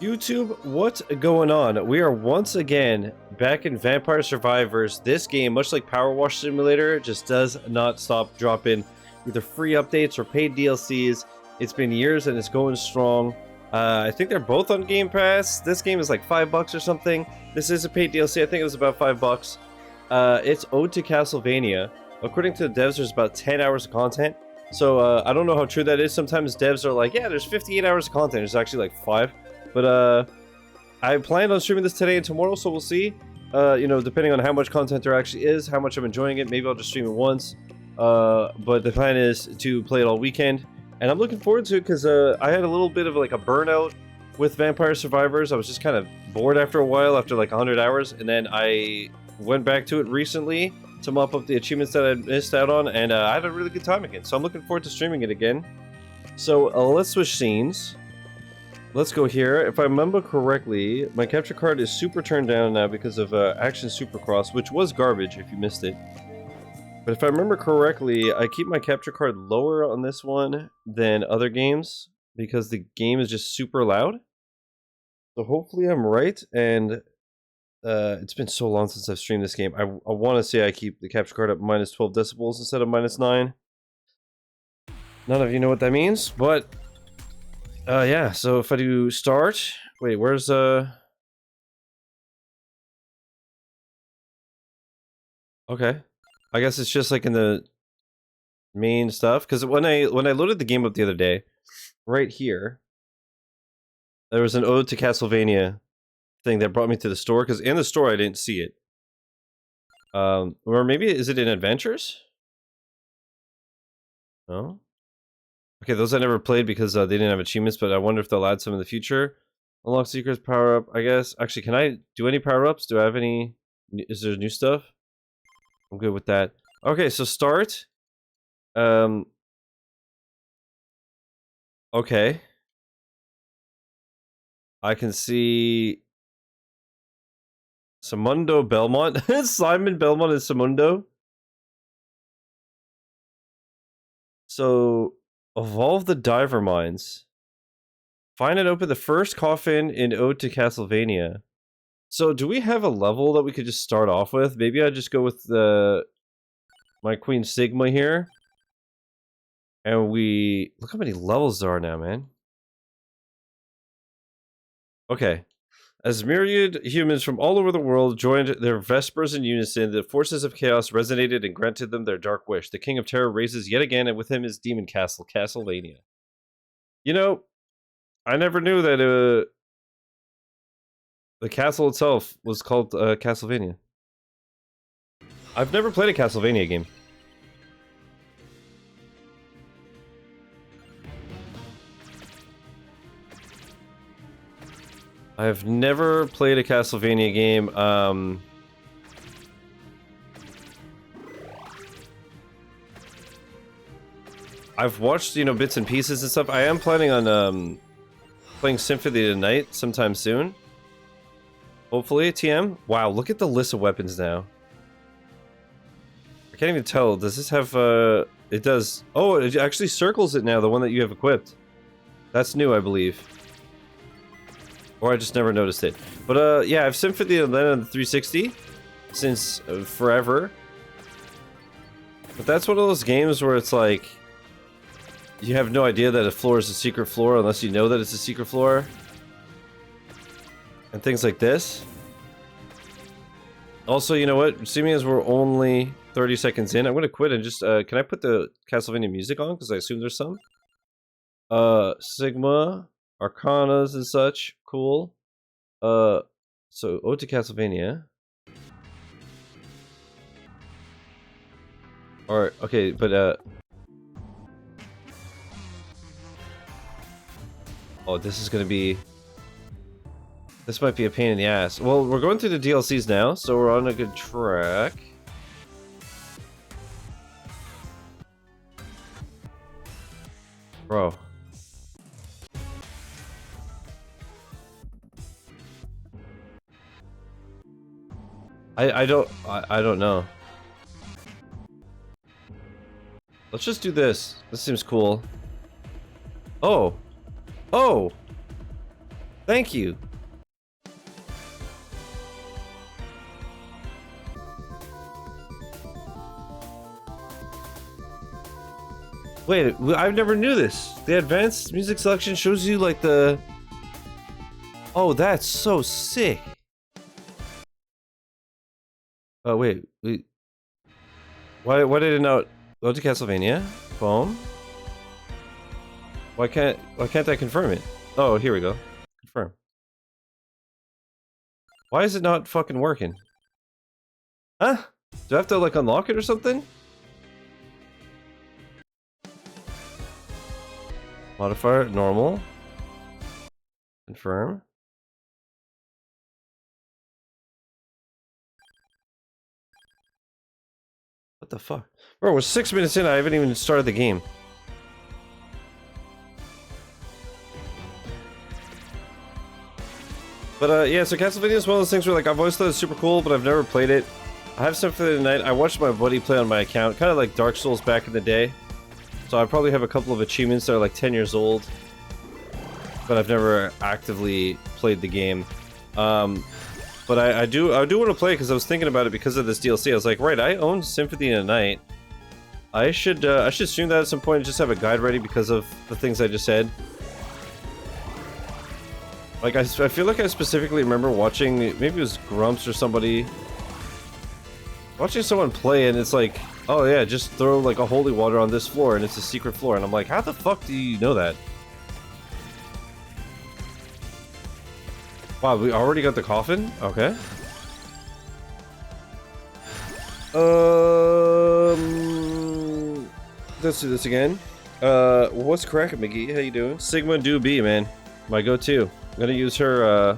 YouTube, what's going on? We are once again back in Vampire Survivors. This game, much like Power Wash Simulator, just does not stop dropping either free updates or paid DLCs. It's been years and it's going strong. I think they're both on Game Pass. This game is like $5 or something. This is a paid DLC. I think it was about $5. It's Ode to Castlevania. According to the devs, there's about 10 hours of content. So I don't know how true that is. Sometimes devs are like, yeah, there's 58 hours of content. There's actually like 5. But I planned on streaming this today and tomorrow, so we'll see. You know, depending on how much content there actually is, how much I'm enjoying it, maybe I'll just stream it once. But the plan is to play it all weekend, and I'm looking forward to it because I had a little bit of like a burnout with Vampire Survivors. I was just kind of bored after a while, after like 100 hours, and then I went back to it recently to mop up the achievements that I missed out on, and I had a really good time again. So I'm looking forward to streaming it again. So let's switch scenes. Let's go here. If I remember correctly, my capture card is super turned down now because of Action Supercross, which was garbage if you missed it. But if I remember correctly, I keep my capture card lower on this one than other games because the game is just super loud. So hopefully I'm right, and it's been so long since I've streamed this game. I want to say I keep the capture card at minus 12 decibels instead of minus 9. None of you know what that means, but yeah, so if I do start, wait, where's okay. I guess it's just like in the main stuff, because when I loaded the game up the other day, right here, there was an Ode to Castlevania thing that brought me to the store, because in the store I didn't see it. Or maybe, is it in Adventures? No? Okay, those I never played because they didn't have achievements, but I wonder if they'll add some in the future. Unlock secrets, power up, I guess. Actually, can I do any power ups? Do I have any? Is there new stuff? I'm good with that. Okay, so start. Okay. I can see Samundo Belmont. Simon Belmont is Samundo. So evolve the diver mines. Find and open the first coffin in Ode to Castlevania. So do we have a level that we could just start off with? Maybe I just go with my Queen Sigma here. And we... Look how many levels there are now, man. Okay. As myriad humans from all over the world joined their vespers in unison, the forces of chaos resonated and granted them their dark wish. The King of Terror raises yet again, and with him his demon castle, Castlevania. You know, I never knew that the castle itself was called Castlevania. I've never played a Castlevania game. I've never played a Castlevania game. I've watched, you know, bits and pieces and stuff. I am planning on playing Symphony of the Night sometime soon. Hopefully, TM. Wow, look at the list of weapons now. I can't even tell. Does this have it does. Oh, it actually circles it now, the one that you have equipped. That's new, I believe. Or I just never noticed it. But yeah, I've Symphony of the Night on the 360 since forever. But that's one of those games where it's like you have no idea that a floor is a secret floor unless you know that it's a secret floor. And things like this. Also, you know what? Seeming as we're only 30 seconds in, I'm gonna quit and just can I put the Castlevania music on? Because I assume there's some. Sigma, Arcanas and such. Cool. So Ode to Castlevania. Alright, okay, but oh, this is gonna be... This might be a pain in the ass. Well, we're going through the DLCs now, so we're on a good track. Bro. I don't know. Let's just do this. This seems cool. Oh. Oh! Thank you. Wait, I never knew this. The advanced music selection shows you like the... Oh, that's so sick. Oh, wait. Why did it not go to Castlevania? Boom. Why can't I confirm it? Oh, here we go. Confirm. Why is it not fucking working? Huh? Do I have to like unlock it or something? Modifier, normal. Confirm. What the fuck? Bro, we're 6 minutes in, I haven't even started the game. But yeah, so Castlevania is one of those things where like I've always thought it's super cool, but I've never played it. I have Symphony of the Night. I watched my buddy play on my account, kind of like Dark Souls back in the day. So I probably have a couple of achievements that are like 10 years old, but I've never actively played the game. But I do want to play because I was thinking about it because of this DLC. I was like, right, I own Symphony of the Night. I should stream that at some point and just have a guide ready because of the things I just said. Like, I feel like I specifically remember watching, maybe it was Grumps or somebody, watching someone play and it's like, oh yeah, just throw like a holy water on this floor and it's a secret floor. And I'm like, how the fuck do you know that? Wow, we already got the coffin? Okay. Let's do this again. What's cracking, McGee? How you doing? Sigma Do Be, man. My go-to. I'm gonna use her,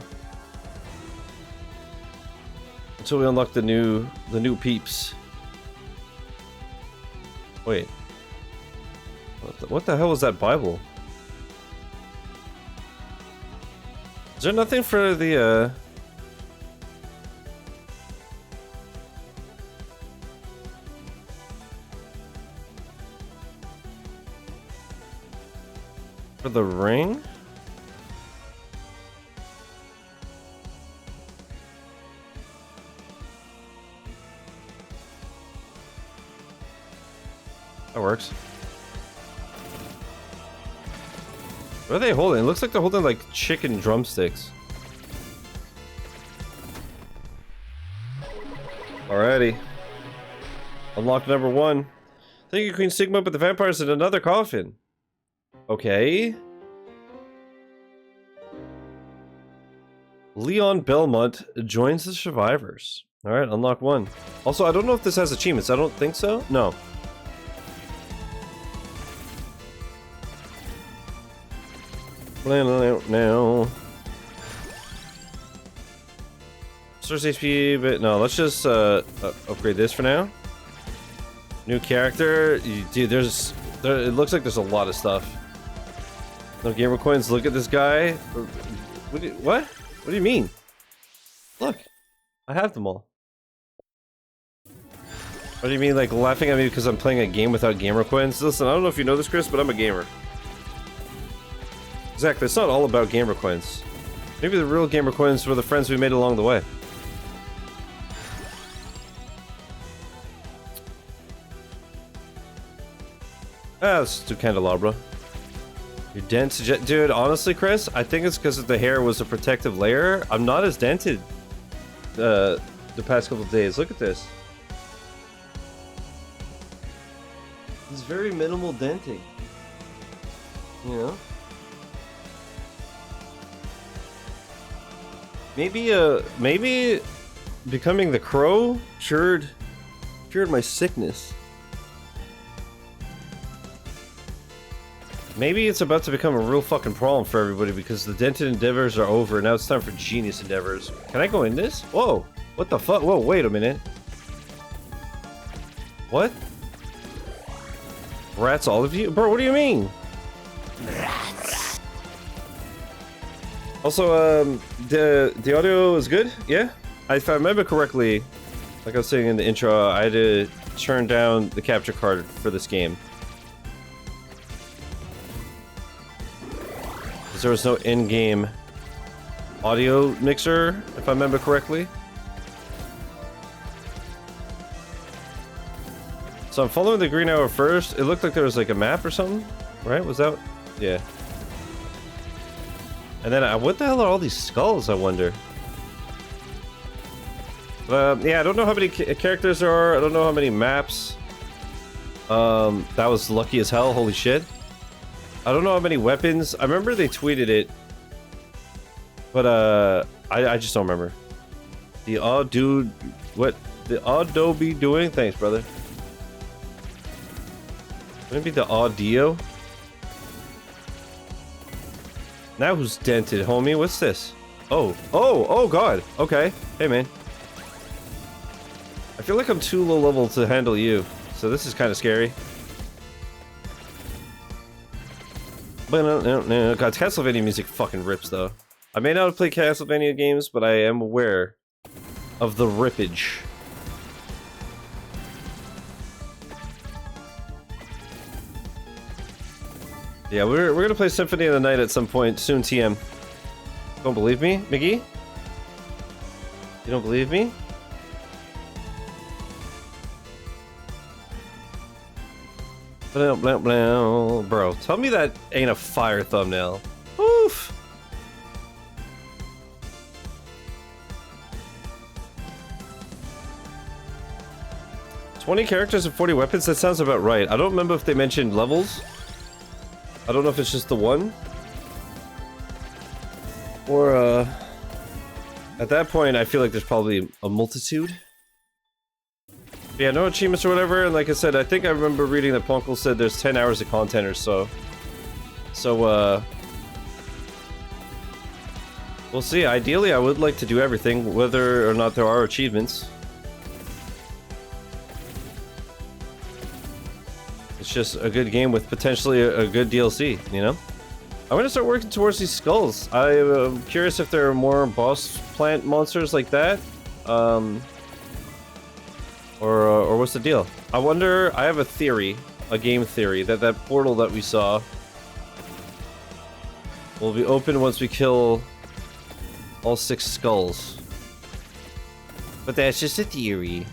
until we unlock the new peeps. Wait. What the hell was that Bible? Is there nothing for the, for the ring? That works. What are they holding? It looks like they're holding like chicken drumsticks. Alrighty. Unlock number 1. Thank you, Queen Sigma, but the vampire's in another coffin. Okay. Leon Belmont joins the survivors. Alright, unlock 1. Also, I don't know if this has achievements. I don't think so. No. Now. Source HP, but no, let's just upgrade this for now. New character. Dude, it looks like there's a lot of stuff. No gamer coins. Look at this guy. What? What do you mean? Look, I have them all. What do you mean, like laughing at me because I'm playing a game without gamer coins? Listen, I don't know if you know this, Chris, but I'm a gamer. Exactly, it's not all about gamer coins. Maybe the real gamer coins were the friends we made along the way. Ah, let's do candelabra. Your dents, dude. Honestly, Chris, I think it's because the hair was a protective layer. I'm not as dented the past couple of days. Look at this. It's very minimal denting. You know. Maybe becoming the crow cured my sickness. Maybe it's about to become a real fucking problem for everybody because the dented endeavors are over. Now it's time for genius endeavors. Can I go in this? Whoa! What the fuck? Whoa! Wait a minute. What? Rats, all of you, bro? What do you mean? Also, the audio is good, yeah? If I remember correctly, like I was saying in the intro, I had to turn down the capture card for this game. Because there was no in-game audio mixer, if I remember correctly. So I'm following the green arrow first. It looked like there was like a map or something, right? Was that? Yeah. And then what the hell are all these skulls, I wonder? Yeah, I don't know how many characters there are. I don't know how many maps. That was lucky as hell. Holy shit. I don't know how many weapons. I remember they tweeted it. But, I just don't remember. The odd dude... What? The odd be doing? Thanks, brother. Maybe the audio? Now who's dented, homie? What's this? Oh god. Okay. Hey, man. I feel like I'm too low level to handle you, so this is kind of scary. But no, God, Castlevania music fucking rips, though. I may not have played Castlevania games, but I am aware of the rippage. Yeah, we're gonna play Symphony of the Night at some point soon, TM. Don't believe me, McGee? You don't believe me? Bro, tell me that ain't a fire thumbnail. Oof. $20 characters and 40 weapons? That sounds about right. I don't remember if they mentioned levels. I don't know if it's just the one. Or, at that point, I feel like there's probably a multitude. Yeah, no achievements or whatever, and like I said, I think I remember reading that Poncle said there's 10 hours of content or so. So, we'll see. Ideally, I would like to do everything, whether or not there are achievements. It's just a good game with potentially a good DLC, you know? I'm gonna start working towards these skulls. I'm curious if there are more boss plant monsters like that. Or what's the deal? I wonder, I have a theory, a game theory, that that portal that we saw will be open once we kill all 6 skulls. But that's just a theory.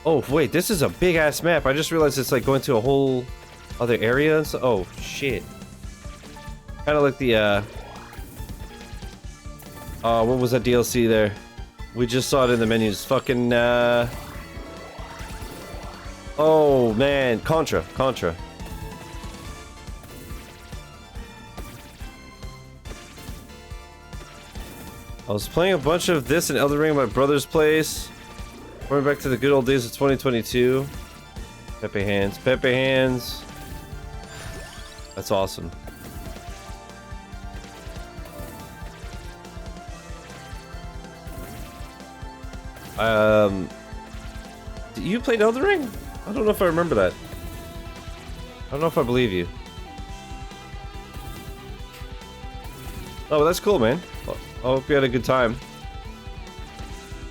Oh, wait, this is a big-ass map. I just realized it's like going to a whole other area. So, oh, shit. Kind of like the, what was that DLC there? We just saw it in the menus. Fucking, oh, man. Contra. I was playing a bunch of this in Elden Ring at my brother's place. Going back to the good old days of 2022. Pepe hands. That's awesome. You played Elden Ring? I don't know if I remember that. I don't know if I believe you. Oh, well, that's cool, man. I hope you had a good time.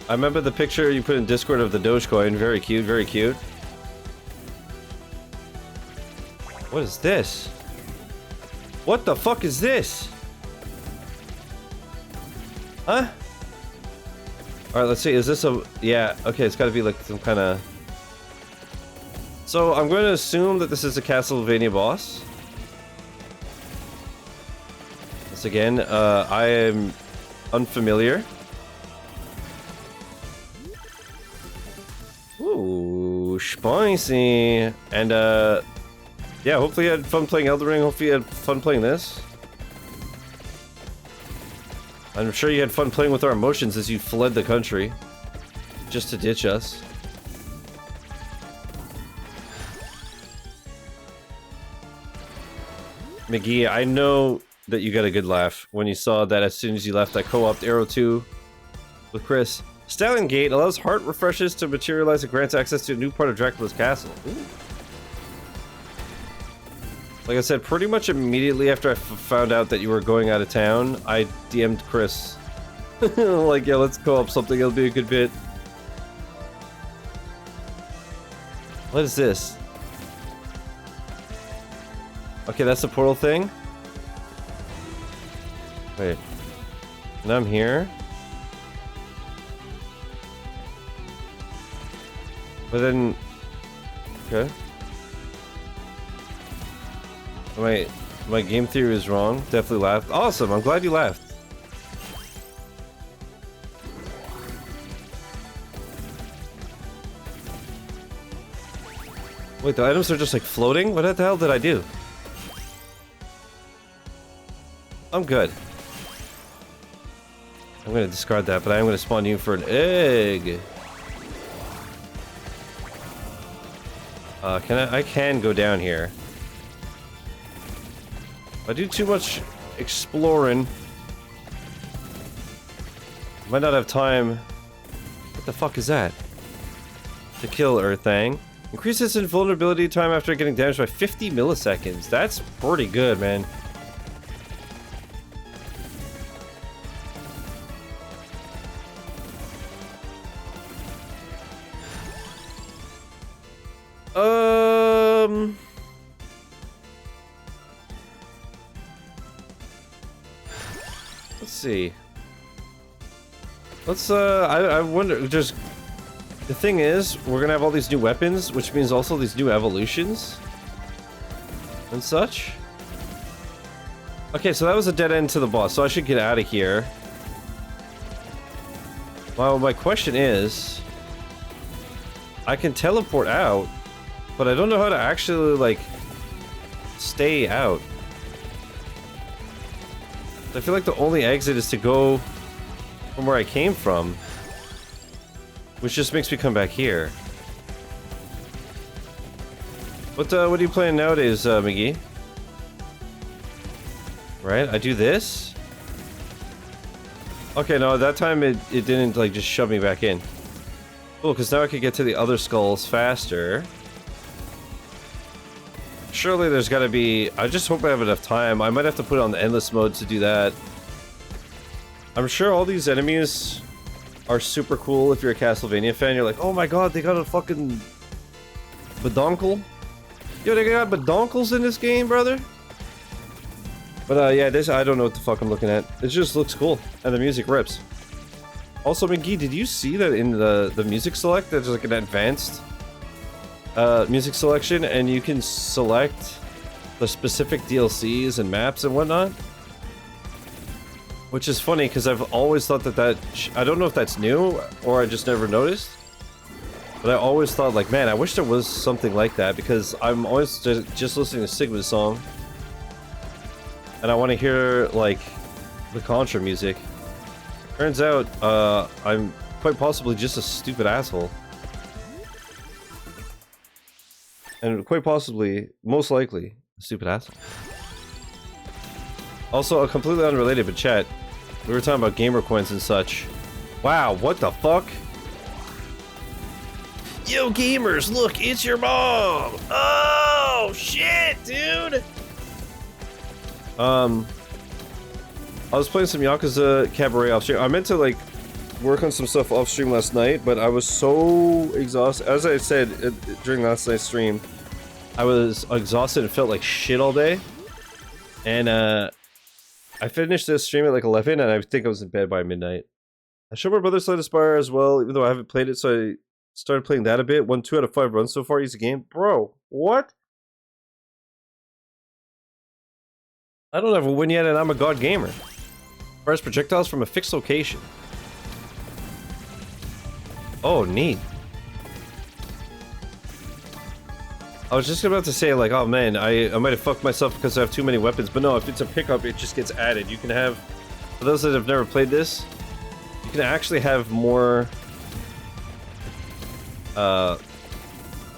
I remember the picture you put in Discord of the Dogecoin. Very cute, very cute. What is this? What the fuck is this? Huh? Alright, let's see. Is this a... Yeah, okay, it's gotta be like some kind of... So, I'm going to assume that this is a Castlevania boss. Once again, I am unfamiliar. Ooh, spicy. And, yeah, hopefully you had fun playing Elden Ring. Hopefully you had fun playing this. I'm sure you had fun playing with our emotions as you fled the country. Just to ditch us. McGee, I know that you got a good laugh when you saw that as soon as you left that co-op Arrow 2 with Chris. Stallion Gate allows heart refreshes to materialize and grants access to a new part of Dracula's castle. Ooh. Like I said, pretty much immediately after I found out that you were going out of town, I DM'd Chris. Like, yeah, let's co-op something, it'll be a good bit. What is this? Okay, that's the portal thing. Wait. And I'm here. But then... Okay. My game theory is wrong. Definitely laughed. Awesome, I'm glad you laughed. Wait, the items are just like floating? What the hell did I do? I'm good. I'm gonna discard that, but I am gonna spawn you for an egg. I can go down here. If I do too much exploring, I might not have time. What the fuck is that? To kill Earthang. Increases invulnerability time after getting damaged by 50 milliseconds. That's pretty good, man. Let's see. Let's I wonder, just the thing is, we're gonna have all these new weapons, which means also these new evolutions and such. Okay, so that was a dead end to the boss, so I should get out of here. Well, my question is, I can teleport out, but I don't know how to actually, like, stay out. I feel like the only exit is to go from where I came from, which just makes me come back here. What are you playing nowadays, McGee? Right, I do this? Okay, no, that time it didn't, like, just shove me back in. Cool, because now I can get to the other skulls faster. Surely there's gotta be... I just hope I have enough time. I might have to put it on the endless mode to do that. I'm sure all these enemies are super cool if you're a Castlevania fan. You're like, oh my god, they got a fucking... badonkel? Yo, they got badonkels in this game, brother? But yeah, this... I don't know what the fuck I'm looking at. It just looks cool. And the music rips. Also, McGee, did you see that in the music select, there's like an advanced... music selection, and you can select the specific DLCs and maps and whatnot, which is funny because I've always thought that I don't know if that's new or I just never noticed, but I always thought, like, man, I wish there was something like that, because I'm always just listening to Sigma's song and I want to hear, like, the Contra music. Turns out I'm quite possibly just a stupid asshole. And quite possibly, most likely, a stupid asshole. Also, completely unrelated, but chat, we were talking about gamer coins and such. Wow, what the fuck? Yo, gamers, look, it's your mom! Oh, shit, dude! I was playing some Yakuza Cabaret off stream. I meant to, like, work on some stuff off stream last night, but I was so exhausted. As I said during last night's stream, I was exhausted and felt like shit all day. And I finished this stream at like 11, and I think I was in bed by midnight. I showed my brother Slay the Spire as well, even though I haven't played it, so I started playing that a bit. Won 2 out of 5 runs so far. Easy game. Bro, what? I don't have a win yet, and I'm a god gamer. Fires projectiles from a fixed location. Oh, neat. I was just about to say, like, oh man, I might have fucked myself because I have too many weapons, but no, if it's a pickup, it just gets added. You can have, for those that have never played this, you can actually have more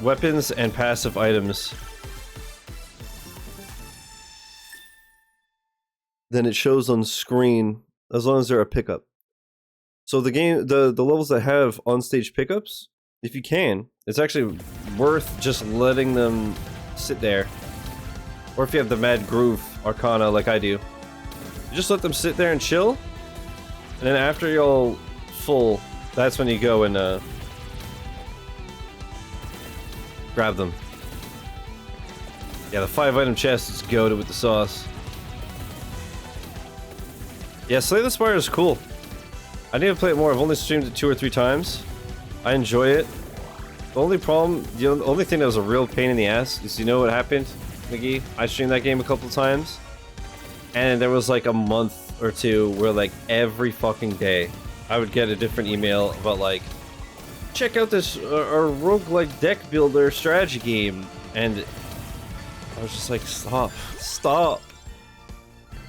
weapons and passive items than it shows on screen, as long as they're a pickup. So the game, the levels that have on-stage pickups, if you can, it's actually worth just letting them sit there. Or if you have the Mad Groove Arcana like I do, you just let them sit there and chill, and then after you're all full, that's when you go and grab them. Yeah, the 5-item chest is goated with the sauce. Yeah, Slay the Spire is cool. I need to play it more. I've only streamed it 2 or 3 times. I enjoy it. The only problem, the only thing that was a real pain in the ass is, you know what happened, McGee? I streamed that game a couple times, and there was like a month or two where like every fucking day I would get a different email about like, check out this roguelike deck builder strategy game, and I was just like, stop.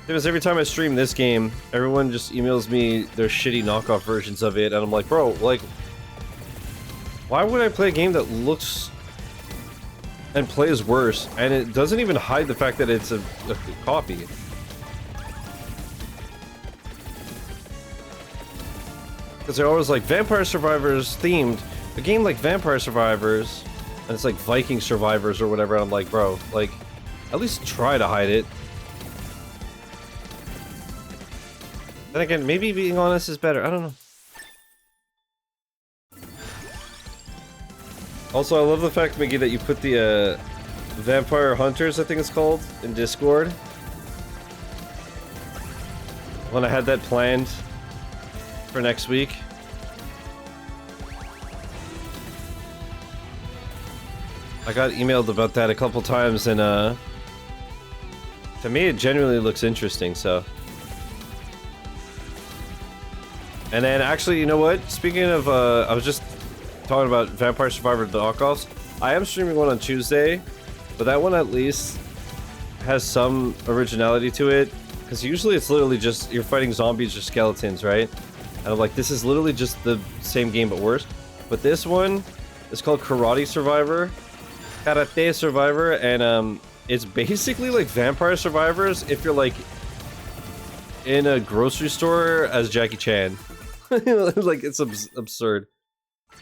Because every time I stream this game, everyone just emails me their shitty knockoff versions of it, and I'm like, bro, like, why would I play a game that looks and plays worse, and it doesn't even hide the fact that it's a copy? Because they're always like, Vampire Survivors themed, a game like Vampire Survivors, and it's like Viking Survivors or whatever, and I'm like, bro, like, at least try to hide it. Then again, maybe being honest is better, I don't know. Also, I love the fact, Mickey, that you put the Vampire Hunters, I think it's called, in Discord. When I had that planned for next week. I got emailed about that a couple times, and to me it genuinely looks interesting, so. And then actually, you know what? Speaking of, I was just talking about Vampire Survivor knockoffs. I am streaming one on Tuesday, but that one at least has some originality to it, because usually it's literally just you're fighting zombies or skeletons, right? And I'm like, this is literally just the same game but worse. But this one is called Karate Survivor, and it's basically like Vampire Survivors if you're like in a grocery store as Jackie Chan. Like, it's absurd.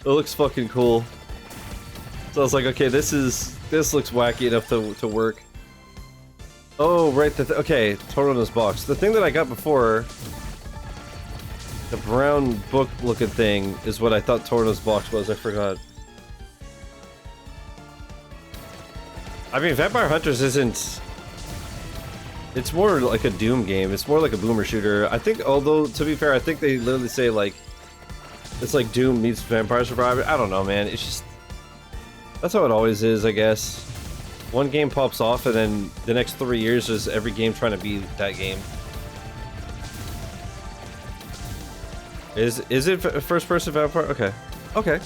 It looks fucking cool. So I was like, okay, this looks wacky enough to work. Oh, right, okay, Torono's box. The thing that I got before, the brown book looking thing, is what I thought Torono's box was. I forgot. I mean, Vampire Hunters isn't... It's more like a Doom game. It's more like a boomer shooter. I think, although, to be fair, I think they literally say, like, it's like Doom meets Vampire Survivor. I don't know, man. It's just... That's how it always is, I guess. One game pops off, and then the next 3 years is every game trying to be that game. Is it first-person Vampire? Okay. Okay.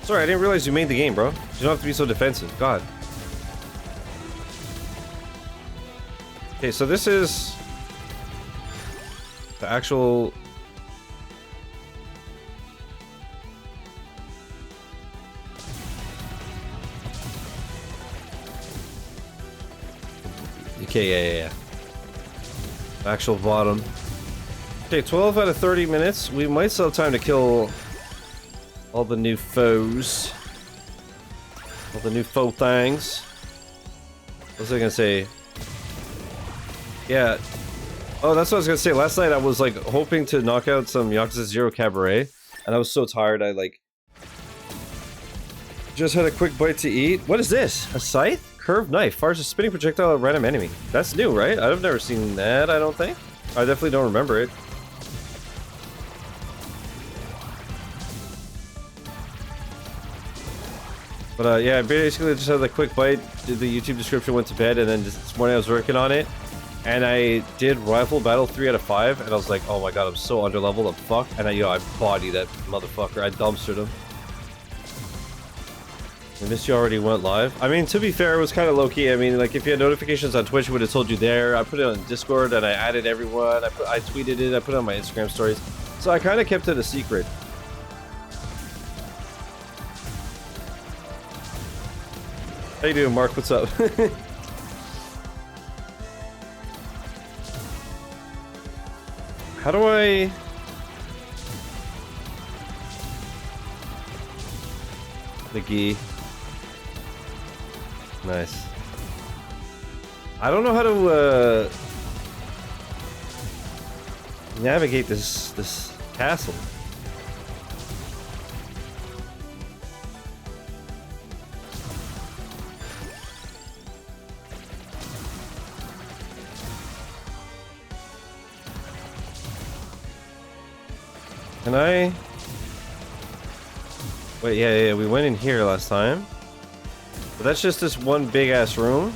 Sorry, I didn't realize you made the game, bro. You don't have to be so defensive. God. Okay, so this is the actual... Okay, yeah. The actual bottom. Okay, 12 out of 30 minutes. We might still have time to kill all the new foes. All the new foe things. What was I gonna say? Yeah. Oh, that's what I was gonna say. Last night I was like hoping to knock out some Yakuza 0 Cabaret, and I was so tired I like just had a quick bite to eat. What is this? A scythe? Curved knife. Fires a spinning projectile at a random enemy. That's new, right? I've never seen that, I don't think. I definitely don't remember it. But yeah, basically just had a quick bite, did the YouTube description, went to bed, and then just this morning I was working on it. And I did Rifle Battle 3 out of 5, and I was like, oh my god, I'm so underleveled, the fuck. And I bodied that motherfucker, I dumpstered him. And this already went live. I mean, to be fair, it was kind of low-key. I mean, like, if you had notifications on Twitch, it would have told you there. I put it on Discord, and I added everyone. I tweeted it, I put it on my Instagram stories. So I kind of kept it a secret. How you doing, Mark? What's up? How do I... McGee. Nice. I don't know how to navigate this castle. Can I? Wait, yeah, we went in here last time. But that's just this one big ass room.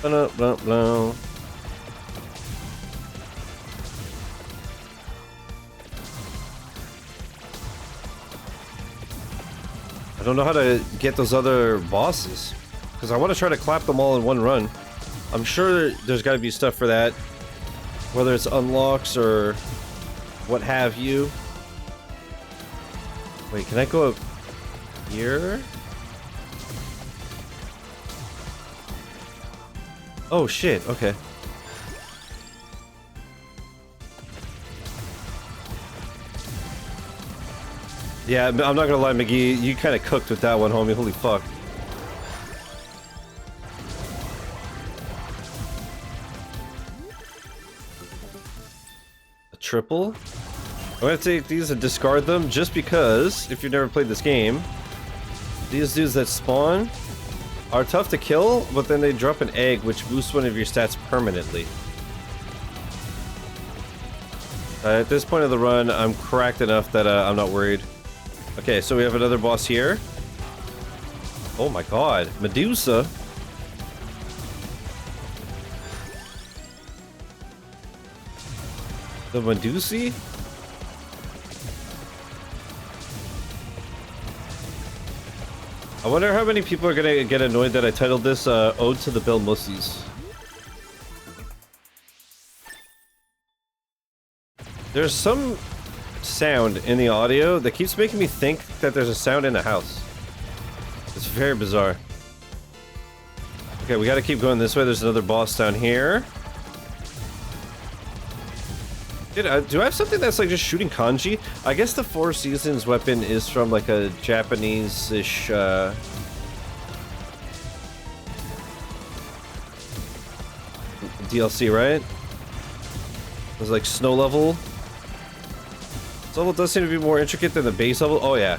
Blah, blah, blah. I don't know how to get those other bosses. Because I want to try to clap them all in one run. I'm sure there's got to be stuff for that. Whether it's unlocks or what have you. Wait, can I go up here? Oh shit, okay. Yeah, I'm not gonna lie, McGee, you kind of cooked with that one, homie. Holy fuck. A triple? I'm gonna take these and discard them just because, if you've never played this game, these dudes that spawn are tough to kill, but then they drop an egg which boosts one of your stats permanently. At this point of the run, I'm cracked enough that I'm not worried. Okay, so we have another boss here. Oh my god, Medusa. The Medusi? I wonder how many people are gonna get annoyed that I titled this Ode to the BELMUSSIES. There's some sound in the audio that keeps making me think that there's a sound in the house. It's very bizarre. Okay, we gotta keep going this way. There's another boss down here. Dude, do I have something that's like just shooting kanji? I guess the Four Seasons weapon is from like a Japanese-ish DLC, right? It was like snow level. This level does seem to be more intricate than the base level. Oh yeah.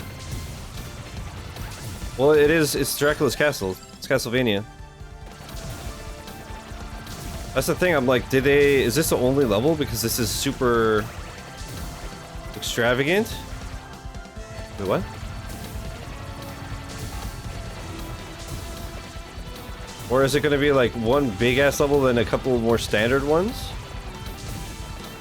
Well, it is. It's Dracula's castle. It's Castlevania. That's the thing. I'm like, did they? Is this the only level? Because this is super extravagant. Wait, what? Or is it going to be like one big ass level and a couple more standard ones?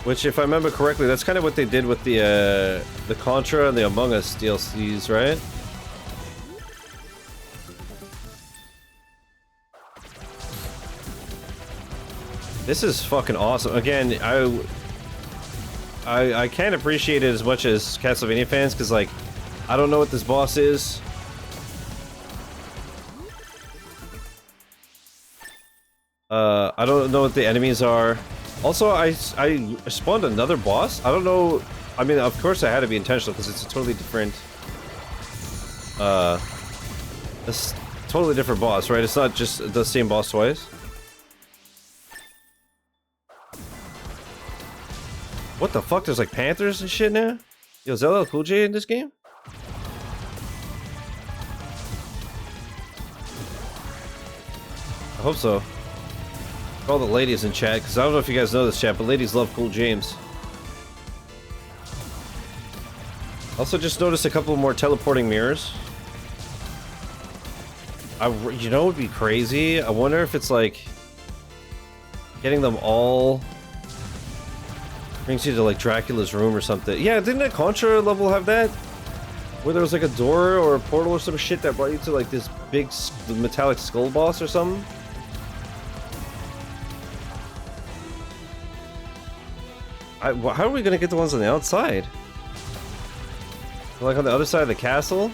Which, if I remember correctly, that's kind of what they did with the Contra and the Among Us DLCs, right? This is fucking awesome. Again, I can't appreciate it as much as Castlevania fans, because like, I don't know what this boss is. I don't know what the enemies are. Also, I spawned another boss. I don't know. I mean, of course, I had to be intentional because it's a totally different. It's a totally different boss, right? It's not just the same boss twice. What the fuck? There's like panthers and shit now? Yo, is LL Cool J in this game? I hope so. For all the ladies in chat, because I don't know if you guys know this, chat, but ladies love Cool James. Also, just noticed a couple more teleporting mirrors. You know what would be crazy? I wonder if it's like getting them all brings you to like Dracula's room or something. Yeah, didn't a Contra level have that? Where there was like a door or a portal or some shit that brought you to like this big metallic skull boss or something? How are we gonna get the ones on the outside? Like on the other side of the castle?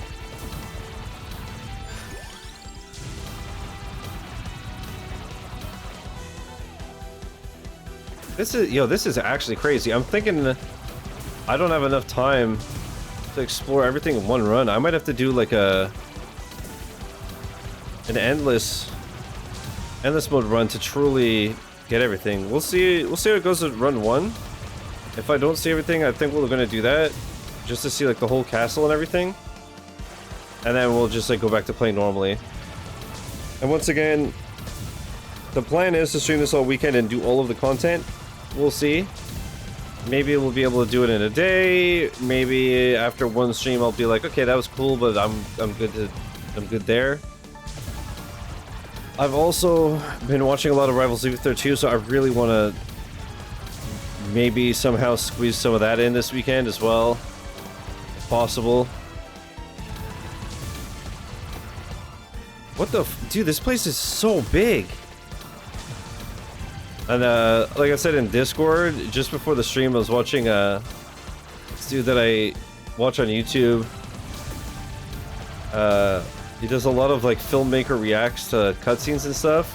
This is actually crazy. I'm thinking I don't have enough time to explore everything in one run. I might have to do like an endless mode run to truly get everything. We'll see how it goes at run 1. If I don't see everything, I think we're gonna do that just to see like the whole castle and everything. And then we'll just like go back to playing normally. And once again, the plan is to stream this all weekend and do all of the content. We'll see. Maybe we'll be able to do it in a day. Maybe after one stream I'll be like, okay, that was cool, but I'm good there. I've also been watching a lot of Rivals of Ether too, so I really want to maybe somehow squeeze some of that in this weekend as well, if possible. What the dude, this place is so big. And like I said in Discord, just before the stream I was watching this dude that I watch on YouTube. He does a lot of like filmmaker reacts to cutscenes and stuff.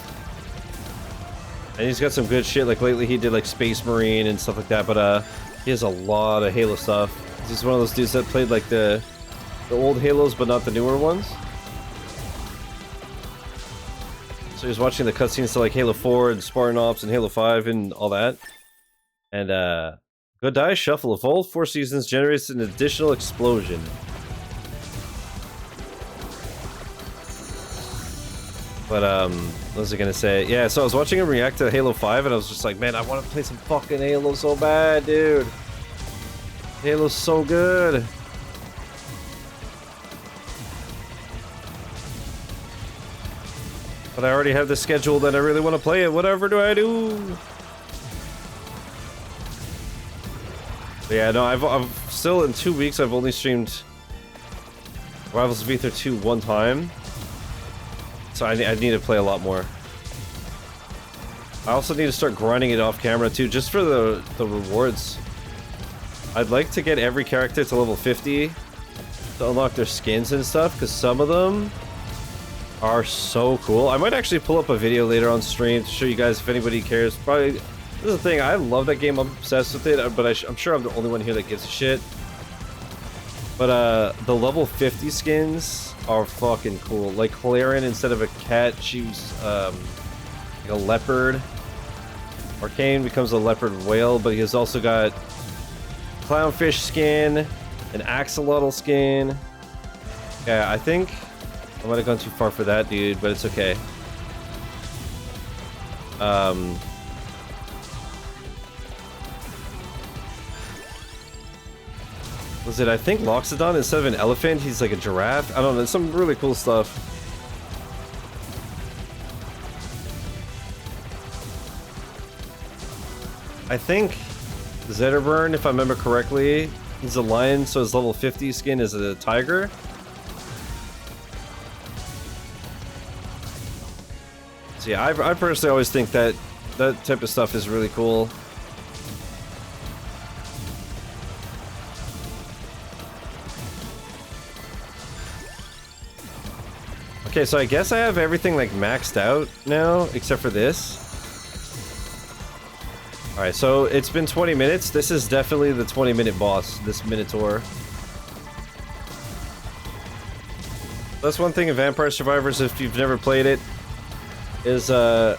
And he's got some good shit. Like lately he did like Space Marine and stuff like that, but he has a lot of Halo stuff. He's one of those dudes that played like the old Halos but not the newer ones. So he was watching the cutscenes to like Halo 4 and Spartan Ops and Halo 5 and all that. And good die, shuffle. Evolve 4 seasons generates an additional explosion. But what was I gonna say? Yeah, so I was watching him react to Halo 5 and I was just like, man, I want to play some fucking Halo so bad, dude. Halo's so good. But I already have the schedule that I really want to play it. Whatever do I do? But yeah, no, I've still in 2 weeks. I've only streamed Rivals of Ether 2 one time, so I need to play a lot more. I also need to start grinding it off camera too, just for the rewards. I'd like to get every character to level 50 to unlock their skins and stuff, because some of them are so cool. I might actually pull up a video later on stream to show you guys if anybody cares. Probably, this is the thing, I love that game, I'm obsessed with it, but I'm sure I'm the only one here that gives a shit. But the level 50 skins are fucking cool. Like Claren, instead of a cat, she's like a leopard. Arcane becomes a leopard whale, but he has also got clownfish skin, an axolotl skin. Yeah, I think I might have gone too far for that, dude, but it's okay. Was it, I think, Loxodon, instead of an elephant, he's like a giraffe? I don't know, some really cool stuff. I think Zetterburn, if I remember correctly, he's a lion, so his level 50 skin is a tiger. So yeah, I personally always think that that type of stuff is really cool. Okay, so I guess I have everything like maxed out now, except for this. Alright, so it's been 20 minutes. This is definitely the 20-minute boss, this Minotaur. That's one thing in Vampire Survivors, if you've never played it, is there's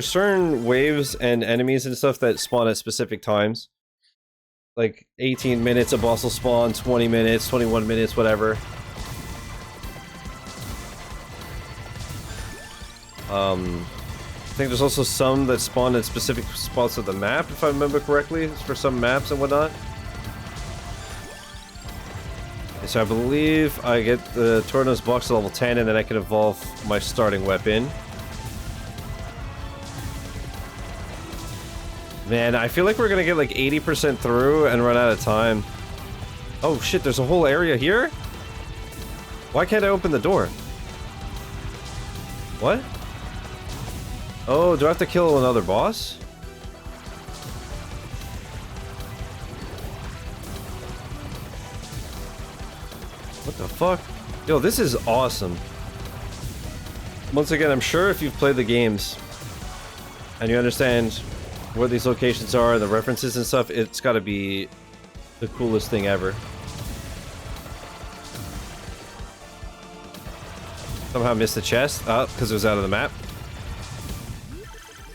certain waves and enemies and stuff that spawn at specific times. Like 18 minutes a boss will spawn, 20 minutes, 21 minutes, whatever. I think there's also some that spawn at specific spots of the map, if I remember correctly. It's for some maps and whatnot. Okay, so I believe I get the Tornadus box to level 10, and then I can evolve my starting weapon. Man, I feel like we're gonna get like 80% through and run out of time. Oh shit, there's a whole area here? Why can't I open the door? What? Oh, do I have to kill another boss? What the fuck? Yo, this is awesome. Once again, I'm sure if you've played the games and you understand where these locations are, the references and stuff, it's gotta be the coolest thing ever. Somehow missed the chest. Oh, because it was out of the map.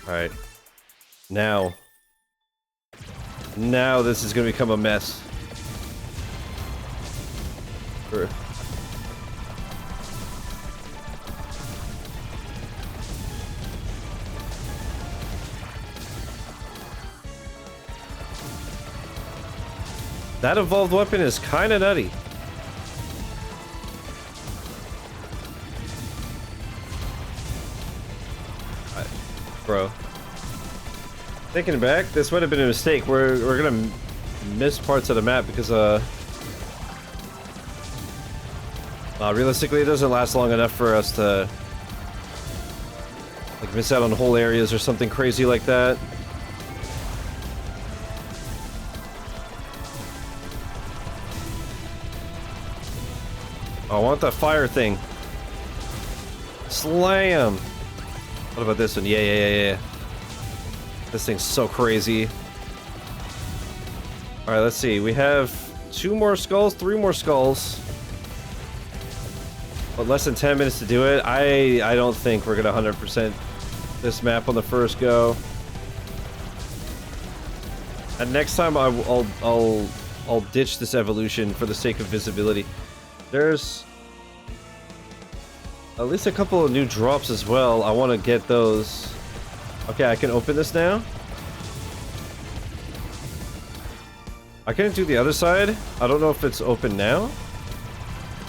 Alright. Now this is gonna become a mess. That evolved weapon is kind of nutty. Bro. Thinking back, this might have been a mistake. We're gonna miss parts of the map because realistically it doesn't last long enough for us to like miss out on whole areas or something crazy like that. Oh, I want that fire thing. Slam! What about this one? Yeah. This thing's so crazy. Alright, let's see. We have 2 more skulls, 3 more skulls. But less than 10 minutes to do it. I don't think we're gonna 100% this map on the first go. And next time I'll ditch this evolution for the sake of visibility. There's at least a couple of new drops as well. I want to get those. Okay, I can open this now. I couldn't do the other side. I don't know if it's open now.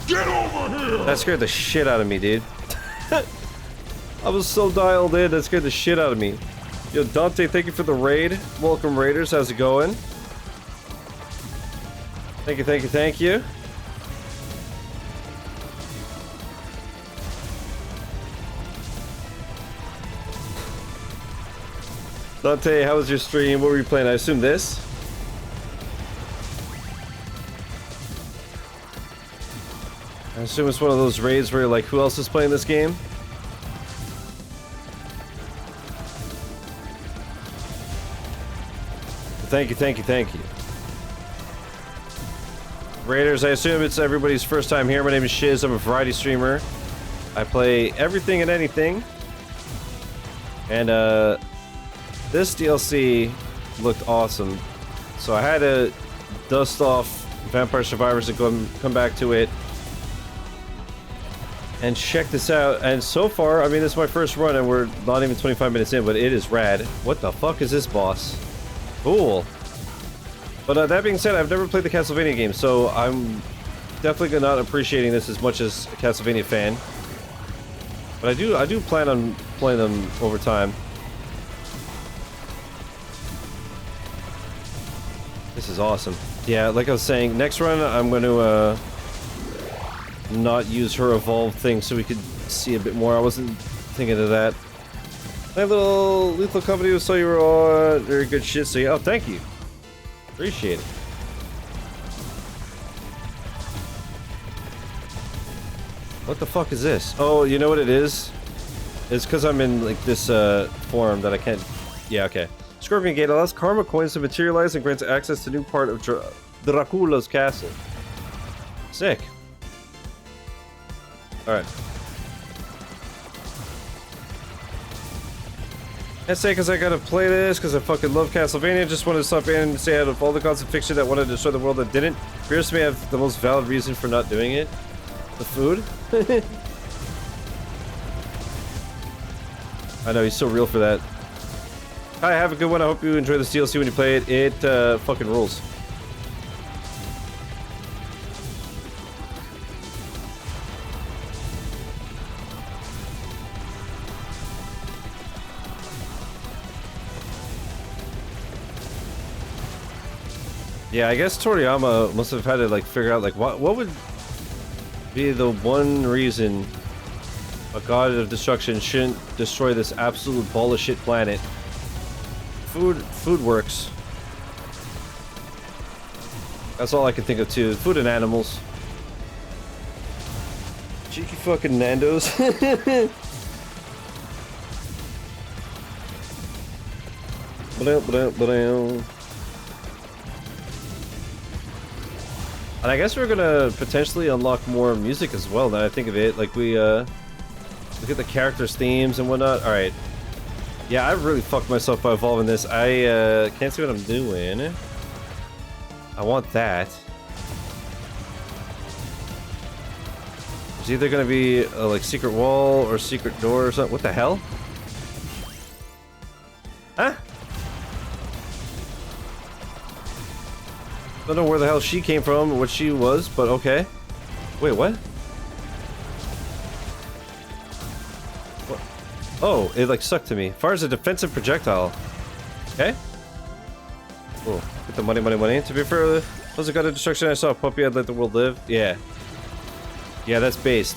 Get over here! That scared the shit out of me, dude. I was so dialed in, that scared the shit out of me. Yo, Dante, thank you for the raid. Welcome, Raiders. How's it going? Thank you. Dante, how was your stream? What were you playing? I assume this? I assume it's one of those raids where you're like, who else is playing this game? Thank you. Raiders, I assume it's everybody's first time here. My name is Shiz. I'm a variety streamer. I play everything and anything. And, this DLC looked awesome, so I had to dust off Vampire Survivors and come back to it and check this out. And so far, I mean, this is my first run and we're not even 25 minutes in, but it is rad. What the fuck is this boss? Cool. But that being said, I've never played the Castlevania game, so I'm definitely not appreciating this as much as a Castlevania fan. But I do plan on playing them over time. This is awesome. Yeah, like I was saying, next run I'm going to not use her evolved thing so we could see a bit more. I wasn't thinking of that. My little lethal company was so you were on very good shit. So yeah, oh, thank you. Appreciate it. What the fuck is this? Oh, you know what it is? It's because I'm in like this form that I can't. Yeah, okay. Scorpion Gate allows karma coins to materialize and grants access to new part of Dracula's castle. Sick. Alright. I say because I gotta play this because I fucking love Castlevania. Just wanted to stop in and say out of all the gods of fiction that wanted to destroy the world that didn't, Pierce may have the most valid reason for not doing it. The food? I know, he's so real for that. Hi, have a good one. I hope you enjoy this DLC when you play it. It fucking rules. Yeah, I guess Toriyama must have had to like figure out like what would be the one reason a god of destruction shouldn't destroy this absolute ball of shit planet. Food works. That's all I can think of too. Food and animals. Cheeky fucking Nando's. And I guess we're gonna potentially unlock more music as well now I think of it. Like we look at the characters' themes and whatnot. Alright. Yeah, I really fucked myself by evolving this. I can't see what I'm doing. I want that. There's either gonna be a like secret wall or secret door or something. What the hell? Huh? Don't know where the hell she came from, or what she was, but okay. Wait, what? What? Oh, it like stuck to me. Fires a defensive projectile. Okay. Cool. Get the money, money, money. To be fair, was a god of destruction. I saw a puppy. I'd let the world live. Yeah. Yeah, that's based.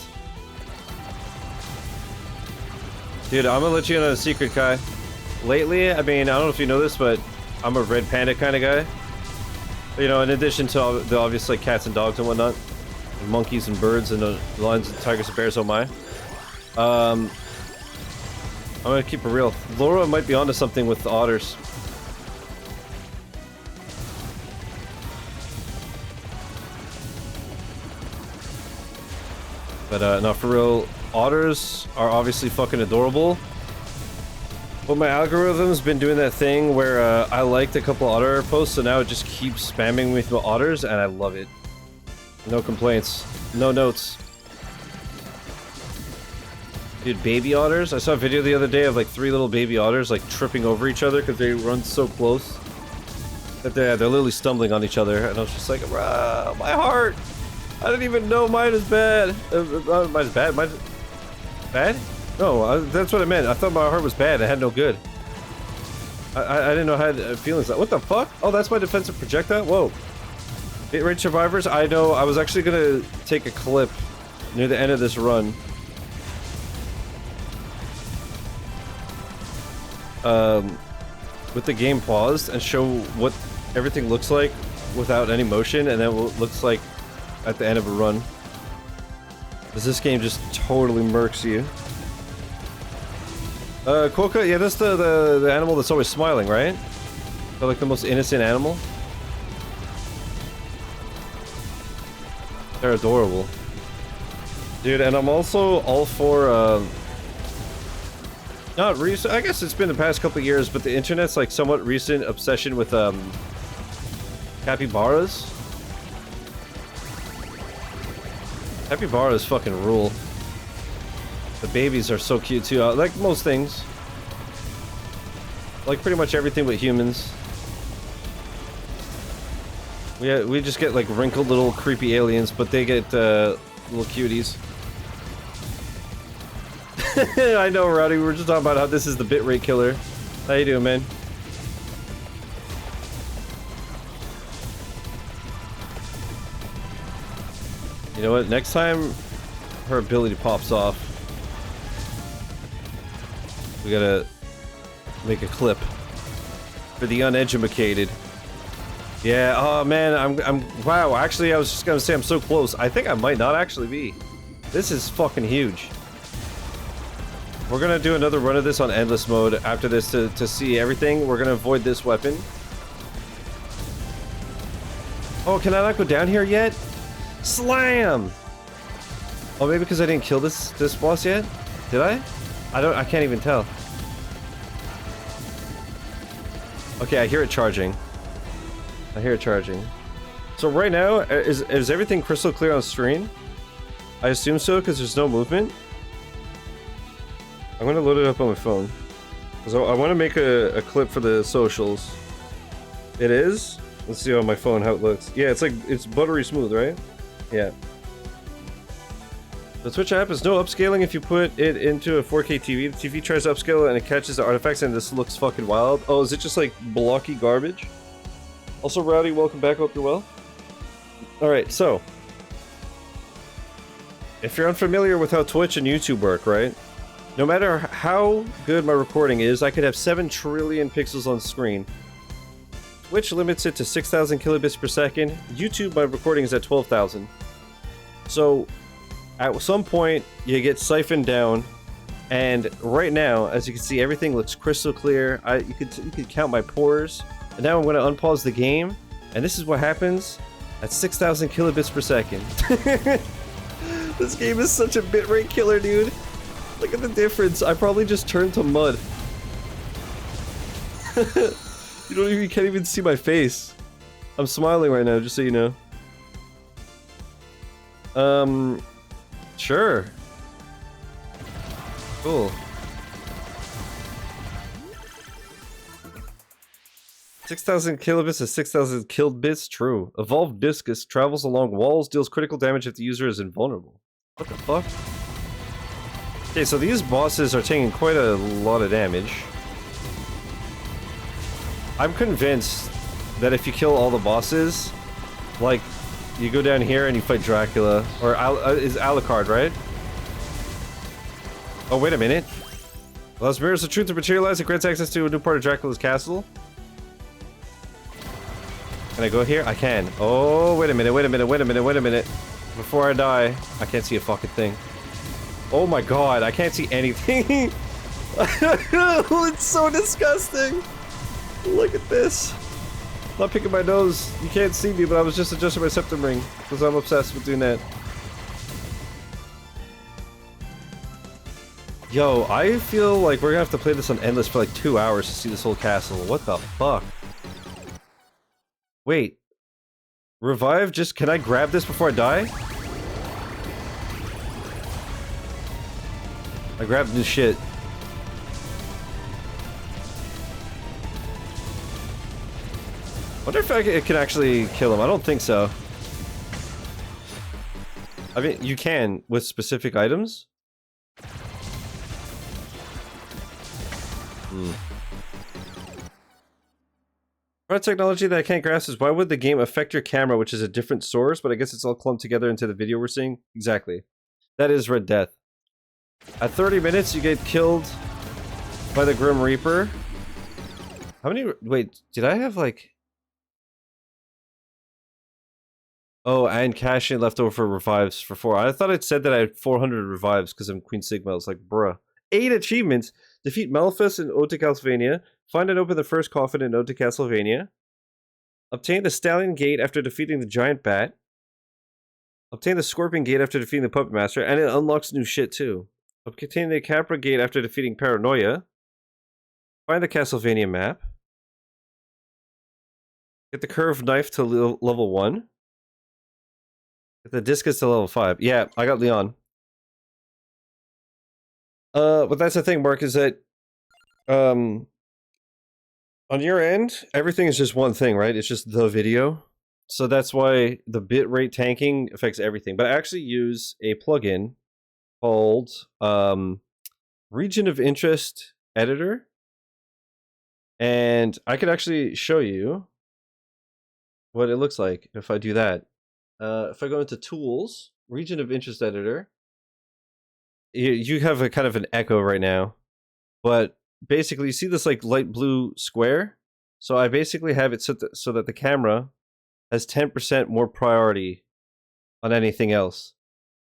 Dude, I'm gonna let you in on a secret, Kai. Lately, I mean, I don't know if you know this, but I'm a red panda kind of guy. You know, in addition to the obvious like cats and dogs and whatnot, and monkeys and birds and lions and tigers and bears, oh my. I'm gonna keep it real. Laura might be onto something with the otters. But no, for real, otters are obviously fucking adorable. But my algorithm's been doing that thing where I liked a couple otter posts, so now it just keeps spamming me with otters, and I love it. No complaints. No notes. Dude, baby otters? I saw a video the other day of like 3 little baby otters like tripping over each other because they run so close that they're literally stumbling on each other, and I was just like, "Rah, my heart! I didn't even know mine is bad." Mine is bad? Mine is bad? No, that's what I meant. I thought my heart was bad. I had no good. I didn't know I had feelings like, what the fuck? Oh, that's my defensive projectile? Whoa. Hit rate survivors? I know. I was actually gonna take a clip near the end of this run. With the game paused and show what everything looks like without any motion, and then what it looks like at the end of a run. Because this game just totally murks you. Quokka, yeah, that's the animal that's always smiling, right? They're like the most innocent animal. They're adorable. Dude, and I'm also all for, not recent, I guess it's been the past couple years, but the internet's like somewhat recent obsession with, capybaras. Capybaras fucking rule. The babies are so cute too, like most things. Like pretty much everything with humans. We just get like wrinkled little creepy aliens, but they get little cuties. I know, Rowdy, we were just talking about how this is the bitrate killer. How you doing, man? You know what, next time her ability pops off, we gotta make a clip for the uneducated. Yeah, oh man, I'm wow, actually I was just gonna say I'm so close. I think I might not actually be. This is fucking huge. We're gonna do another run of this on endless mode after this to see everything. We're gonna avoid this weapon. Oh, can I not go down here yet? Slam! Oh, maybe because I didn't kill this boss yet? Did I? I can't even tell. Okay, I hear it charging. I hear it charging. So right now, is everything crystal clear on screen? I assume so, because there's no movement. I'm gonna load it up on my phone. Because I want to make a clip for the socials. It is? Let's see on my phone how it looks. Yeah, it's buttery smooth, right? Yeah. The Twitch app is no upscaling if you put it into a 4K TV. The TV tries to upscale and it catches the artifacts and this looks fucking wild. Oh, is it just like blocky garbage? Also, Rowdy, welcome back. Hope you're well. Alright, so. If you're unfamiliar with how Twitch and YouTube work, right? No matter how good my recording is, I could have 7 trillion pixels on screen. Twitch limits it to 6,000 kilobits per second. YouTube, my recording is at 12,000. So, at some point, you get siphoned down, and right now, as you can see, everything looks crystal clear. You could count my pores. And now I'm going to unpause the game, and this is what happens at 6,000 kilobits per second. This game is such a bitrate killer, dude. Look at the difference. I probably just turned to mud. You can't even see my face. I'm smiling right now, just so you know. Sure. Cool. 6,000 kilobits is 6,000 killed bits. True. Evolved Discus travels along walls, deals critical damage if the user is invulnerable. What the fuck? Okay, so these bosses are taking quite a lot of damage. I'm convinced that if you kill all the bosses, like, you go down here and you fight Dracula, or is Alucard, right? Oh, wait a minute. Allows mirrors of truth to materialize. It grants access to a new part of Dracula's castle. Can I go here? I can. Oh, wait a minute, wait a minute, wait a minute, wait a minute. Before I die, I can't see a fucking thing. Oh my god, I can't see anything. It's so disgusting. Look at this. I'm not picking my nose. You can't see me, but I was just adjusting my septum ring because I'm obsessed with doing that. Yo, I feel like we're gonna have to play this on endless for like 2 hours to see this whole castle. What the fuck? Wait. Revive? Just, can I grab this before I die? I grabbed new shit. Wonder if it can actually kill him. I don't think so. I mean, you can with specific items. Part technology that I can't grasp is why would the game affect your camera, which is a different source, but I guess it's all clumped together into the video we're seeing. Exactly. That is Red Death. At 30 minutes, you get killed by the Grim Reaper. How many... Wait, did I have like... Oh, and cash in left over for revives for 4. I thought it said that I had 400 revives because I'm Queen Sigma. I was like, bruh. 8 achievements. Defeat Malphus in Ode to Castlevania. Find and open the first coffin in Ode to Castlevania. Obtain the Stallion Gate after defeating the Giant Bat. Obtain the Scorpion Gate after defeating the Puppet Master. And it unlocks new shit too. Obtain the Capra Gate after defeating Paranoia. Find the Castlevania map. Get the Curved Knife to level 1. Get the Discus to level 5. Yeah, I got Leon. But that's the thing, Mark, is that on your end, everything is just one thing, right? It's just the video. So that's why the bitrate tanking affects everything. But I actually use a plugin called Region of Interest Editor. And I could actually show you what it looks like if I do that. If I go into Tools, Region of Interest Editor, you have a kind of an echo right now, but basically you see this like light blue square. So I basically have it so that the camera has 10% more priority on anything else.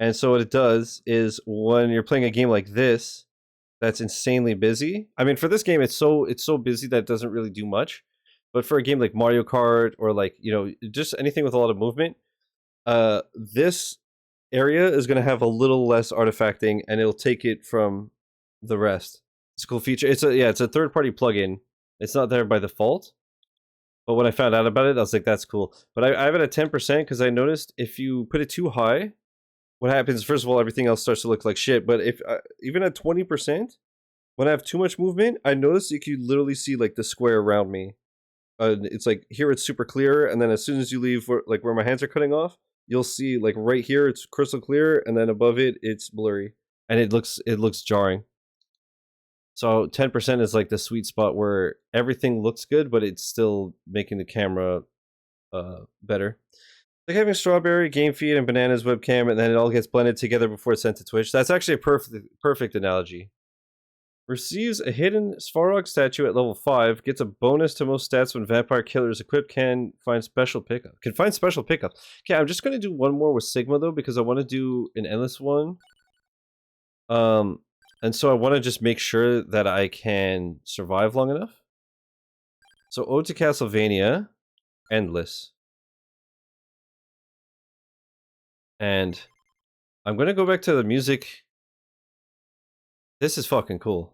And so what it does is when you're playing a game like this, that's insanely busy. I mean, for this game, it's so busy that it doesn't really do much. But for a game like Mario Kart or like, you know, just anything with a lot of movement, this area is going to have a little less artifacting and it'll take it from the rest. It's a cool feature. It's a third-party plugin. It's not there by default. But when I found out about it, I was like, that's cool. But I have it at 10% because I noticed if you put it too high, what happens, first of all, everything else starts to look like shit. But if even at 20%, when I have too much movement, I notice you can literally see like the square around me. It's like here it's super clear, and then as soon as you leave where my hands are cutting off, you'll see like right here it's crystal clear, and then above it it's blurry, and it looks jarring. So 10% is like the sweet spot where everything looks good, but it's still making the camera better. Like having strawberry, game feed, and bananas webcam, and then it all gets blended together before it's sent to Twitch. That's actually a perfect analogy. Receives a hidden Svarog statue at level 5. Gets a bonus to most stats when vampire killer is equipped. Can find special pickup. Okay, I'm just going to do one more with Sigma, though, because I want to do an endless one. And so I want to just make sure that I can survive long enough. So Ode to Castlevania, endless. And I'm going to go back to the music. This is fucking cool.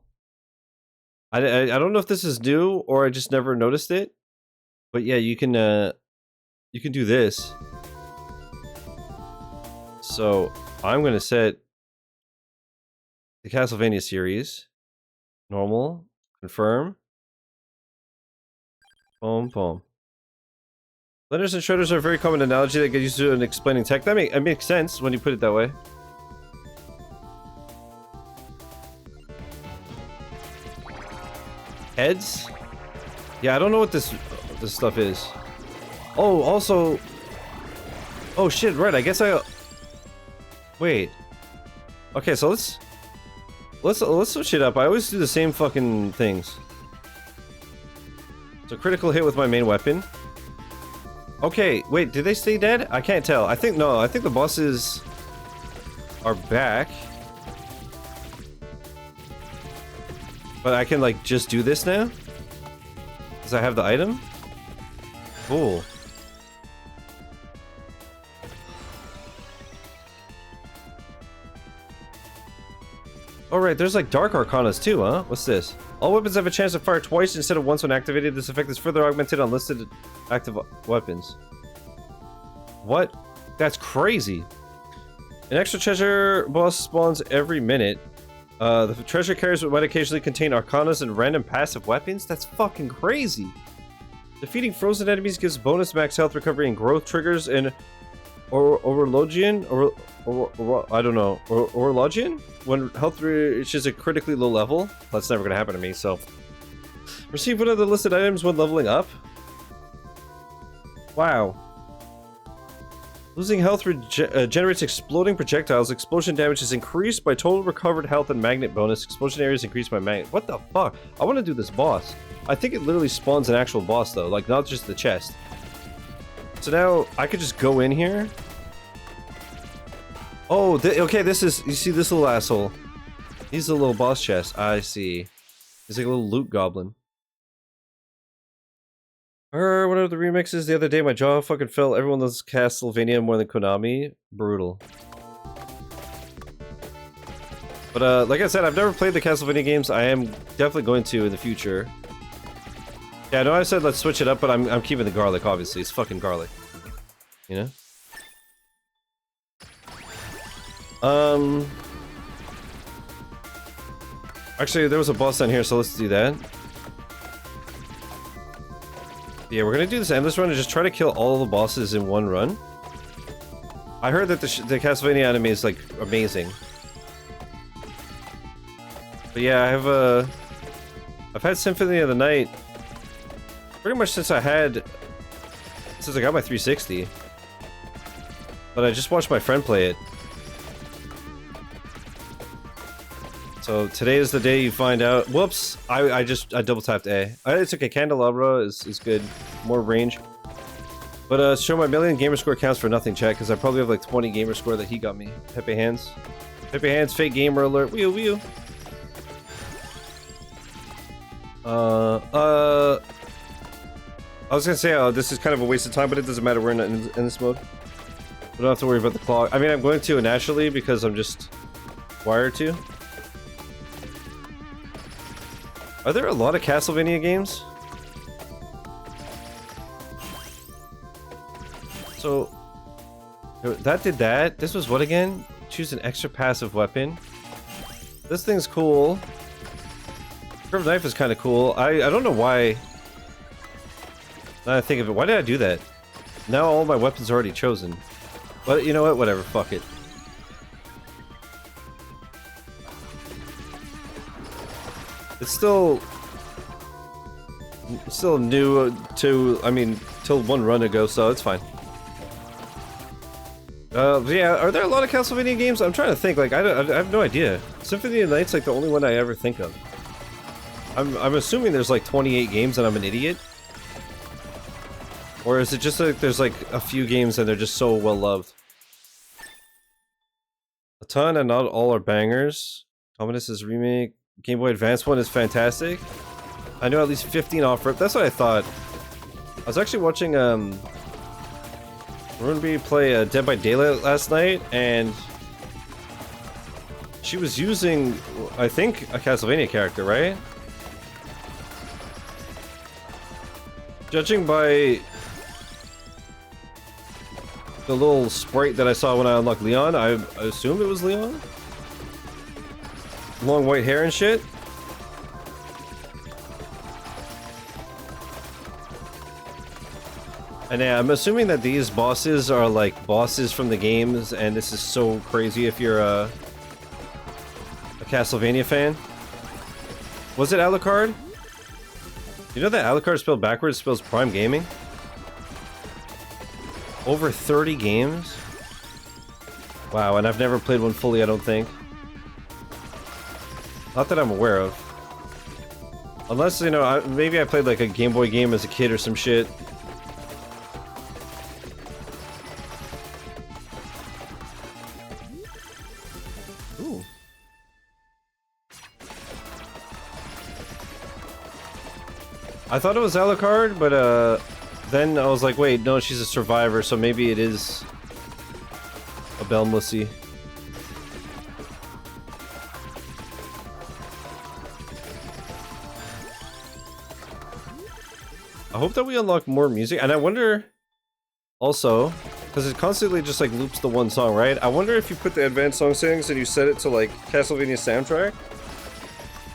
I don't know if this is new or I just never noticed it. But yeah, you can do this. So I'm going to set the Castlevania series. Normal. Confirm. Boom, boom. Blenders and shredders are a very common analogy that gets used to in explaining tech. That makes sense when you put it that way. Heads? Yeah, I don't know what this stuff is. Oh, also... Oh shit, right, I guess I... Wait. Okay, so let's switch it up. I always do the same fucking things. So critical hit with my main weapon. Okay, wait, did they stay dead? I can't tell. I think the bosses are back. But I can like just do this now? Because I have the item? Cool. Alright, there's like dark arcanas too, huh? What's this? All weapons have a chance to fire twice instead of once when activated. This effect is further augmented on listed active weapons. What? That's crazy. An extra treasure boss spawns every minute. The treasure carriers might occasionally contain arcanas and random passive weapons? That's fucking crazy. Defeating frozen enemies gives bonus max health recovery and growth triggers and Orologian? I don't know. Orologian? When health reaches a critically low level? That's never gonna happen to me, so... Receive one of the listed items when leveling up? Wow. Losing health generates exploding projectiles. Explosion damage is increased by total recovered health and magnet bonus. Explosion area is increased by magnet. What the fuck? I want to do this boss. I think it literally spawns an actual boss though, like not just the chest. So now I could just go in here. Oh, okay, this is... You see this little asshole? He's a little boss chest. I see. He's like a little loot goblin. One of the remixes the other day, my jaw fucking fell. Everyone loves Castlevania more than Konami. Brutal. But like I said, I've never played the Castlevania games. I am definitely going to in the future. Yeah, I know I said let's switch it up, but I'm keeping the garlic, obviously. It's fucking garlic. You know? Actually, there was a boss down here, so let's do that. Yeah, we're gonna do this endless run and just try to kill all the bosses in one run. I heard that the Castlevania anime is like amazing. But yeah, I've had Symphony of the Night pretty much since I got my 360. But I just watched my friend play it. So today is the day you find out. Whoops! I double tapped A. It's okay. Candelabra is good. More range. But show my million gamer score counts for nothing, chat, because I probably have like 20 gamer score that he got me. Pepe hands. Pepe hands. Fake gamer alert. Wheel wheel. I was gonna say this is kind of a waste of time, but it doesn't matter. We're in this mode. We don't have to worry about the clock. I mean, I'm going to naturally because I'm just wired to. Are there a lot of Castlevania games? So, that did that. This was what again? Choose an extra passive weapon. This thing's cool. Curved knife is kind of cool. I don't know why. Now I think of it, why did I do that? Now all my weapons are already chosen. But you know what? Whatever. Fuck it. It's still new to, I mean, till one run ago, so it's fine. Yeah, are there a lot of Castlevania games? I'm trying to think, like, I have no idea. Symphony of the Night's like the only one I ever think of. I'm assuming there's like 28 games and I'm an idiot. Or is it just like there's like a few games and they're just so well loved? A ton and not all are bangers. Ominous' remake. Game Boy Advance one is fantastic. I know at least 15 off-rip. That's what I thought. I was actually watching Runeby play Dead by Daylight last night, and she was using, I think, a Castlevania character, right? Judging by the little sprite that I saw when I unlocked Leon, I assumed it was Leon? Long white hair and shit. And yeah, I'm assuming that these bosses are like bosses from the games, and this is so crazy if you're a Castlevania fan. Was it Alucard? You know that Alucard spelled backwards spells Prime Gaming? Over 30 games? Wow, and I've never played one fully, I don't think. Not that I'm aware of. Unless, you know, maybe I played like a Game Boy game as a kid or some shit. Ooh. I thought it was Alucard, but then I was like, wait, no, she's a survivor, so maybe it is a BELMUSSIE. I hope that we unlock more music, and I wonder also, because it constantly just like loops the one song, right? I wonder if you put the advanced song settings and you set it to like Castlevania soundtrack,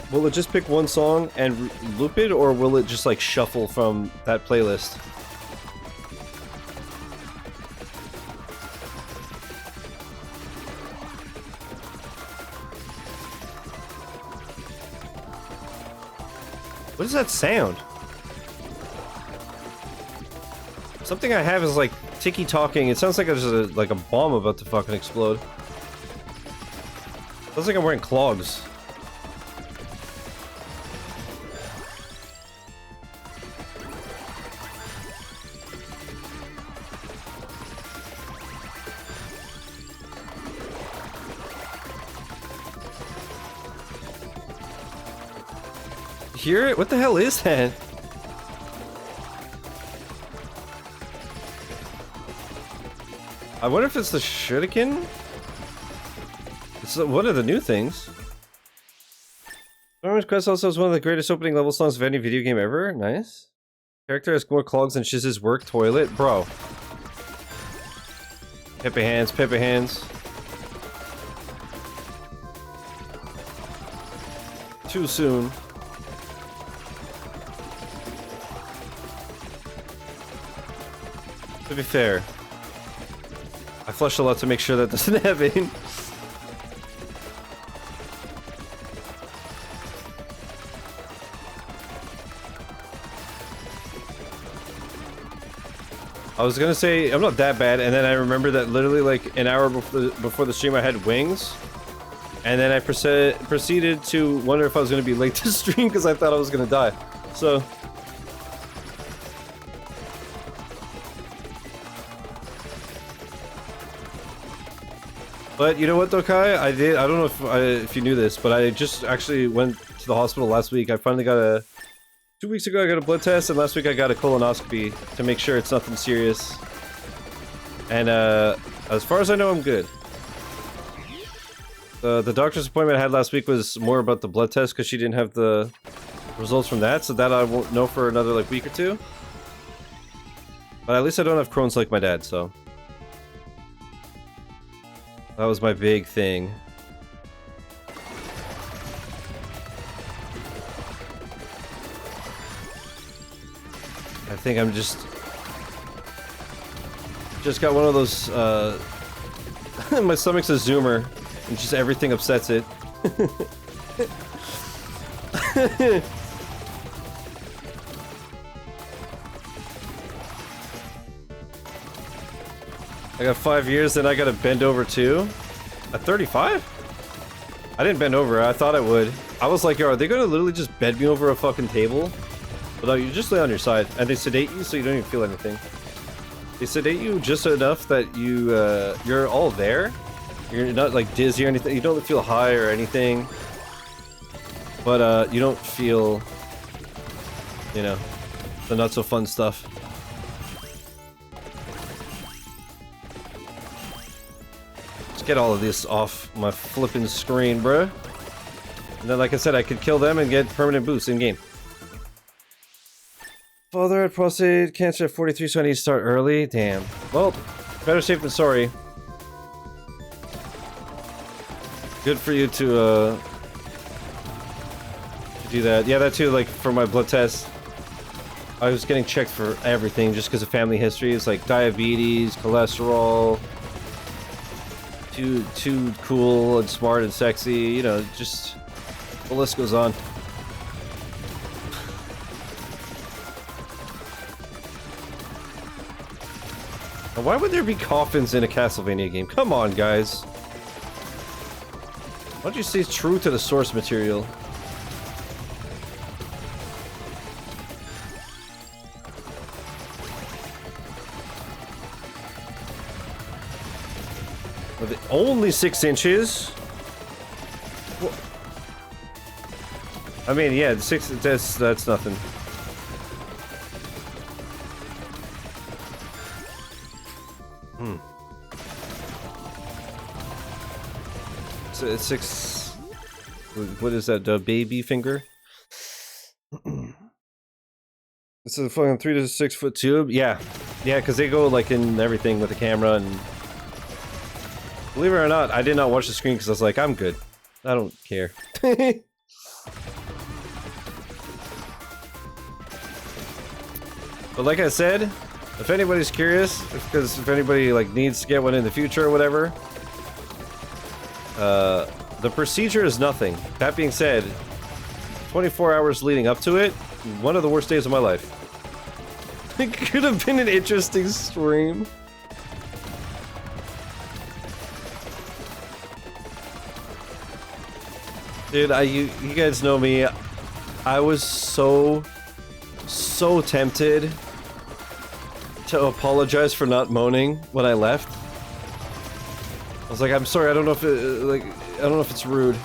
will it just pick one song and loop it, or will it just like shuffle from that playlist? What is that sound? Something I have is like ticky talking. It sounds like there's like a bomb about to fucking explode. Sounds like I'm wearing clogs. Hear it? What the hell is that? I wonder if it's the shuriken? It's one of the new things. Orange Quest also is one of the greatest opening level songs of any video game ever. Nice. Character has more clogs than Shizzy's work toilet. Bro. Pepe hands, Pepe hands. Too soon. To be fair, I flushed a lot to make sure that doesn't happen. I was gonna say I'm not that bad, and then I remember that literally like an hour before the stream I had wings, and then I proceeded to wonder if I was gonna be late to stream because I thought I was gonna die. So. But you know what though, Kai? I don't know if you knew this, but I just actually went to the hospital last week. I finally got 2 weeks ago I got a blood test, and last week I got a colonoscopy to make sure it's nothing serious. And as far as I know, I'm good. The doctor's appointment I had last week was more about the blood test because she didn't have the results from that, so that I won't know for another like week or two. But at least I don't have Crohn's like my dad, so. That was my big thing. I think I'm just got one of those, my stomach's a zoomer, and just everything upsets it. I got 5 years, then I gotta bend over too? At 35? I didn't bend over, I thought I would. I was like, yo, are they gonna literally just bend me over a fucking table? But no, you just lay on your side, and they sedate you so you don't even feel anything. They sedate you just enough that you're all there. You're not like dizzy or anything, you don't feel high or anything. But you don't feel, you know, the not so fun stuff. Get all of this off my flipping screen, bruh. And then, like I said, I could kill them and get permanent boosts in game. Father had prostate cancer at 43, so I need to start early. Damn. Well, better safe than sorry. Good for you to do that. Yeah, that too. Like for my blood test, I was getting checked for everything just because of family history. It's like diabetes, cholesterol, too cool and smart and sexy, you know, just the list goes on. Now, why would there be coffins in a Castlevania game? Come on, guys. Why don't you stay true to the source material? With it only 6 inches? Well, I mean, yeah, 6, that's nothing. So it's 6. What is that? Baby finger? It's a fucking 3 to 6 foot tube. Yeah, yeah, because they go like in everything with the camera and. Believe it or not, I did not watch the screen because I was like, I'm good. I don't care. But like I said, if anybody's curious, because if anybody like needs to get one in the future or whatever, the procedure is nothing. That being said, 24 hours leading up to it, one of the worst days of my life. It could have been an interesting stream. Dude, you guys know me. I was so tempted to apologize for not moaning when I left. I was like, I'm sorry. I don't know if I don't know if it's rude.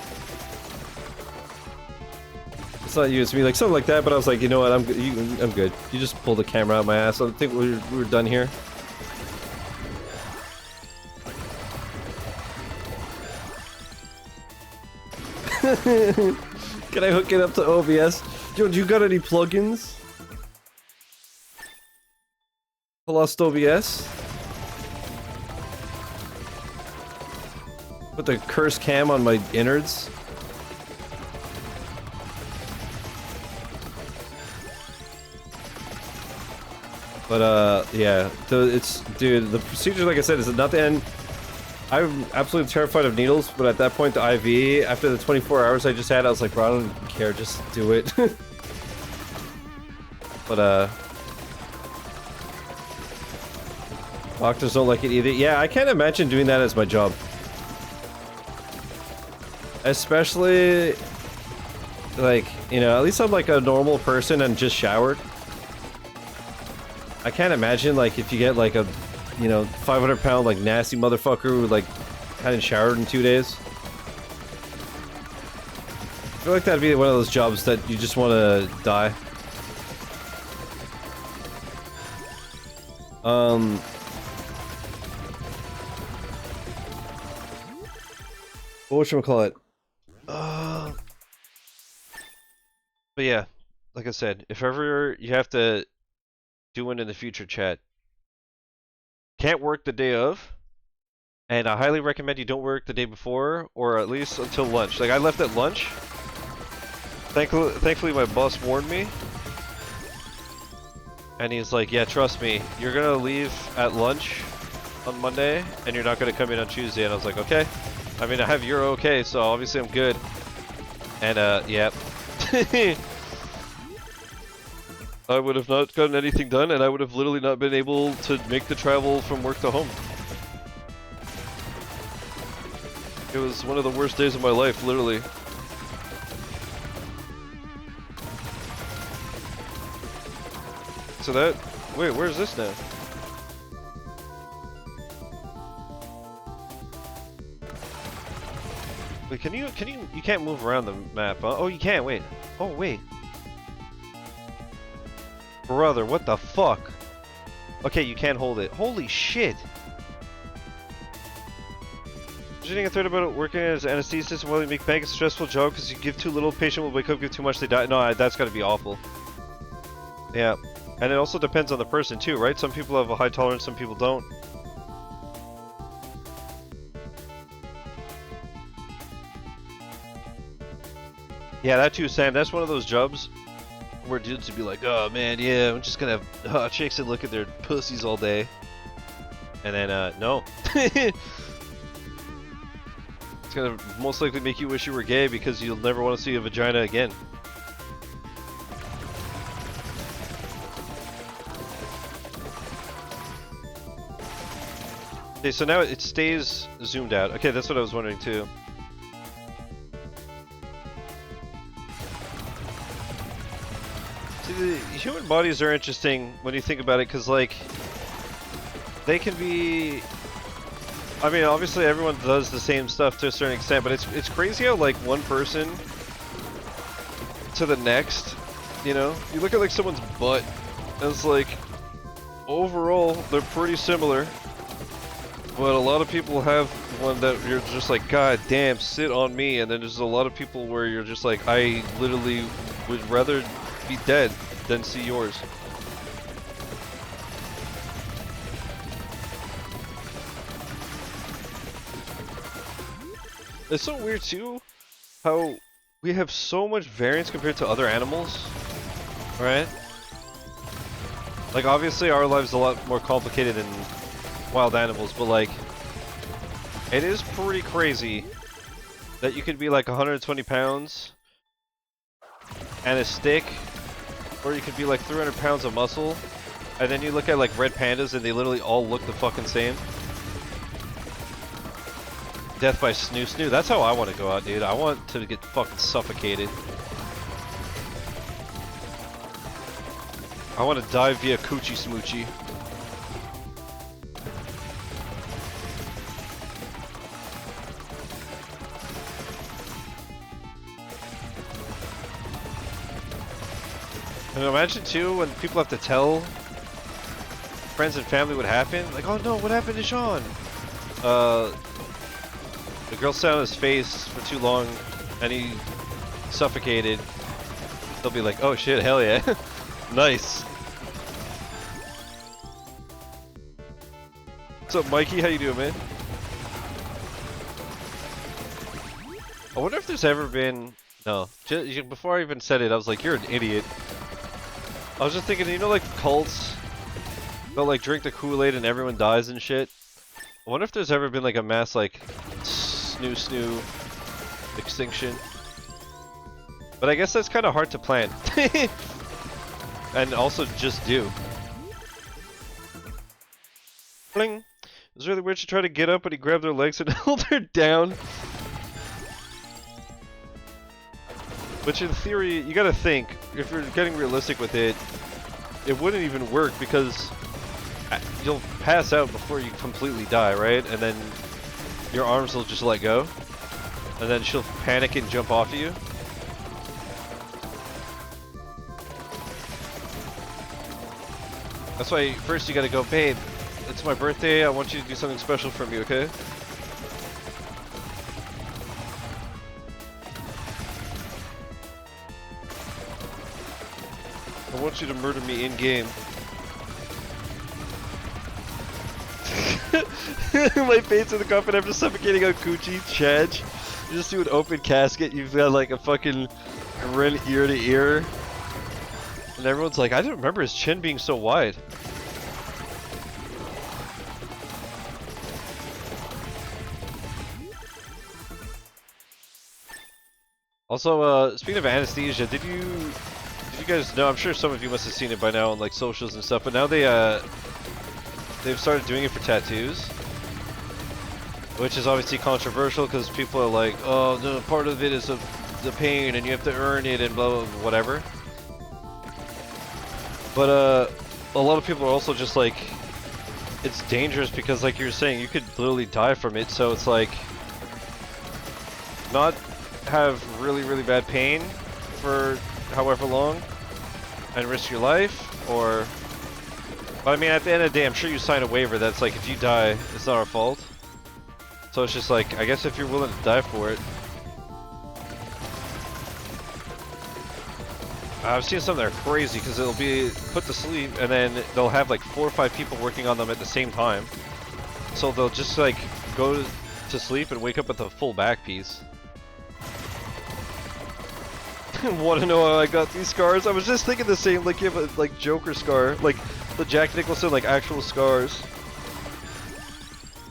It's not you, it's me. Like something like that. But I was like, you know what? I'm good. You just pulled the camera out of my ass. I think we were done here. Can I hook it up to OBS? Yo, do you got any plugins? Lost OBS? Put the curse cam on my innards? But yeah, dude, the procedure, like I said, is nothing. I'm absolutely terrified of needles, but at that point, the IV, after the 24 hours I just had, I was like, bro, I don't even care, just do it. But, doctors don't like it either. Yeah, I can't imagine doing that as my job. Especially, like, you know, at least I'm like a normal person and just showered. I can't imagine, like, if you get, like, a, you know, 500-pound, like, nasty motherfucker who, like, hadn't showered in 2 days. I feel like that'd be one of those jobs that you just want to die. Whatchamacallit? But yeah, like I said, if ever you have to do one in the future, chat, can't work the day of, and I highly recommend you don't work the day before, or at least until lunch. Like, I left at lunch. Thankfully my boss warned me. And he's like, yeah, trust me, you're gonna leave at lunch on Monday, and you're not gonna come in on Tuesday. And I was like, okay. I mean, I have your okay, so obviously I'm good. And, yeah. I would have not gotten anything done, and I would have literally not been able to make the travel from work to home. It was one of the worst days of my life, literally. So that... Wait, where's this now? Wait, you can't move around the map, huh? Oh, you can, wait. Oh, wait. Brother, what the fuck? Okay, you can't hold it. Holy shit! Getting a threat about working as an anesthetist while you make bank is a stressful job because you give too little, patient will wake up, give too much, they die. No, that's gotta be awful. Yeah. And it also depends on the person too, right? Some people have a high tolerance, some people don't. Yeah, that too, Sam. That's one of those jobs where dudes would be like, oh man, yeah, I'm just gonna have hot chicks and look at their pussies all day. And then, no. It's gonna most likely make you wish you were gay because you'll never want to see a vagina again. Okay, so now it stays zoomed out. Okay, that's what I was wondering too. See, the human bodies are interesting when you think about it, because, like, they can be... I mean, obviously everyone does the same stuff to a certain extent, but it's crazy how, like, one person to the next, you know? You look at, like, someone's butt, and it's like, overall, they're pretty similar. But a lot of people have one that you're just like, God damn, sit on me, and then there's a lot of people where you're just like, I literally would rather be dead than see yours. It's so weird too, how we have so much variance compared to other animals, right? Like, obviously our lives are a lot more complicated than wild animals, but like, it is pretty crazy that you could be like 120 pounds and a stick, or you could be like 300 pounds of muscle, and then you look at like red pandas and they literally all look the fucking same. Death by snoo snoo. That's how I want to go out, dude. I want to get fucking suffocated. I want to die via coochie smoochie. And imagine too when people have to tell friends and family what happened. Like, oh no, what happened to Sean? The girl sat on his face for too long and he suffocated. They'll be like, oh shit, hell yeah. Nice. What's up, Mikey? How you doing, man? I wonder if there's ever been... No. Before I even said it, I was like, you're an idiot. I was just thinking, you know, like cults, they'll like drink the Kool-Aid and everyone dies and shit. I wonder if there's ever been like a mass like snoo snoo extinction. But I guess that's kind of hard to plan. And also just do. Bling! It was really weird to try to get up, but he grabbed her legs and held her down. Which in theory, you gotta think, if you're getting realistic with it, it wouldn't even work because you'll pass out before you completely die, right? And then your arms will just let go. And then she'll panic and jump off of you. That's why first you gotta go, babe, it's my birthday, I want you to do something special for me, okay? I want you to murder me in-game. My face in the coffin after suffocating on Coochie, Chadge. You just do an open casket, you've got like a fucking grin ear to ear. And everyone's like, I didn't remember his chin being so wide. Also, speaking of anesthesia, did you guys know, I'm sure some of you must have seen it by now on like socials and stuff, but now they've started doing it for tattoos. Which is obviously controversial because people are like, oh, no, part of it is the pain and you have to earn it and blah, blah, blah, whatever. But a lot of people are also just like, it's dangerous because like you were saying, you could literally die from it, so it's like, not have really, really bad pain for however long and risk your life, or... But I mean, at the end of the day, I'm sure you sign a waiver that's like, if you die, it's not our fault. So it's just like, I guess if you're willing to die for it. I've seen some that are crazy because it'll be put to sleep and then they'll have like 4 or 5 people working on them at the same time. So they'll just like go to sleep and wake up with a full back piece. Want to know how I got these scars? I was just thinking the same. Like you have a like Joker scar, like the Jack Nicholson like actual scars.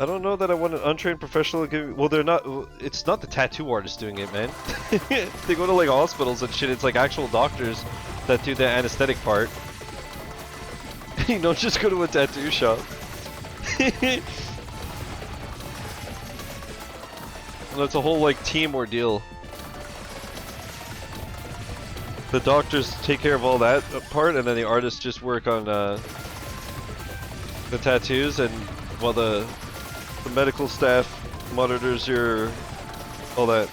I don't know that I want an untrained professional to give. Well, they're not. It's not the tattoo artist doing it, man. They go to like hospitals and shit. It's like actual doctors that do the anesthetic part. You don't just go to a tattoo shop. And it's a whole like team ordeal. The doctors take care of all that part, and then the artists just work on the tattoos, and while the medical staff monitors your all that.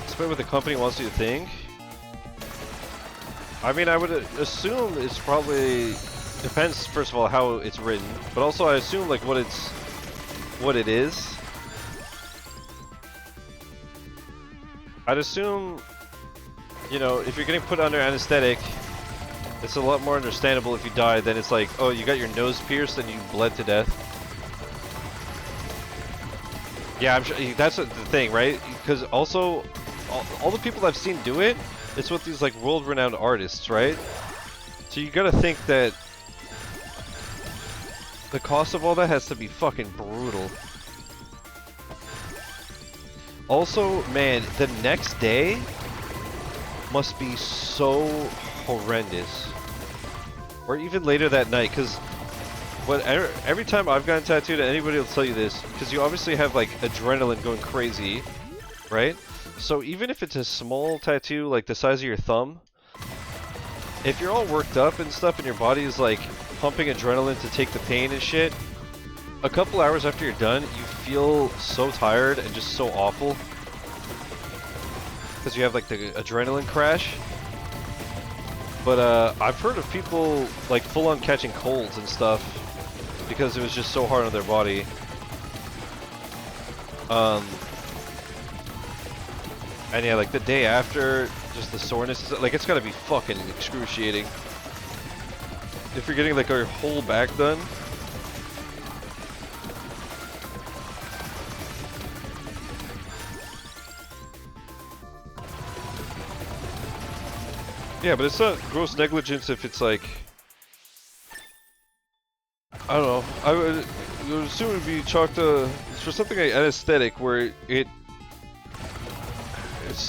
Despite what the company wants you to think. I mean, I would assume it's probably depends. First of all, how it's written, but also I assume like what it is. I'd assume, you know, if you're getting put under anesthetic, it's a lot more understandable if you die than it's like, oh, you got your nose pierced and you bled to death. Yeah, I'm sure that's the thing, right? Because also, all the people I've seen do it, it's with these like world-renowned artists, right? So you gotta think that the cost of all that has to be fucking brutal. Also, man, the next day must be so horrendous. Or even later that night, because every time I've gotten tattooed, anybody will tell you this, because you obviously have like adrenaline going crazy, right? So even if it's a small tattoo, like the size of your thumb, if you're all worked up and stuff and your body is like pumping adrenaline to take the pain and shit, a couple hours after you're done, you feel so tired and just so awful. Because you have like the adrenaline crash. But I've heard of people like full on catching colds and stuff because it was just so hard on their body. And yeah, like the day after, just the soreness, like it's gotta be fucking excruciating. If you're getting like your whole back done. Yeah, but it's not gross negligence if it's like, I don't know, I would assume it would be chalked for something like anesthetic where it's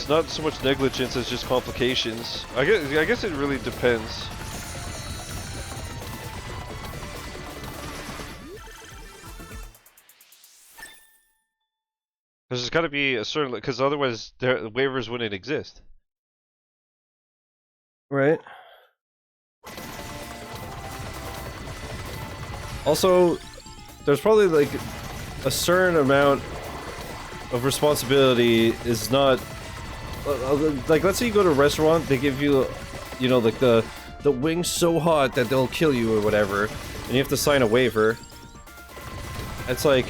not so much negligence as just complications. I guess it really depends. There's got to be a certain, because otherwise the waivers wouldn't exist. Right. Also, there's probably like a certain amount of responsibility is not like, let's say you go to a restaurant, they give you, you know, like the wings so hot that they'll kill you or whatever, and you have to sign a waiver. It's like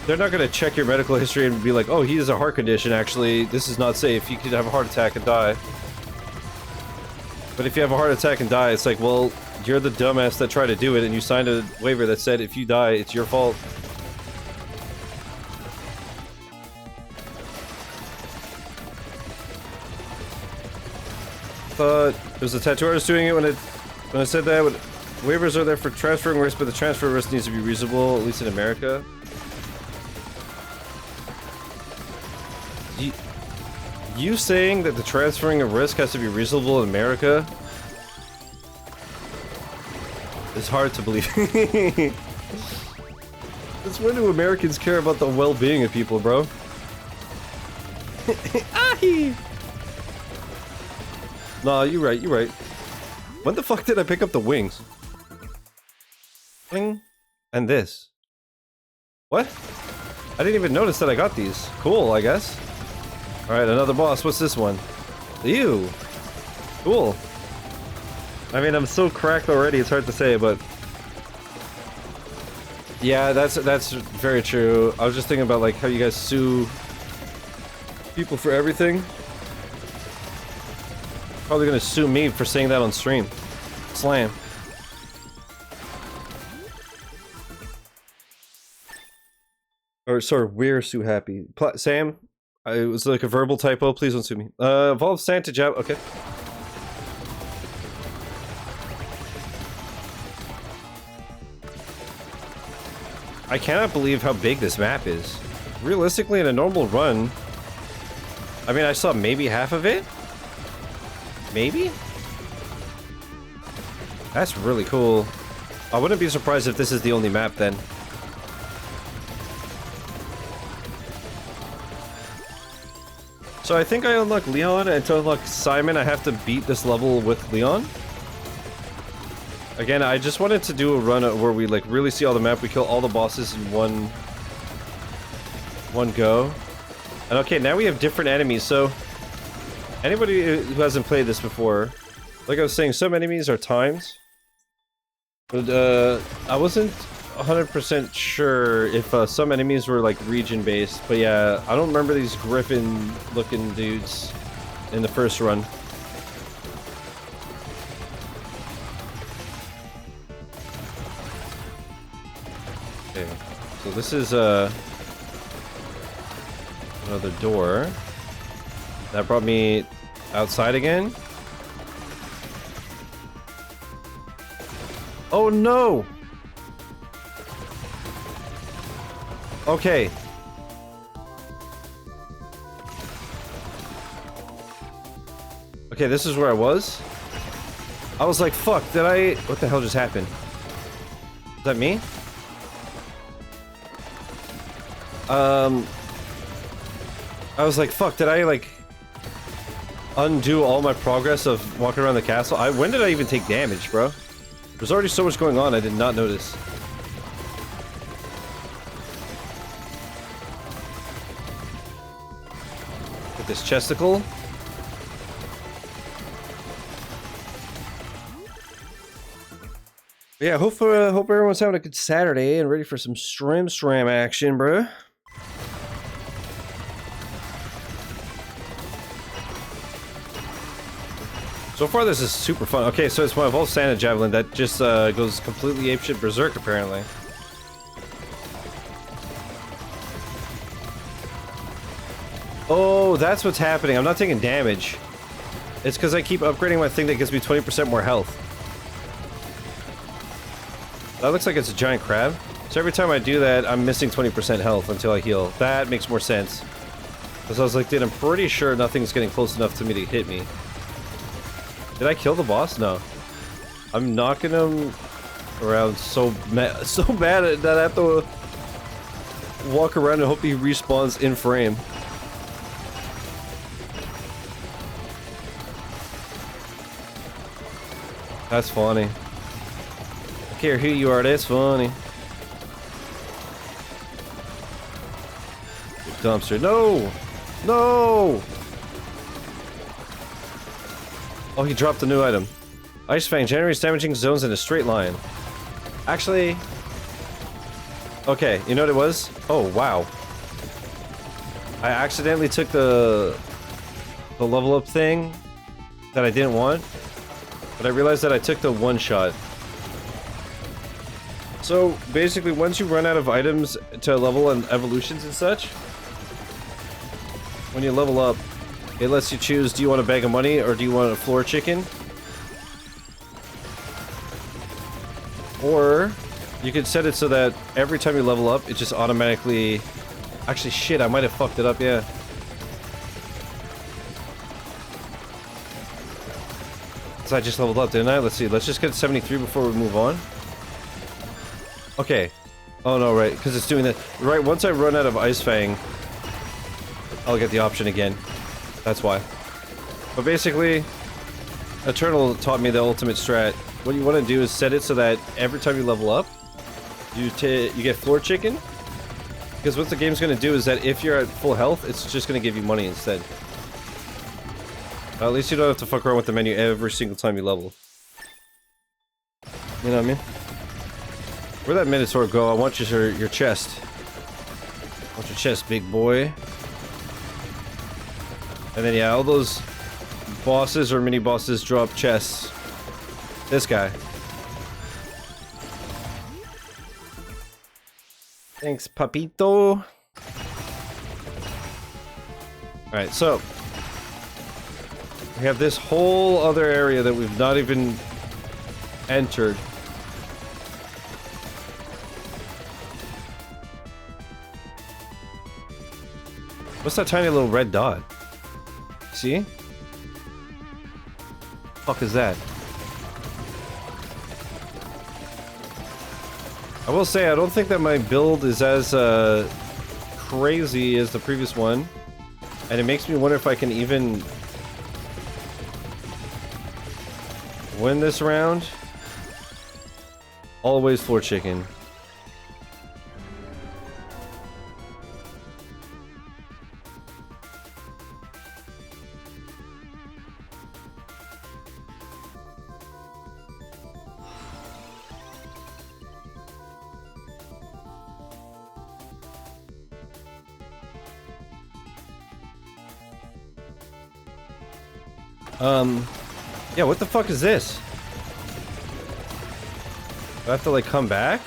they're not going to check your medical history and be like, oh, he has a heart condition, actually this is not safe, you could have a heart attack and die. But if you have a heart attack and die, it's like, well, you're the dumbass that tried to do it and you signed a waiver that said if you die, it's your fault. Thought it was the tattoo artist doing it when I said that. Waivers are there for transferring risk, but the transfer risk needs to be reasonable, at least in America. You saying that the transferring of risk has to be reasonable in America is hard to believe. Since when do Americans care about the well-being of people, bro? Nah, you're right, you're right. When the fuck did I pick up the wings? Bling. And this. What? I didn't even notice that I got these. Cool, I guess. Alright, another boss. What's this one? Ew. Cool. I mean, I'm so cracked already, it's hard to say, but... Yeah, that's very true. I was just thinking about, like, how you guys sue people for everything. Probably gonna sue me for saying that on stream. Slam. Or sorry, we're so happy. Sam, it was like a verbal typo. Please don't sue me. Evolve Santa Jab. Okay. I cannot believe how big this map is. Realistically, in a normal run, I mean, I saw maybe half of it. Maybe? That's really cool. I wouldn't be surprised if this is the only map then. So I think I unlock Leon, and to unlock Simon, I have to beat this level with Leon. Again, I just wanted to do a run where we like really see all the map, we kill all the bosses in one go. And okay, now we have different enemies, so anybody who hasn't played this before, like I was saying, some enemies are timed. But I wasn't 100% sure if some enemies were like region based, but yeah, I don't remember these griffin looking dudes in the first run. Okay, so this is another door. That brought me outside again. Oh no! Okay. Okay, this is where I was. I was like, fuck, did I... What the hell just happened? Is that me? I was like, fuck, did I, like... undo all my progress of walking around the castle? When did I even take damage, bro? There's already so much going on, I did not notice. Get this chesticle. Yeah, hope everyone's having a good Saturday and ready for some stram action, bro. So far, this is super fun. Okay, so it's my Evolved Santa Javelin that just goes completely apeshit berserk, apparently. Oh, that's what's happening. I'm not taking damage. It's because I keep upgrading my thing that gives me 20% more health. That looks like it's a giant crab. So every time I do that, I'm missing 20% health until I heal. That makes more sense. Because I was like, dude, I'm pretty sure nothing's getting close enough to me to hit me. Did I kill the boss? No. I'm knocking him around so bad that I have to walk around and hope he respawns in frame. That's funny. I care who you are, that's funny. Dumpster. No! No! Oh, he dropped a new item. Ice Fang generates damaging zones in a straight line. Actually... Okay, you know what it was? Oh, wow. I accidentally took the level up thing that I didn't want. But I realized that I took the one shot. So, basically, once you run out of items to level and evolutions and such, when you level up, it lets you choose, do you want a bag of money or do you want a floor chicken? Or you could set it so that every time you level up, it just automatically... Actually, shit, I might have fucked it up, yeah. So I just leveled up, didn't I? Let's see, let's just get 73 before we move on. Okay. Oh no, right, because it's doing that. Right, once I run out of Ice Fang, I'll get the option again. That's why. But basically, Eternal taught me the ultimate strat. What you want to do is set it so that every time you level up, you get floor chicken. Because what the game's going to do is that if you're at full health, it's just going to give you money instead. At least you don't have to fuck around with the menu every single time you level. You know what I mean? Where'd that Minotaur go? I want your chest. I want your chest, big boy. And then yeah, all those bosses or mini bosses drop chests. This guy. Thanks, Papito. Alright, so we have this whole other area that we've not even entered. What's that tiny little red dot? See? Fuck is that? I will say I don't think that my build is as crazy as the previous one, and it makes me wonder if I can even win this round. Always floor chicken. Yeah, what the fuck is this? Do I have to, like, come back?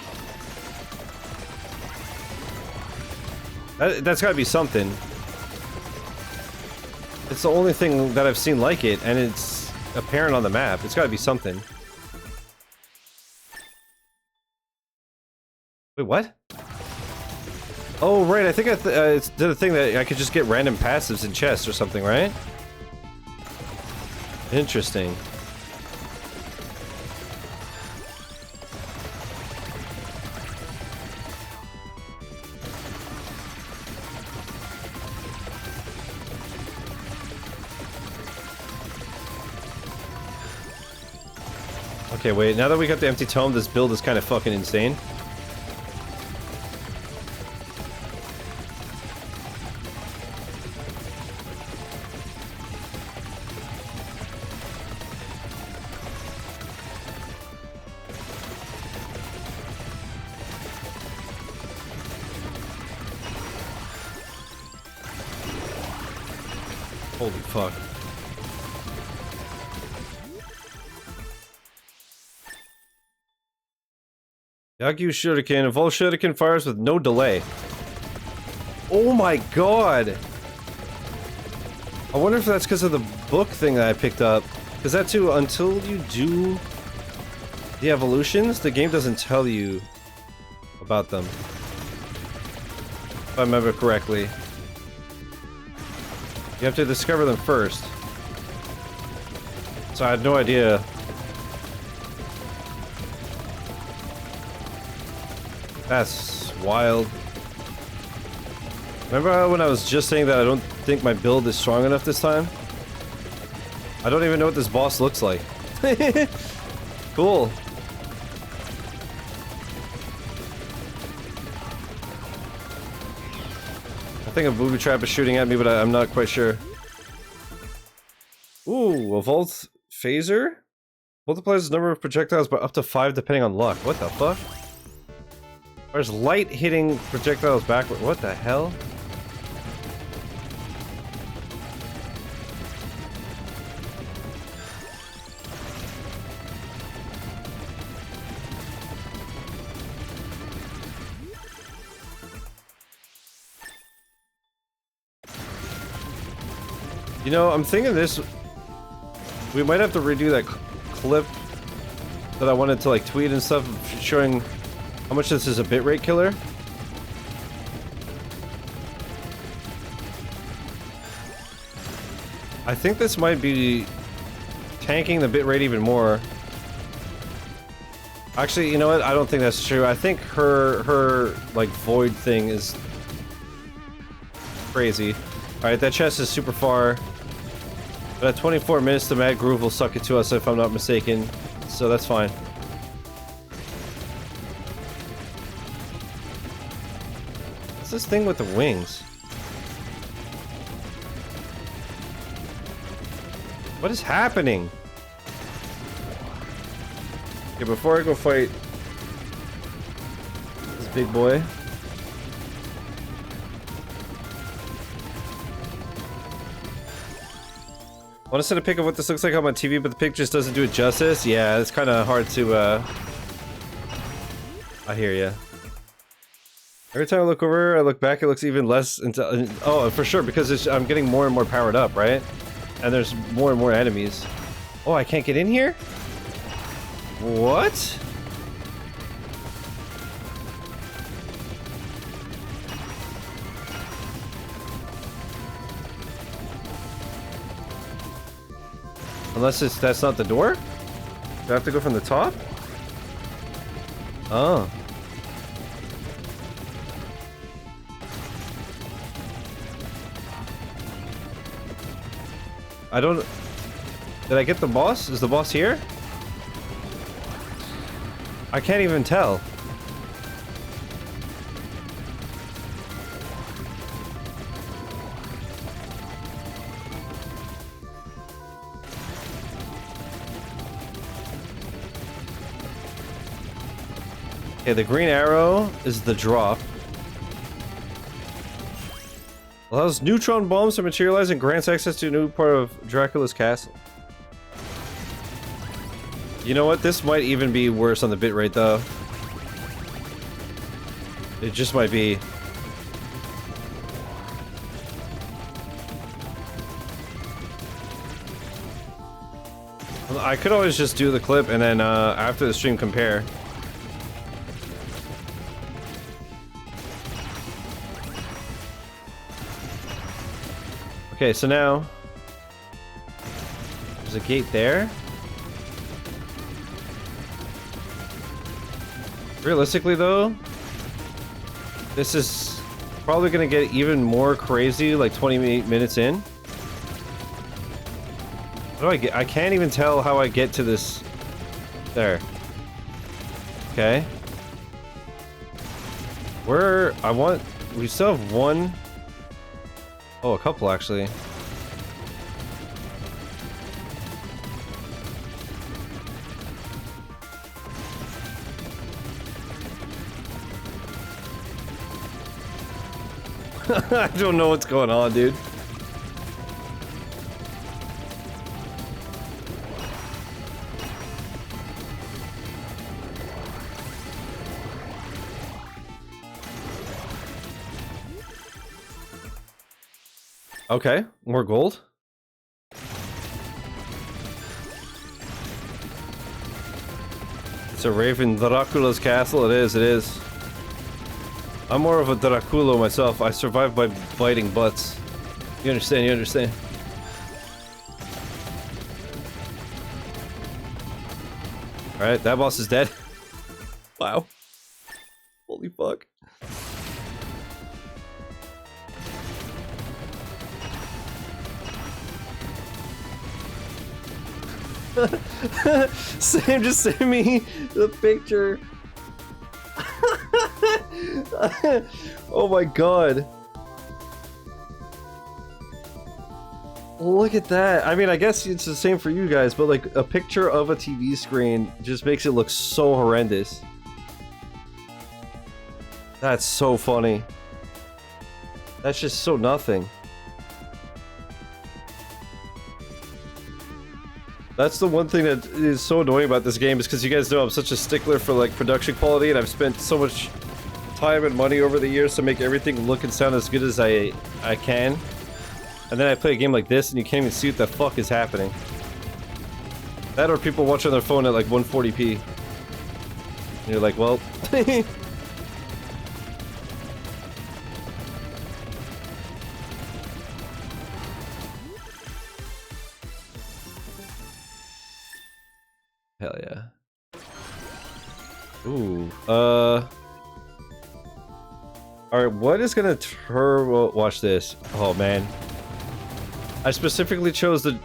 That's gotta be something. It's the only thing that I've seen like it, and it's apparent on the map. It's gotta be something. Wait, what? Oh, right, I think it's the thing that I could just get random passives in chests or something, right? Interesting. Okay, wait, now that we got the empty tome, this build is kind of fucking insane. Holy fuck. Yagyu Shuriken. Evolve Shuriken fires with no delay. Oh my god! I wonder if that's because of the book thing that I picked up. Because that too, until you do the evolutions, the game doesn't tell you about them. If I remember correctly. You have to discover them first. So I had no idea. That's wild. Remember when I was just saying that I don't think my build is strong enough this time? I don't even know what this boss looks like. Cool. I think a booby trap is shooting at me, but I'm not quite sure. Ooh, a Volt Phaser? Multiplies the number of projectiles by up to 5 depending on luck. What the fuck? There's light hitting projectiles backward. What the hell? You know, I'm thinking this... We might have to redo that clip that I wanted to, like, tweet and stuff, showing how much this is a bitrate killer. I think this might be tanking the bitrate even more. Actually, you know what? I don't think that's true. I think her like, void thing is crazy. Alright, that chest is super far. But at 24 minutes, the Mad Groove will suck it to us if I'm not mistaken. So that's fine. What's this thing with the wings? What is happening? Okay, before I go fight this big boy. I want to set a pic of what this looks like on my TV, but the pic just doesn't do it justice. Yeah, it's kind of hard to, I hear ya. Every time I look over, I look back, it looks even less into. Oh, for sure, because I'm getting more and more powered up, right? And there's more and more enemies. Oh, I can't get in here? What? Unless that's not the door? Do I have to go from the top? Oh. I don't... Did I get the boss? Is the boss here? I can't even tell. Okay, the green arrow is the drop. Allows neutron bombs to materialize and grants access to a new part of Dracula's castle. You know what? This might even be worse on the bitrate, though. It just might be. I could always just do the clip and then after the stream compare. Okay, so now there's a gate there. Realistically though, this is probably gonna get even more crazy like 28 minutes in. How do I get? I can't even tell how I get to this. There. Okay. We still have one. Oh, a couple actually. I don't know what's going on, dude. Okay, more gold. It's a Raven Dracula's castle. It is, it is. I'm more of a Draculo myself. I survive by biting butts. You understand, you understand. Alright, that boss is dead. Wow. Holy fuck. Sam just sent me the picture. Oh my god. Look at that. I mean, I guess it's the same for you guys, but like a picture of a TV screen just makes it look so horrendous. That's so funny. That's just so nothing. That's the one thing that is so annoying about this game, is because you guys know I'm such a stickler for like production quality, and I've spent so much time and money over the years to make everything look and sound as good as I can. And then I play a game like this and you can't even see what the fuck is happening. That or people watch on their phone at like 140p. And you're like, well... Hell yeah. Ooh, alright, what is gonna turbo... Watch this. Oh, man. I specifically chose the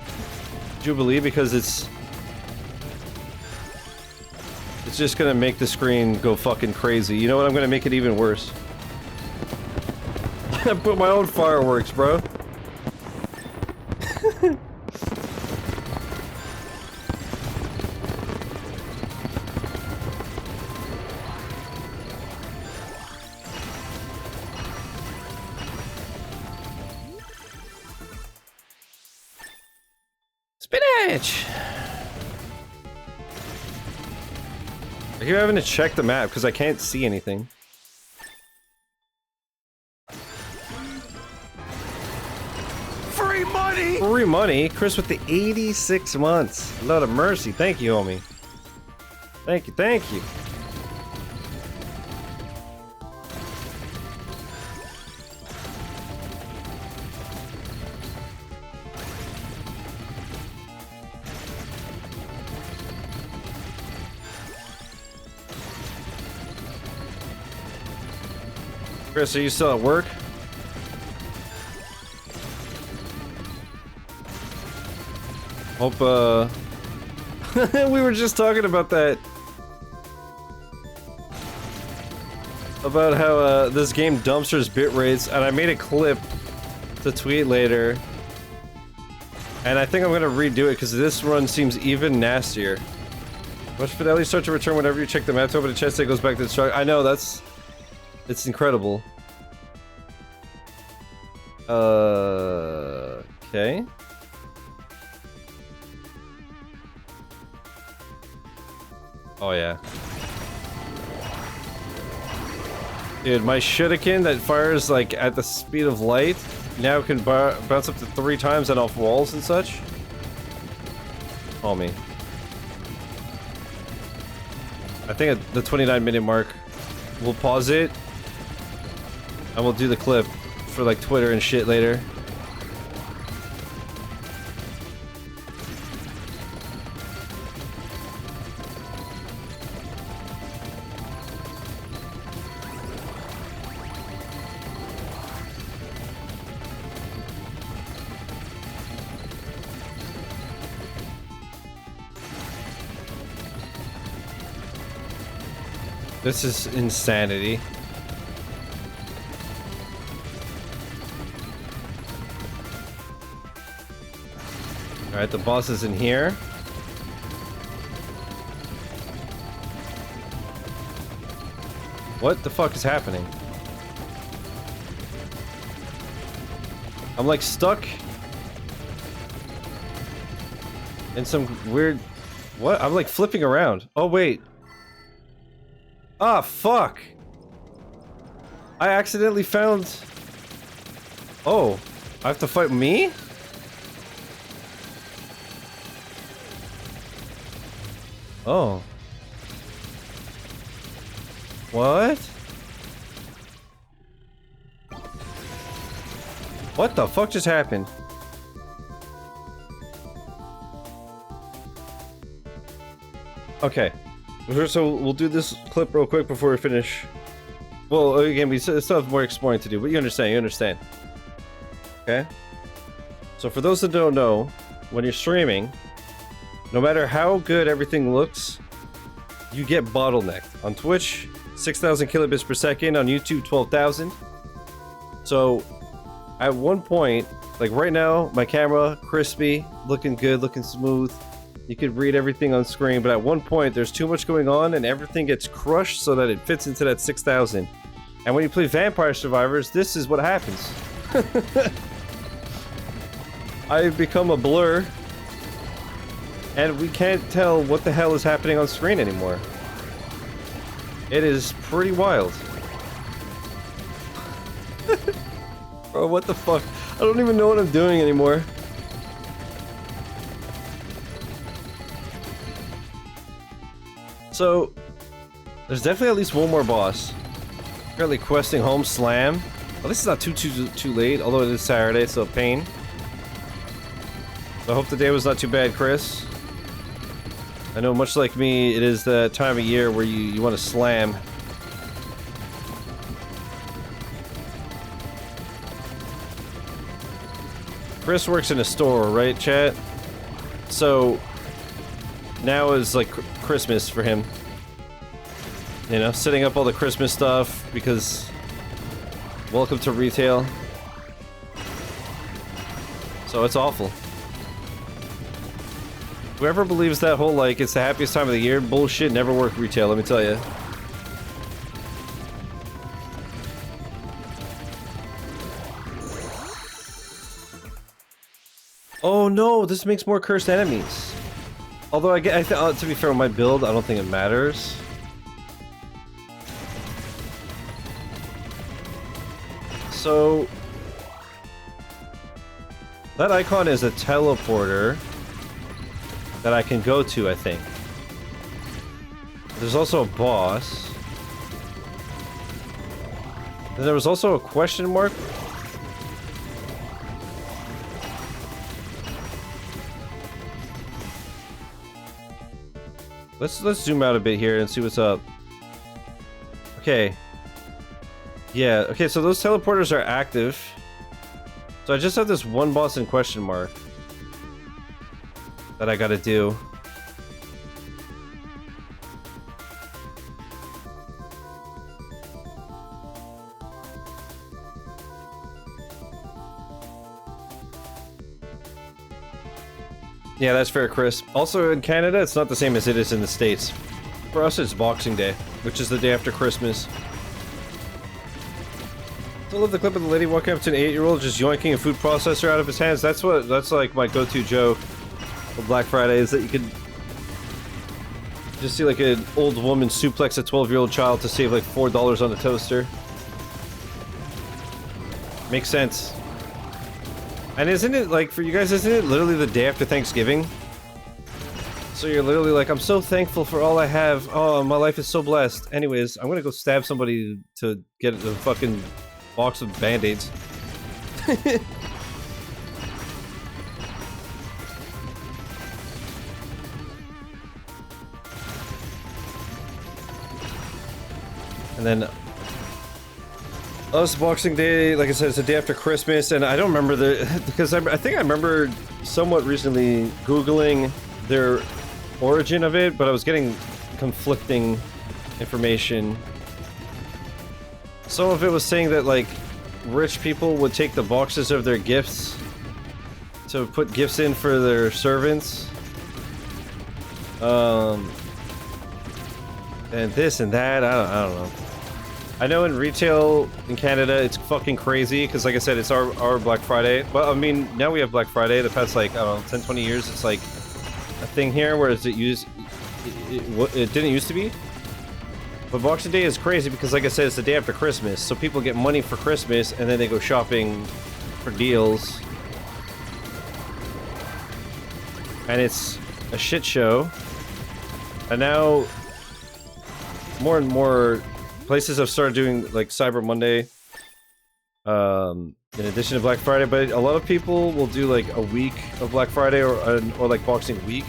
Jubilee because it's just gonna make the screen go fucking crazy. You know what? I'm gonna make it even worse. I put my own fireworks, bro. Spinach! I keep having to check the map because I can't see anything. Free money! Free money? Chris with the 86 months. Lord of mercy. Thank you, homie. Thank you, thank you. Chris, are you still at work? Hope, we were just talking about that. About how, this game dumpsters bit rates, and I made a clip to tweet later. And I think I'm gonna redo it, because this run seems even nastier. Watch fidelity start to return whenever you check the map to open a chest that goes back to the start. I know, that's... It's incredible. Okay. Oh yeah. Dude, my shuriken that fires like at the speed of light now can bounce up to 3 times and off walls and such. Homie. I think at the 29-minute mark, we'll pause it and we'll do the clip for like Twitter and shit later. This is insanity. Alright, the boss is in here. What the fuck is happening? I'm like stuck in some weird... What? I'm like flipping around. Oh wait. Ah, fuck! I accidentally found... Oh, I have to fight me? Oh. What? What the fuck just happened? Okay. So we'll do this clip real quick before we finish. Well, again, we still have more exploring to do, but you understand. Okay? So for those that don't know, when you're streaming, no matter how good everything looks, you get bottlenecked. On Twitch, 6,000 kilobits per second. On YouTube, 12,000. So, at one point, like right now, my camera, crispy, looking good, looking smooth. You could read everything on screen, but at one point, there's too much going on and everything gets crushed so that it fits into that 6,000. And when you play Vampire Survivors, this is what happens. I've become a blur. And we can't tell what the hell is happening on screen anymore. It is pretty wild. Bro, what the fuck? I don't even know what I'm doing anymore. So, there's definitely at least one more boss. Currently questing home slam. Well, this is not too late, although it is Saturday, so pain. So I hope the day was not too bad, Chris. I know, much like me, it is the time of year where you want to slam. Chris works in a store, right, chat? So, now is like Christmas for him. You know, setting up all the Christmas stuff, because welcome to retail. So it's awful. Whoever believes that whole, like, it's the happiest time of the year, bullshit, never worked retail, let me tell you. Oh no, this makes more cursed enemies. Although I to be fair with my build, I don't think it matters. So That icon is a teleporter that I can go to, I think. There's also a boss. And there was also a question mark. Let's zoom out a bit here and see what's up. Okay. Yeah, okay, so those teleporters are active. So I just have this one boss in question mark that I gotta do. Yeah, that's fair, Chris. Also, in Canada, it's not the same as it is in the States. For us, it's Boxing Day, which is the day after Christmas. I love the clip of the lady walking up to an 8-year-old just yoinking a food processor out of his hands. That's like my go-to joke of Black Friday, is that you could just see like an old woman suplex a 12-year-old child to save like $4 on a toaster. Makes sense. And isn't it, like, for you guys, isn't it literally the day after Thanksgiving? So you're literally like, I'm so thankful for all I have. Oh, my life is so blessed. Anyways, I'm gonna go stab somebody to get a fucking box of Band-Aids. And then us Boxing Day, like I said, it's the day after Christmas, and I don't remember because I think I remember somewhat recently Googling their origin of it, but I was getting conflicting information. Some of it was saying that like rich people would take the boxes of their gifts to put gifts in for their servants. And this and that, I don't know. I know in retail in Canada it's fucking crazy because, like I said, it's our Black Friday. But I mean, now we have Black Friday. The past, like, I don't know, 10, 20 years, it's like a thing here, whereas it didn't used to be. But Boxing Day is crazy because, like I said, it's the day after Christmas, so people get money for Christmas and then they go shopping for deals. And it's a shit show. And now more and more places have started doing like Cyber Monday in addition to Black Friday, but a lot of people will do like a week of Black Friday or like Boxing Week,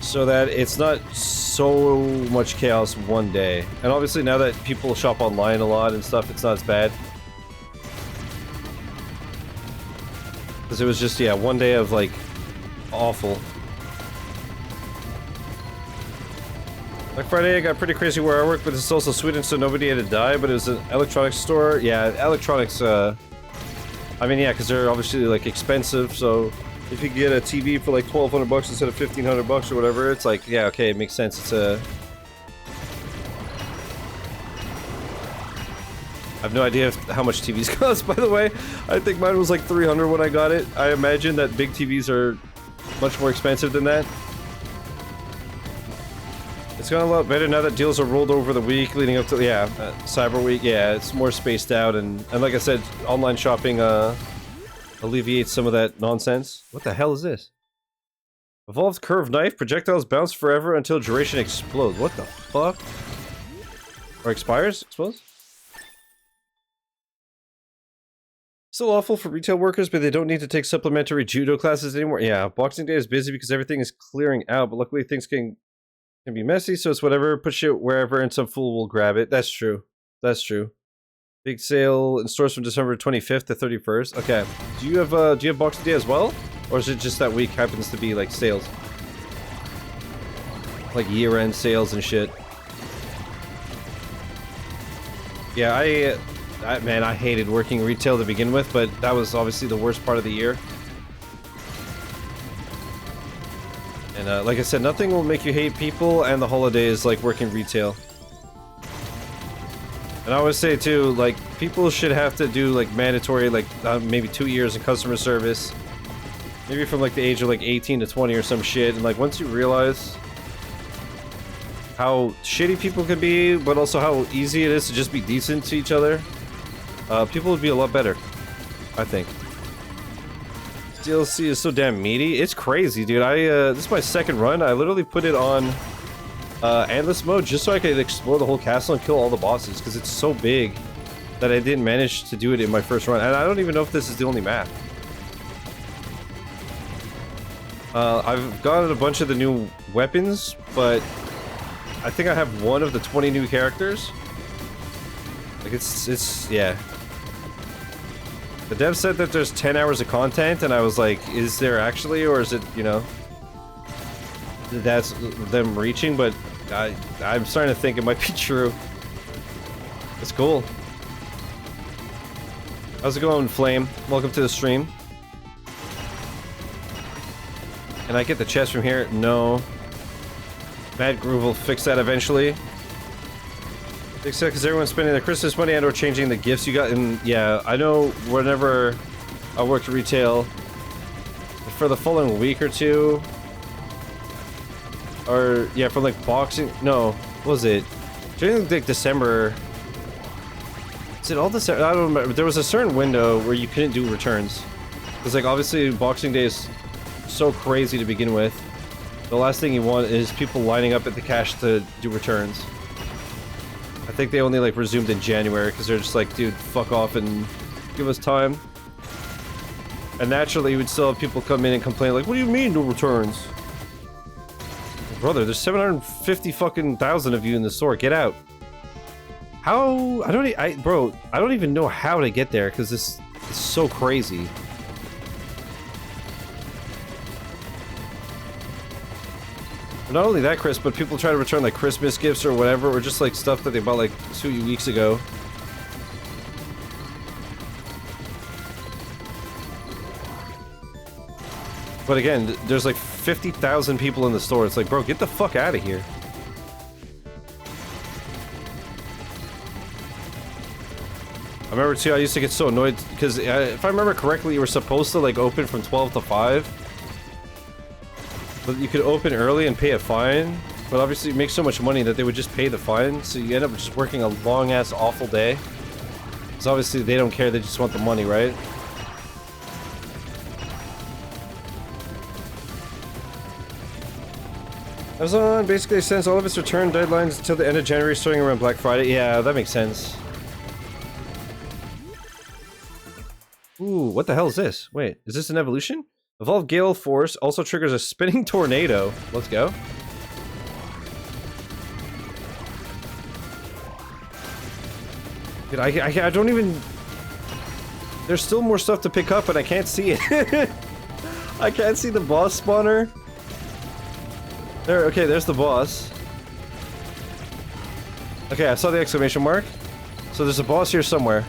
so that it's not so much chaos one day. And obviously now that people shop online a lot and stuff, it's not as bad. Because it was just, yeah, one day of like awful. Black Friday got pretty crazy where I work, but it's also Sweden, so nobody had to die, but it was an electronics store. Yeah, electronics, I mean, yeah, because they're obviously, like, expensive, so if you get a TV for, like, $1,200 instead of $1,500 or whatever, it's like, yeah, okay, it makes sense. It's a... I have no idea how much TVs cost, by the way. I think mine was, like, $300 when I got it. I imagine that big TVs are much more expensive than that. It's gone a lot better now that deals are rolled over the week leading up to, yeah, Cyber Week. Yeah, it's more spaced out, and like I said, online shopping alleviates some of that nonsense. What the hell is this? Evolved curved knife. Projectiles bounce forever until duration explodes. What the fuck? Or expires, I suppose? Still awful for retail workers, but they don't need to take supplementary judo classes anymore. Yeah, Boxing Day is busy because everything is clearing out, but luckily things can be messy, so it's whatever. Push it wherever and some fool will grab it. That's true. That's true. Big sale in stores from December 25th to 31st. Okay. Do you have Boxing Day as well? Or is it just that week happens to be like sales? Like year-end sales and shit. Yeah, man, I hated working retail to begin with, but that was obviously the worst part of the year. And like I said, nothing will make you hate people and the holidays like working retail. And I always say too, like, people should have to do like mandatory, like maybe 2 years in customer service. Maybe from like the age of like 18 to 20 or some shit. And like once you realize how shitty people can be, but also how easy it is to just be decent to each other, people would be a lot better, I think. DLC is so damn meaty. It's crazy, dude. This is my second run. I literally put it on endless mode just so I could explore the whole castle and kill all the bosses because it's so big that I didn't manage to do it in my first run. And I don't even know if this is the only map. I've gotten a bunch of the new weapons, but I think I have one of the 20 new characters. Like, it's, yeah. The dev said that there's 10 hours of content, and I was like, is there actually, or is it, you know, that's them reaching, but I'm starting to think it might be true. It's cool. How's it going, Flame? Welcome to the stream. Can I get the chest from here? No. Mad Groove will fix that eventually. Fix that because everyone's spending their Christmas money and or changing the gifts you got. And yeah, I know whenever I worked retail, for the following week or two, or yeah, for like boxing, no, what was it? During like December, is it all December? I don't remember. There was a certain window where you couldn't do returns. Because like obviously Boxing Day is so crazy to begin with. The last thing you want is people lining up at the cash to do returns. I think they only like resumed in January because they're just like, dude, fuck off and give us time. And naturally, you would still have people come in and complain like, what do you mean no returns? Brother, there's 750 fucking thousand of you in the store. Get out. How? Bro, I don't even know how to get there because this is so crazy. Not only that, Chris, but people try to return like Christmas gifts or whatever, or just like stuff that they bought like 2 weeks ago. But again, there's like 50,000 people in the store. It's like, bro, get the fuck out of here. I remember too, I used to get so annoyed because if I remember correctly, you were supposed to like open from 12 to 5. But you could open early and pay a fine, but obviously you make so much money that they would just pay the fine, so you end up just working a long-ass awful day. Because obviously they don't care, they just want the money, right? Amazon basically sends all of its return deadlines until the end of January, starting around Black Friday. Yeah, that makes sense. Ooh, what the hell is this? Wait, is this an evolution? Evolved Gale Force also triggers a spinning tornado. Let's go. Dude, I don't even... There's still more stuff to pick up, and I can't see it. I can't see the boss spawner. There, okay, there's the boss. Okay, I saw the exclamation mark. So there's a boss here somewhere.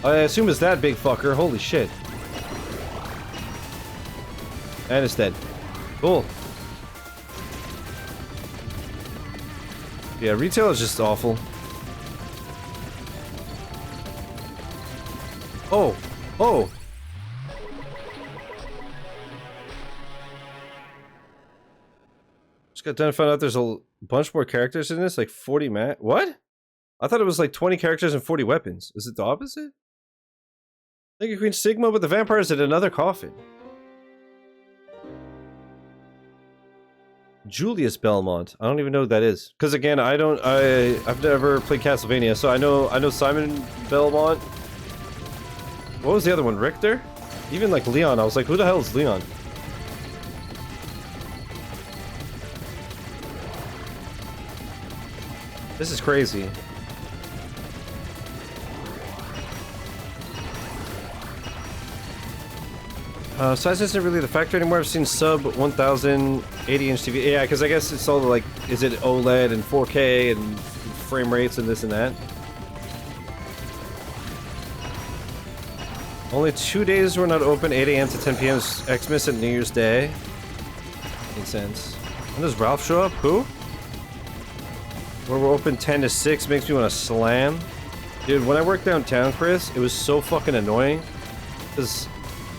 I assume it's that big fucker. Holy shit. And it's dead. Cool. Yeah, retail is just awful. Oh! Oh! Just got done and found out there's a bunch more characters in this, like 40 What? I thought it was like 20 characters and 40 weapons. Is it the opposite? Thank you, Queen Sigma, but the vampires in another coffin. Julius Belmont. I don't even know who that is. Because again, I've never played Castlevania, so I know Simon Belmont. What was the other one? Richter? Even like Leon, I was like, who the hell is Leon? This is crazy. Size isn't really the factor anymore. I've seen sub 1000 80-inch TV. Yeah, because I guess it's all like, is it OLED and 4K and frame rates and this and that. Only 2 days were not open, 8 AM to 10 PM, Xmas and New Year's Day. Makes sense. When does Ralph show up? Who? Where we're open 10 to 6 makes me want to slam. Dude, when I worked downtown, Chris, it was so fucking annoying. Because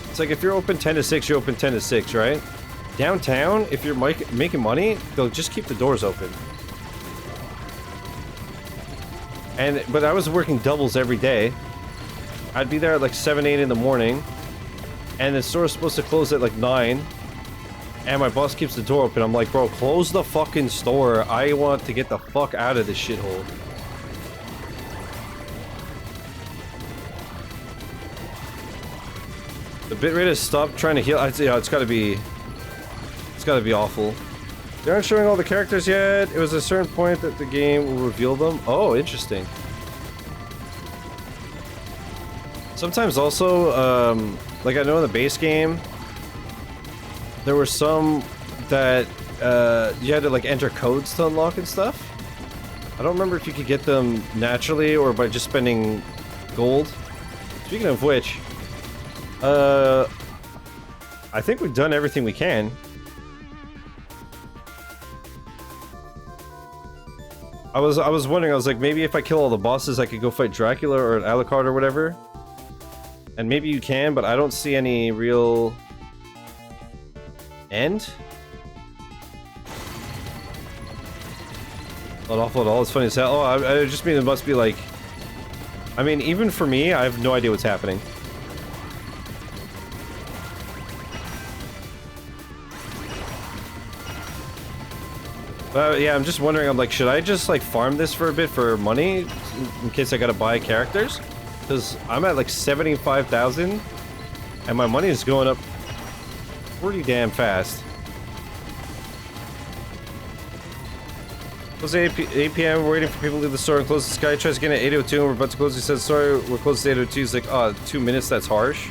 it's like if you're open 10 to 6, you're open 10 to 6, right? Downtown, if you're making money, they'll just keep the doors open. But I was working doubles every day. I'd be there at like 7, 8 in the morning, and the store's supposed to close at like 9, and my boss keeps the door open. I'm like, bro, close the fucking store. I want to get the fuck out of this shithole. The bitrate has stopped trying to heal. Yeah, it's gotta be awful. They aren't showing all the characters yet. It was a certain point that the game will reveal them. Oh, interesting. Sometimes also, like I know in the base game, there were some that you had to like enter codes to unlock and stuff. I don't remember if you could get them naturally or by just spending gold. Speaking of which, I think we've done everything we can. I was wondering, I was like, maybe if I kill all the bosses, I could go fight Dracula or Alucard or whatever. And maybe you can, but I don't see any real end. Not awful at all. It's funny as hell. Oh, I just mean it must be like. I mean, even for me, I have no idea what's happening. Yeah, I'm just wondering, I'm like, should I just like farm this for a bit for money in case I gotta buy characters? Because I'm at like 75,000 and my money is going up pretty damn fast. It was 8 p.m. We're waiting for people to leave the store and close. This guy tries to get in at 8:02 and we're about to close. He says, sorry, we're closed at 8:02. He's like, oh, 2 minutes, that's harsh.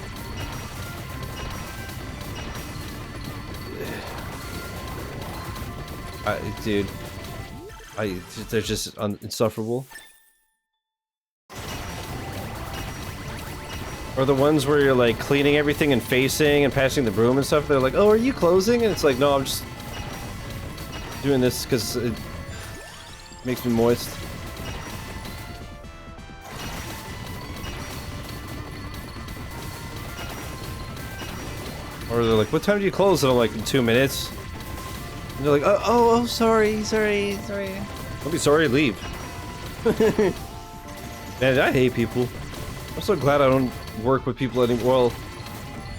Dude, they're just insufferable. Or the ones where you're like cleaning everything and facing and passing the broom and stuff. They're like, oh, are you closing? And it's like, no, I'm just doing this because it makes me moist. Or they're like, what time do you close? And I'm like, in 2 minutes. And they're like, oh, sorry. Don't be sorry, leave. Man, I hate people. I'm so glad I don't work with people anymore. Well,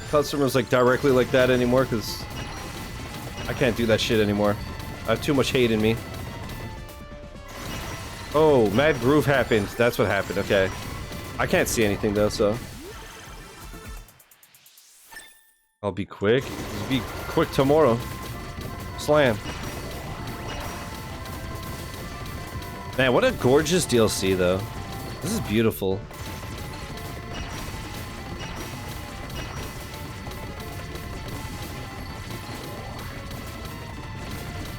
customers like directly like that anymore, because I can't do that shit anymore. I have too much hate in me. Oh, Mad Groove happened. That's what happened. Okay. I can't see anything though, so. I'll be quick. Be quick tomorrow. Slam. Man, what a gorgeous DLC though. This is beautiful.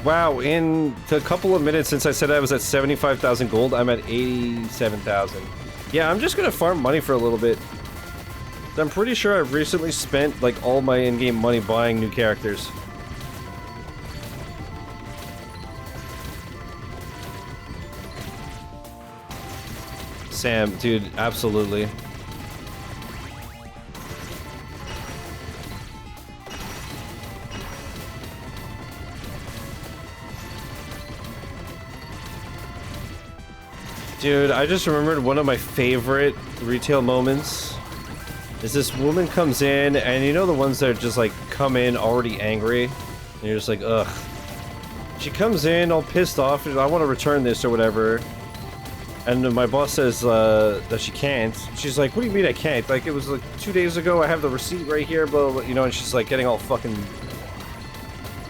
Wow, in the couple of minutes since I said I was at 75,000 gold, I'm at 87,000. Yeah, I'm just gonna farm money for a little bit. I'm pretty sure I've recently spent like all my in-game money buying new characters. Sam, dude, absolutely. Dude, I just remembered one of my favorite retail moments is this woman comes in, and you know the ones that are just like come in already angry, and you're just like, ugh. She comes in all pissed off, I want to return this or whatever. And my boss says that she can't. She's like, what do you mean I can't? Like, it was like 2 days ago, I have the receipt right here, blah, blah, you know, and she's like getting all fucking...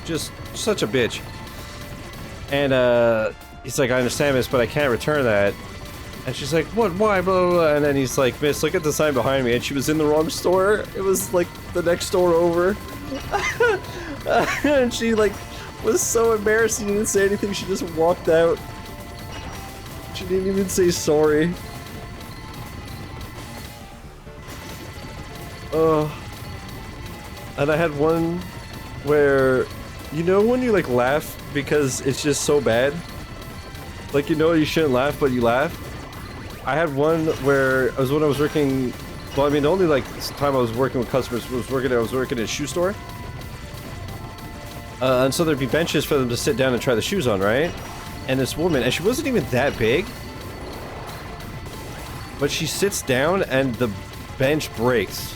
just such a bitch. And he's like, I understand, miss, but I can't return that. And she's like, what, why, blah, blah, blah. And then he's like, miss, look at the sign behind me. And she was in the wrong store. It was like the next store over. And she like was so embarrassed, she didn't say anything, she just walked out. She didn't even say sorry. And I had one where, you know when you like laugh because it's just so bad? Like, you know you shouldn't laugh, but you laugh? I had one where, it was when I was working, well, I mean, the only like time I was working with customers I was working at a shoe store. And so there'd be benches for them to sit down and try the shoes on, right? And this woman, and she wasn't even that big, but she sits down and the bench breaks.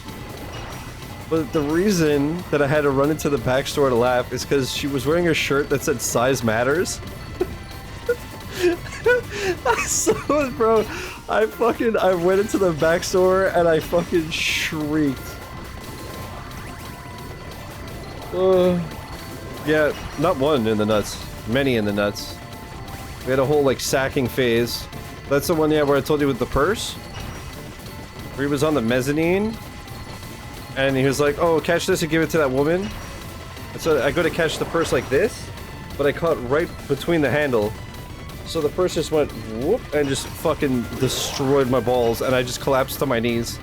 But the reason that I had to run into the back store to laugh is because she was wearing a shirt that said size matters. I saw it, bro. I went into the back store and I fucking shrieked. Yeah, not one in the nuts. Many in the nuts. We had a whole, like, sacking phase. That's the one, yeah, where I told you with the purse? Where he was on the mezzanine. And he was like, oh, catch this and give it to that woman. And so I go to catch the purse like this, but I caught right between the handle. So the purse just went whoop and just fucking destroyed my balls, and I just collapsed to my knees.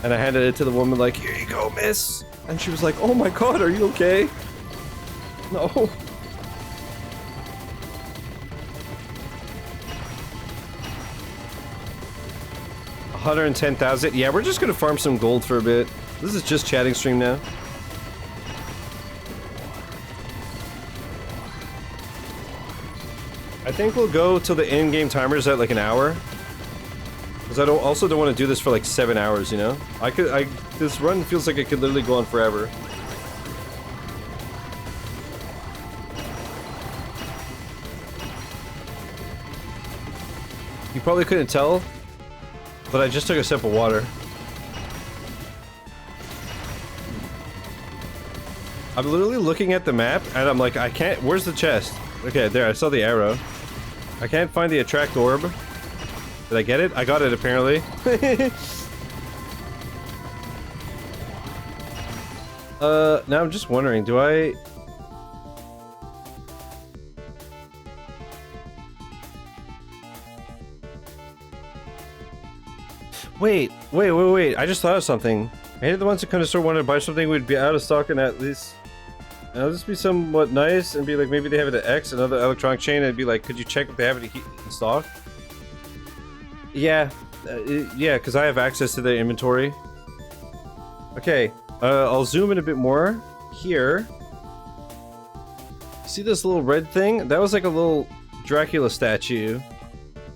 And I handed it to the woman like, here you go, miss. And she was like, oh my god, are you okay? No. 110,000. Yeah, we're just gonna farm some gold for a bit. This is just chatting stream now. I think we'll go till the in-game timer's at like an hour. Because I also don't want to do this for like 7 hours, you know? This run feels like it could literally go on forever. You probably couldn't tell, but I just took a sip of water. I'm literally looking at the map, and I'm like, I can't... Where's the chest? Okay, there, I saw the arrow. I can't find the attract orb. Did I get it? I got it, apparently. Now I'm just wondering, do I... Wait, I just thought of something. Maybe the ones that kind of sort of wanted to buy something would be out of stock and at least... And I'll just be somewhat nice and be like, maybe they have it at X, another electronic chain, and be like, could you check if they have it in stock? Yeah, yeah, because I have access to their inventory. Okay, I'll zoom in a bit more. Here. See this little red thing? That was like a little Dracula statue.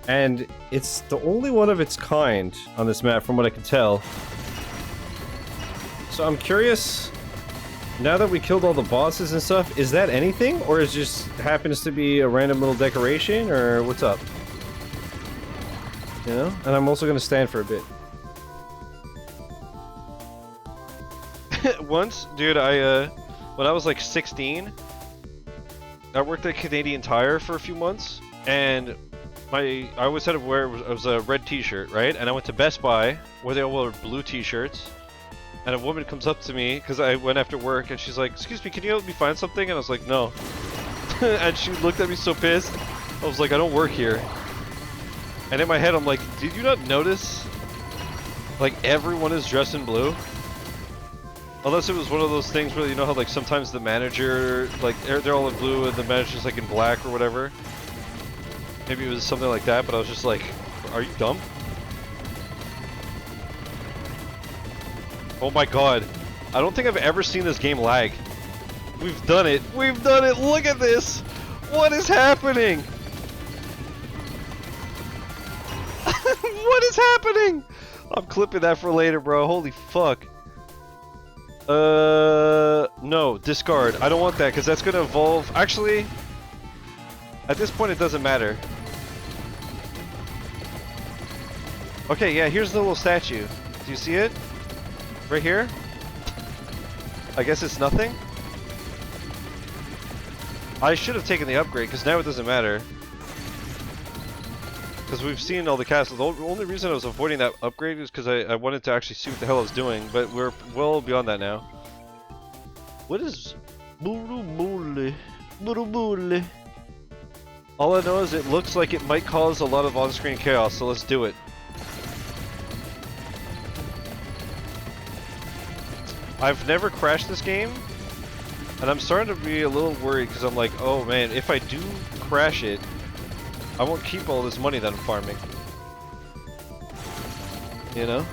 And it's the only one of its kind on this map, from what I can tell. So I'm curious, now that we killed all the bosses and stuff, is that anything? Or is it just happens to be a random little decoration? Or what's up? You know? And I'm also going to stand for a bit. Once, dude, when I was like 16, I worked at Canadian Tire for a few months, and I always had to wear, it was a red t-shirt, right? And I went to Best Buy, where they all wear blue t-shirts, and a woman comes up to me, because I went after work, and she's like, excuse me, can you help me find something? And I was like, no. And she looked at me so pissed. I was like, I don't work here. And in my head, I'm like, did you not notice? Like, everyone is dressed in blue? Unless it was one of those things where, you know how, like, sometimes the manager, like, they're all in blue and the manager's, like, in black or whatever? Maybe it was something like that, but I was just like, are you dumb? Oh my god. I don't think I've ever seen this game lag. We've done it. We've done it. Look at this. What is happening? What is happening? I'm clipping that for later, bro. Holy fuck. No, discard. I don't want that because that's gonna evolve. Actually, at this point, it doesn't matter. Okay, yeah, here's the little statue. Do you see it? Right here? I guess it's nothing? I should have taken the upgrade, because now it doesn't matter. Because we've seen all the castles. The only reason I was avoiding that upgrade is because I wanted to actually see what the hell I was doing, but we're well beyond that now. What is... All I know is it looks like it might cause a lot of on-screen chaos, so let's do it. I've never crashed this game, and I'm starting to be a little worried because I'm like, oh man, if I do crash it, I won't keep all this money that I'm farming. You know?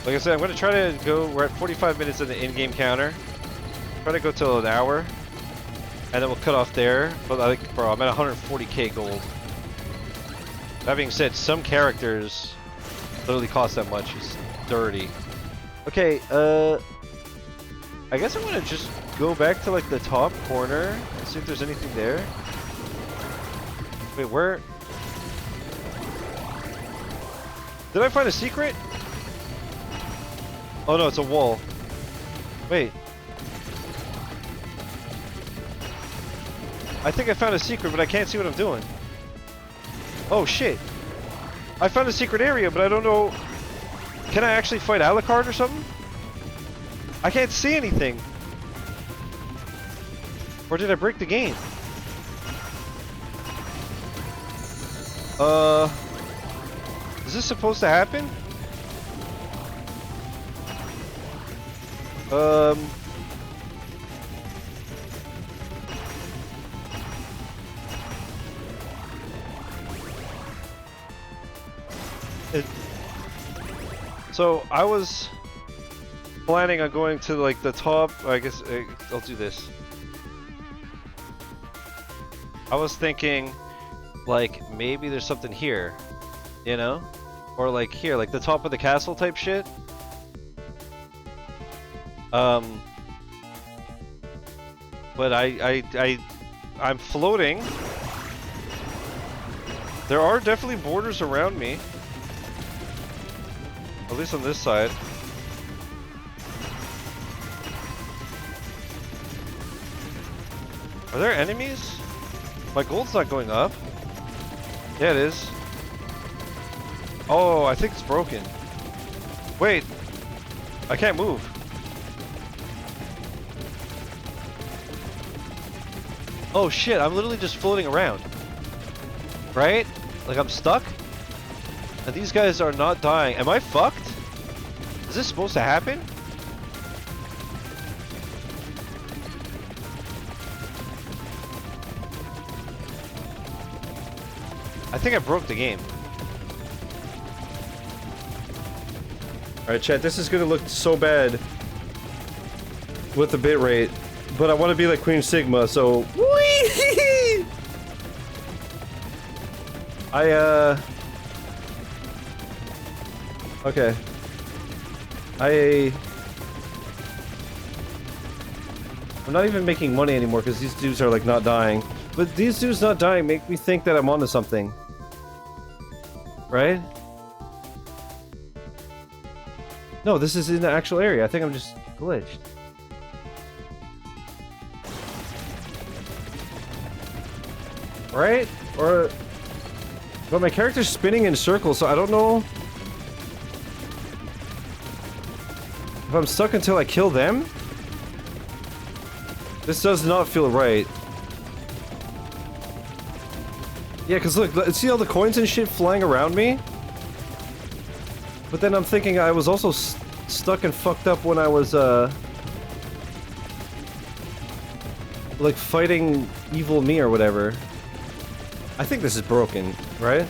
Like I said, I'm going to try to go, we're at 45 minutes in the in-game counter. Try to go till an hour, and then we'll cut off there. But I think, bro, I'm at 140k gold. That being said, some characters literally costs that much. It's dirty. Okay, I guess I want to just go back to like the top corner and see if there's anything there. Wait, where? Did I find a secret? Oh no, it's a wall. Wait. I think I found a secret, but I can't see what I'm doing. Oh shit. I found a secret area, but I don't know. Can I actually fight Alucard or something? I can't see anything. Or did I break the game? Is this supposed to happen? So I was planning on going to like the top. I guess I'll do this. I was thinking like maybe there's something here, you know, or like here, like the top of the castle type shit. But I'm floating. There are definitely borders around me. At least on this side. Are there enemies? My gold's not going up. Yeah, it is. Oh, I think it's broken. Wait. I can't move. Oh shit, I'm literally just floating around. Right? Like I'm stuck? And these guys are not dying. Am I fucked? Is this supposed to happen? I think I broke the game. Alright, chat, this is gonna look so bad with the bitrate, but I want to be like Queen Sigma, so... Whee! Okay. I'm not even making money anymore because these dudes are like not dying. But these dudes not dying make me think that I'm onto something. Right? No, this is in the actual area. I think I'm just glitched. Right? Or... But my character's spinning in circles, so I don't know... if I'm stuck until I kill them? This does not feel right. Yeah, because look, see all the coins and shit flying around me? But then I'm thinking I was also stuck and fucked up when I was, like fighting evil me or whatever. I think this is broken, right?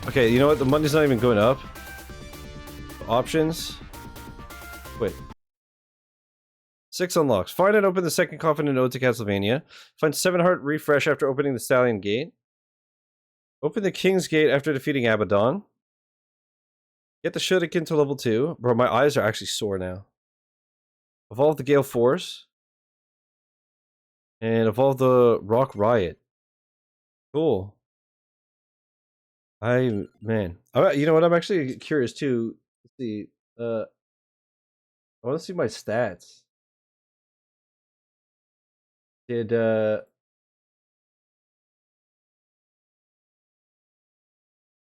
Okay, you know what? The money's not even going up. Options. Wait. 6 unlocks. Find and open the second coffin in ODE to Castlevania. Find 7 heart refresh after opening the Stallion Gate. Open the King's Gate after defeating Abaddon. Get the Shuriken to level 2. Bro, my eyes are actually sore now. Evolve the Gale Force. And evolve the Rock Riot. Cool. Man. You know what? I'm actually curious too. Let's see. I want to see my stats. Did,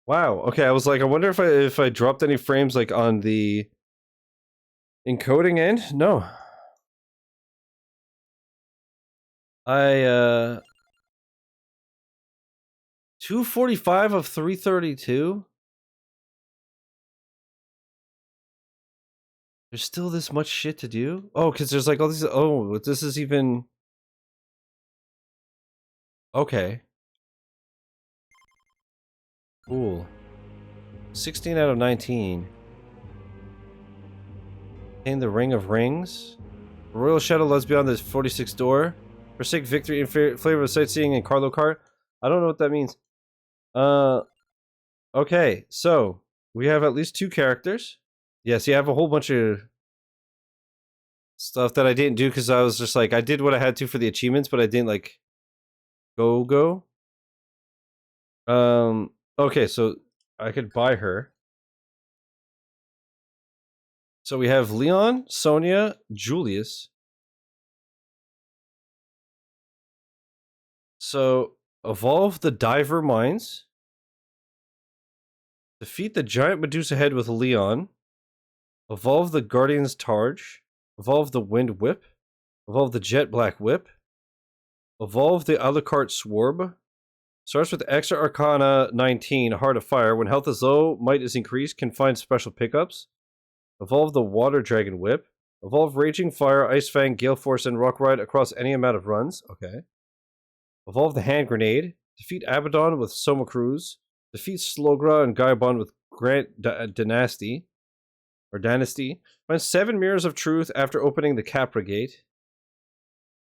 wow, okay, I was like, I wonder if I dropped any frames, like, on the encoding end? No. 245 of 332? There's still this much shit to do? Oh, because there's like all these, oh, this is even... Okay. Cool. 16 out of 19. Obtain the Ring of Rings. Royal Shadow lies beyond the 46th door. Forsake victory in flavor of sightseeing and Carlo Kart. I don't know what that means. Okay, so we have at least 2 characters. Yes, you have a whole bunch of stuff that I didn't do because I was just like, I did what I had to for the achievements, but I didn't like go. Okay, so I could buy her. So we have Leon, Sonia, Julius. So evolve the diver mines. Defeat the giant Medusa head with Leon. Evolve the Guardian's Targe. Evolve the Wind Whip. Evolve the Jet Black Whip. Evolve the Alucard Swarb. Starts with Extra Arcana 19, Heart of Fire. When health is low, might is increased, can find special pickups. Evolve the Water Dragon Whip. Evolve Raging Fire, Ice Fang, Gale Force, and Rock Ride across any amount of runs. Okay. Evolve the Hand Grenade. Defeat Abaddon with Soma Cruz. Defeat Slogra and Gaibon with Grant Dynasty. Or Dynasty. Find 7 Mirrors of Truth after opening the Capra Gate.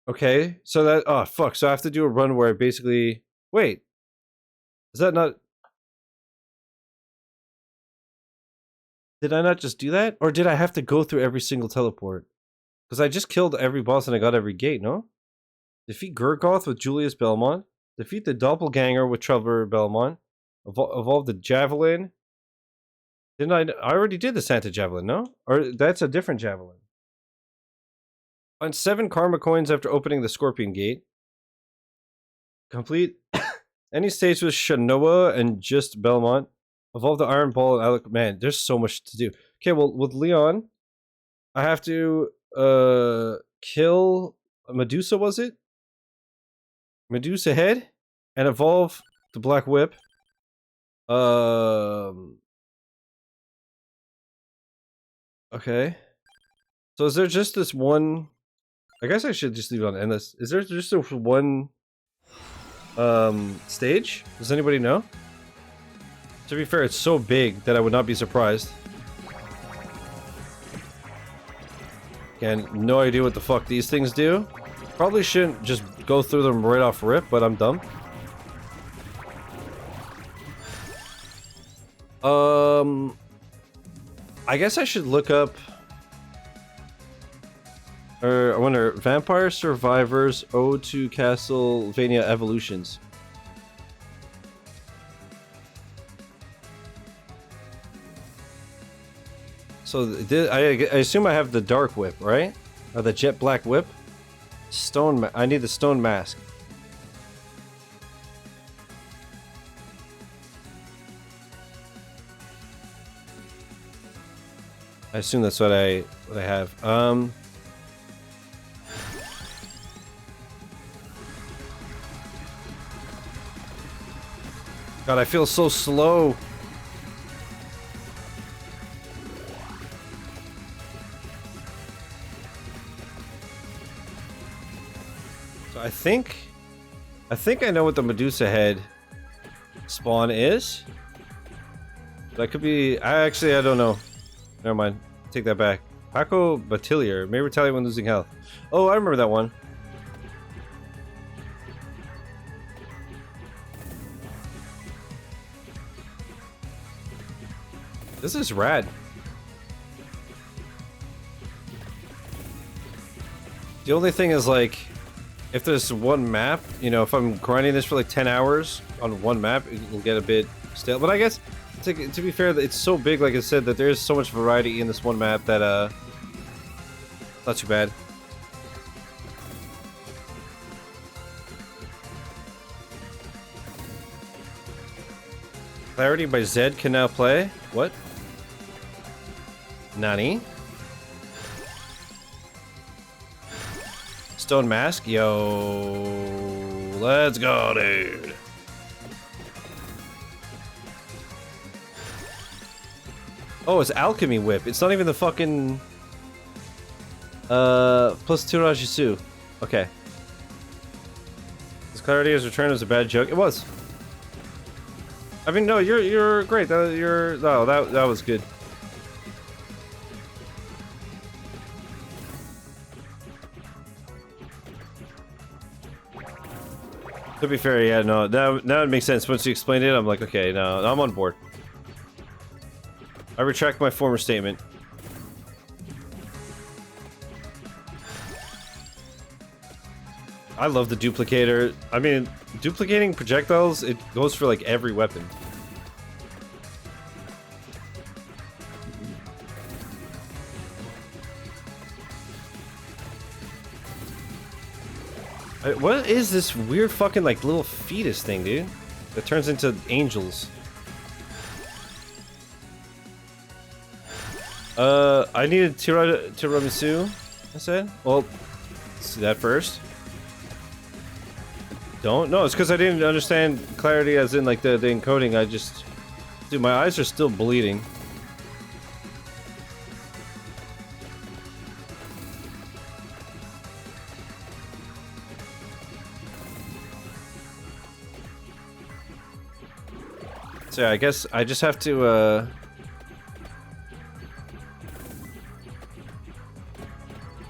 Okay, so that... Oh, fuck. So I have to do a run where I basically... Wait. Is that not... Did I not just do that? Or did I have to go through every single teleport? Because I just killed every boss and I got every gate, no? Defeat Gurgoth with Julius Belmont. Defeat the Doppelganger with Trevor Belmont. Evolve the Javelin. Didn't I already did the Santa Javelin, no? Or that's a different Javelin. Find 7 Karma Coins after opening the Scorpion Gate. Complete any stage with Shanoa and just Belmont. Evolve the Iron Ball and Alec. Man, there's so much to do. Okay, well, with Leon, I have to kill Medusa, was it? Medusa head? And evolve the Black Whip. Okay. So is there just this one... I guess I should just leave it on endless. Is there just this one stage? Does anybody know? To be fair, it's so big that I would not be surprised. Again, no idea what the fuck these things do. Probably shouldn't just go through them right off rip, but I'm dumb. I guess I should look up... I wonder, Vampire Survivors Ode to Castlevania Evolutions. So, I assume I have the Dark Whip, right? Or the Jet Black Whip? I need the Stone Mask. I assume that's what I have. God, I feel so slow. So I think I know what the Medusa head spawn is. That could be... I don't know. Never mind. Take that back. Paco Batillier. May retaliate when losing health. Oh, I remember that one. This is rad. The only thing is, like, if there's one map, you know, if I'm grinding this for like 10 hours on one map, it will get a bit stale. But I guess, to be fair, it's so big, like I said, that there's so much variety in this one map that, not too bad. Clarity by Zed can now play. What? Nani? Stone Mask? Yo. Let's go, dude. Oh, it's Alchemy Whip. It's not even the fucking... plus Turajisu. Okay. This clarity has returned as a bad joke. It was. I mean, no, you're great. That was good. To be fair, yeah, no, now it makes sense. Once you explained it, I'm like, okay, no, I'm on board. I retract my former statement. I love the duplicator. I mean, duplicating projectiles, it goes for like every weapon. What is this weird fucking like little fetus thing, dude? That turns into angels. I needed tiramisu, I said. Well, let's see that first. Don't? No, it's because I didn't understand clarity as in like the encoding. I just... Dude, my eyes are still bleeding. So yeah, I guess I just have to,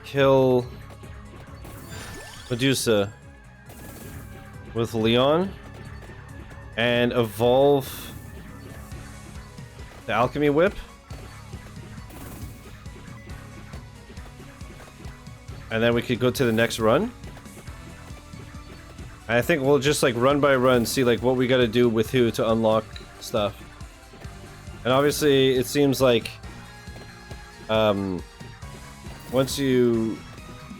kill Medusa with Leon and evolve the alchemy whip, and then we could go to the next run. And I think we'll just like run by run see like what we got to do with who to unlock stuff. And obviously it seems like once you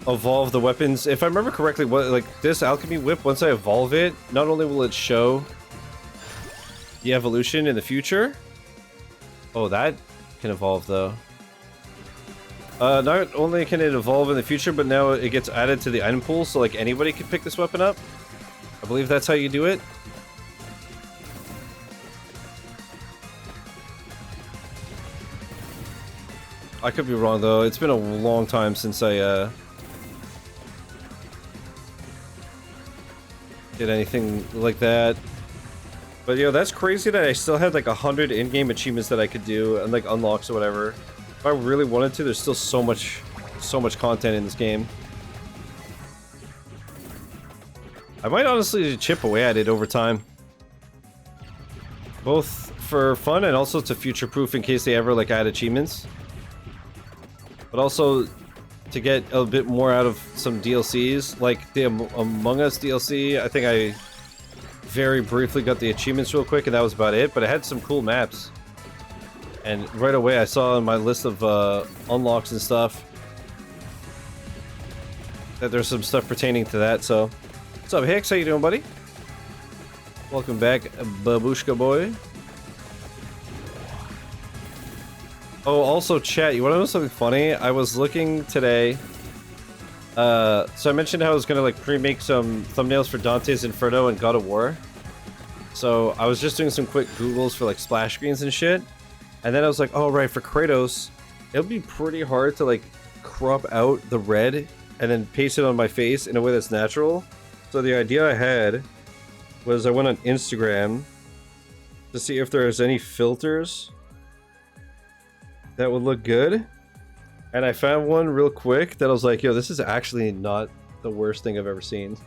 evolve the weapons, if I remember correctly, what like this alchemy whip, once I evolve it, not only will it show the evolution in the future. Oh, that can evolve though. Not only can it evolve in the future, but now it gets added to the item pool, so like anybody can pick this weapon up. I believe that's how you do it. I could be wrong though. It's been a long time since I did anything like that. But yo, that's crazy that I still had like 100 in-game achievements that I could do and like unlocks or whatever. If I really wanted to, there's still so much content in this game. I might honestly chip away at it over time. Both for fun and also to future-proof in case they ever like add achievements. But also to get a bit more out of some DLCs, like the Among Us DLC. I think I very briefly got the achievements real quick and that was about it, but it had some cool maps. And right away I saw on my list of unlocks and stuff that there's some stuff pertaining to that, so... What's up, Hicks? How you doing, buddy? Welcome back, Babushka boy. Oh, also, chat, you want to know something funny? I was looking today. So I mentioned how I was going to like pre-make some thumbnails for Dante's Inferno and God of War. So I was just doing some quick Googles for like splash screens and shit. And then I was like, oh, right, for Kratos, it'll be pretty hard to like crop out the red and then paste it on my face in a way that's natural. So the idea I had was I went on Instagram to see if there's any filters that would look good, and I found one real quick that I was like, yo, this is actually not the worst thing I've ever seen.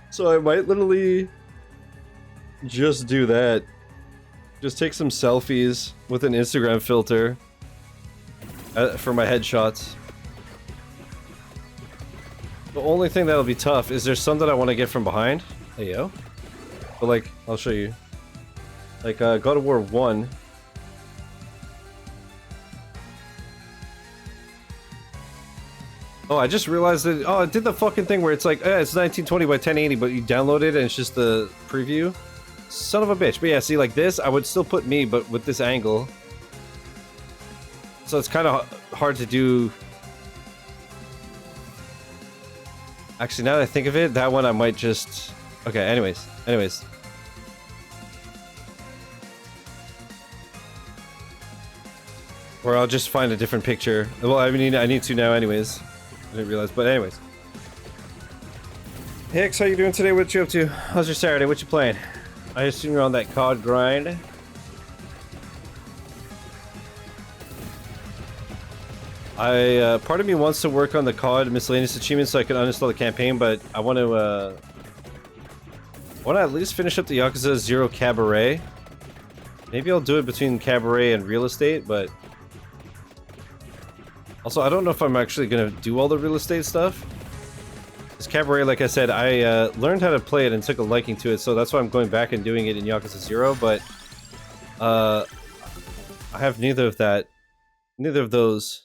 So I might literally just do that. Just take some selfies with an Instagram filter for my headshots. The only thing that'll be tough is there's some that I want to get from behind. Hey, yo. But like, I'll show you. Like, God of War 1. Oh, I just realized that, oh, it did the fucking thing where it's like, it's 1920 by 1080, but you download it and it's just the preview. Son of a bitch. But yeah, see, like this, I would still put me, but with this angle. So it's kind of hard to do. Actually, now that I think of it, that one I might just... Okay, anyways. Or I'll just find a different picture. Well, I mean, I need to now anyways. I didn't realize, but anyways. Hicks, how you doing today? What you up to? How's your Saturday? What you playing? I assume you're on that COD grind. Part of me wants to work on the COD miscellaneous achievements so I can uninstall the campaign, but I want to at least finish up the Yakuza 0 Cabaret Maybe I'll do it between cabaret and real estate, but also I don't know if I'm actually gonna do all the real estate stuff. This cabaret, like I said, I learned how to play it and took a liking to it, so that's why I'm going back and doing it in Yakuza 0, but I have neither of those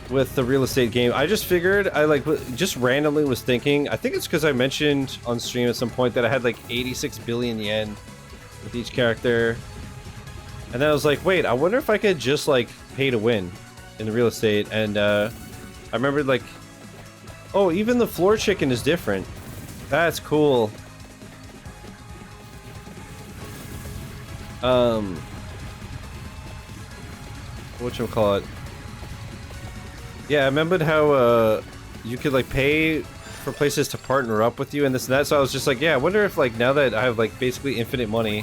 with the real estate game. I just figured, I like just randomly was thinking, I think it's because I mentioned on stream at some point that I had like 86 billion yen with each character, and then I was like, wait, I wonder if I could just like pay to win in the real estate, and I remembered like, oh, even the floor chicken is different. That's cool. Whatchamacallit? Yeah, I remembered how you could like pay for places to partner up with you and this and that, so I was just like, yeah, I wonder if like now that I have like basically infinite money,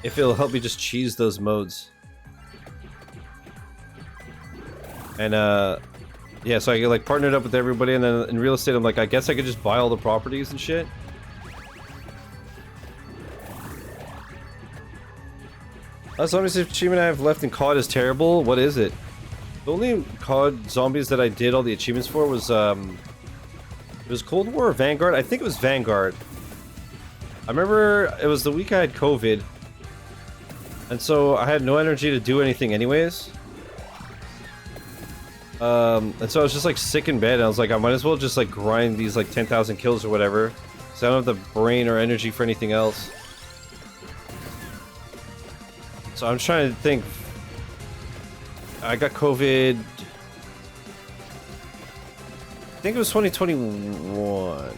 if it'll help me just cheese those modes. And yeah, so I get like partnered up with everybody, and then in real estate I'm like, I guess I could just buy all the properties and shit. Zombies achievement I have left in COD is terrible. What is it? The only COD zombies that I did all the achievements for was it was Cold War or Vanguard? I think it was Vanguard. I remember it was the week I had COVID, and so I had no energy to do anything anyways. And so I was just like sick in bed, and I was like, I might as well just like grind these like 10,000 kills or whatever, so I don't have the brain or energy for anything else. So I'm trying to think. I got COVID. I think it was 2021.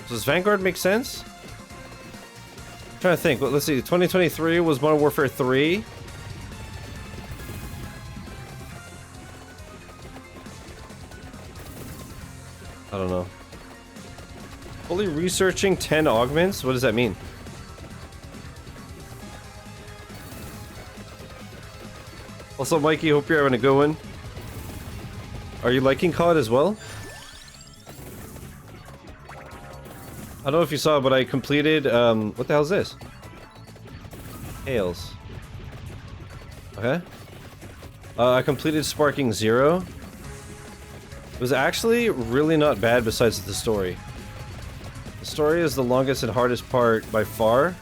Does Vanguard make sense? I'm trying to think. Well, let's see. 2023 was Modern Warfare 3. I don't know. Fully researching 10 augments? What does that mean? Also, Mikey, hope you're having a good one. Are you liking COD as well? I don't know if you saw, but I completed, what the hell is this? Hails. Okay. I completed Sparking 0. It was actually really not bad besides the story. The story is the longest and hardest part by far.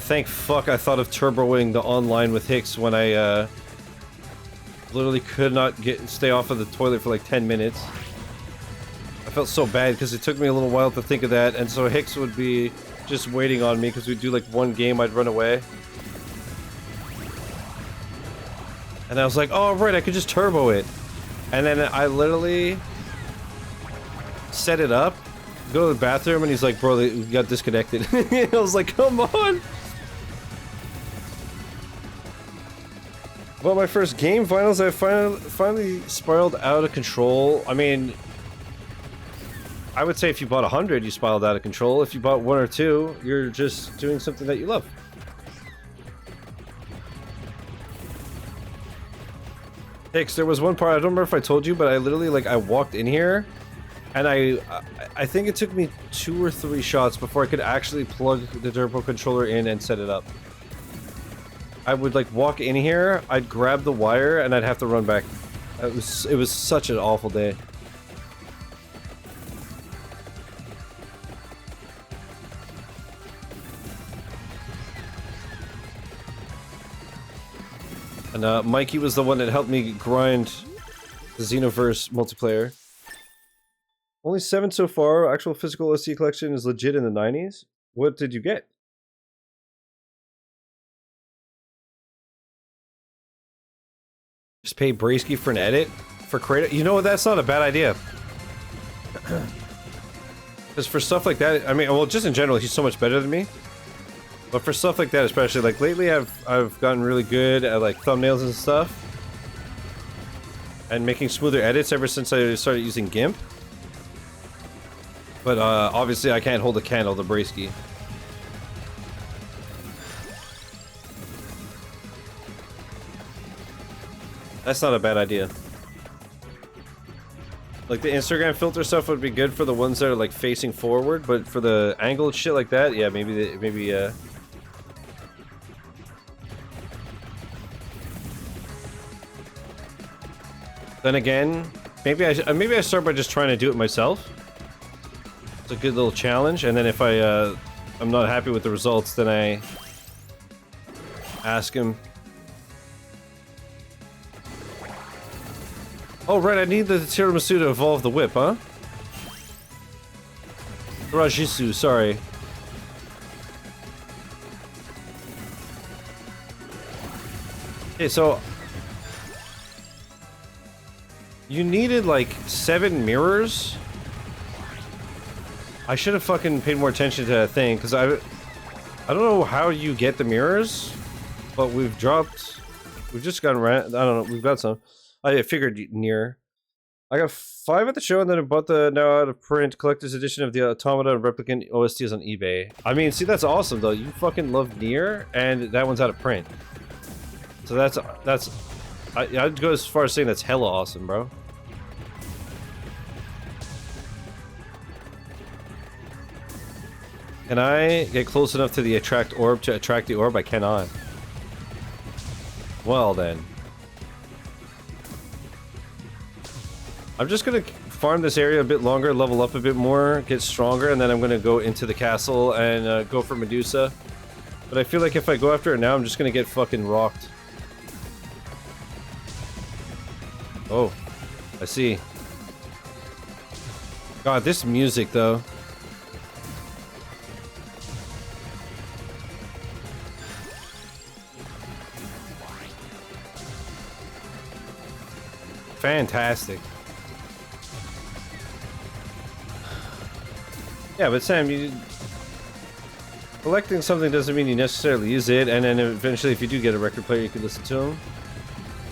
Thank fuck I thought of turboing the online with Hicks when I literally could not stay off of the toilet for like 10 minutes. I felt so bad because it took me a little while to think of that, and so Hicks would be just waiting on me because we'd do like one game, I'd run away. And I was like, oh right, I could just turbo it. And then I literally set it up, go to the bathroom, and he's like, bro, we got disconnected. I was like, come on! Well, my first game finals, I finally spiraled out of control. I mean, I would say if you bought 100, you spiraled out of control. If you bought 1 or 2, you're just doing something that you love. Hicks, there was one part, I don't remember if I told you, but I literally, like, I walked in here, and I think it took me 2 or 3 shots before I could actually plug the turbo controller in and set it up. I would, like, walk in here, I'd grab the wire, and I'd have to run back. It was such an awful day. And Mikey was the one that helped me grind the Xenoverse multiplayer. Only 7 so far. Actual physical OC collection is legit in the 90s. What did you get? Just pay Brasky for an edit? For creative? You know what? That's not a bad idea. Because for stuff like that, I mean, well, just in general, he's so much better than me. But for stuff like that, especially, like, lately I've gotten really good at, like, thumbnails and stuff. And making smoother edits ever since I started using GIMP. But, obviously I can't hold a candle to Brasky. That's not a bad idea. Like the Instagram filter stuff would be good for the ones that are like facing forward, but for the angled shit like that, yeah, maybe. Then again, maybe I start by just trying to do it myself. It's a good little challenge, and then if I'm not happy with the results, then I ask him. Oh, right, I need the tiramisu to evolve the whip, huh? Rajisu, sorry. Okay, so... you needed, like, 7 mirrors? I should have fucking paid more attention to that thing, because I don't know how you get the mirrors, but we've just gotten I don't know, we've got some. I figured near. I got 5 at the show, and then I bought the now out of print collector's edition of the Automata replicant OSTs on eBay. I mean, see, that's awesome though. You fucking love Nier, and that one's out of print. So that's I'd go as far as saying that's hella awesome, bro. Can I get close enough to the attract orb to attract the orb? I cannot. Well then. I'm just gonna farm this area a bit longer, level up a bit more, get stronger, and then I'm gonna go into the castle and go for Medusa. But I feel like if I go after it now, I'm just gonna get fucking rocked. Oh, I see. God, this music though. Fantastic. Yeah, but Sam, collecting something doesn't mean you necessarily use it, and then eventually if you do get a record player, you can listen to them.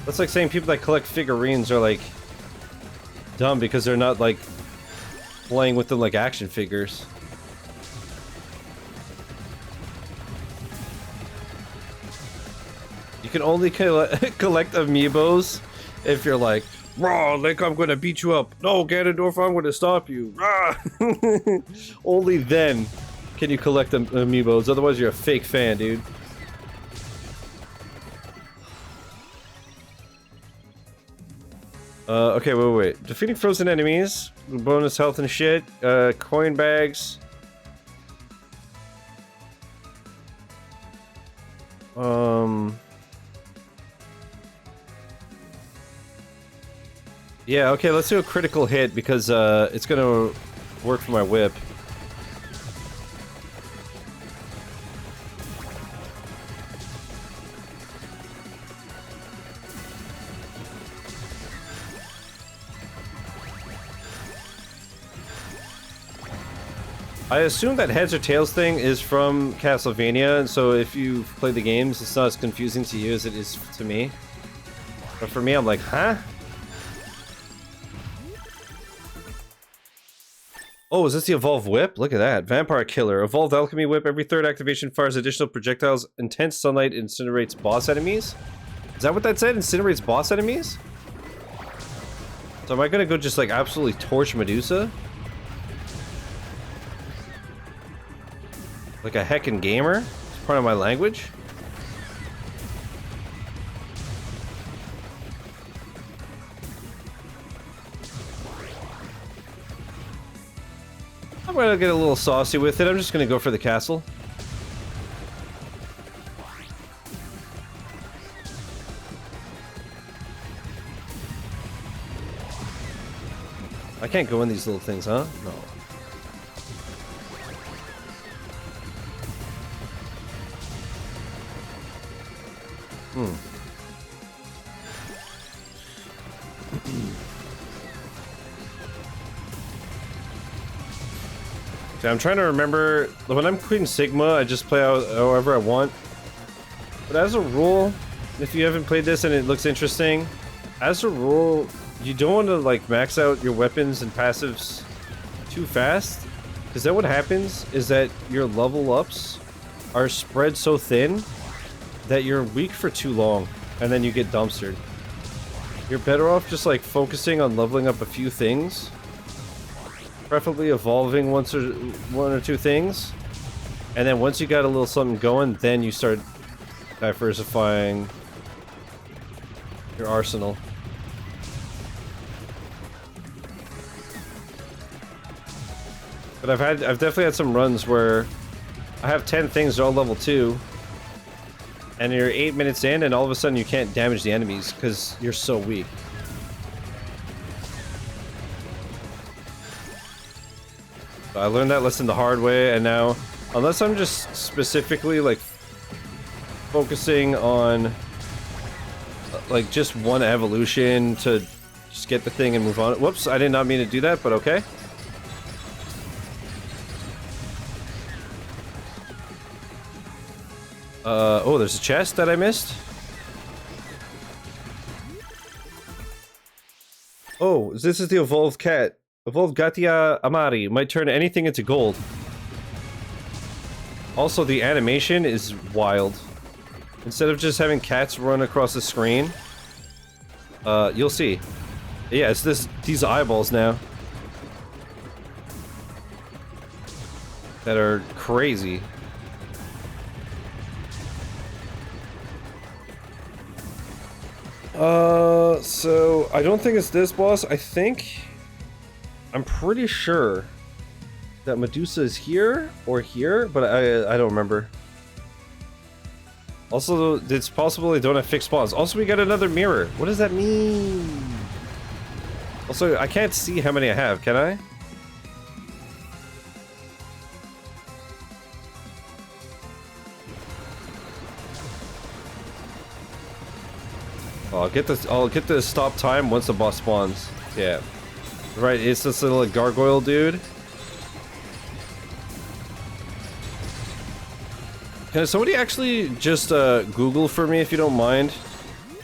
That's like saying people that collect figurines are like dumb because they're not like playing with them like action figures. You can only collect amiibos if you're like, raw, like I'm gonna beat you up. No, Ganondorf, I'm gonna stop you. Only then can you collect them amiibos. Otherwise, you're a fake fan, dude. Okay, wait. Defeating frozen enemies, bonus health and shit. Coin bags. Yeah, okay, let's do a critical hit because it's gonna work for my whip. I assume that heads or tails thing is from Castlevania, and so if you've played the games, it's not as confusing to you as it is to me. But for me, I'm like, huh? Oh, is this the Evolved Whip? Look at that. Vampire Killer. Evolved Alchemy Whip. Every third activation fires additional projectiles. Intense sunlight incinerates boss enemies. Is that what that said? Incinerates boss enemies? So am I gonna go just like absolutely torch Medusa? Like a heckin' gamer? It's part of my language? I'm gonna get a little saucy with it. I'm just gonna go for the castle. I can't go in these little things, huh? No. Okay, I'm trying to remember, when I'm Queen Sigma, I just play out however I want. But as a rule, if you haven't played this and it looks interesting, as a rule, you don't want to like max out your weapons and passives too fast. Because then what happens is that your level ups are spread so thin that you're weak for too long, and then you get dumpstered. you're better off just like focusing on leveling up a few things. Preferably evolving one or two things. And then once you got a little something going, then you start diversifying your arsenal. But I've definitely had some runs where I have 10 things, they're all level 2. And you're 8 minutes in, and all of a sudden you can't damage the enemies because you're so weak. So I learned that lesson the hard way, and now, unless I'm just specifically like focusing on like just one evolution to just get the thing and move on. Whoops, I did not mean to do that, but okay. Oh, there's a chest that I missed. Oh, this is the evolved cat. Evolved Gatia Amari might turn anything into gold. Also, the animation is wild. Instead of just having cats run across the screen, you'll see. Yeah, it's these eyeballs now that are crazy. So I don't think it's this boss. I'm pretty sure that Medusa is here or here, but I don't remember. Also, it's possible they don't have fixed spawns. Also, we got another mirror. What does that mean? Also, I can't see how many I have, can I? Oh, I'll get the stop time once the boss spawns. Yeah. Right, it's this little gargoyle dude. Can somebody actually just Google for me, if you don't mind,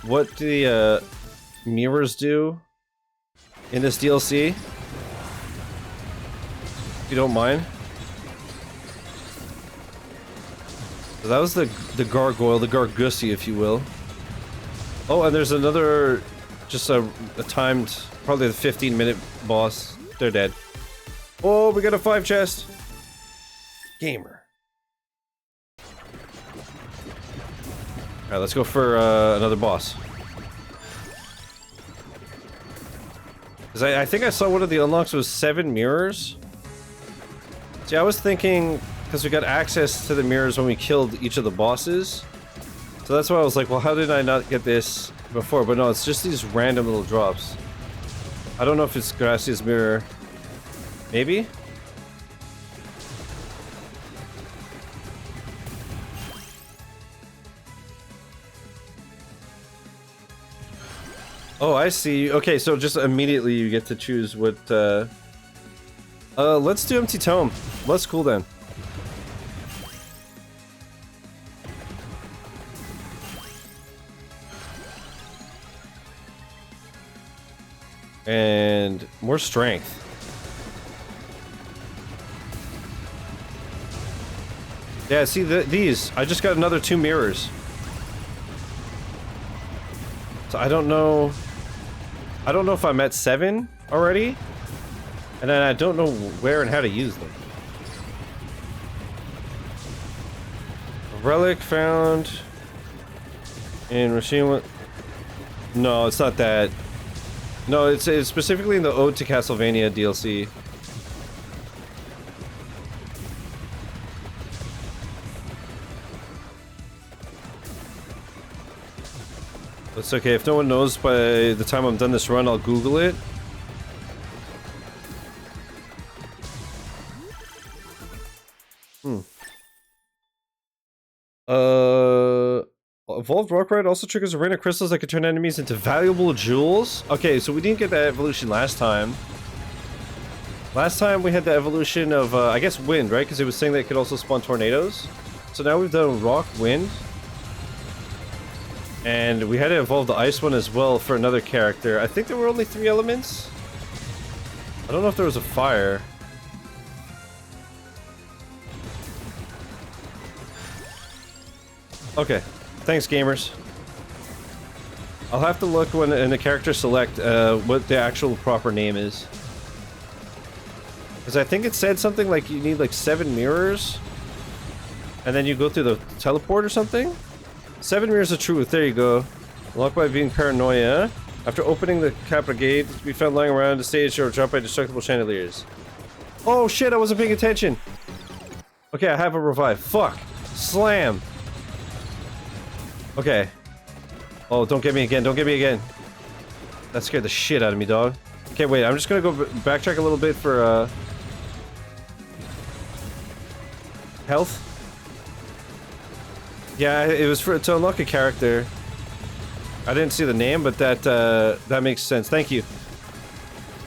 what the mirrors do in this DLC? If you don't mind. So that was the gargoyle, the gargussy, if you will. Oh, and there's another, just a timed, probably the 15-minute boss. They're dead. Oh, we got a 5 chest. Gamer. Alright, let's go for another boss. Because I think I saw one of the unlocks was 7 mirrors. See, I was thinking, because we got access to the mirrors when we killed each of the bosses. So that's why I was like, well, how did I not get this before? But no, it's just these random little drops. I don't know if it's Gracia's mirror. Maybe? Oh, I see. Okay, so just immediately you get to choose what, let's do Empty Tome. Let's cool down. And more strength. Yeah, see these. I just got another 2 mirrors. So I don't know if I'm at 7 already. And then I don't know where and how to use them. A relic found in machine. No, it's not that. No, it's specifically in the Ode to Castlevania DLC. It's okay, if no one knows by the time I'm done this run, I'll Google it. Evolved Rock Ride also triggers a rain of crystals that can turn enemies into valuable jewels. Okay, so we didn't get that evolution last time. Last time we had the evolution of, I guess, wind, right? Because it was saying that it could also spawn tornadoes. So now we've done rock, wind. And we had to evolve the ice one as well for another character. I think there were only 3 elements. I don't know if there was a fire. Okay. Thanks, gamers. I'll have to look when in the character select what the actual proper name is. Because I think it said something like you need like 7 mirrors. And then you go through the teleport or something? 7 mirrors of truth, there you go. Unlocked by being paranoia. After opening the capital gate, to be found lying around the stage or dropped by destructible chandeliers. Oh shit, I wasn't paying attention! Okay, I have a revive. Fuck! Slam! Okay. Oh, don't get me again, don't get me again. That scared the shit out of me, dog. Okay, wait, I'm just gonna go backtrack a little bit for, health? Yeah, it was to unlock a character. I didn't see the name, but that makes sense. Thank you.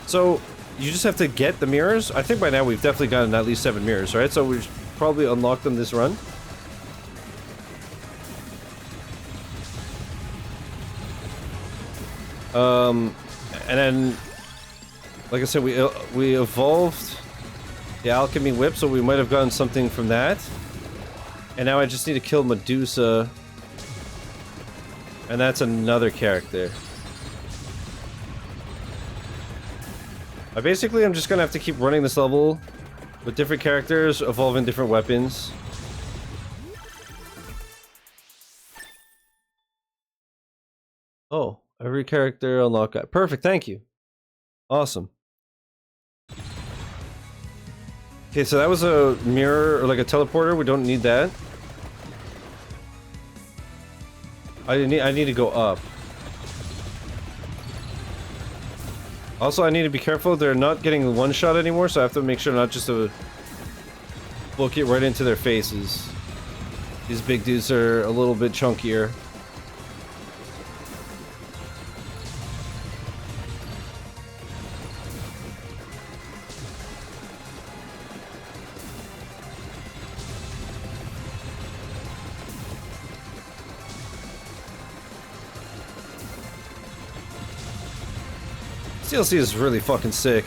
So, you just have to get the mirrors? I think by now we've definitely gotten at least 7 mirrors, right? So we should probably unlock them this run. And then, like I said, we evolved the alchemy whip, so we might have gotten something from that. And now I just need to kill Medusa. And that's another character. I'm just gonna have to keep running this level with different characters, evolving different weapons. Oh, every character unlock. Perfect, thank you. Awesome. Okay, so that was a mirror, or like a teleporter. We don't need that. I need to go up. Also, I need to be careful. They're not getting one shot anymore, so I have to make sure not just to book it right into their faces. These big dudes are a little bit chunkier. DLC is really fucking sick.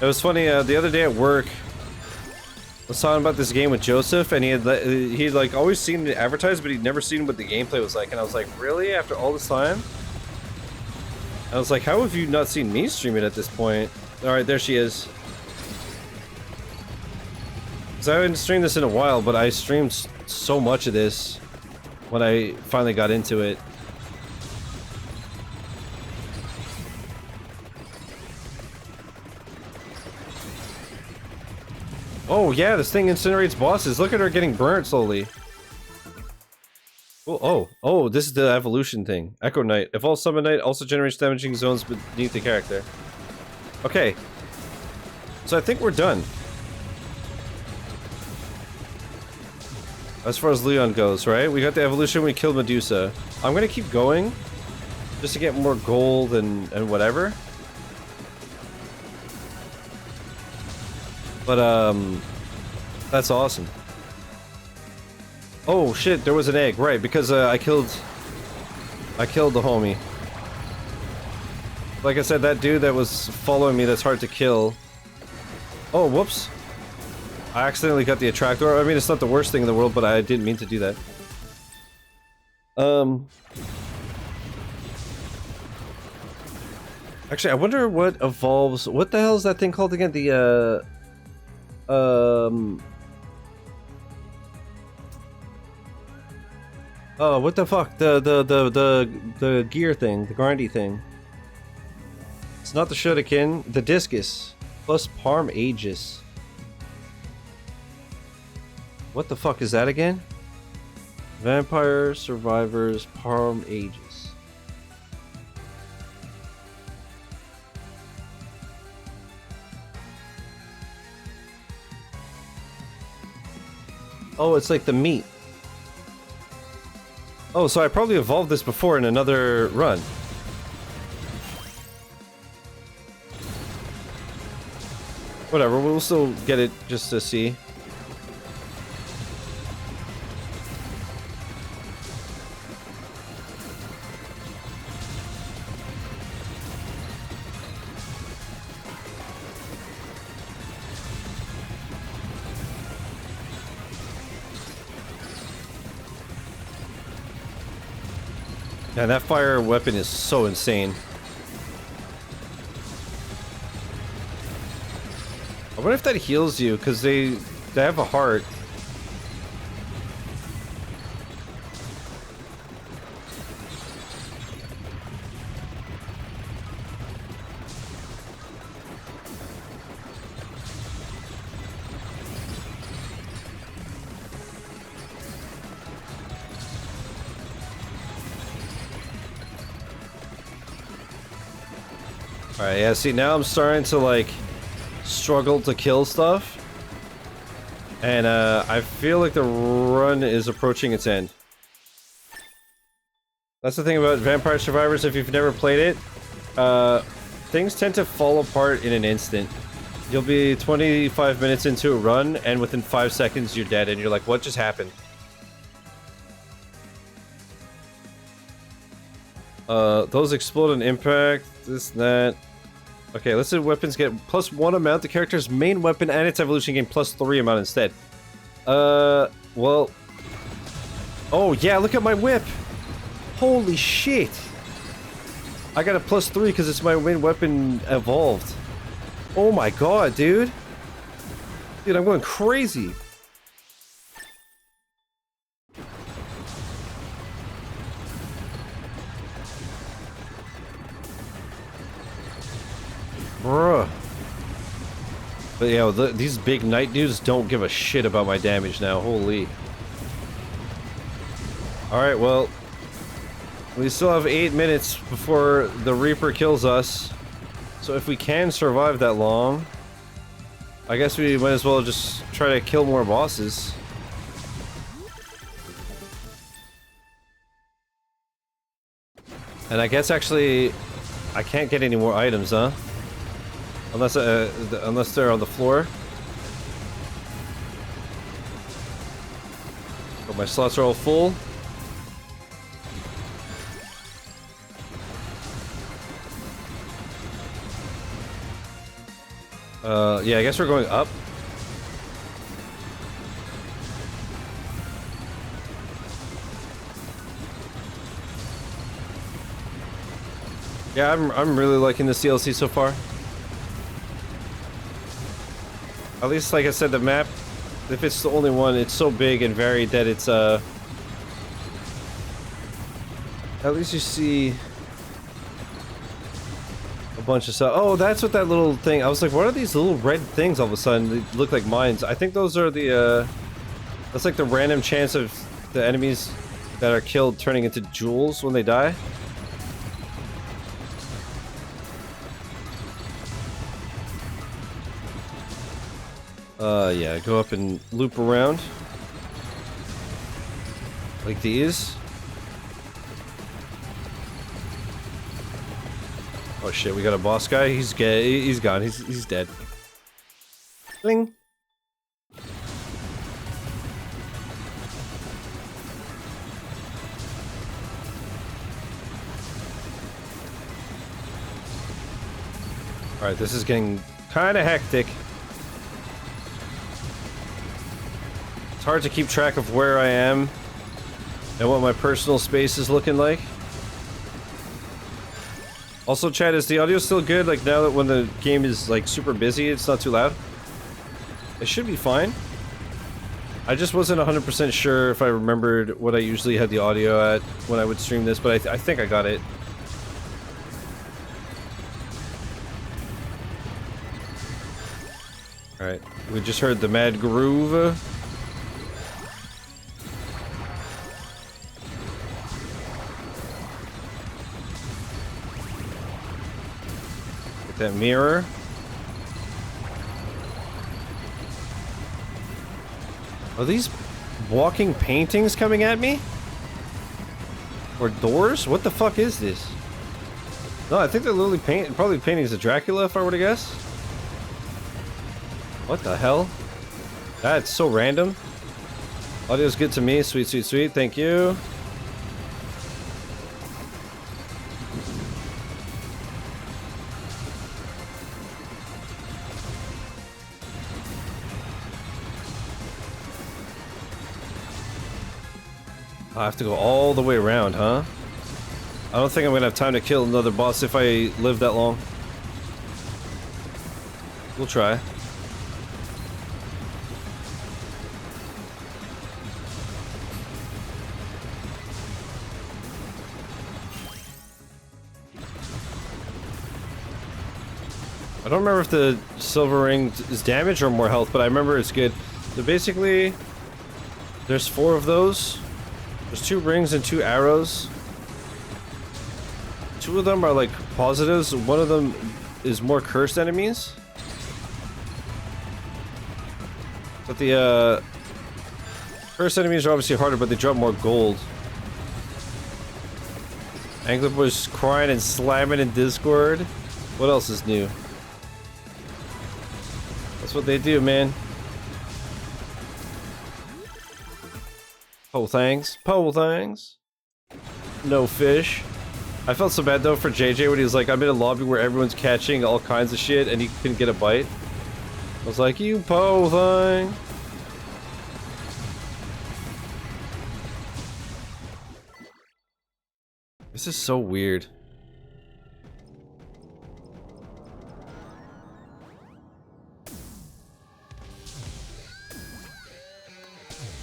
It was funny, the other day at work, I was talking about this game with Joseph, and he'd like always seen it advertised, but he'd never seen what the gameplay was like, and I was like, really? After all this time? I was like, how have you not seen me stream it at this point? Alright, there she is. Because I haven't streamed this in a while, but I streamed so much of this when I finally got into it. Oh yeah, this thing incinerates bosses. Look at her getting burnt slowly. Oh, this is the evolution thing. Echo Knight. Evolved Summon Knight also generates damaging zones beneath the character. Okay. So I think we're done. As far as Leon goes, right? We got the evolution, we killed Medusa. I'm gonna keep going just to get more gold and whatever. But, that's awesome. Oh shit, there was an egg, right, because I killed the homie. Like I said, that dude that was following me that's hard to kill. Oh, whoops. I accidentally got the attractor. I mean, it's not the worst thing in the world, but I didn't mean to do that. Actually, I wonder what evolves. What the hell is that thing called again? The, oh, what the fuck? The gear thing, the grindy thing. It's not the shuriken, the discus. Plus Parm Aegis. What the fuck is that again? Vampire Survivors Parm Aegis. Oh, it's like the meat. Oh, so I probably evolved this before in another run. Whatever, we'll still get it just to see. Man, that fire weapon is so insane. I wonder if that heals you, because they have a heart. Alright, yeah, see, now I'm starting to, like, struggle to kill stuff. And, I feel like the run is approaching its end. That's the thing about Vampire Survivors, if you've never played it. Things tend to fall apart in an instant. You'll be 25 minutes into a run, and within 5 seconds you're dead, and you're like, what just happened? Those explode on impact, this, that. Okay, listed weapons get +1 amount. The character's main weapon and its evolution gain +3 amount instead. Well... Oh, yeah, look at my whip! Holy shit! I got a +3 because it's my main weapon evolved. Oh my god, dude! Dude, I'm going crazy! Bruh. But yeah, these big knight dudes don't give a shit about my damage now. Holy. Alright, well. We still have 8 minutes before the Reaper kills us. So if we can survive that long, I guess we might as well just try to kill more bosses. And I guess actually, I can't get any more items, huh? Unless they're on the floor. But my slots are all full. Yeah, I guess we're going up. Yeah, I'm really liking this DLC so far. At least, like I said, the map, if it's the only one, it's so big and varied that it's, at least you see a bunch of stuff. Oh, that's what that little thing, I was like, what are these little red things all of a sudden? They look like mines. I think those are the, that's like the random chance of the enemies that are killed turning into jewels when they die. Yeah, go up and loop around. Like these. Oh shit, we got a boss guy. He's gay. He's gone. He's dead. Bling. Alright, this is getting kind of hectic. It's hard to keep track of where I am and what my personal space is looking like. Also, chat, is the audio still good? Like, now that when the game is, like, super busy, it's not too loud? It should be fine. I just wasn't 100% sure if I remembered what I usually had the audio at when I would stream this, but I think I got it. Alright, we just heard the mad groove. Get that mirror. Are these walking paintings coming at me? Or doors? What the fuck is this? No, I think they're literally probably paintings of Dracula, if I were to guess. What the hell? That's so random. Audio's good to me. Sweet, sweet, sweet. Thank you. I have to go all the way around, huh? I don't think I'm gonna have time to kill another boss if I live that long. We'll try. I don't remember if the silver ring is damage or more health, but I remember it's good. So basically, there's 4 of those. There's 2 rings and 2 arrows. 2 of them are like positives. One of them is more cursed enemies. But the cursed enemies are obviously harder, but they drop more gold. Angler Boy's crying and slamming in Discord. What else is new? That's what they do, man. Pole things. Pole things. No fish. I felt so bad though for JJ when he was like, I'm in a lobby where everyone's catching all kinds of shit and he couldn't get a bite. I was like, you pole thing. This is so weird.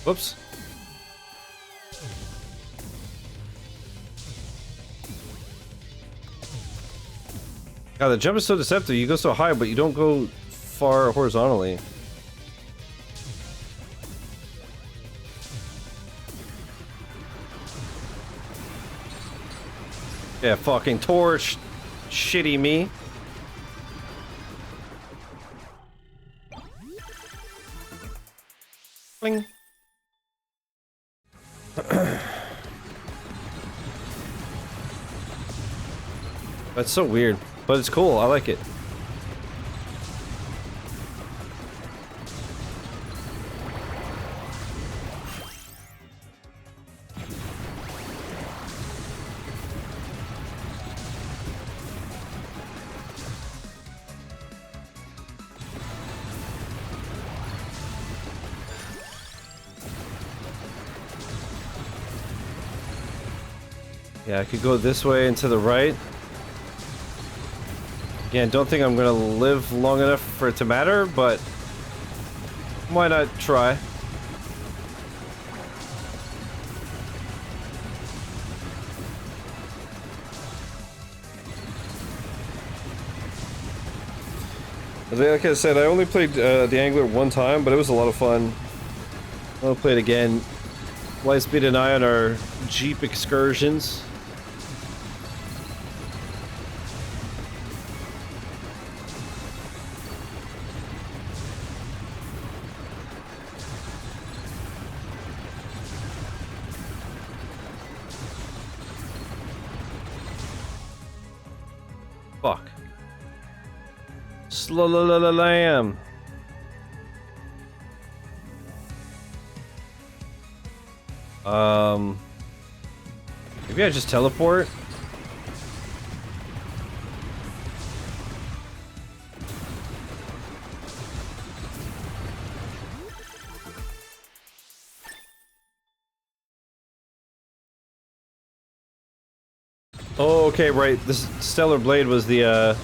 Whoops. God, the jump is so deceptive. You go so high, but you don't go far horizontally. Yeah, fucking torch. Shitty me. Bling. That's so weird, but it's cool. I like it. Yeah, I could go this way and to the right. Again, don't think I'm gonna live long enough for it to matter, but why not try? Like I said, I only played the Angler one time, but it was a lot of fun. I'll play it again. Lightspeed and I on our Jeep excursions. Fuck. Lamb. Maybe I just teleport? Oh, okay, right. This Stellar Blade was the,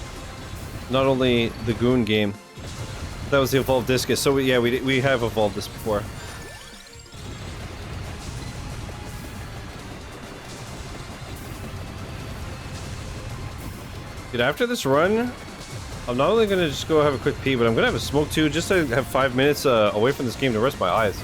not only the Goon game. That was the Evolved Discus. So, yeah, we have evolved this before. Dude, after this run, I'm not only gonna just go have a quick pee, but I'm gonna have a smoke too, just to have 5 minutes away from this game to rest my eyes.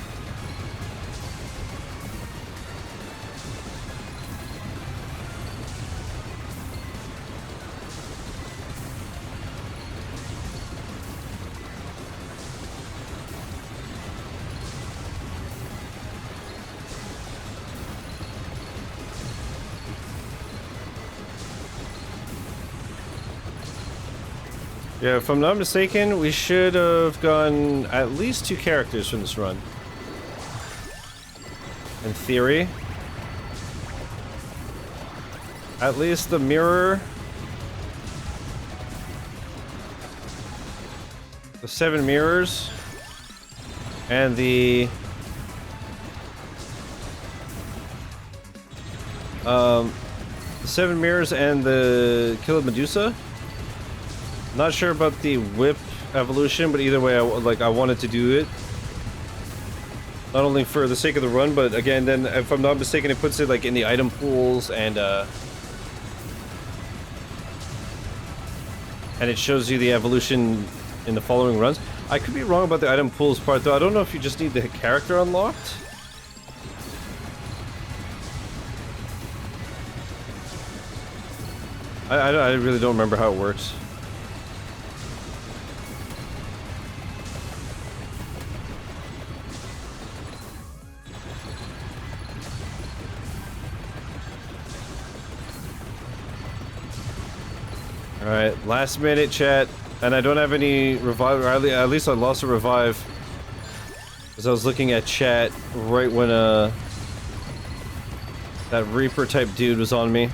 Yeah, if I'm not mistaken, we should have gotten at least 2 characters from this run. In theory. At least the mirror. The 7 mirrors. And the... the 7 mirrors and the kill of Medusa. Not sure about the whip evolution, but either way, I wanted to do it. Not only for the sake of the run, but again, then if I'm not mistaken, it puts it like in the item pools and it shows you the evolution in the following runs. I could be wrong about the item pools part though. I don't know if you just need the character unlocked. I really don't remember how it works. Alright, last minute chat, and I don't have any revive, or at least I lost a revive. As I was looking at chat right when that Reaper type dude was on me.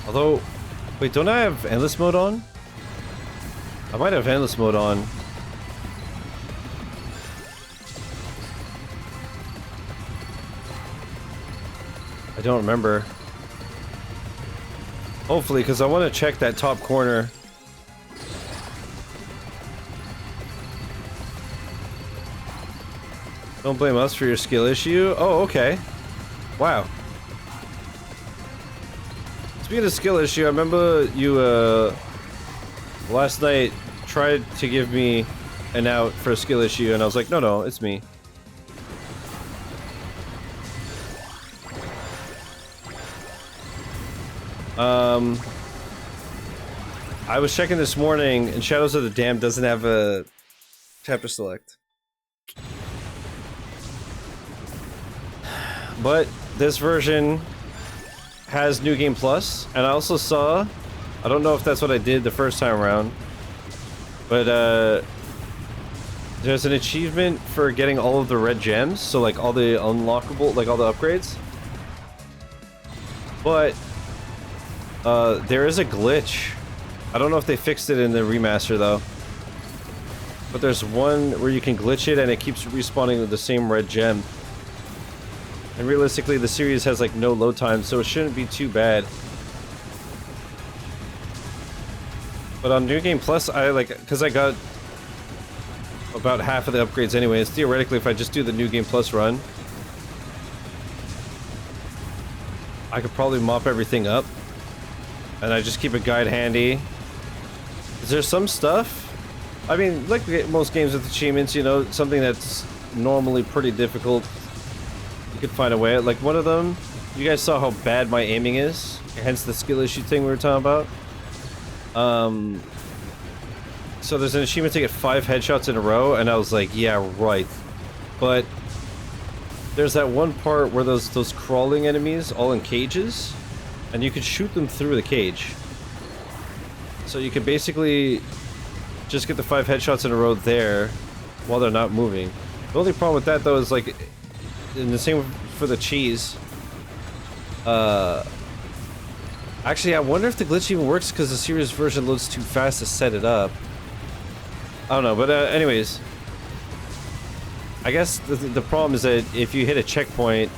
Although, wait, don't I have endless mode on? I might have endless mode on. I don't remember. Hopefully, because I want to check that top corner. Don't blame us for your skill issue. Oh, okay. Wow. Speaking of skill issue, I remember you, last night tried to give me an out for a skill issue, and I was like, no, it's me. I was checking this morning, and Shadows of the Damned doesn't have a chapter select. But this version has New Game Plus, and I also saw, I don't know if that's what I did the first time around, but there's an achievement for getting all of the red gems, so like all the unlockable, like all the upgrades. But there is a glitch. I don't know if they fixed it in the remaster though. But there's one where you can glitch it and it keeps respawning with the same red gem. And realistically the series has like no load time, so it shouldn't be too bad. But on New Game Plus, I like, because I got about half of the upgrades anyways, theoretically if I just do the New Game Plus run, I could probably mop everything up. And I just keep a guide handy. Is there some stuff? I mean, like most games with achievements, you know, something that's normally pretty difficult, you could find a way. Like one of them, you guys saw how bad my aiming is, hence the skill issue thing we were talking about. So there's an achievement to get 5 headshots in a row, and I was like, yeah, right. But there's that one part where those crawling enemies, all in cages, and you could shoot them through the cage. So you could basically just get the 5 headshots in a row there while they're not moving. The only problem with that though is like, in the same for the cheese. Actually, I wonder if the glitch even works because the series version loads too fast to set it up. I don't know, but anyways. I guess the problem is that if you hit a checkpoint,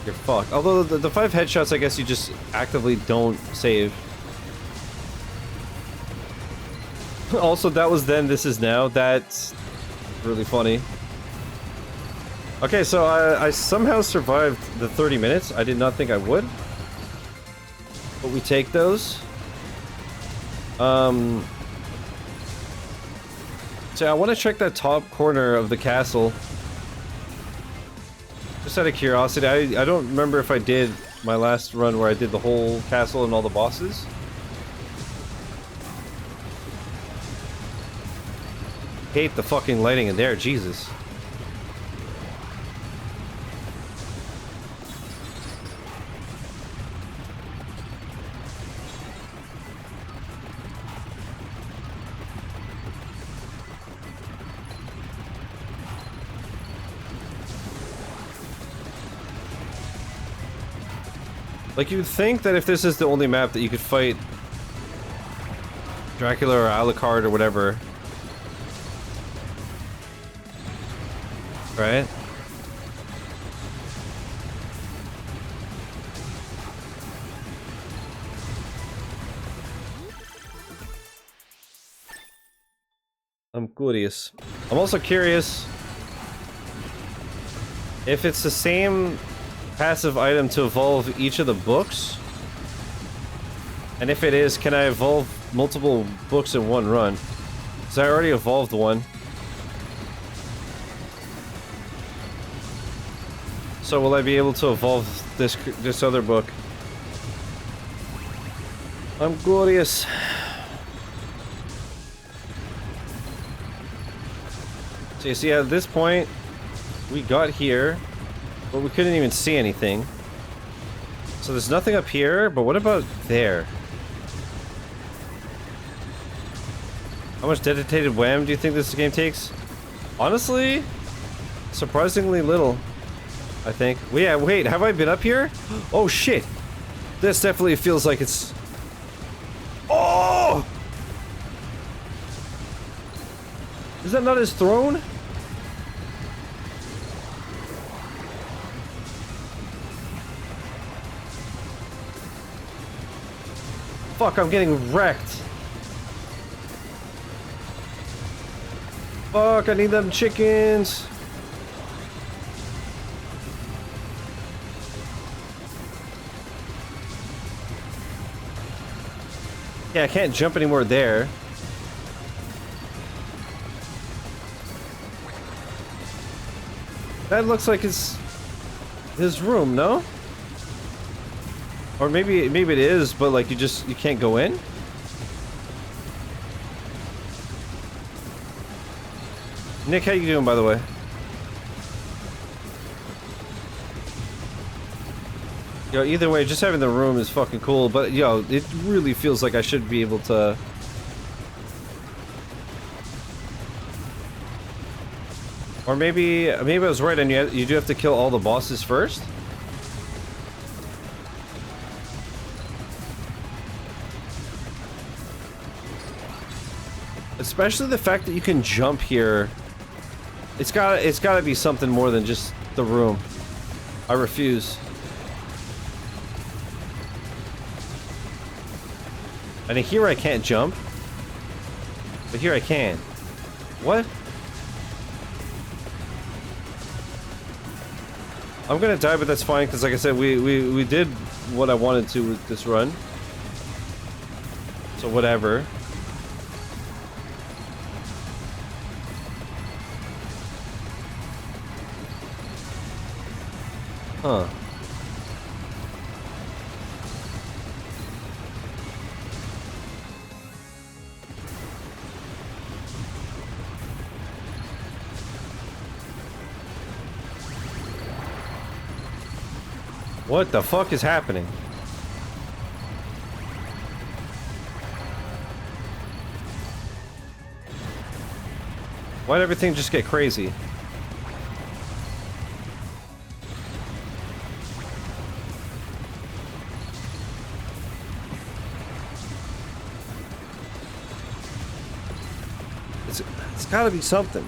you're fucked. Although the 5 headshots, I guess you just actively don't save. Also, that was then, this is now. That's really funny. Okay, so I somehow survived the 30 minutes. I did not think I would. But we take those. So I want to check that top corner of the castle. Just out of curiosity, I don't remember if I did my last run where I did the whole castle and all the bosses. Hate the fucking lighting in there, Jesus. Like, you'd think that if this is the only map that you could fight Dracula or Alucard or whatever. Right? I'm curious. I'm also curious if it's the same passive item to evolve each of the books. And if it is, can I evolve multiple books in one run? Because I already evolved one. So will I be able to evolve this other book? I'm glorious. So you see, at this point, we got here, but we couldn't even see anything. So there's nothing up here, but what about there? How much dedicated wham do you think this game takes? Honestly, surprisingly little, I think. Well, yeah, wait, have I been up here? Oh shit! This definitely feels like it's... Oh! Is that not his throne? Fuck, I'm getting wrecked. Fuck, I need them chickens. Yeah, I can't jump anymore there. That looks like his room, no? Or maybe it is, but like you can't go in? Nick, how you doing, by the way? Yo, either way, just having the room is fucking cool, but yo, it really feels like I should be able to... Or maybe I was right and you do have to kill all the bosses first? Especially the fact that you can jump here. It's gotta be something more than just the room. I refuse. And here I can't jump. But here I can. What? I'm gonna die, but that's fine, because like I said, we did what I wanted to with this run. So whatever. Huh. What the fuck is happening? Why'd everything just get crazy? It's gotta be something.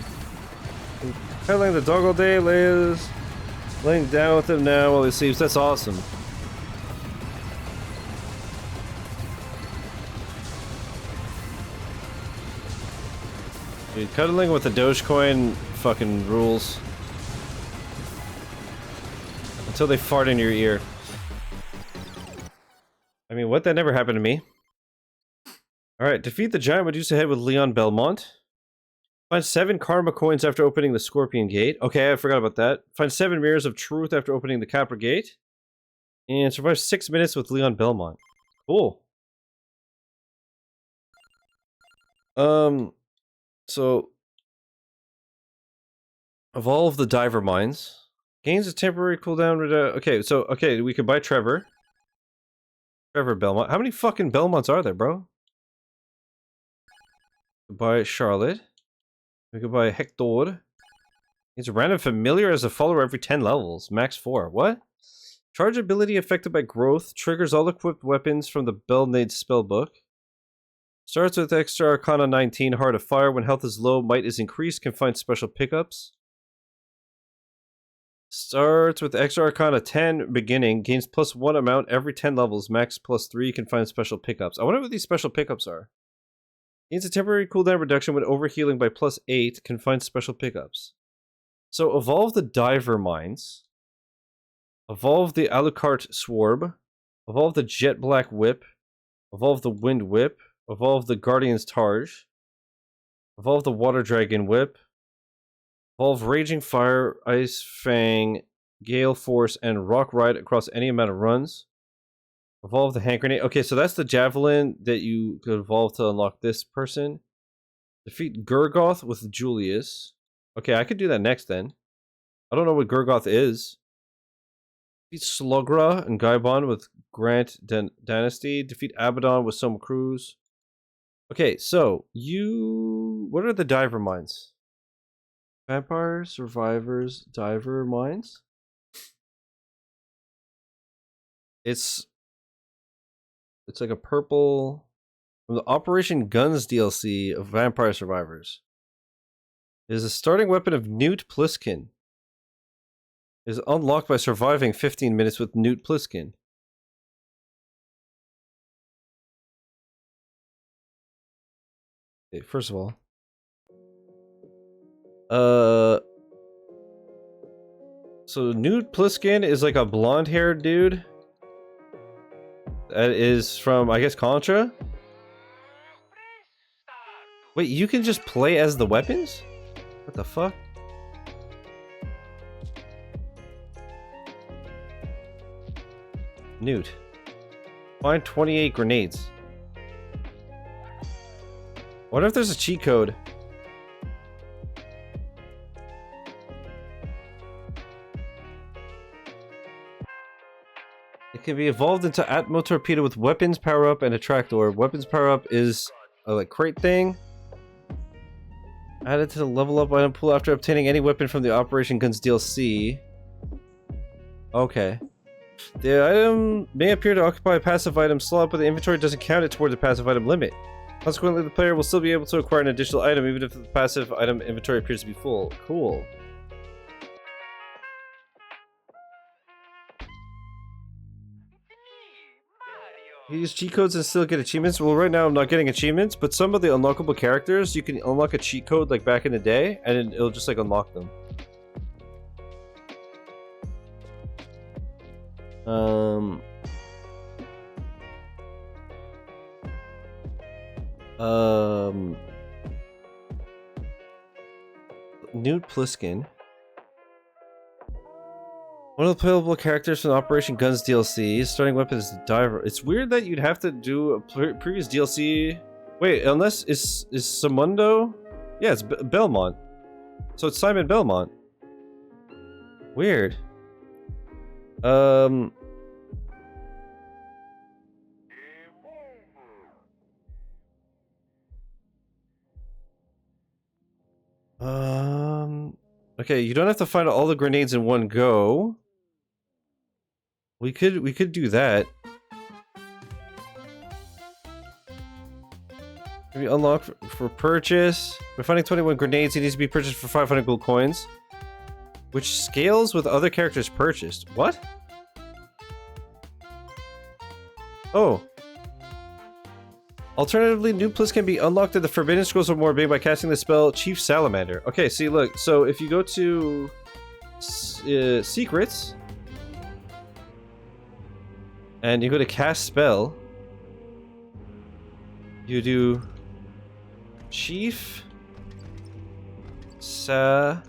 Cuddling the dog all day, laying down with him now while he sleeps. That's awesome. Dude, cuddling with the Dogecoin fucking rules. Until they fart in your ear. I mean, what? That never happened to me. Alright, defeat the giant reduce ahead with Leon Belmont. Find 7 karma coins after opening the Scorpion Gate. Okay, I forgot about that. Find 7 mirrors of truth after opening the Capra Gate. And survive 6 minutes with Leon Belmont. Cool. So... Evolve the Diver Mines. Gains a temporary cooldown. Okay, we could buy Trevor. Trevor Belmont. How many fucking Belmonts are there, bro? Buy Charlotte. We could buy Hector. He's a random familiar as a follower every 10 levels. Max 4. What? Charge ability affected by growth. Triggers all equipped weapons from the Belnade spellbook. Starts with extra Arcana 19, Heart of Fire. When health is low, might is increased. Can find special pickups. Starts with extra Arcana 10, beginning. Gains +1 amount every 10 levels. Max +3. Can find special pickups. I wonder what these special pickups are. Gains a temporary cooldown reduction when overhealing by +8. Can find special pickups. So evolve the Diver Mines. Evolve the Alucard Swarb. Evolve the Jet Black Whip. Evolve the Wind Whip. Evolve the Guardian's Targe. Evolve the Water Dragon Whip. Evolve Raging Fire, Ice Fang, Gale Force, and Rock Ride across any amount of runs. Evolve the Hand Grenade. Okay, so that's the Javelin that you could evolve to unlock this person. Defeat Gurgoth with Julius. Okay, I could do that next then. I don't know what Gurgoth is. Defeat Slugra and Gaibon with Grant Dynasty. Defeat Abaddon with Soma Cruz. Okay, so you... What are the Diver Mines? Vampire Survivors Diver Mines? It's like a purple... From the Operation Guns DLC of Vampire Survivors. It is a starting weapon of Newt Pliskin. It is unlocked by surviving 15 minutes with Newt Pliskin. Okay, first of all. So Newt Pliskin is like a blonde-haired dude. That is from, I guess, Contra? Wait, you can just play as the weapons? What the fuck? Newt. Find 28 grenades. What if there's a cheat code? It can be evolved into Atmo Torpedo with weapons power up and a trapdoor. Weapons power up is a like crate thing. Added to the level up item pool after obtaining any weapon from the Operation Guns DLC. Okay. The item may appear to occupy a passive item slot, but the inventory doesn't count it toward the passive item limit. Consequently, the player will still be able to acquire an additional item even if the passive item inventory appears to be full. Cool. You use cheat codes and still get achievements? Well, right now I'm not getting achievements, but some of the unlockable characters, you can unlock a cheat code like back in the day, and it'll just like unlock them. Newt Pliskin. One of the playable characters from Operation Guns DLC. Starting weapon is the Diver. It's weird that you'd have to do a previous DLC. Wait, unless is Samundo? Yeah, it's Belmont. So it's Simon Belmont. Weird. Okay, you don't have to find all the grenades in one go. We could do that. Maybe unlock for purchase. By finding 21 grenades, it needs to be purchased for 500 gold coins. Which scales with other characters purchased. What? Oh. Alternatively, new plus can be unlocked at the Forbidden Scrolls of Morbid by casting the spell Chief Salamander. Okay, see, look. So if you go to Secrets, and you go to Cast Spell, you do Chief Salamander.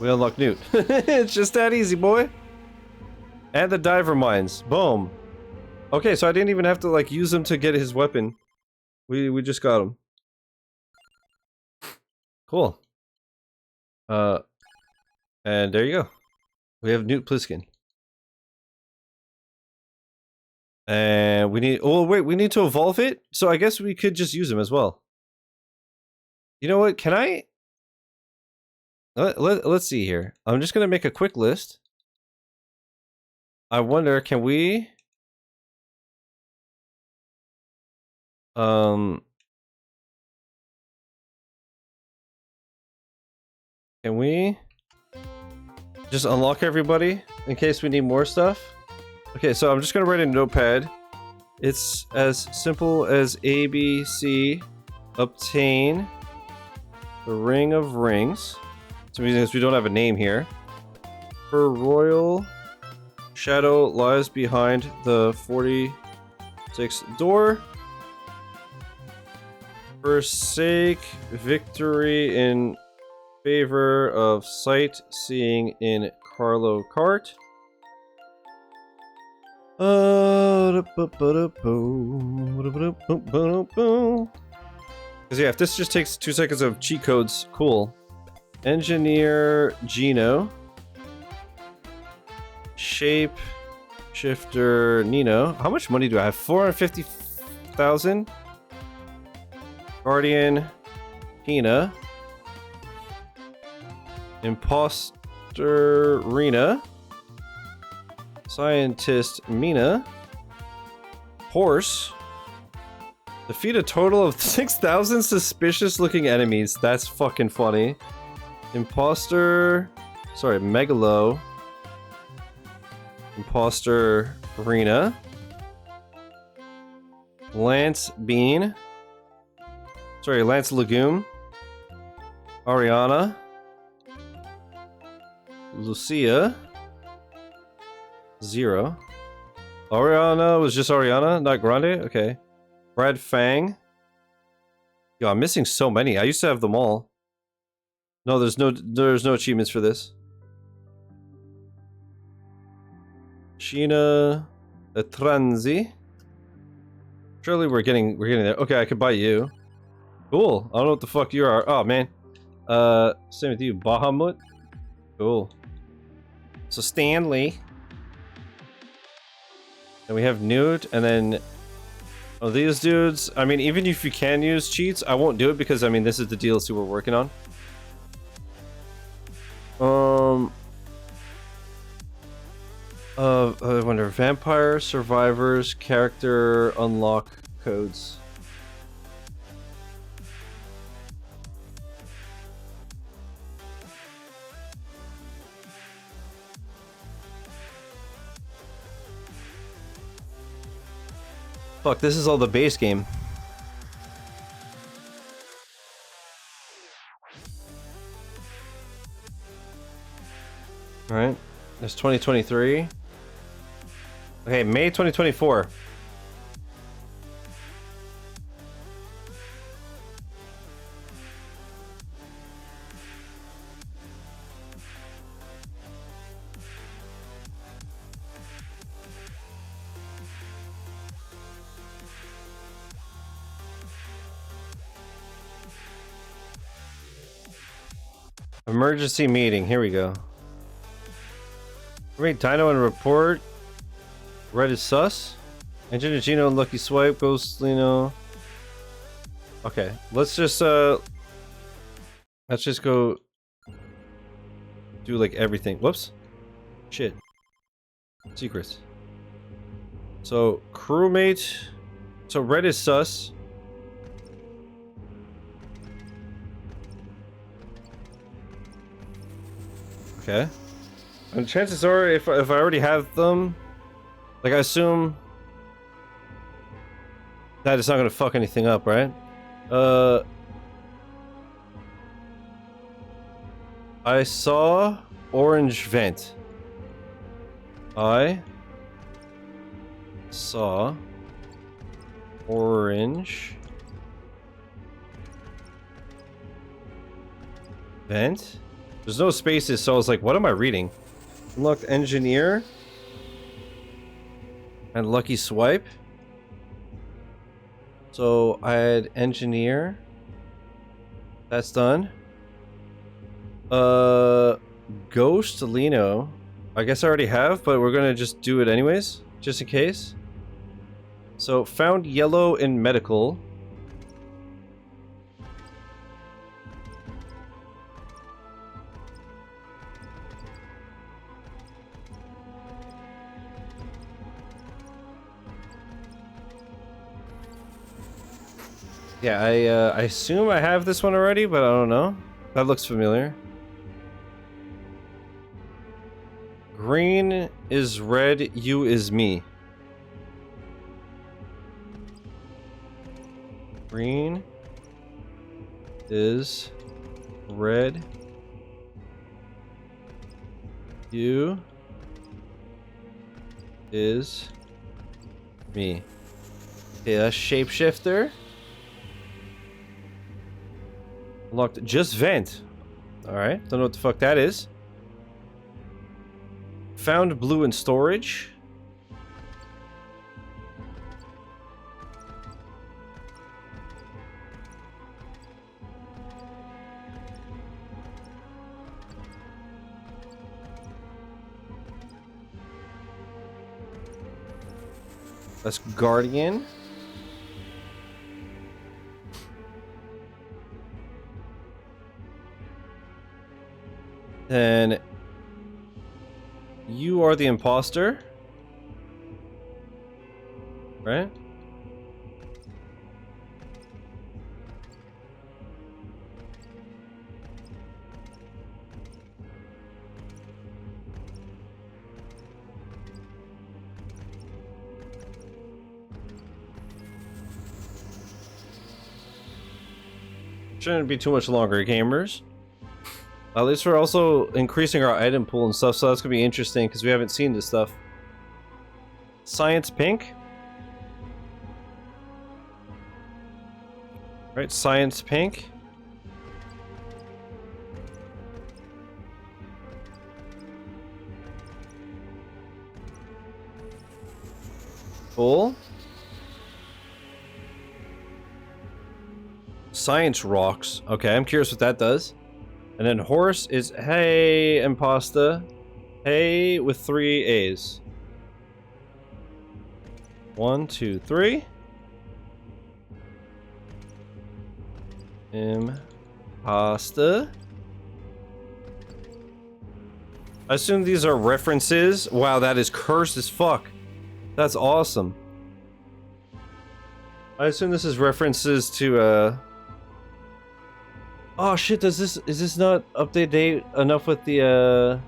We unlock Newt. It's just that easy, boy. And the Diver Mines. Boom. Okay, so I didn't even have to like use him to get his weapon. We just got him. Cool. And there you go. We have Newt Pliskin. And we need... Oh, wait, we need to evolve it? So I guess we could just use him as well. You know what? Can I... Let's see here. I'm just gonna make a quick list. I wonder, can we... Can we just unlock everybody in case we need more stuff? Okay, so I'm just gonna write in Notepad. It's as simple as ABC, obtain the Ring of Rings. So because we don't have a name here. Her royal shadow lies behind the 46th door. Forsake victory in favor of sightseeing in Carlo Kart. Because yeah, if this just takes 2 seconds of cheat codes, cool. Engineer Gino. Shape Shifter Nino. How much money do I have? 450,000. Guardian Tina. Imposter Rena. Scientist Mina. Horse. Defeat a total of 6,000 suspicious looking enemies. That's fucking funny. Imposter. Sorry, Megalo. Imposter Rena. Lance Bean. Sorry, Lance Legume. Ariana. Lucia. Zero. Ariana was just Ariana, not Grande? Okay. Brad Fang. Yo, I'm missing so many. I used to have them all. No, there's no achievements for this. Sheena Transi. Surely we're getting there. Okay, I could buy you. Cool. I don't know what the fuck you are. Oh man. Same with you, Bahamut. Cool. So Stanley. And we have Newt, and then oh, these dudes. I mean, even if you can use cheats, I won't do it because I mean this is the DLC we're working on. I wonder, vampire survivors character unlock codes. Fuck, this is all the base game. Alright, there's 2023. Okay, May 2024. Emergency meeting, here we go. Rate Dino and report. Red is sus. Engineer Gino and Lucky Swipe, Ghost Lino. Okay, let's just go do like everything. Whoops. Shit. Secrets. So crewmate. So red is sus. Okay. And chances are, if I already have them, like I assume that it's not gonna fuck anything up, right? I saw orange vent. I saw orange vent. There's no spaces, so I was like, what am I reading? Unlocked engineer and lucky swipe. So I had engineer. That's done. Ghost Lino. I guess I already have, but we're gonna just do it anyways, just in case. So found yellow in medical. Yeah, I assume I have this one already, but I don't know. That looks familiar. Green is red, you is me. Green is red, you is me. Okay, that's shapeshifter. Locked. Just vent. Alright, don't know what the fuck that is. Found blue in storage. That's Guardian. Then you are the imposter, right? Shouldn't be too much longer, gamers. At least we're also increasing our item pool and stuff, so that's gonna be interesting because we haven't seen this stuff. Science pink. Right, science pink. Cool. Science rocks. Okay, I'm curious what that does. And then horse is hey impasta. Hey with 3 A's. 1, 2, 3. Impasta. I assume these are references. Wow, that is cursed as fuck. That's awesome. I assume this is references to oh shit, is this not update date enough with the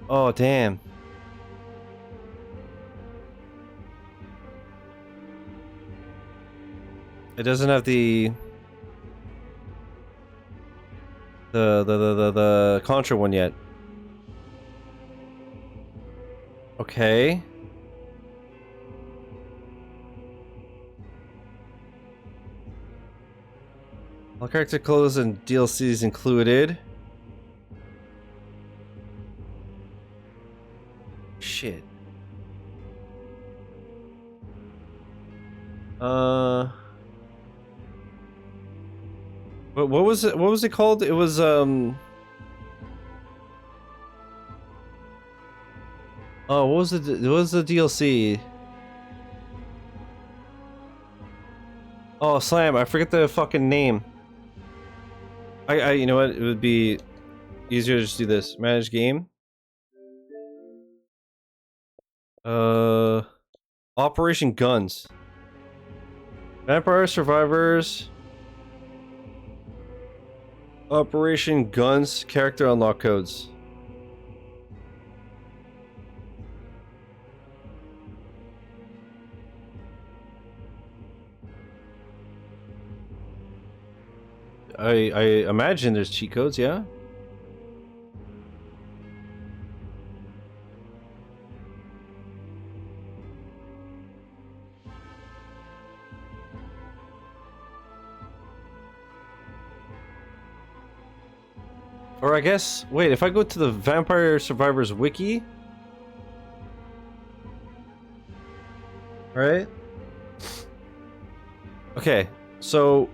oh damn. It doesn't have the Contra one yet. Okay. All character clothes and DLCs included. Shit. But what was it? What was it called? It was oh, what was the DLC? Oh, Slam! I forget the fucking name. You know what? It would be easier to just do this. Manage game. Operation Guns. Vampire Survivors. Operation Guns. Character unlock codes. I imagine there's cheat codes, yeah? Or I guess, wait, if I go to the Vampire Survivors wiki, right? Okay, so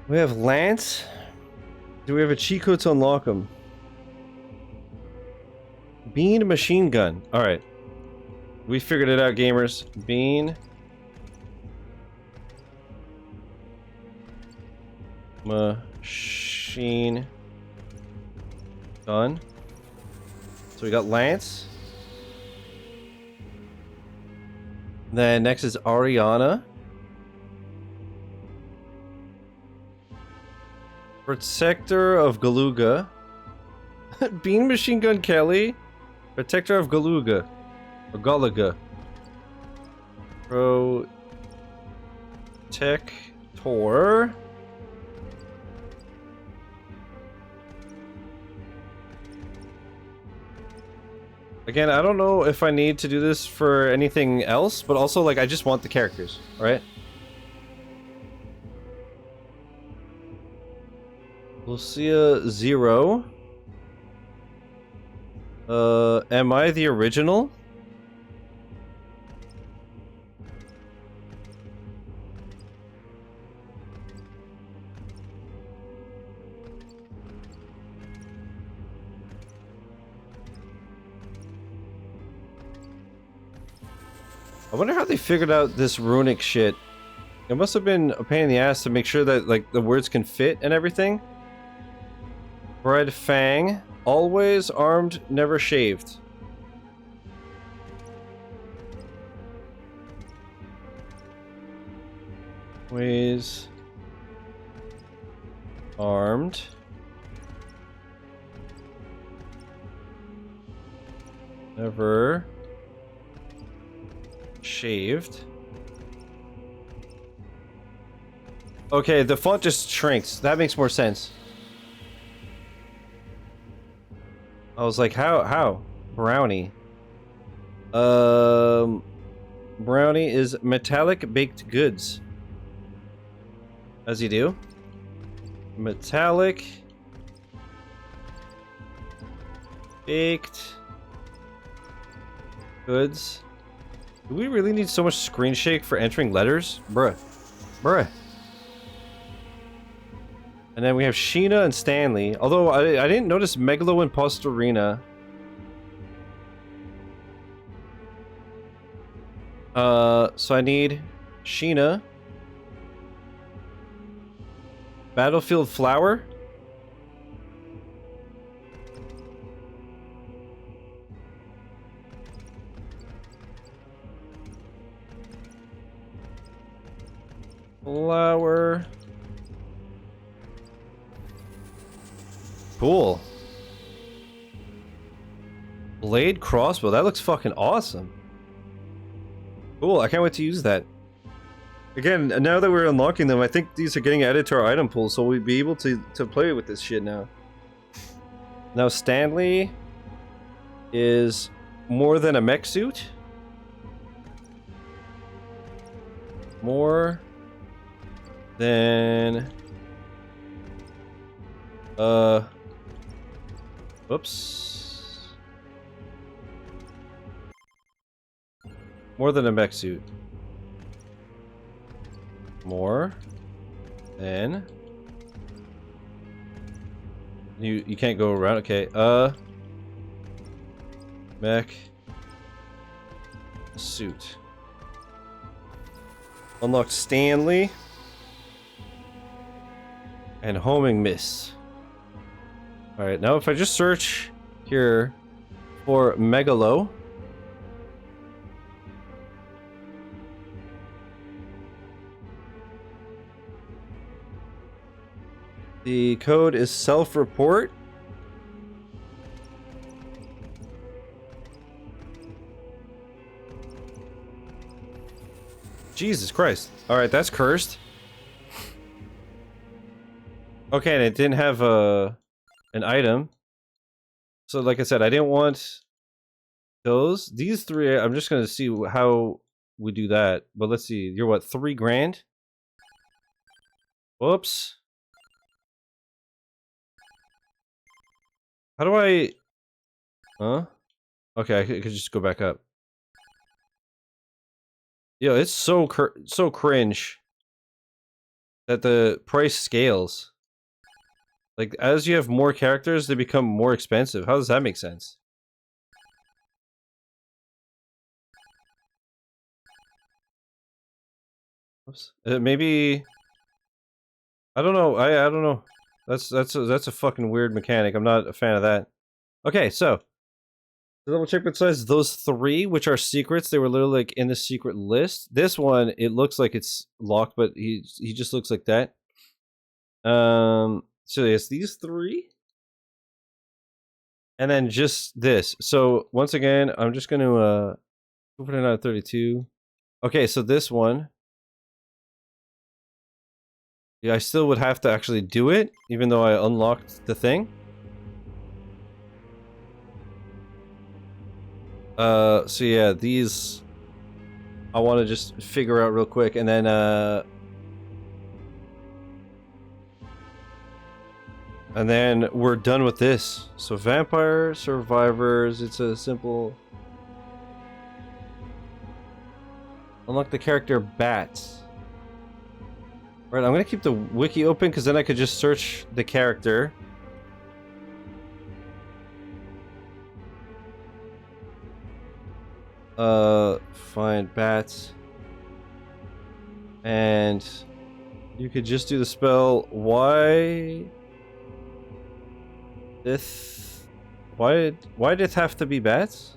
we have Lance. Do we have a cheat code to unlock him? Bean machine gun. All right, we figured it out, gamers. Bean machine gun. So we got Lance. Then next is Ariana. Protector of Galuga. Bean Machine Gun Kelly. Protector of Galuga. Or Galaga. Protector. Again, I don't know if I need to do this for anything else, but also, like, I just want the characters, right? Lucia 0. Am I the original? I wonder how they figured out this runic shit. It must have been a pain in the ass to make sure that, like, the words can fit and everything. Red Fang. Always armed, never shaved. Always armed. Never shaved. Okay, the font just shrinks. That makes more sense. I was like, how? Brownie. Brownie is metallic baked goods. As you do. Metallic baked goods. Do we really need so much screen shake for entering letters? Bruh. Bruh. And then we have Sheena and Stanley. Although I didn't notice Megalo and Posturina. So I need Sheena. Battlefield Flower. Flower. Cool. Blade crossbow. That looks fucking awesome. Cool. I can't wait to use that. Again, now that we're unlocking them, I think these are getting added to our item pool, so we'll be able to play with this shit now. Now, Stanley is more than a mech suit. More than... Oops. More than a mech suit. More than... You can't go around. Okay. Mech suit. Unlocked Stanley. And homing miss. Alright, now if I just search here for Megalo. The code is self-report. Jesus Christ. Alright, that's cursed. Okay, and it didn't have an item. So like I said, I didn't want those. These three, I'm just gonna see how we do that. But let's see, you're what, 3 grand? Whoops. How do I... Huh? Okay, I could just go back up. Yo, it's so cringe that the price scales. Like, as you have more characters, they become more expensive. How does that make sense? Oops. Maybe... I don't know. I don't know. That's a fucking weird mechanic. I'm not a fan of that. Okay, so To double check besides those 3, which are secrets, they were literally like in the secret list. This one, it looks like it's locked, but he just looks like that. So yes, these 3. And then just this. So once again, I'm just gonna open it out 32. Okay, so this one. Yeah, I still would have to actually do it, even though I unlocked the thing. So yeah, these I want to just figure out real quick, and then we're done with this. So vampire survivors, it's a simple unlock the character Bats. Right, I'm gonna keep the wiki open because then I could just search the character. Find Bats. And you could just do the spell why did it have to be Bats?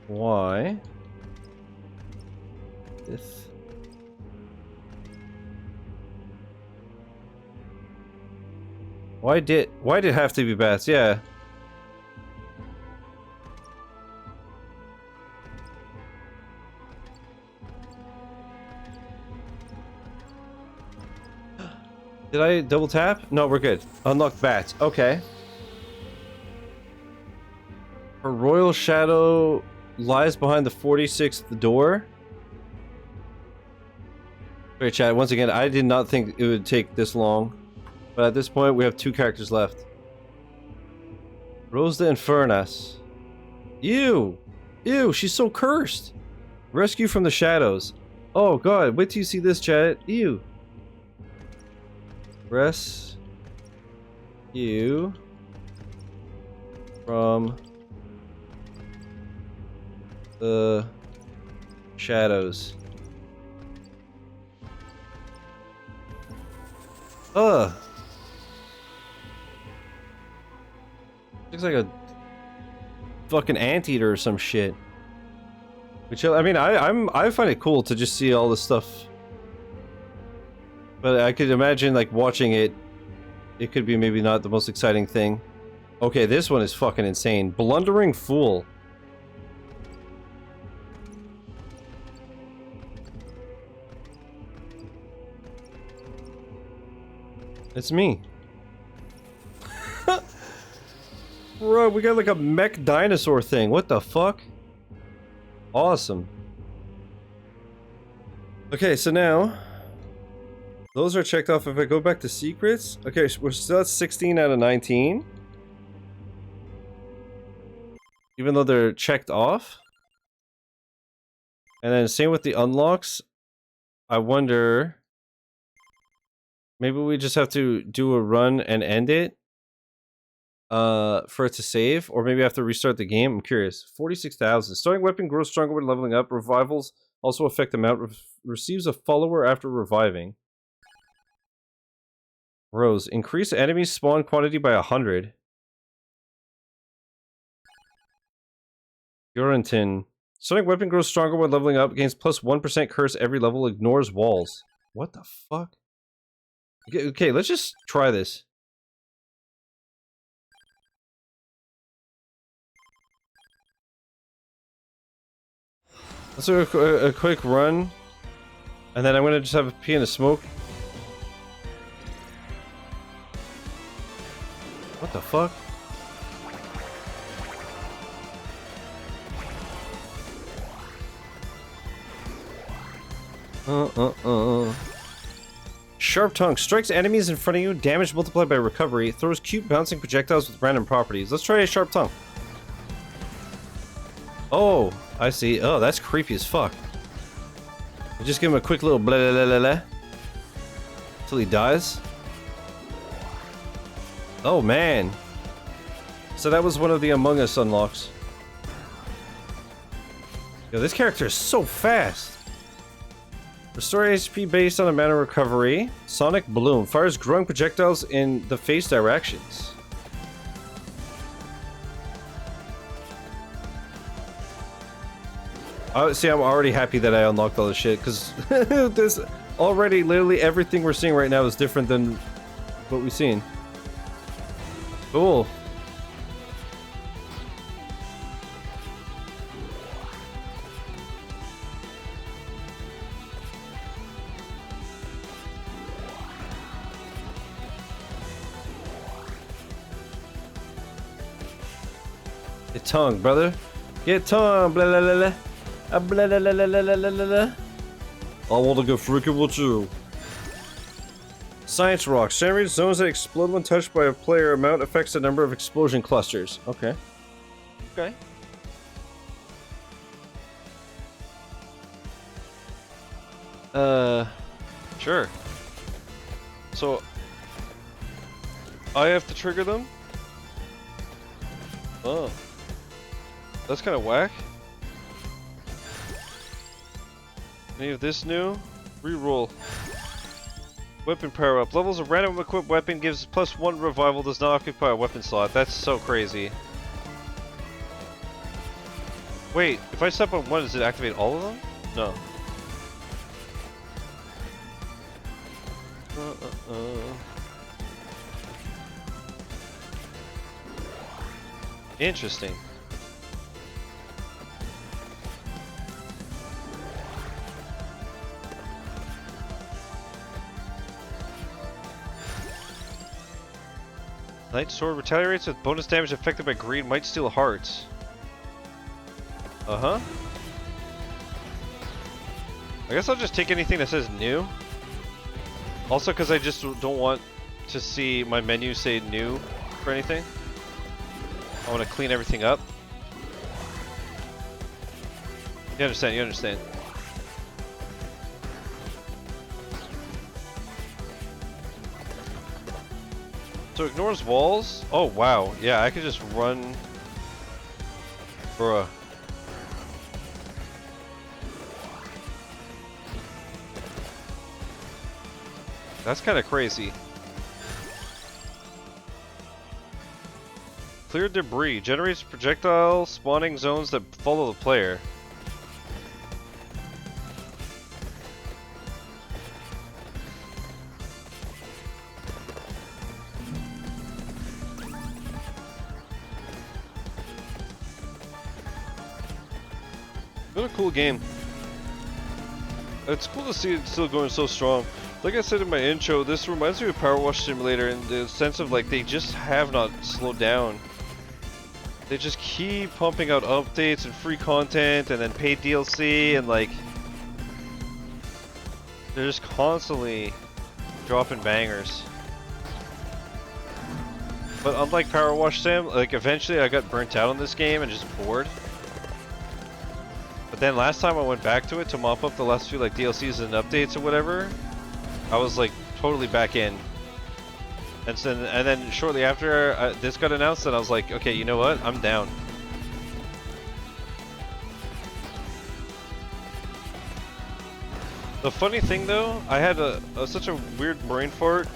Why this? Why did it have to be Bats? Yeah. Did I double tap? No, we're good. Unlock Bats. Okay. Her royal shadow lies behind the 46th door. Great chat. Once again, I did not think it would take this long. But at this point, we have 2 characters left. Rose the Infernus. Ew! Ew, she's so cursed! Rescue from the shadows. Oh god, wait till you see this, chat. Ew. Rescue from the shadows. Ugh. Looks like a fucking anteater or some shit. Which I mean, I find it cool to just see all this stuff. But I could imagine like watching it. It could be maybe not the most exciting thing. Okay, this one is fucking insane. Blundering Fool. It's me. Bro, we got like a mech dinosaur thing. What the fuck? Awesome. Okay, so now those are checked off. If I go back to secrets, okay, so we're still at 16 out of 19. Even though they're checked off. And then same with the unlocks. I wonder, maybe we just have to do a run and end it for it to save, or maybe I have to restart the game. I'm curious. 46,000. Starting weapon grows stronger when leveling up. Revivals also affect amount. Receives a follower after reviving. Rose. Increase enemy spawn quantity by 100. Urantin. Starting weapon grows stronger when leveling up. Gains plus 1% curse every level. Ignores walls. What the fuck? Okay, let's just try this. Let's do a quick run. And then I'm gonna just have a pee in the smoke. What the fuck? Sharp Tongue. Strikes enemies in front of you. Damage multiplied by recovery. Throws cute bouncing projectiles with random properties. Let's try a Sharp Tongue. Oh, I see. Oh, that's creepy as fuck. Just give him a quick little blah blah blah blah until he dies. Oh man. So that was one of the Among Us unlocks. Yo, this character is so fast. Restore HP based on a mana recovery. Sonic Bloom fires growing projectiles in the face directions. See, I'm already happy that I unlocked all this shit, because this already, literally everything we're seeing right now is different than what we've seen. Cool. Get tongue, brother. Get tongue, blah blah blah blah. Blah blah blah blah blah blah blah. I want to go freaking with you. Science rocks. Generate zones that explode when touched by a player. Amount affects the number of explosion clusters. Okay. Okay. Sure. So, I have to trigger them? Oh. That's kind of whack. Any of this new? Reroll. Weapon power up. Levels a random equipped weapon gives +1 revival, does not occupy a weapon slot. That's so crazy. Wait, if I step on one, does it activate all of them? No. Interesting. Light sword retaliates with bonus damage affected by greed, might steal hearts. Uh-huh. I guess I'll just take anything that says new. Also, because I just don't want to see my menu say new for anything. I want to clean everything up. You understand, you understand. So ignores walls? Oh wow, yeah, I could just run... Bruh. That's kind of crazy. Clear debris. Generates projectile spawning zones that follow the player. What a cool game. It's cool to see it still going so strong. Like I said in my intro, this reminds me of Power Wash Simulator in the sense of like they just have not slowed down. They just keep pumping out updates and free content and then paid DLC and like they're just constantly dropping bangers. But unlike Power Wash Sim, like eventually I got burnt out on this game and just bored. But then last time I went back to it to mop up the last few like DLCs and updates or whatever, I was like totally back in. And then shortly after this got announced, and I was like, okay, you know what? I'm down. The funny thing though, I had such a weird brain fart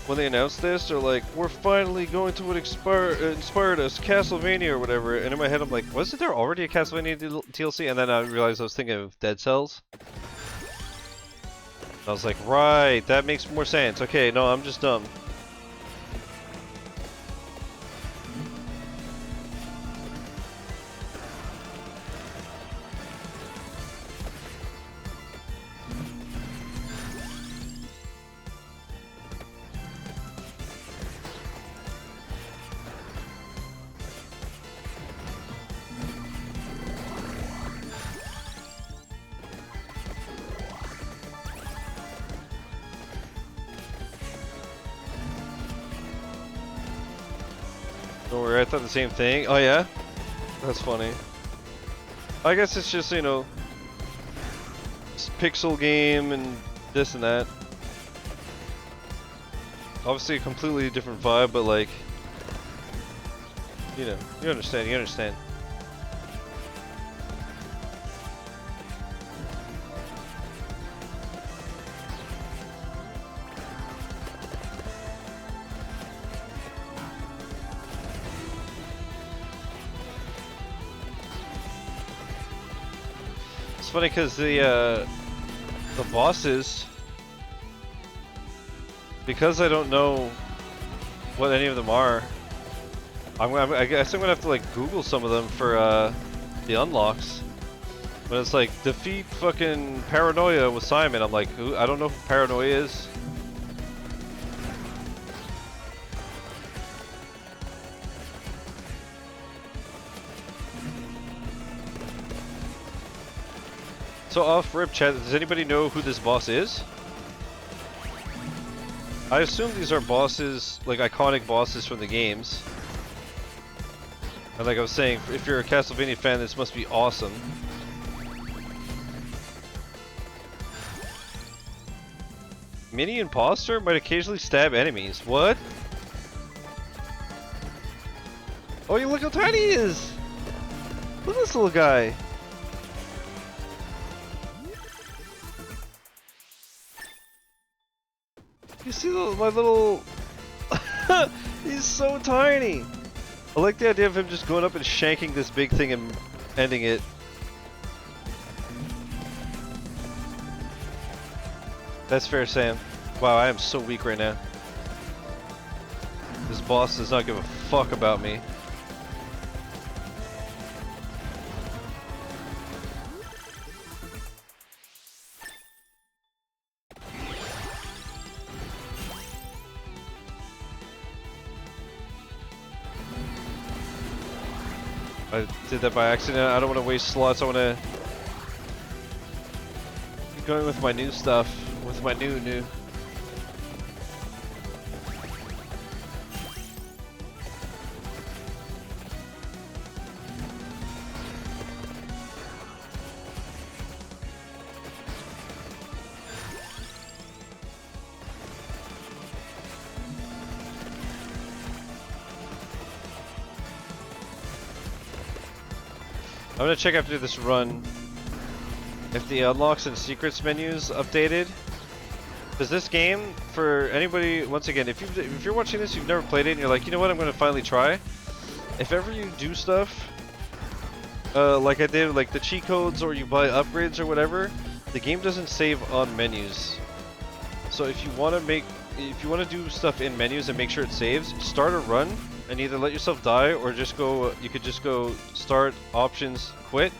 when they announced this. They're like, we're finally going to what inspired us, Castlevania or whatever. And in my head I'm like, wasn't there already a Castlevania DLC? And then I realized I was thinking of Dead Cells. I was like, right, that makes more sense. Okay, no, I'm just dumb. Don't worry, I thought the same thing. Oh yeah? That's funny. I guess it's just, you know, it's a pixel game and this and that. Obviously a completely different vibe, but like, you know, you understand, you understand. It's funny because the bosses, because I don't know what any of them are, I guess I'm gonna have to like Google some of them for the unlocks. But it's like defeat fucking Paranoia with Simon. I'm like, who? I don't know who Paranoia is. So off rip chat, does anybody know who this boss is? I assume these are bosses, like iconic bosses from the games. And like I was saying, if you're a Castlevania fan, this must be awesome. Mini imposter might occasionally stab enemies. What? Oh, you look how tiny he is! Look at this little guy. You see my little... He's so tiny! I like the idea of him just going up and shanking this big thing and ending it. That's fair, Sam. Wow, I am so weak right now. This boss does not give a fuck about me. I did that by accident. I don't want to waste slots. I want to keep going with my new stuff. With my new. I'm gonna check after this run if the unlocks and secrets menus updated. Because this game, for anybody, once again, if you're watching this, you've never played it, and you're like, you know what, I'm gonna finally try. If ever you do stuff, like I did, like the cheat codes, or you buy upgrades or whatever, the game doesn't save on menus. So if you want to do stuff in menus and make sure it saves, start a run and either let yourself die or just go. You could just go start, options, quit.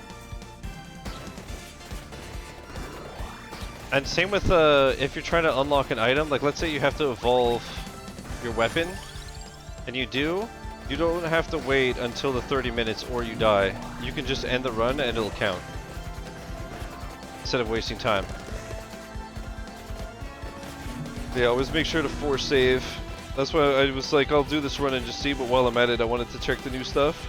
And same with if you're trying to unlock an item, like let's say you have to evolve your weapon, and you do, you don't have to wait until the 30 minutes or you die. You can just end the run and it'll count, instead of wasting time. Yeah, always make sure to force save. That's why I was like, I'll do this run and just see, but while I'm at it, I wanted to check the new stuff.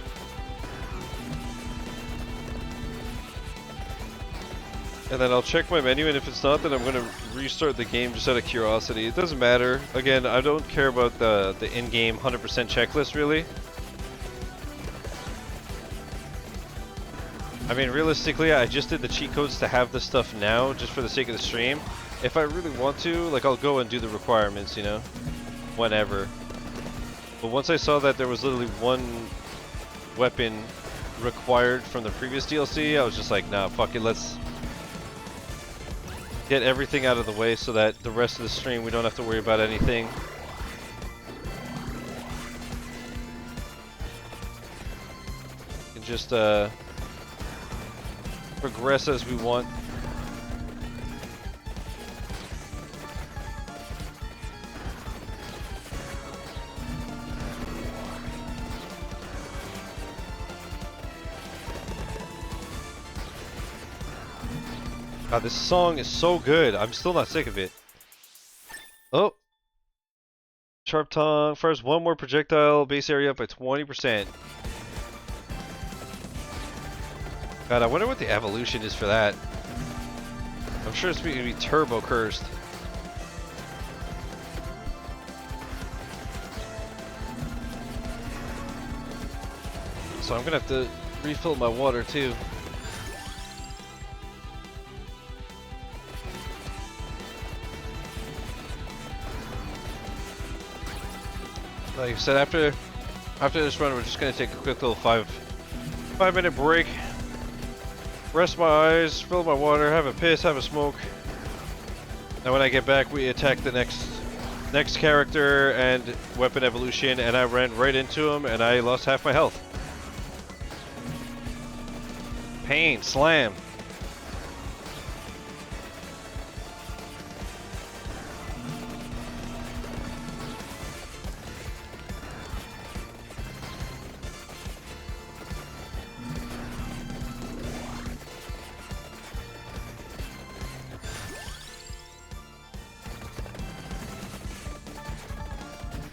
And then I'll check my menu, and if it's not, then I'm going to restart the game just out of curiosity. It doesn't matter. Again, I don't care about the in-game 100% checklist, really. I mean, realistically, I just did the cheat codes to have this stuff now, just for the sake of the stream. If I really want to, like, I'll go and do the requirements, you know? Whenever. But once I saw that there was literally one weapon required from the previous DLC, I was just like, nah, fuck it, let's get everything out of the way so that the rest of the stream we don't have to worry about anything. We can just progress as we want. God, this song is so good. I'm still not sick of it. Oh. Sharp tongue. First, one more projectile. Base area up by 20%. God, I wonder what the evolution is for that. I'm sure it's going to be turbo cursed. So I'm going to have to refill my water too. Like I said, after this run, we're just gonna take a quick little five minute break. rest my eyes, fill my water, have a piss, have a smoke. And when I get back, we attack the next character and weapon evolution, and I ran right into him, and I lost half my health. Pain, slam.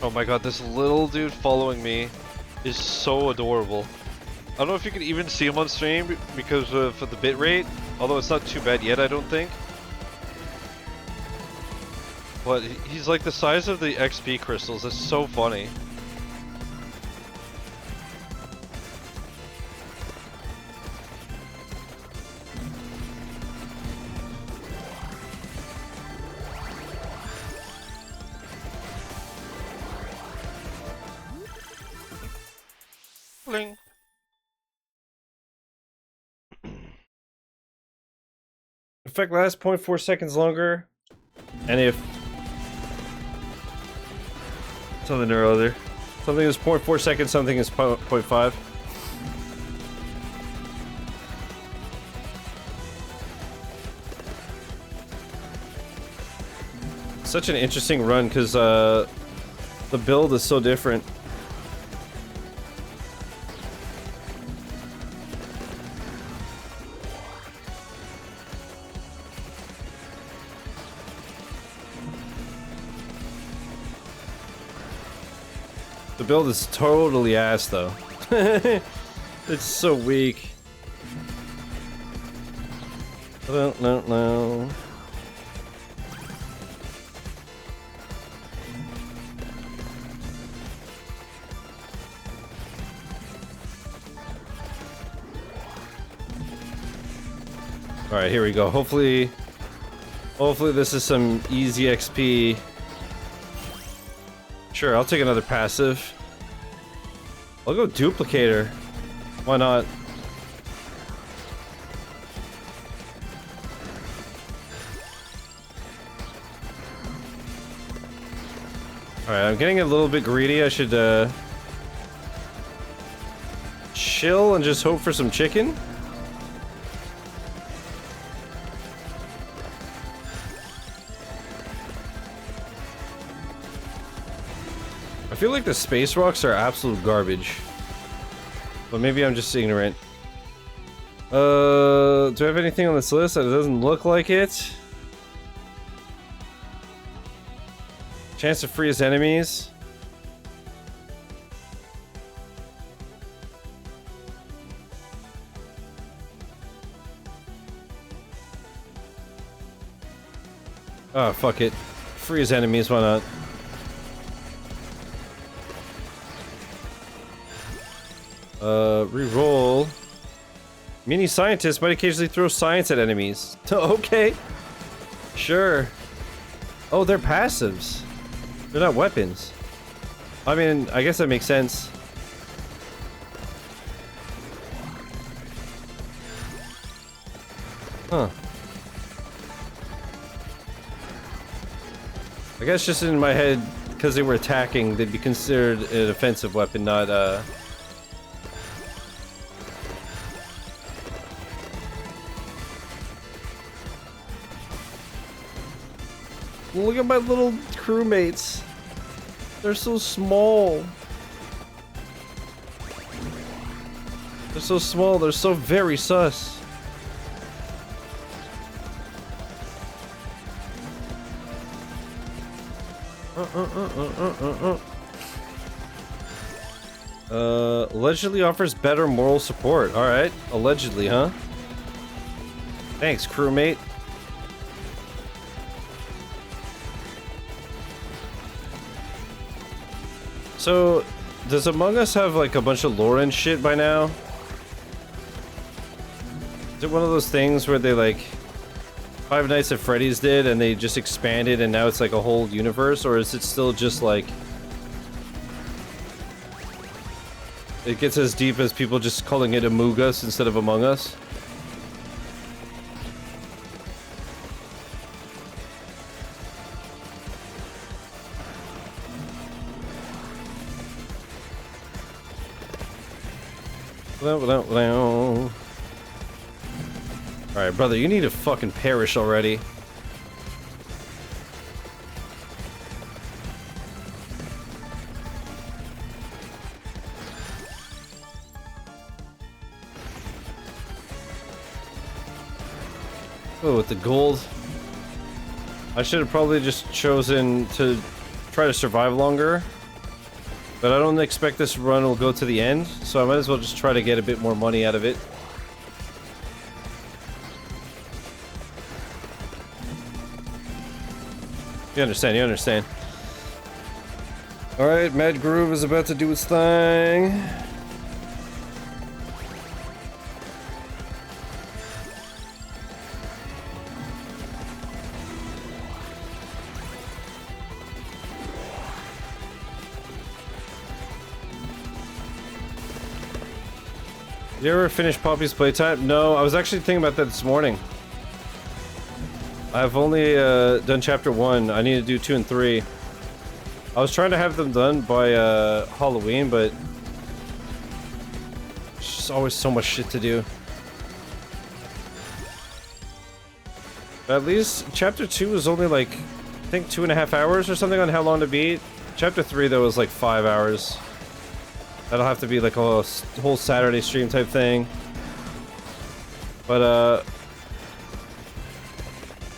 Oh my god, this little dude following me is so adorable. I don't know if you can even see him on stream because of the bitrate, although it's not too bad yet, I don't think. But he's like the size of the XP crystals, it's so funny. Bling. Effect lasts 0.4 seconds longer, and if something or other, something is 0.4 seconds, something is 0.5. Such an interesting run because the build is so different. The build is totally ass though. It's so weak. I don't know. Alright, here we go. Hopefully this is some easy XP. Sure, I'll take another passive. I'll go duplicator. Why not? Alright, I'm getting a little bit greedy. I should chill and just hope for some chicken. I feel like the space rocks are absolute garbage. But maybe I'm just ignorant. Do I have anything on this list that doesn't look like it? Chance to freeze enemies. Oh, fuck it. Freeze enemies, why not? Reroll. Mini scientists might occasionally throw science at enemies. Okay. Sure. Oh, they're passives. They're not weapons. I mean, I guess that makes sense. Huh. I guess just in my head, because they were attacking, they'd be considered an offensive weapon, not Look at my little crewmates. They're so small. They're so small, they're so very sus. Allegedly offers better moral support. Alright, allegedly, huh? Thanks, crewmate. So, does Among Us have like a bunch of lore and shit by now? Is it one of those things where they like Five Nights at Freddy's did and they just expanded and now it's like a whole universe, or is it still just like it gets as deep as people just calling it Among Us instead of Among Us? Alright, brother, you need to fucking perish already. Oh, with the gold. I should have probably just chosen to try to survive longer. But I don't expect this run will go to the end, so I might as well just try to get a bit more money out of it. You understand, you understand. Alright, Mad Groove is about to do its thing. You ever finish Poppy's playtime? No, I was actually thinking about that this morning. I've only done chapter 1. I need to do 2 and 3. I was trying to have them done by Halloween, but there's just always so much shit to do. But at least chapter 2 was only like, I think 2.5 hours or something on how long to beat. Chapter 3 though was like 5 hours. That'll have to be like a whole Saturday stream type thing. But,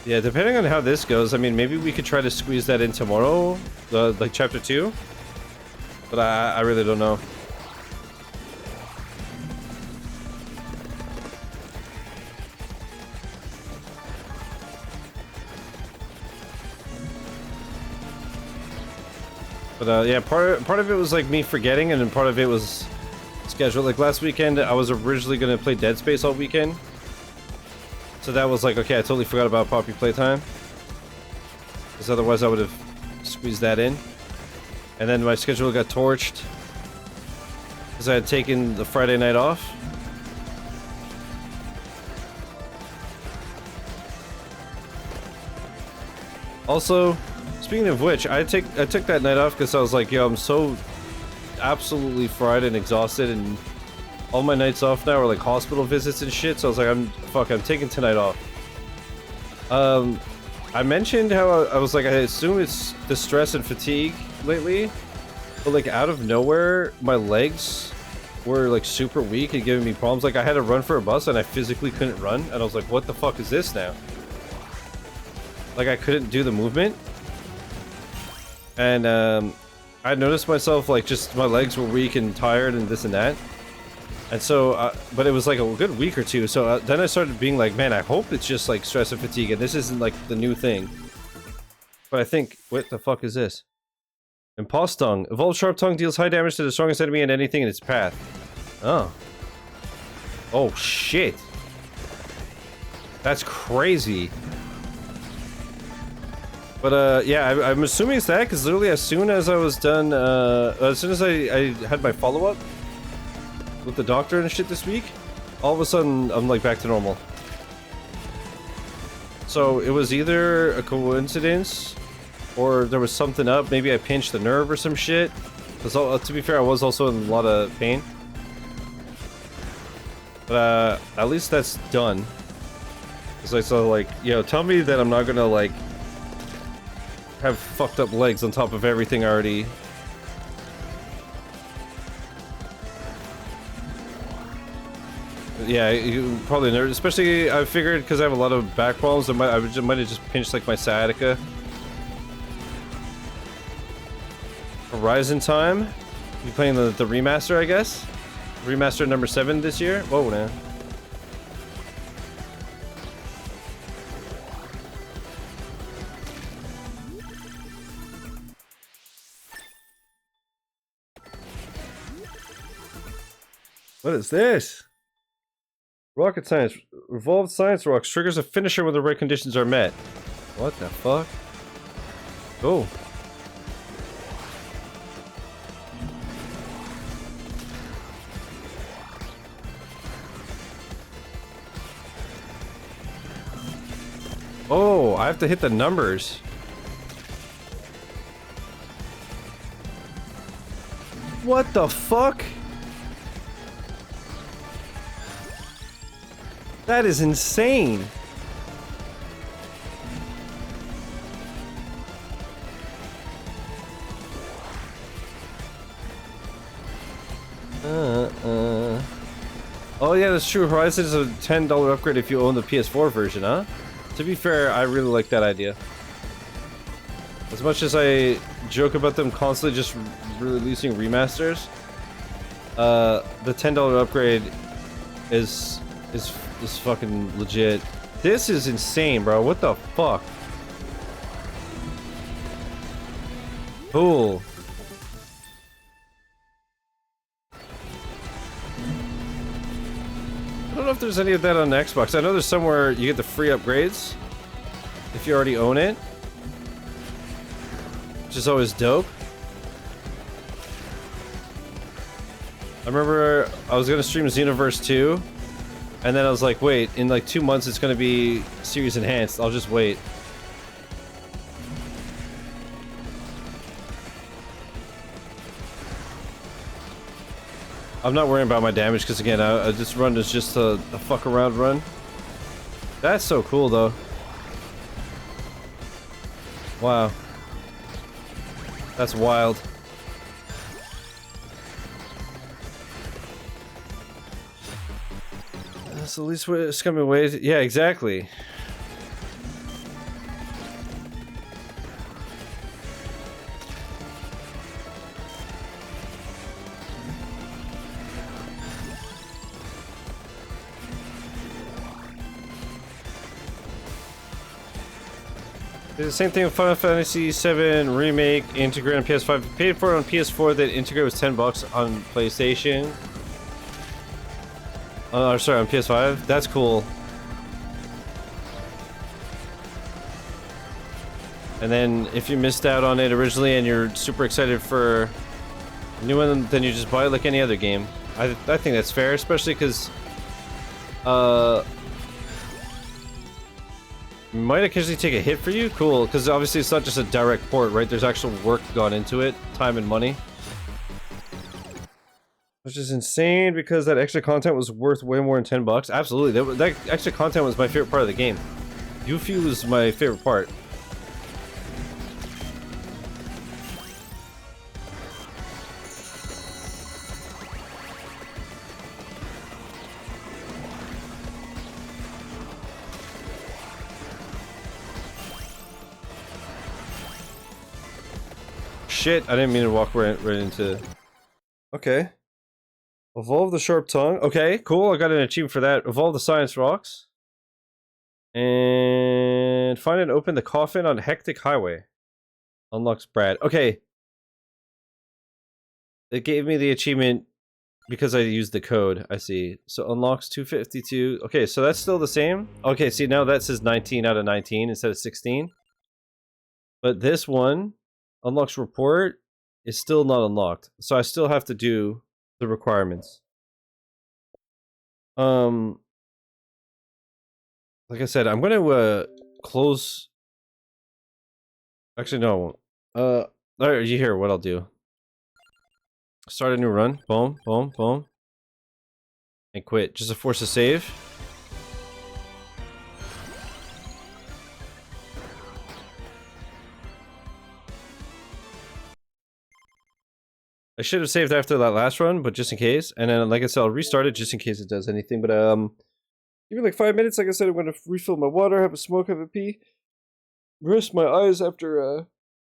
yeah, depending on how this goes, I mean, maybe we could try to squeeze that in tomorrow, like chapter 2. But I really don't know. But yeah, part of it was like me forgetting, and then part of it was scheduled. Like last weekend, I was originally gonna play Dead Space all weekend, so that was like, okay, I totally forgot about Poppy playtime, because otherwise I would have squeezed that in. And then my schedule got torched because I had taken the Friday night off. Also, speaking of which, I took that night off because I was like, yo, I'm so absolutely fried and exhausted, and all my nights off now are like hospital visits and shit, so I was like, I'm taking tonight off. I mentioned how I was like, I assume it's the stress and fatigue lately, but like out of nowhere, my legs were like super weak and giving me problems. Like I had to run for a bus and I physically couldn't run, and I was like, what the fuck is this now? Like I couldn't do the movement. And I noticed myself like just my legs were weak and tired and this and that. And so, but it was like a good week or two. So then I started being like, man, I hope it's just like stress and fatigue and this isn't like the new thing. But I think, what the fuck is this? Impost Tongue. Evolved Sharp Tongue deals high damage to the strongest enemy and anything in its path. Oh. Oh shit. That's crazy. But yeah, I'm assuming it's that, because literally as soon as I was done, as soon as I had my follow-up with the doctor and shit this week, all of a sudden I'm like back to normal. So it was either a coincidence, or there was something up. Maybe I pinched the nerve or some shit. Because to be fair, I was also in a lot of pain. But at least that's done. Because I saw like, yo, tell me that I'm not gonna like have fucked up legs on top of everything already. Yeah, you probably never, especially I figured because I have a lot of back problems, I might have just pinched like my sciatica. Horizon time. You playing the remaster, I guess? Remaster number 7 this year? Whoa, now. What is this? Rocket science. Revolved science rocks triggers a finisher when the right conditions are met. What the fuck? Oh. Oh, I have to hit the numbers. What the fuck? That is insane. Oh yeah, that's true. Horizon is a $10 upgrade if you own the PS4 version, huh? To be fair, I really like that idea. As much as I joke about them constantly just releasing remasters, the $10 upgrade is fucking legit. This is insane, bro. What the fuck? Cool. I don't know if there's any of that on the Xbox. I know there's somewhere you get the free upgrades if you already own it, which is always dope. I remember I was gonna stream Xenoverse 2, and then I was like, wait, in like 2 months it's gonna be Series Enhanced. I'll just wait. I'm not worrying about my damage because again, this run is just a fuck around run. That's so cool though. Wow. That's wild. That's the least way, scummy way. Yeah, exactly. It's the same thing with Final Fantasy VII Remake, integrate on PS5. Paid for it on PS4, that integrate was $10 on PlayStation. Oh, sorry, on PS5. That's cool. And then if you missed out on it originally and you're super excited for a new one, then you just buy it like any other game. I think that's fair, especially because might occasionally take a hit for you. Cool, because obviously it's not just a direct port, right? There's actual work gone into it, time and money. Which is insane because that extra content was worth way more than $10. Absolutely, that extra content was my favorite part of the game. Yuffie was my favorite part. Shit, I didn't mean to walk right into... Okay. Evolve the sharp tongue. Okay, cool. I got an achievement for that. Evolve the science rocks. And find and open the coffin on Hectic Highway. Unlocks Brad. Okay. It gave me the achievement because I used the code. I see. So unlocks 252. Okay, so that's still the same. Okay, see now that says 19 out of 19 instead of 16. But this one, unlocks report, is still not unlocked. So I still have to do the requirements. Like I said, I'm gonna close. Actually, no. Alright, you hear what I'll do? Start a new run. Boom, boom, boom, and quit. Just to force a save. I should have saved after that last run, but just in case. And then, like I said, I'll restart it just in case it does anything. But give me like 5 minutes. Like I said, I'm gonna refill my water, have a smoke, have a pee, rest my eyes after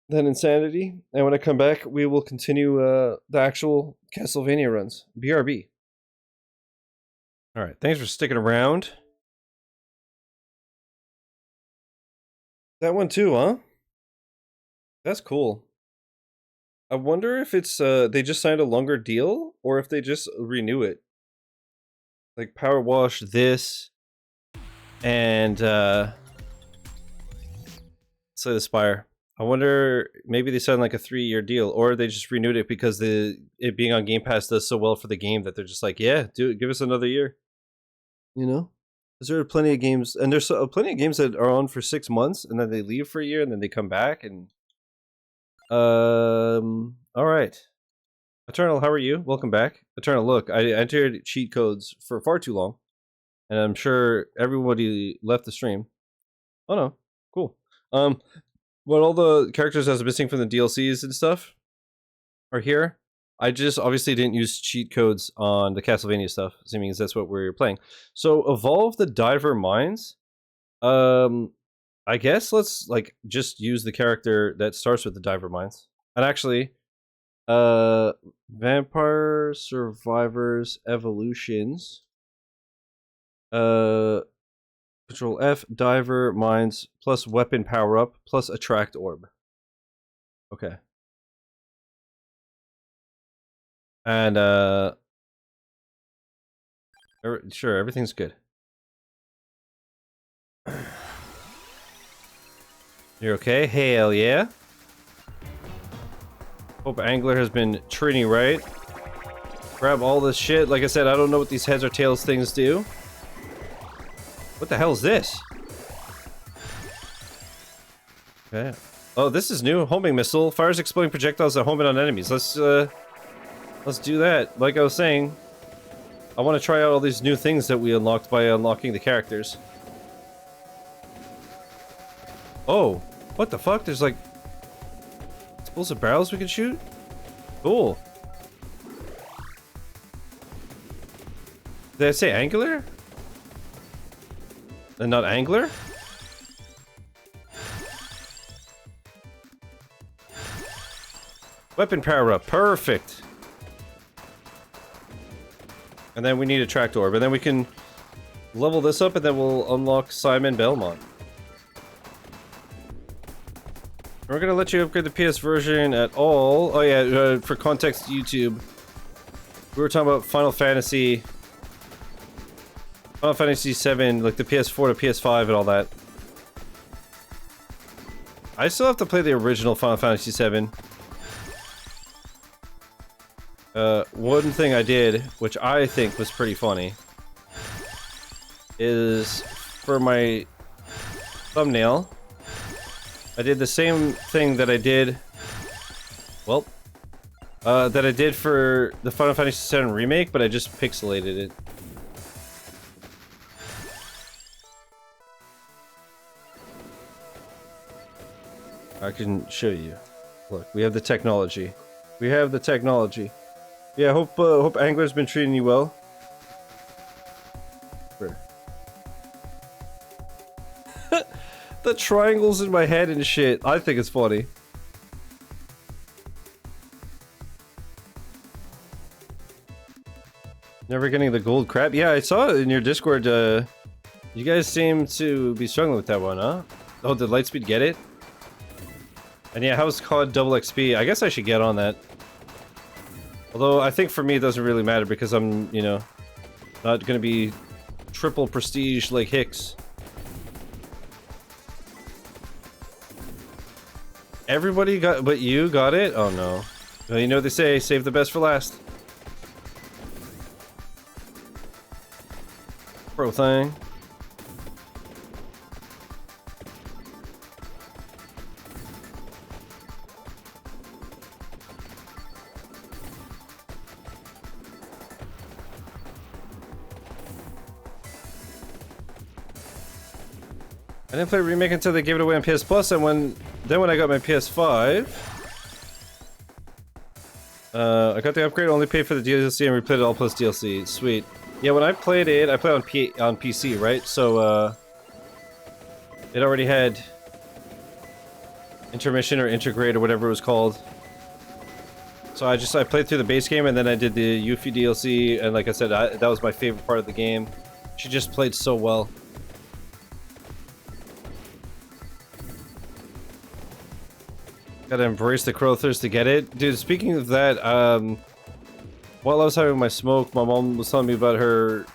that insanity. And when I come back, we will continue the actual Castlevania runs. BRB. All right. Thanks for sticking around. That one too, huh? That's cool. I wonder if it's they just signed a longer deal or if they just renew it. Like power wash this and Slay the Spire. I wonder maybe they signed like a 3-year deal or they just renewed it because it being on Game Pass does so well for the game that they're just like, yeah, give us another year. You know? Because there are plenty of games, and there's plenty of games that are on for 6 months and then they leave for a year and then they come back and all right. Eternal, how are you? Welcome back. Eternal, look, I entered cheat codes for far too long. and I'm sure everybody left the stream. Oh no, cool. But all the characters that's missing from the DLCs and stuff are here. I just obviously didn't use cheat codes on the Castlevania stuff, assuming that's what we're playing. So evolve the diver mines. I guess let's like just use the character that starts with the diver mines. And actually, Vampire Survivors Evolutions. Control F, diver mines plus weapon power up plus attract orb. Okay. And sure, everything's good. You're okay? Hell yeah. Hope Angler has been treating you right. Grab all this shit. Like I said, I don't know what these heads or tails things do. What the hell is this? Okay. Oh, this is new. Homing missile. Fires exploding projectiles that home in on enemies. Let's do that. Like I was saying, I want to try out all these new things that we unlocked by unlocking the characters. Oh, what the fuck? There's like explosive barrels we can shoot? Cool. Did I say angular? And not angler? Weapon power up. Perfect. And then we need a tracked orb. And then we can level this up and then we'll unlock Simon Belmont. We're gonna let you upgrade the PS version at all. Oh yeah, for context, YouTube. We were talking about Final Fantasy VII, like the PS4 to PS5 and all that. I still have to play the original Final Fantasy VII. One thing I did, which I think was pretty funny, is for my thumbnail, I did the same thing that I did, well, that I did for the Final Fantasy VII Remake, but I just pixelated it. I can show you. Look, we have the technology. We have the technology. Yeah, hope Angler's been treating you well. The triangles in my head and shit. I think it's funny. Never getting the gold crap? Yeah, I saw it in your Discord. You guys seem to be struggling with that one, huh? Oh, did Lightspeed get it? And yeah, how's COD double XP? I guess I should get on that. Although I think for me it doesn't really matter because I'm, you know, not gonna be triple prestige like Hicks. Everybody got, but you got it? Oh no. Well, you know what they say, save the best for last. Pro thing. I didn't play Remake until they gave it away on PS Plus, and when I got my PS5, I got the upgrade, only paid for the DLC, and replayed it all plus DLC. Sweet. Yeah, when I played it, I played on PC, right? So, it already had intermission or integrate or whatever it was called. So I played through the base game, and then I did the Yuffie DLC, and like I said, that was my favorite part of the game. She just played so well. Gotta embrace the crow thirst to get it. Dude, speaking of that, while I was having my smoke, my mom was telling me about her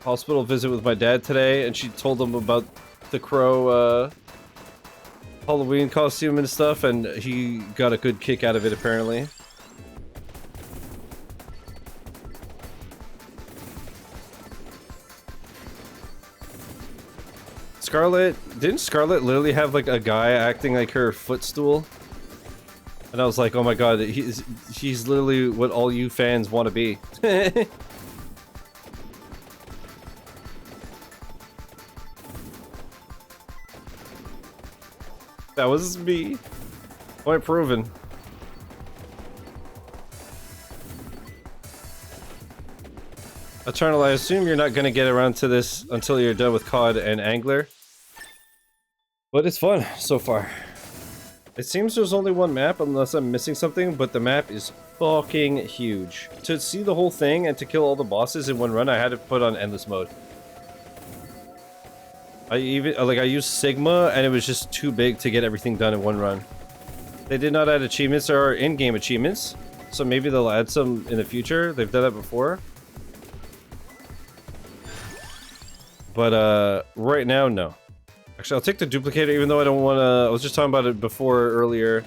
hospital visit with my dad today, and she told him about the crow, Halloween costume and stuff, and he got a good kick out of it, apparently. Didn't Scarlet literally have like a guy acting like her footstool? And I was like, oh my god, he's literally what all you fans want to be. That was me. Point proven. Eternal, I assume you're not going to get around to this until you're done with COD and Angler. But it's fun so far. It seems there's only one map unless I'm missing something, but the map is fucking huge. To see the whole thing and to kill all the bosses in one run, I had to put on endless mode. I used Sigma and it was just too big to get everything done in one run. They did not add achievements or in-game achievements, so maybe they'll add some in the future. They've done that before. But right now, no. Actually, I'll take the duplicator even though I don't want to... I was just talking about it before earlier.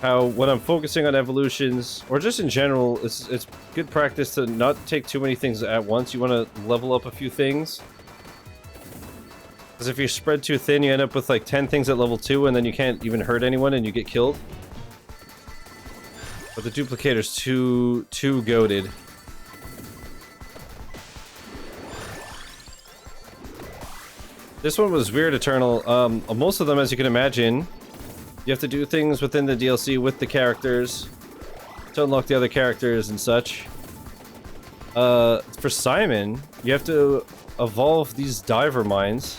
How when I'm focusing on evolutions, or just in general, it's good practice to not take too many things at once. You want to level up a few things. Because if you're spread too thin, you end up with like 10 things at level 2 and then you can't even hurt anyone and you get killed. But the duplicator's too goated. This one was weird, Eternal. Most of them, as you can imagine, you have to do things within the DLC with the characters to unlock the other characters and such. For Simon, you have to evolve these diver mines,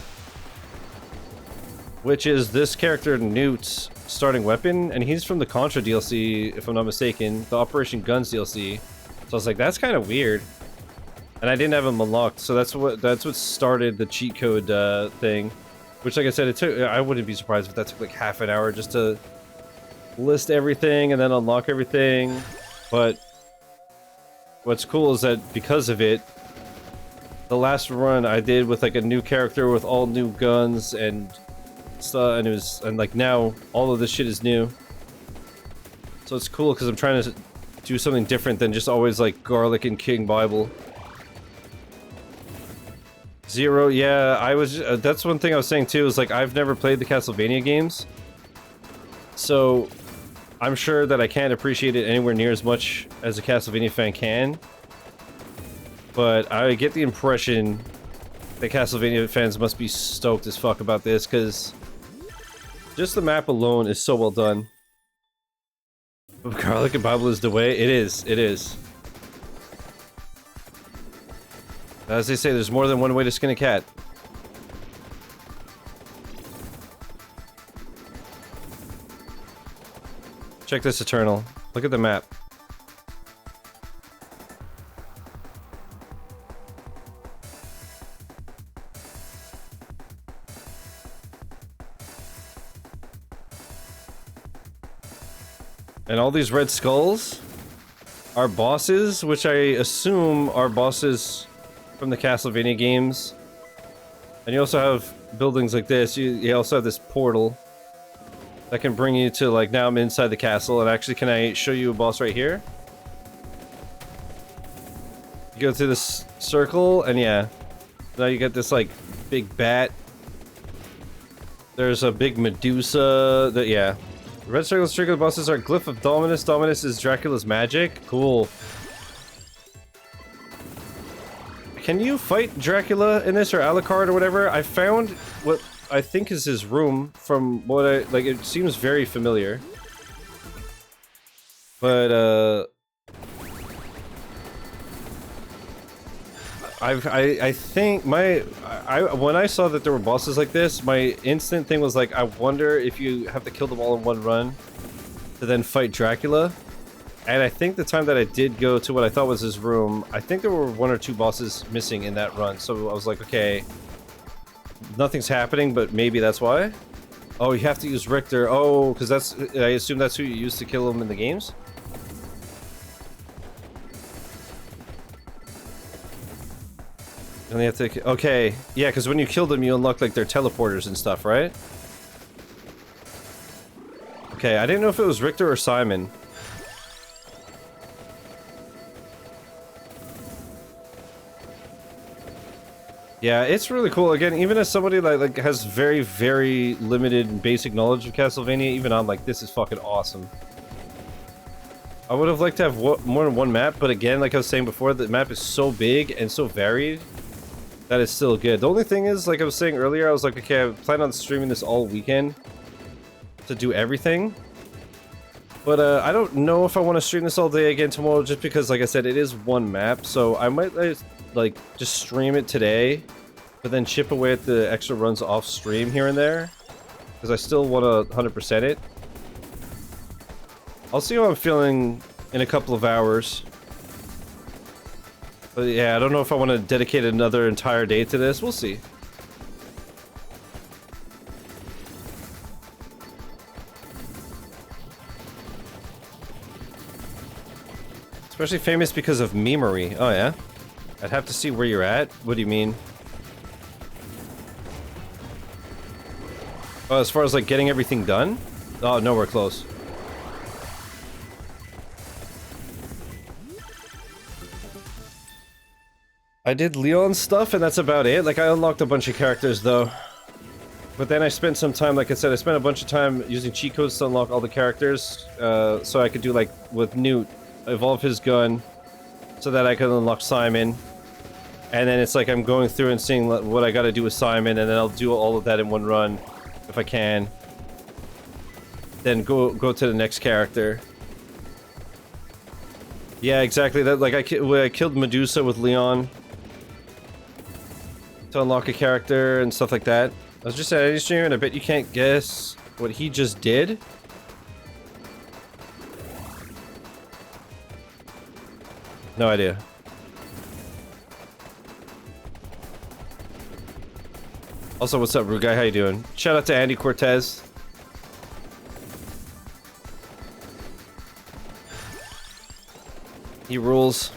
which is this character Newt's starting weapon, and he's from the Contra DLC, if I'm not mistaken, the Operation Guns DLC. So I was like, that's kind of weird. And I didn't have him unlocked, so that's what started the cheat code thing. Which, like I said, it took. I wouldn't be surprised if that took like half an hour just to list everything and then unlock everything. But what's cool is that because of it, the last run I did with like a new character with all new guns and stuff, and like now all of this shit is new. So it's cool because I'm trying to do something different than just always like Garlic and King Bible. Zero, yeah, I was. That's one thing I was saying too. Is like I've never played the Castlevania games, so I'm sure that I can't appreciate it anywhere near as much as a Castlevania fan can. But I get the impression that Castlevania fans must be stoked as fuck about this because just the map alone is so well done. But Garlic and Bible is the way. It is. It is. As they say, there's more than one way to skin a cat. Check this, Eternal. Look at the map. And all these red skulls are bosses, which I assume are bosses from the Castlevania games. And you also have buildings like this. You also have this portal that can bring you to, like, now I'm inside the castle. And actually, can I show you a boss right here? You go through this circle, and yeah. Now you get this, like, big bat. There's a big Medusa. Yeah. The red circles trigger the bosses are Glyph of Dominus. Dominus is Dracula's magic. Cool. Can you fight Dracula in this, or Alucard or whatever? I found what I think is his room from what like, it seems very familiar. But, I think when I saw that there were bosses like this, my instant thing was like, I wonder if you have to kill them all in one run to then fight Dracula. And I think the time that I did go to what I thought was his room, I think there were 1 or 2 bosses missing in that run. So I was like, okay, nothing's happening, but maybe that's why. Oh, you have to use Richter. Oh, because that's, I assume that's who you use to kill him in the games? And they have to, okay, yeah, because when you kill them, you unlock like their teleporters and stuff, right? Okay, I didn't know if it was Richter or Simon. Yeah, it's really cool. Again, even as somebody like has very, very limited basic knowledge of Castlevania, even I'm like, this is fucking awesome. I would have liked to have more than one map, but again, like I was saying before, the map is so big and so varied that it's still good. The only thing is, like I was saying earlier, I was like, okay, I plan on streaming this all weekend. to do everything. But I don't know if I want to stream this all day again tomorrow, just because, like I said, it is one map. So I might like just stream it today, but then chip away at the extra runs off stream here and there, because I still want to 100% it. I'll see how I'm feeling in a couple of hours. But yeah, I don't know if I want to dedicate another entire day to this. We'll see. Especially famous because of memery. Oh yeah? I'd have to see where you're at. What do you mean? Oh, as far as like getting everything done? Oh, nowhere close. I did Leon's stuff and that's about it. Like, I unlocked a bunch of characters though. But then I spent some time, like I said, I spent a bunch of time using cheat codes to unlock all the characters. So I could do, like, with Newt, evolve his gun so that I could unlock Simon. And then it's like I'm going through and seeing what I gotta do with Simon, and then I'll do all of that in one run if I can. Then go to the next character. Yeah, exactly. That, like, I killed Medusa with Leon to unlock a character and stuff like that. I was just at any stream and I bet you can't guess what he just did. No idea. Also, what's up, Rude Guy? How you doing? Shout out to Andy Cortez. He rules.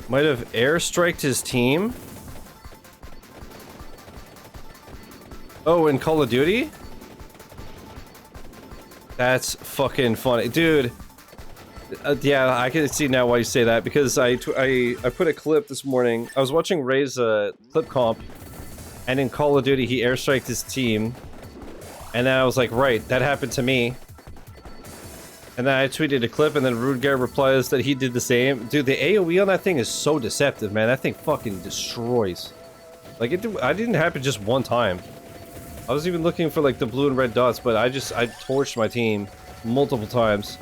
Might have airstriked his team. Oh, in Call of Duty? That's fucking funny. Dude. Yeah, I can see now why you say that, because I put a clip this morning. I was watching Ray's clip comp, and in Call of Duty he airstriked his team. And then I was like, right, that happened to me. And then I tweeted a clip, and then Rude Guy replies that he did the same. Dude, the AoE on that thing is so deceptive, man. That thing fucking destroys. Like, it didn't happen just one time. I was even looking for, like, the blue and red dots, but I torched my team multiple times.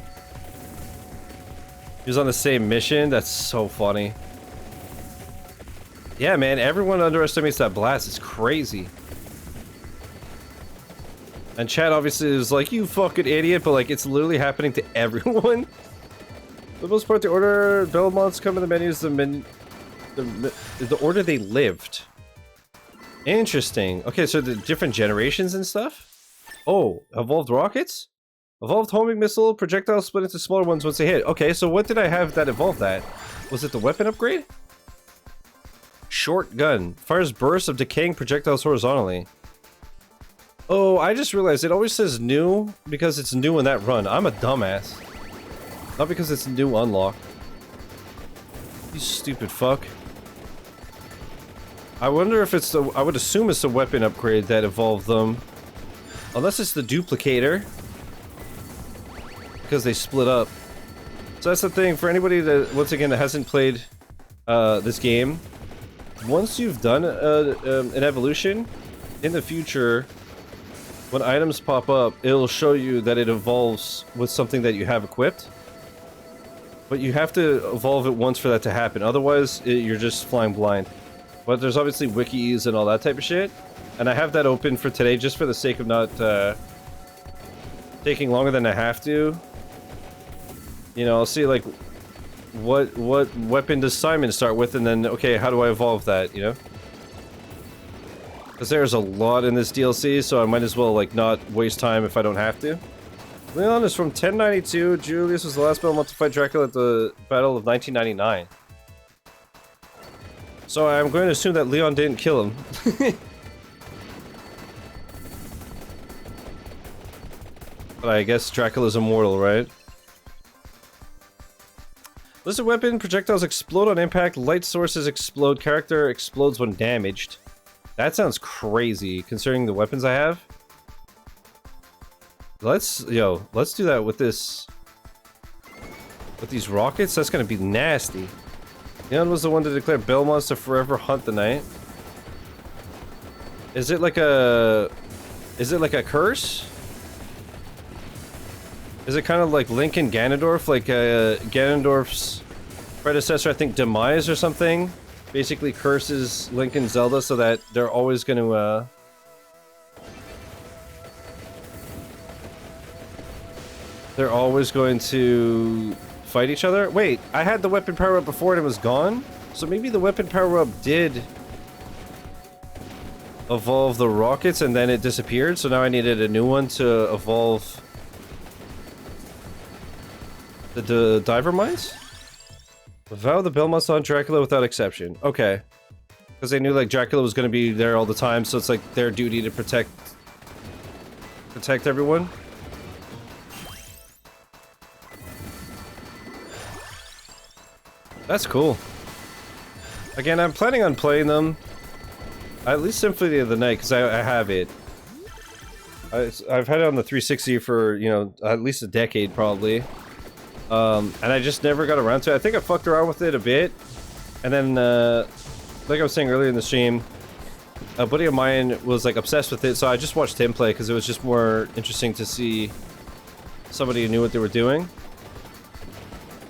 He was on the same mission? That's so funny. Yeah, man, everyone underestimates that blast. It's crazy. And Chad obviously is like, you fucking idiot, but like, it's literally happening to everyone. For the most part, the order Belmonts come in the menus, the order they lived. Interesting. Okay, so the different generations and stuff? Oh, evolved rockets? Evolved homing missile, projectiles split into smaller ones once they hit. Okay, so what did I have that evolved that? Was it the weapon upgrade? Short gun. Fires bursts of decaying projectiles horizontally. Oh, I just realized it always says new because it's new in that run. I'm a dumbass. Not because it's new unlock. You stupid fuck. I wonder if it's the... I would assume it's the weapon upgrade that evolved them. Unless it's the duplicator. Because they split up. So that's the thing, for anybody that, once again, that hasn't played this game. Once you've done an evolution, in the future, when items pop up, it'll show you that it evolves with something that you have equipped. But you have to evolve it once for that to happen, otherwise you're just flying blind. But there's obviously wikis and all that type of shit. And I have that open for today just for the sake of not taking longer than I have to. You know, I'll see like what weapon does Simon start with, and then okay, how do I evolve that, you know? Because there's a lot in this DLC, so I might as well like not waste time if I don't have to. Leon is from 1092. Julius was the last Belmont to fight Dracula at the Battle of 1999. So I'm going to assume that Leon didn't kill him. But I guess Dracula's immortal, right? Listed weapon, projectiles explode on impact, light sources explode, character explodes when damaged. That sounds crazy, considering the weapons I have. Let's do that with this. With these rockets, that's gonna be nasty. Leon was the one to declare Belmonts to forever hunt the night. Is it like a... Is it like a curse? Is it kind of like Link and Ganondorf? Like Ganondorf's predecessor, I think Demise or something? Basically curses Link and Zelda so that they're always going to... They're always going to fight each other? Wait, I had the weapon power-up before and it was gone? So maybe the weapon power-up did evolve the rockets and then it disappeared, so now I needed a new one to evolve the diver mines? Vow the Belmont on Dracula without exception. Okay. Because they knew like Dracula was going to be there all the time, so it's like their duty to protect everyone. That's cool. Again, I'm planning on playing them. At least Symphony of the Night, because I have it. I've had it on the 360 for, you know, at least a decade, probably. And I just never got around to it. I think I fucked around with it a bit. And then, like I was saying earlier in the stream, a buddy of mine was, like, obsessed with it, so I just watched him play, because it was just more interesting to see somebody who knew what they were doing.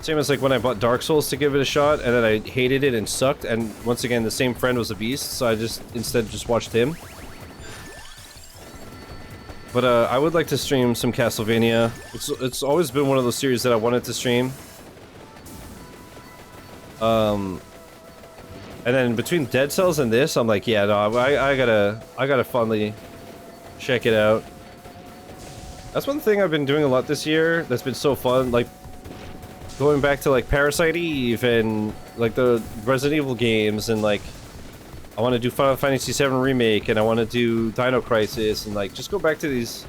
Same as like when I bought Dark Souls to give it a shot, and then I hated it and sucked, and once again the same friend was a beast, so I just instead just watched him. But I would like to stream some Castlevania. It's always been one of those series that I wanted to stream. And then between Dead Cells and this, I'm like, yeah, no, I gotta finally check it out. That's one thing I've been doing a lot this year that's been so fun, like going back to like Parasite Eve and like the Resident Evil games, and like I want to do Final Fantasy VII Remake, and I want to do Dino Crisis, and like just go back to these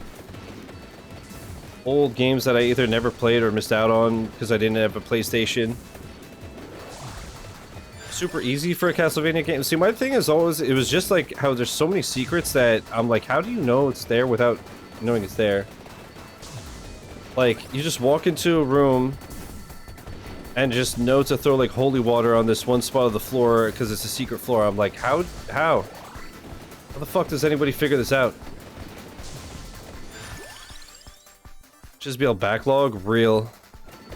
old games that I either never played or missed out on because I didn't have a PlayStation. Super easy for a Castlevania game. See, my thing is always, it was just like how there's so many secrets that I'm like, how do you know it's there without knowing it's there? Like, you just walk into a room and just know to throw like holy water on this one spot of the floor because it's a secret floor. I'm like, how the fuck does anybody figure this out? Just be a backlog, real.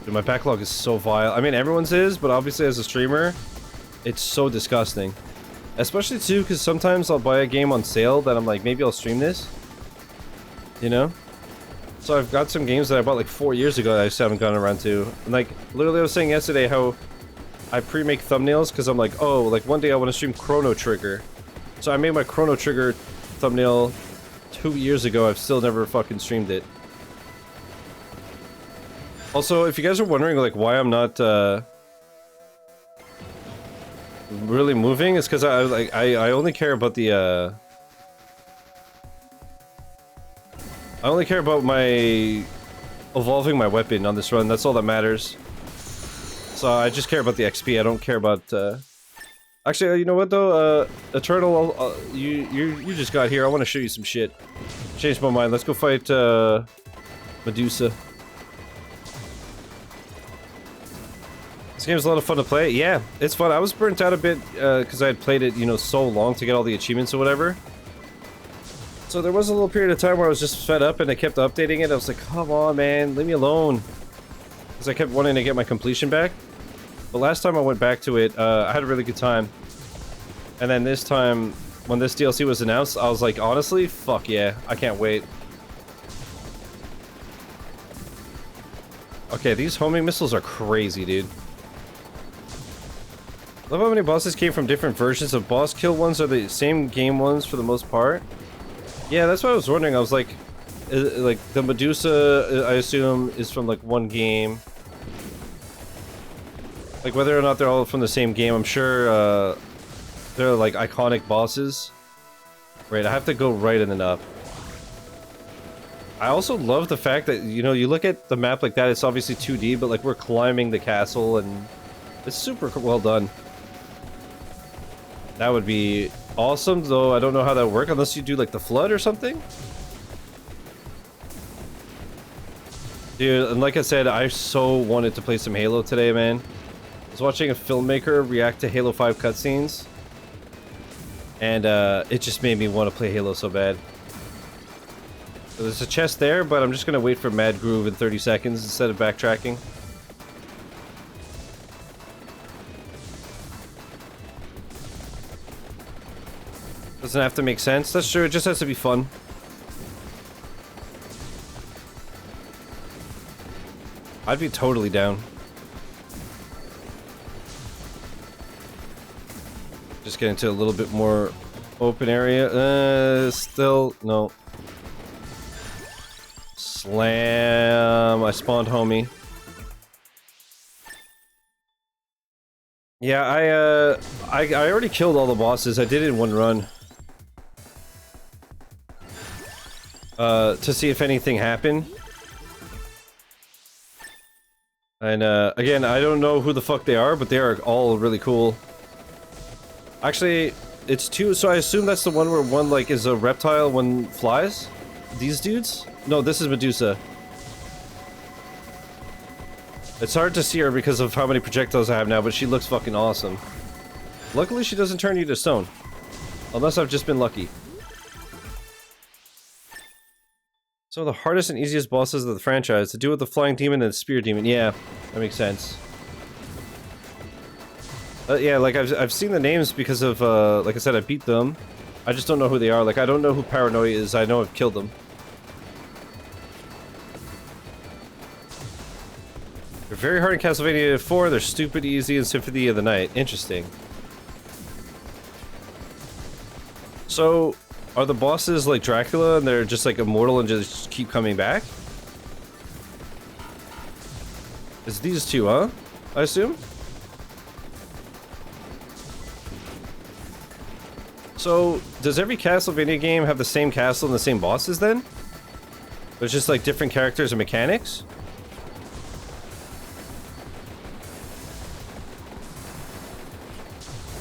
Dude, my backlog is so vile. I mean, everyone's is, but obviously as a streamer, it's so disgusting. Especially too, because sometimes I'll buy a game on sale that I'm like, maybe I'll stream this. You know? So I've got some games that I bought like 4 years ago that I just haven't gotten around to. And like, literally I was saying yesterday how I pre-make thumbnails because I'm like, oh, like one day I want to stream Chrono Trigger. So I made my Chrono Trigger thumbnail 2 years ago. I've still never fucking streamed it. Also, if you guys are wondering like why I'm not really moving, it's because I only care about the I only care about my evolving my weapon on this run. That's all that matters. So I just care about the XP. I don't care about actually, you know what though, Eternal, you just got here. I want to show you some shit. Changed my mind. Let's go fight Medusa. This game's a lot of fun to play. Yeah, it's fun. I was burnt out a bit because I had played it, you know, so long to get all the achievements or whatever. So there was a little period of time where I was just fed up and I kept updating it. I was like, come on, man, leave me alone. Because I kept wanting to get my completion back. But last time I went back to it, I had a really good time. And then this time, when this DLC was announced, I was like, honestly, fuck yeah, I can't wait. Okay, these homing missiles are crazy, dude. Love how many bosses came from different versions of boss kill ones are the same game ones for the most part. Yeah, that's what I was wondering. I was like the Medusa, I assume, is from like one game. Like whether or not they're all from the same game, I'm sure they're like iconic bosses. Right, I have to go right and then up. I also love the fact that, you know, you look at the map like that, it's obviously 2D, but like we're climbing the castle and it's super well done. That would be awesome, though I don't know how that would work unless you do like the flood or something. Dude, and like I said, I so wanted to play some Halo today, man. I was watching a filmmaker react to Halo 5 cutscenes, and it just made me want to play Halo so bad. So there's a chest there, but I'm just gonna wait for Mad Groove in 30 seconds instead of backtracking. Doesn't have to make sense. That's true. It just has to be fun. I'd be totally down. Just get into a little bit more open area. Still, no. Slam. I spawned homie. Yeah, I already killed all the bosses. I did it in one run. To see if anything happened. And, again, I don't know who the fuck they are, but they are all really cool. Actually, it's two, so I assume that's the one where one, like, is a reptile, one flies? These dudes? No, this is Medusa. It's hard to see her because of how many projectiles I have now, but she looks fucking awesome. Luckily, she doesn't turn you to stone. Unless I've just been lucky. So the hardest and easiest bosses of the franchise, to do with the flying demon and the spear demon. Yeah, that makes sense. Yeah, like I've seen the names because of like I said, I beat them. I just don't know who they are. Like I don't know who Paranoia is. I know I've killed them. They're very hard in Castlevania 4. They're stupid easy in Symphony of the Night. Interesting. So, are the bosses like Dracula and they're just like immortal and just keep coming back? It's these two, huh? I assume? So, does every Castlevania game have the same castle and the same bosses then? But it's just like different characters and mechanics?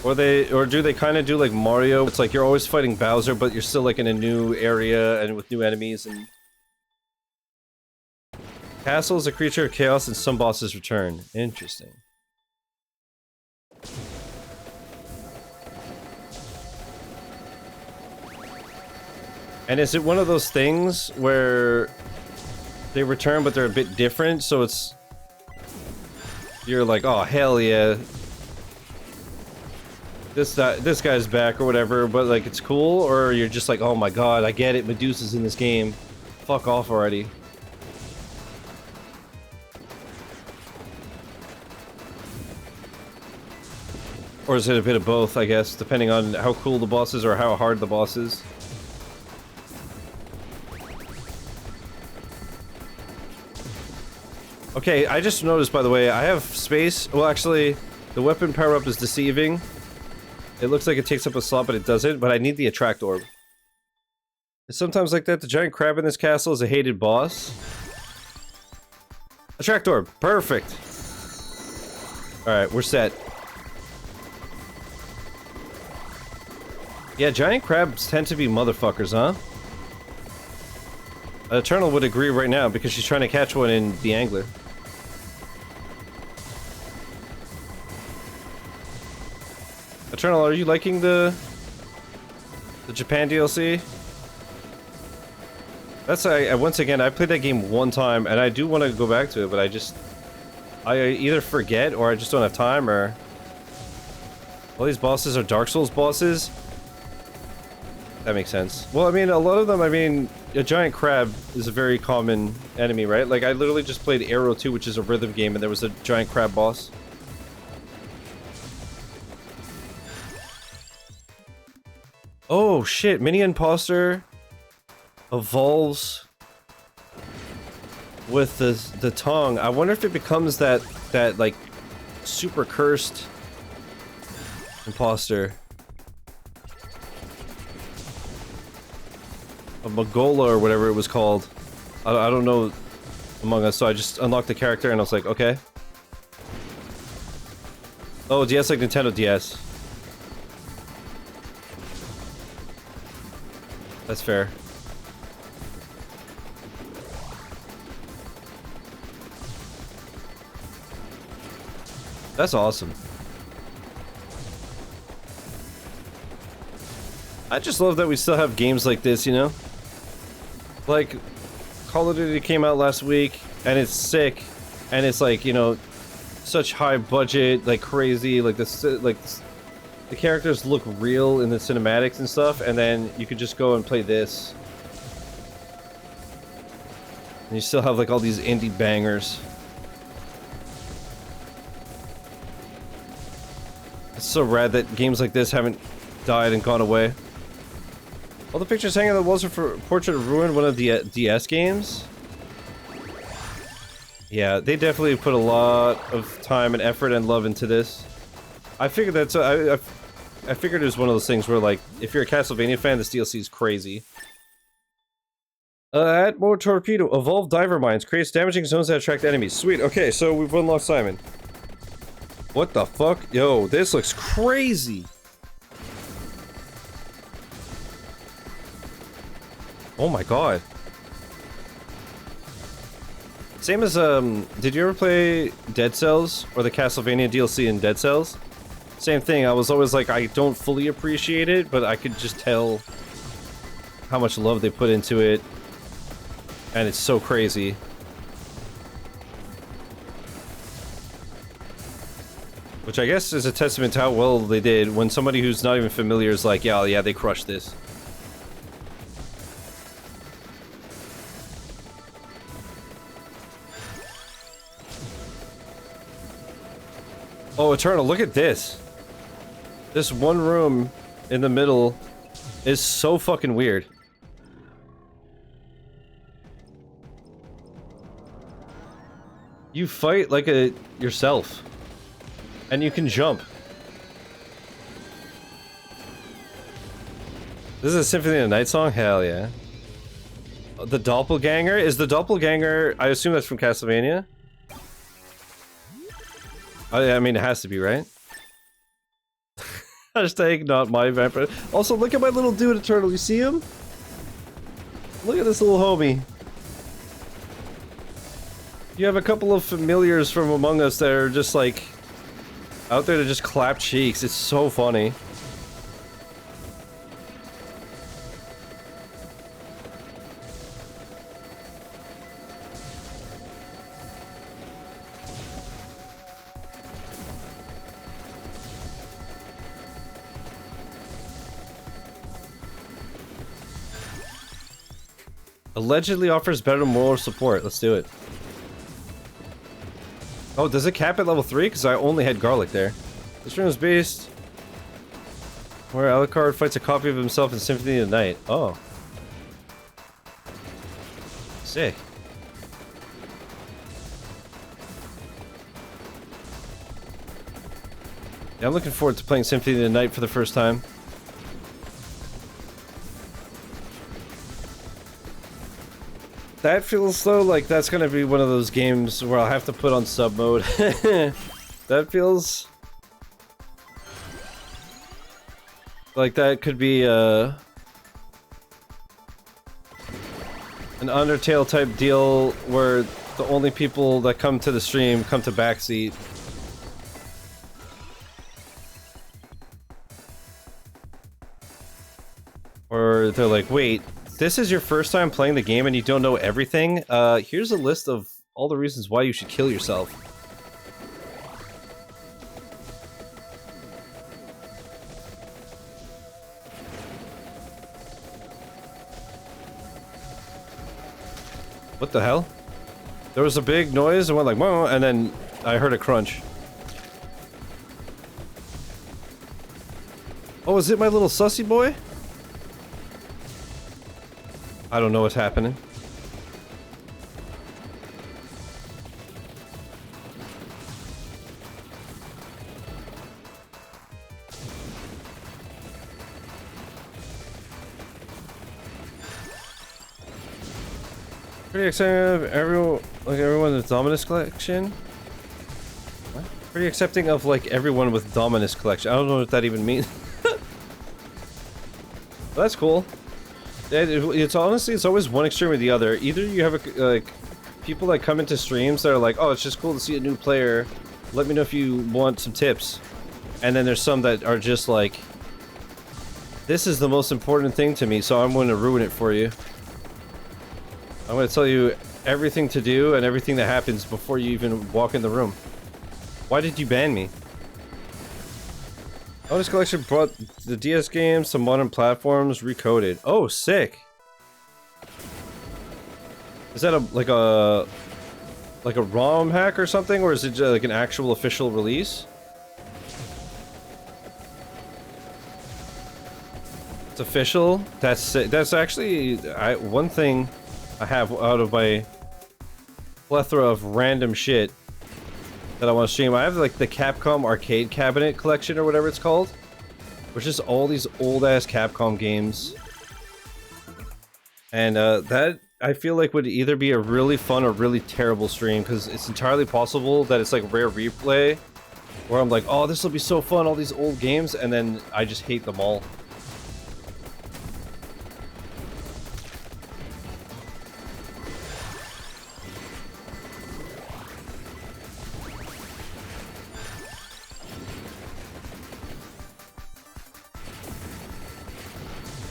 Or do they kind of do like Mario? It's like you're always fighting Bowser, but you're still like in a new area and with new enemies and... Castle is a creature of chaos and some bosses return. Interesting. And is it one of those things where they return but they're a bit different, so it's... You're like, oh hell yeah. This guy's back or whatever, but like it's cool, or you're just like, oh my god, I get it, Medusa's in this game. Fuck off already. Or is it a bit of both, I guess, depending on how cool the boss is or how hard the boss is. Okay, I just noticed, by the way, I have space. Well, actually, the weapon power-up is deceiving. It looks like it takes up a slot, but it doesn't. But I need the attract orb. It's sometimes like that. The giant crab in this castle is a hated boss. Attract orb. Perfect. Alright, we're set. Yeah, giant crabs tend to be motherfuckers, huh? Eternal would agree right now because she's trying to catch one in the angler. Eternal, are you liking the Japan DLC? That's once again, I played that game one time and I do want to go back to it, but I either forget or I just don't have time, or all these bosses are Dark Souls bosses. That makes sense. Well, I mean, a lot of them, I mean, a giant crab is a very common enemy, right? Like I literally just played Arrow 2, which is a rhythm game, and there was a giant crab boss. Oh shit, Mini Imposter evolves with the tongue. I wonder if it becomes that like super cursed imposter. A Magola or whatever it was called. I don't know Among Us, so I just unlocked the character and I was like, okay. Oh, DS like Nintendo DS. That's fair. That's awesome. I just love that we still have games like this, you know? Like, Call of Duty came out last week, and it's sick, and it's like, you know, such high budget, like crazy, like the characters look real in the cinematics and stuff, and then you could just go and play this. And you still have like all these indie bangers. It's so rad that games like this haven't died and gone away. All the pictures hanging on the walls are for Portrait of Ruin, one of the DS games. Yeah, they definitely put a lot of time and effort and love into this. I figured that's I figured it was one of those things where, like, if you're a Castlevania fan, this DLC is crazy. Add more torpedo. Evolve diver mines. Creates damaging zones that attract enemies. Sweet. Okay, so we've unlocked Simon. What the fuck? Yo, this looks crazy. Oh my god. Same as, did you ever play Dead Cells? Or the Castlevania DLC in Dead Cells? Same thing, I was always like, I don't fully appreciate it, but I could just tell how much love they put into it. And it's so crazy. Which I guess is a testament to how well they did when somebody who's not even familiar is like, yeah, they crushed this. Oh, Eternal, look at this. This one room in the middle is so fucking weird. You fight like yourself. And you can jump. This is a Symphony of the Night song? Hell yeah. The Doppelganger? Is the Doppelganger... I assume that's from Castlevania? I mean, it has to be, right? Hashtag not my vampire. Also, look at my little dude, Eternal. You see him? Look at this little homie. You have a couple of familiars from Among Us that are just like out there to just clap cheeks. It's so funny. Allegedly offers better moral support. Let's do it. Oh, does it cap at level 3? Because I only had garlic there. This room is based where Alucard fights a copy of himself in Symphony of the Night. Oh. Sick. Yeah, I'm looking forward to playing Symphony of the Night for the first time. That feels though like that's gonna be one of those games where I'll have to put on sub mode. That feels like that could be an Undertale type deal where the only people that come to the stream come to backseat. Or they're like, wait, this is your first time playing the game and you don't know everything? Here's a list of all the reasons why you should kill yourself. What the hell? There was a big noise and went like, whoa, and then I heard a crunch. Oh, is it my little sussy boy? I don't know what's happening. Pretty accepting of everyone with Dominus collection. What? Pretty accepting of like everyone with Dominus collection. I don't know what that even means. That's cool. It's honestly, it's always one extreme or the other. Either you have like people that come into streams that are like, oh, it's just cool to see a new player. Let me know if you want some tips. And then there's some that are just like, this is the most important thing to me, so I'm going to ruin it for you. I'm gonna tell you everything to do and everything that happens before you even walk in the room. Why did you ban me? Oh, this collection brought the DS games to modern platforms recoded. Oh, sick. Is that like a ROM hack or something, or is it just like an actual official release? It's official. That's actually one thing I have out of my plethora of random shit that I want to stream. I have like the Capcom arcade cabinet collection or whatever it's called, which is all these old ass Capcom games, and that I feel like would either be a really fun or really terrible stream, because it's entirely possible that it's like rare replay, where I'm like, oh, this will be so fun, all these old games, and then I just hate them all.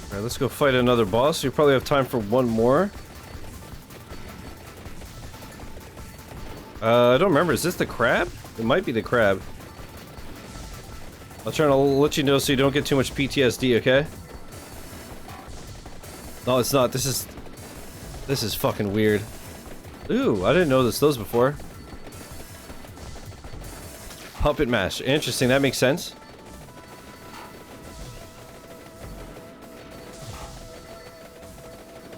Alright, let's go fight another boss. We probably have time for one more. I don't remember. Is this the crab? It might be the crab. I'll try to let you know so you don't get too much PTSD, okay? No, it's not. This is fucking weird. Ooh, I didn't notice those before. Puppet mash. Interesting, that makes sense.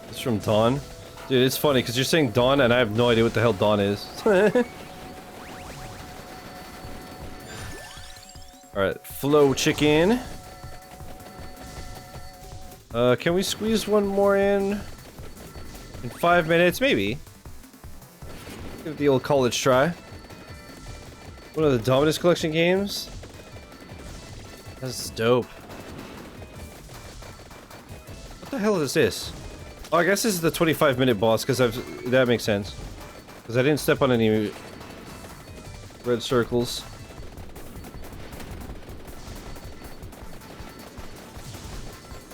It's from Dawn. Dude, it's funny because you're saying Dawn and I have no idea what the hell Dawn is. Alright, flow chicken. Can we squeeze one more in 5 minutes? Maybe. Give it the old college try. One of the Dominus Collection games? That's dope. What the hell is this? Oh, I guess this is the 25-minute boss, because that makes sense. Because I didn't step on any red circles.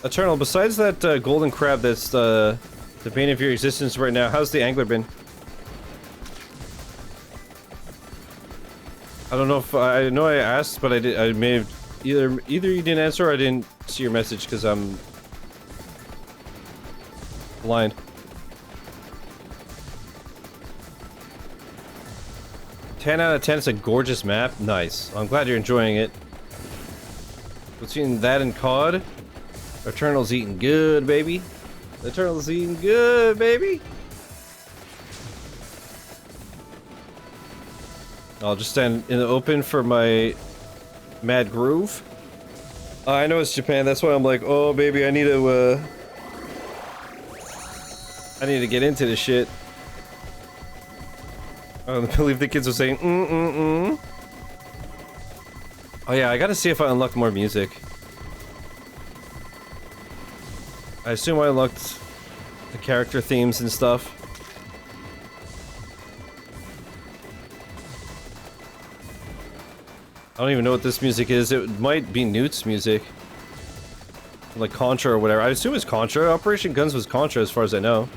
Eternal, besides that golden crab that's the bane of your existence right now, how's the angler been? I don't know if I know I asked, but I may have either you didn't answer or I didn't see your message because I'm blind. Ten out of 10. It's a gorgeous map. Nice. I'm glad you're enjoying it. Between that and COD, Eternal's eating good, baby. Eternal's eating good, baby. I'll just stand in the open for my mad groove. I know it's Japan, that's why I'm like, oh baby, I need to get into this shit. I don't believe the kids are saying Oh yeah, I gotta see if I unlocked more music. I assume I unlocked the character themes and stuff. I don't even know what this music is. It might be Newt's music. Like Contra or whatever. I assume it's Contra. Operation Guns was Contra as far as I know.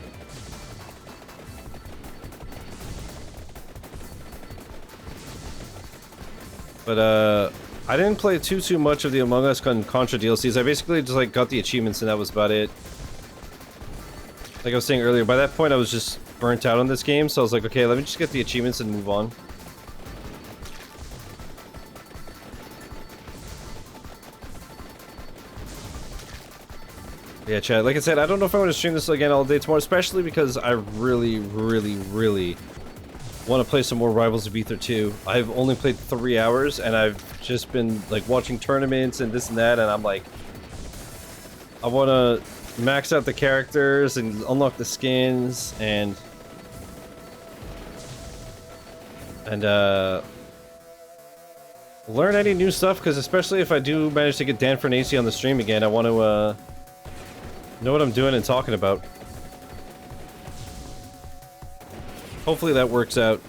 But I didn't play too much of the Among Us and Contra DLCs. I basically just like got the achievements and that was about it. Like I was saying earlier, by that point I was just burnt out on this game, so I was like, okay, let me just get the achievements and move on. Yeah, Chad, like I said, I don't know if I want to stream this again all day tomorrow, especially because I really want to play some more Rivals of Aether 2. I've only played 3 hours, and I've just been, like, watching tournaments and this and that, and I'm like... I want to max out the characters and unlock the skins, and learn any new stuff, because especially if I do manage to get Dan Fernacci on the stream again, I want to, know what I'm doing and talking about. Hopefully that works out.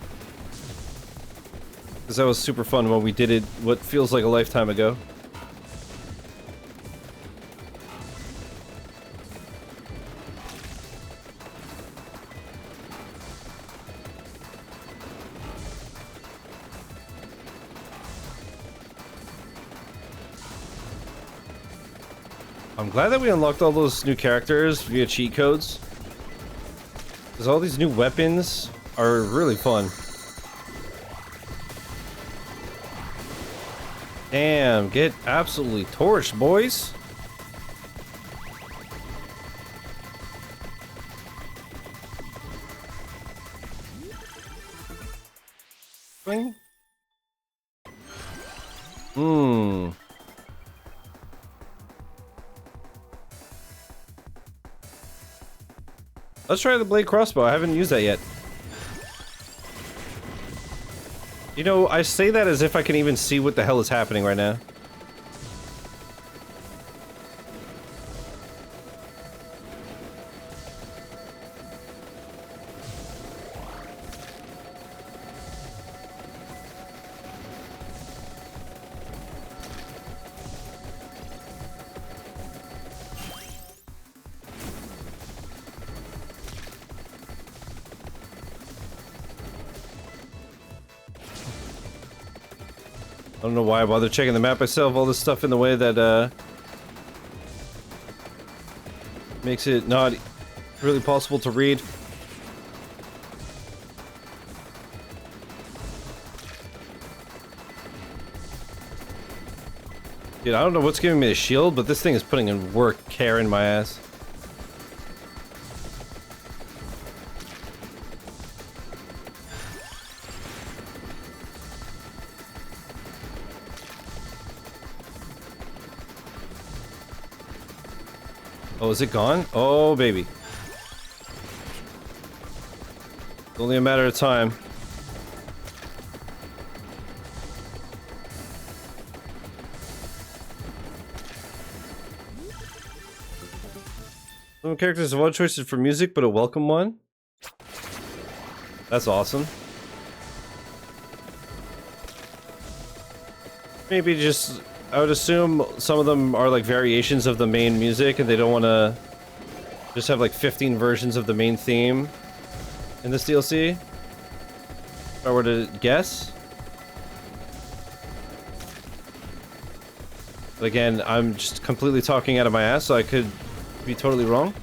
Because that was super fun when we did it, what feels like a lifetime ago. I'm glad that we unlocked all those new characters via cheat codes. Because all these new weapons are really fun. Damn, get absolutely torched, boys. Bing. Let's try the blade crossbow. I haven't used that yet. You know, I say that as if I can even see what the hell is happening right now. I don't know why I bother checking the map myself. All this stuff in the way that makes it not really possible to read. Dude, I don't know what's giving me a shield, but this thing is putting in work carrying my ass. Oh, is it gone? Oh, baby. It's only a matter of time. Some characters have odd choices for music, but a welcome one. That's awesome. Maybe just... I would assume some of them are like variations of the main music and they don't want to just have like 15 versions of the main theme in this DLC. If I were to guess. But again, I'm just completely talking out of my ass, so I could be totally wrong.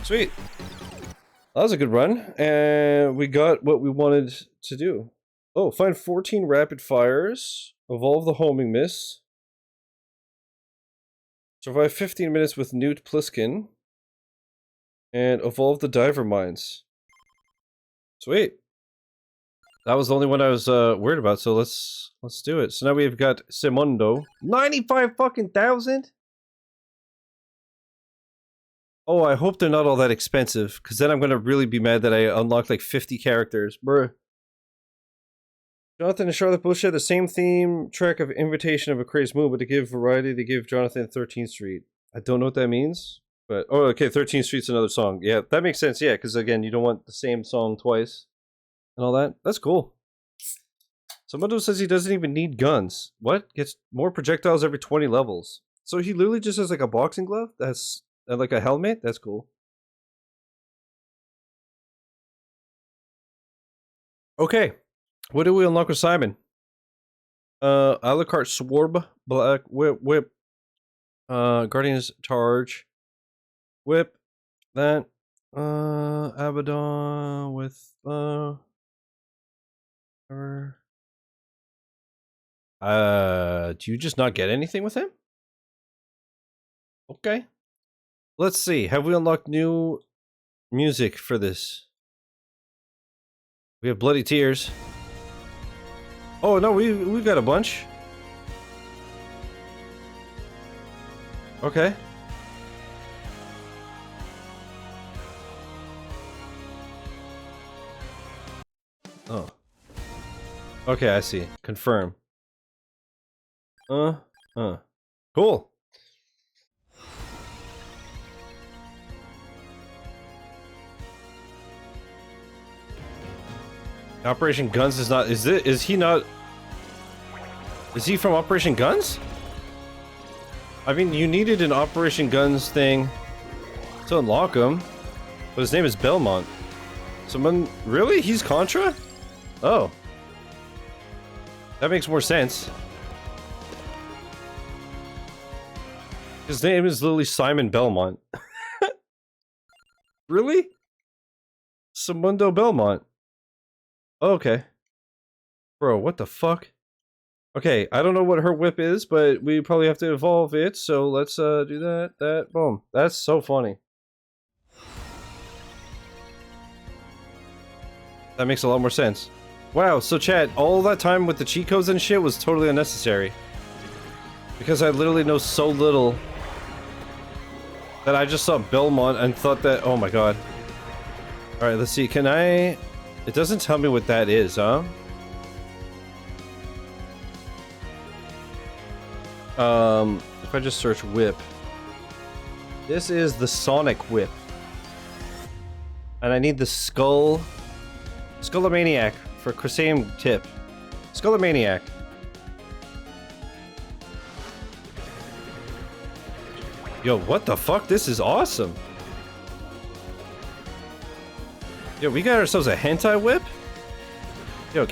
Sweet. That was a good run, and we got what we wanted to do. Oh, find 14 rapid fires. Evolve the homing miss. Survive 15 minutes with Newt Pliskin. And evolve the diver mines. Sweet. That was the only one I was worried about, so let's do it. So now we've got Simondo. 95 fucking thousand? Oh, I hope they're not all that expensive, because then I'm gonna really be mad that I unlocked like 50 characters. Bruh. Jonathan and Charlotte both share the same theme track of Invitation of a Crazed Moon, but to give variety, they give Jonathan 13th Street. I don't know what that means, but... Oh, okay, 13th Street's another song. Yeah, that makes sense, yeah, because again, you don't want the same song twice. And all that. That's cool. Someone says he doesn't even need guns. What? Gets more projectiles every 20 levels. So he literally just has like a boxing glove? That's... And like a helmet? That's cool. Okay. What do we unlock with Simon? A la carte Swarb, Black Whip, Guardian's Charge, Whip, that, Abaddon with, do you just not get anything with him? Okay. Let's see, have we unlocked new music for this? We have Bloody Tears. Oh no, we've got a bunch. Okay. Oh. Okay, I see. Confirm. Cool. Operation Guns is not... Is he not... Is he from Operation Guns? I mean, you needed an Operation Guns thing to unlock him. But his name is Belmont. Someone... Really? He's Contra? Oh. That makes more sense. His name is literally Simon Belmont. Really? Samundo Belmont. Oh, okay. Bro, what the fuck? Okay, I don't know what her whip is, but we probably have to evolve it, so let's do that, boom. That's so funny. That makes a lot more sense. Wow, so chat, all that time with the cheat codes and shit was totally unnecessary. Because I literally know so little that I just saw Belmont and thought that, oh my god. Alright, let's see, can I... It doesn't tell me what that is, huh? If I just search whip. This is the Sonic Whip. And I need the Skullomaniac for same tip. Skullomaniac. Yo, what the fuck? This is awesome. Yo, we got ourselves a hentai whip? Yo,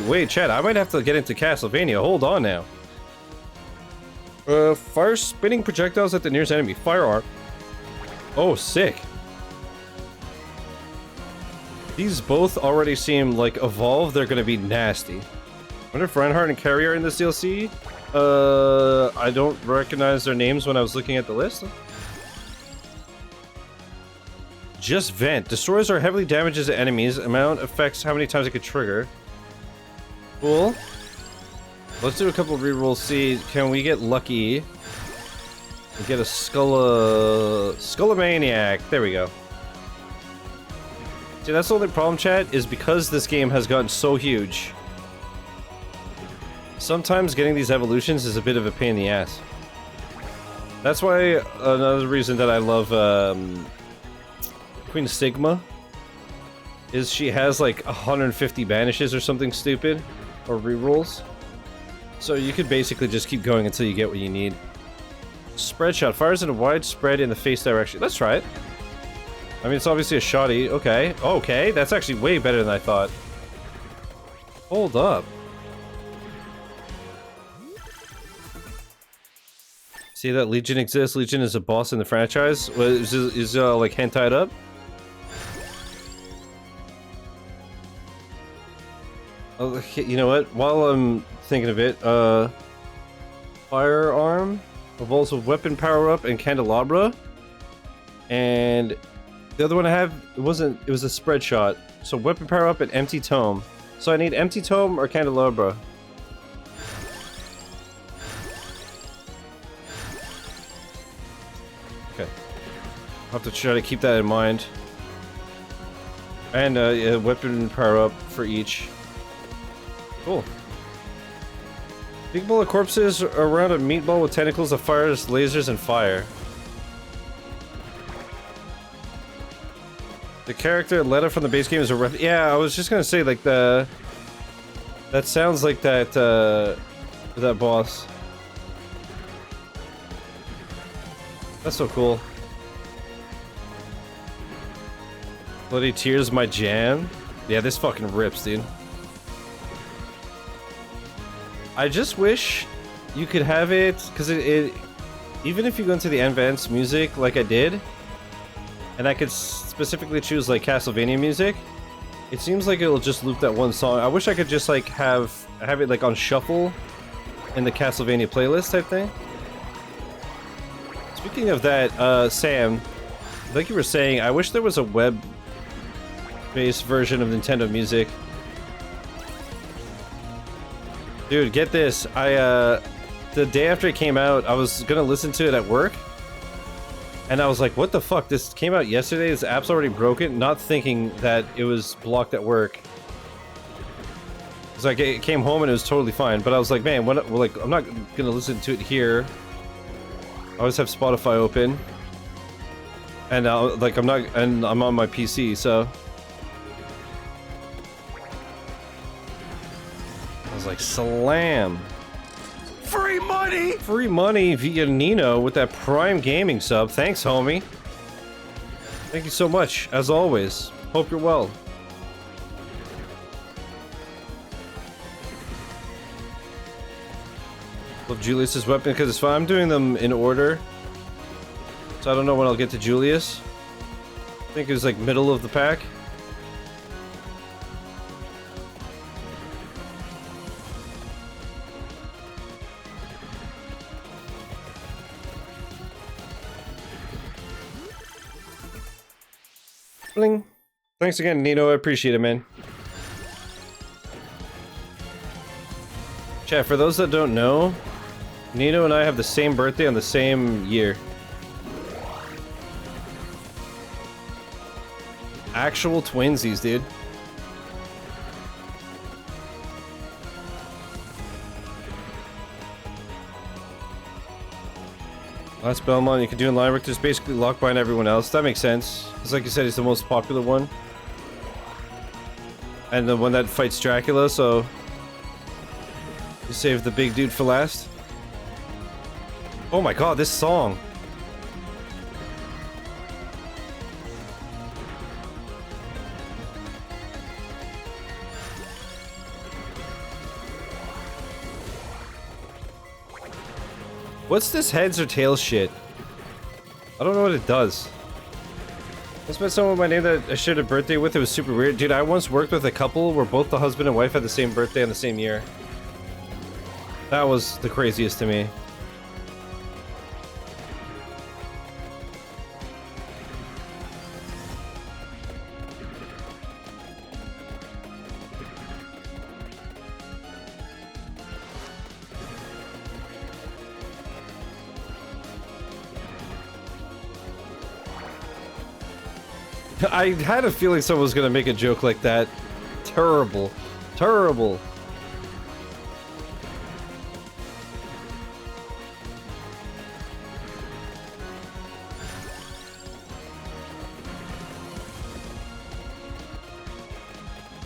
wait, Chad, I might have to get into Castlevania. Hold on now. Fire spinning projectiles at the nearest enemy. Firearm. Oh, sick. These both already seem like evolved. They're gonna be nasty. I wonder if Reinhardt and Carrie are in this DLC. I don't recognize their names when I was looking at the list. Just vent. Destroys or heavily damages enemies. Amount affects how many times it could trigger. Cool. Let's do a couple rerolls. See, can we get lucky and get a Skullomaniac? There we go. See, that's the only problem, chat, is because this game has gotten so huge. Sometimes getting these evolutions is a bit of a pain in the ass. That's why another reason that I love Queen Sigma is she has like 150 banishes or something stupid, or rerolls. So you could basically just keep going until you get what you need. Spread shot fires in a wide spread in the face direction. Let's try it. I mean, it's obviously a shoddy. Okay. Okay, that's actually way better than I thought. Hold up. See that Legion exists? Legion is a boss in the franchise. Is like hentai'd up? Oh, you know what? While I'm thinking of it, firearm evolves with weapon power up and candelabra, and the other one I have, it was a spread shot. So weapon power up and empty tome. So I need empty tome or candelabra. Okay, I'll have to try to keep that in mind. And yeah, weapon power up for each. Cool. Big ball of corpses around a meatball with tentacles that fires lasers and fire. The character Letta from the base game is a ref. Yeah, I was just gonna say like that sounds like that that boss. That's so cool. Bloody Tears, my jam. Yeah, this fucking rips, dude. I just wish you could have it, because it even if you go into the advanced music like I did, and I could specifically choose like Castlevania music, it seems like it'll just loop that one song. I wish I could just like have it like on shuffle in the Castlevania playlist type thing. Speaking of that, Sam, like you were saying, I wish there was a web-based version of Nintendo Music. Dude, get this. The day after it came out, I was gonna listen to it at work. And I was like, what the fuck? This came out yesterday, this app's already broken, not thinking that it was blocked at work. It's like, it came home and it was totally fine, but I was like, man, I'm not gonna listen to it here. I always have Spotify open. And I'm on my PC, so... I was like, slam! Free money! Free money via Nino with that Prime Gaming sub. Thanks, homie. Thank you so much, as always. Hope you're well. Love Julius's weapon because it's fun. I'm doing them in order. So I don't know when I'll get to Julius. I think it was like middle of the pack. Bling. Thanks again, Nino. I appreciate it, man. Chat, for those that don't know, Nino and I have the same birthday on the same year. Actual twinsies, dude. Last Belmont you can do in line work, just basically lock behind everyone else. That makes sense. Because like you said, he's the most popular one. And the one that fights Dracula, so... You save the big dude for last. Oh my god, this song. What's this heads or tails shit? I don't know what it does. I met someone with my name that I shared a birthday with. It was super weird. Dude, I once worked with a couple where both the husband and wife had the same birthday on the same year. That was the craziest to me. I had a feeling someone was gonna make a joke like that. Terrible. Terrible.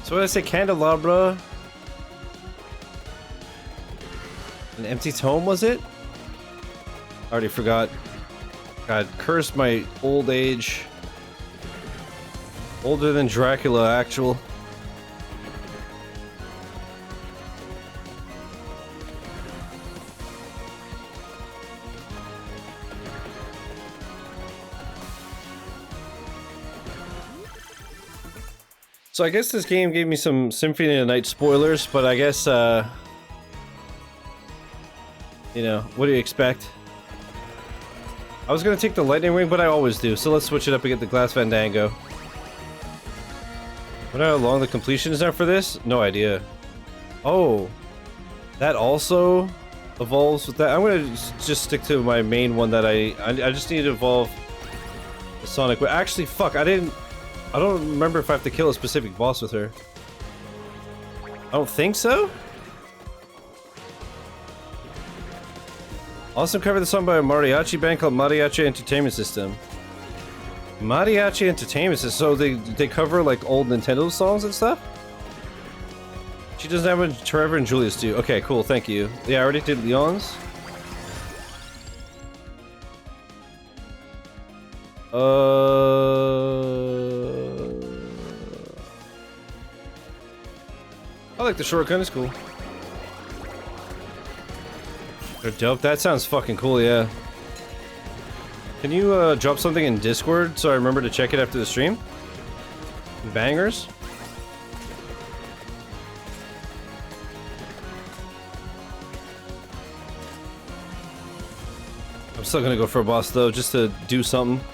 So what did I say? Candelabra? An empty tome, was it? I already forgot. God, curse my old age. Older than Dracula, actual. So I guess this game gave me some Symphony of the Night spoilers, but I guess, you know, what do you expect? I was gonna take the Lightning Ring, but I always do, so let's switch it up and get the Glass Fandango. What how long the completion is now for this? No idea. Oh, that also evolves with that. I'm gonna just stick to my main one that I just need to evolve the Sonic. But actually, fuck, I don't remember if I have to kill a specific boss with her. I don't think so. Awesome cover the song by a mariachi band called Mariachi Entertainment System. Mariachi Entertainment System, so they cover like old Nintendo songs and stuff? She doesn't have what Trevor and Julius do. Okay, cool, thank you. Yeah, I already did Leon's. I like the shotgun, it's cool. They're dope. That sounds fucking cool, yeah. Can you drop something in Discord so I remember to check it after the stream? Bangers? I'm still gonna go for a boss though, just to do something.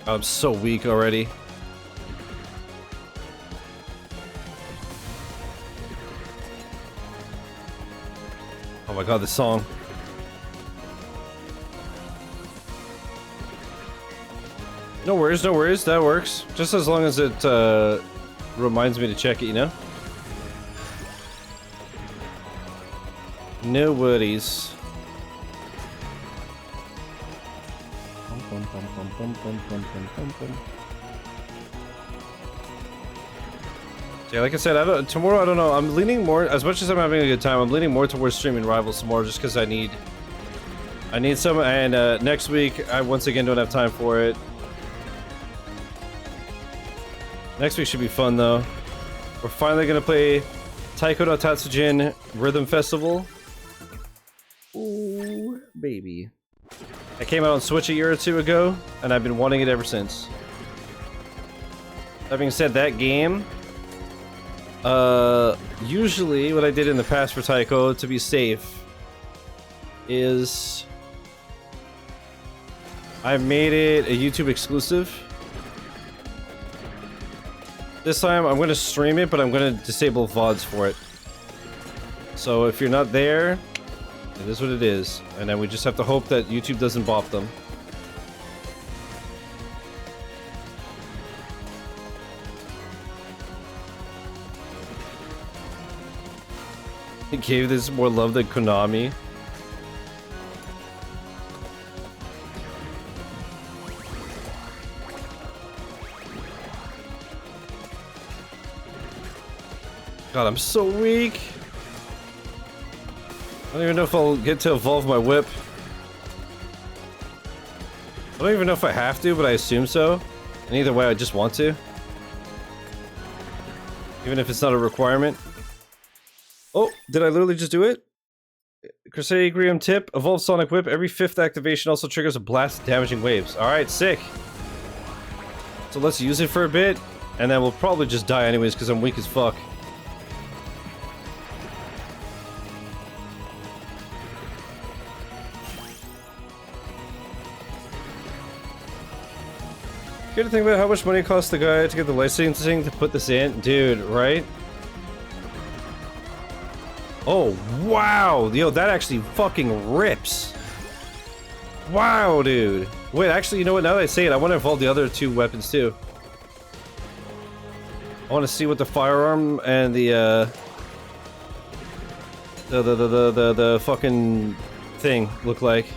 I'm so weak already. Oh my god, this song. No worries, that works. Just as long as it reminds me to check it, you know? No worries. Yeah, like I said, tomorrow I don't know. I'm leaning more, as much as I'm having a good time, I'm leaning more towards streaming Rivals tomorrow just because I need some, and next week I once again don't have time for it. Next week should be fun though. We're finally gonna play Taiko no Tatsujin Rhythm Festival. Ooh, baby. It came out on Switch a year or two ago, and I've been wanting it ever since. That being said, that game... usually what I did in the past for Taiko, to be safe, is... I made it a YouTube exclusive. This time I'm going to stream it, but I'm going to disable VODs for it. So if you're not there, it is what it is. And then we just have to hope that YouTube doesn't bop them. He gave this more love than Konami. God, I'm so weak. I don't even know if I'll get to evolve my whip. I don't even know if I have to, but I assume so. And either way, I just want to. Even if it's not a requirement. Oh, did I literally just do it? Crusade Grium tip, evolve Sonic Whip. Every 5th activation also triggers a blast of damaging waves. Alright, sick. So let's use it for a bit, and then we'll probably just die anyways because I'm weak as fuck. You gotta think about how much money it costs the guy to get the licensing to put this in? Dude, right? Oh, wow! Yo, that actually fucking rips! Wow, dude! Wait, actually, you know what? Now that I say it, I want to evolve the other 2 weapons, too. I want to see what the firearm and the fucking thing look like.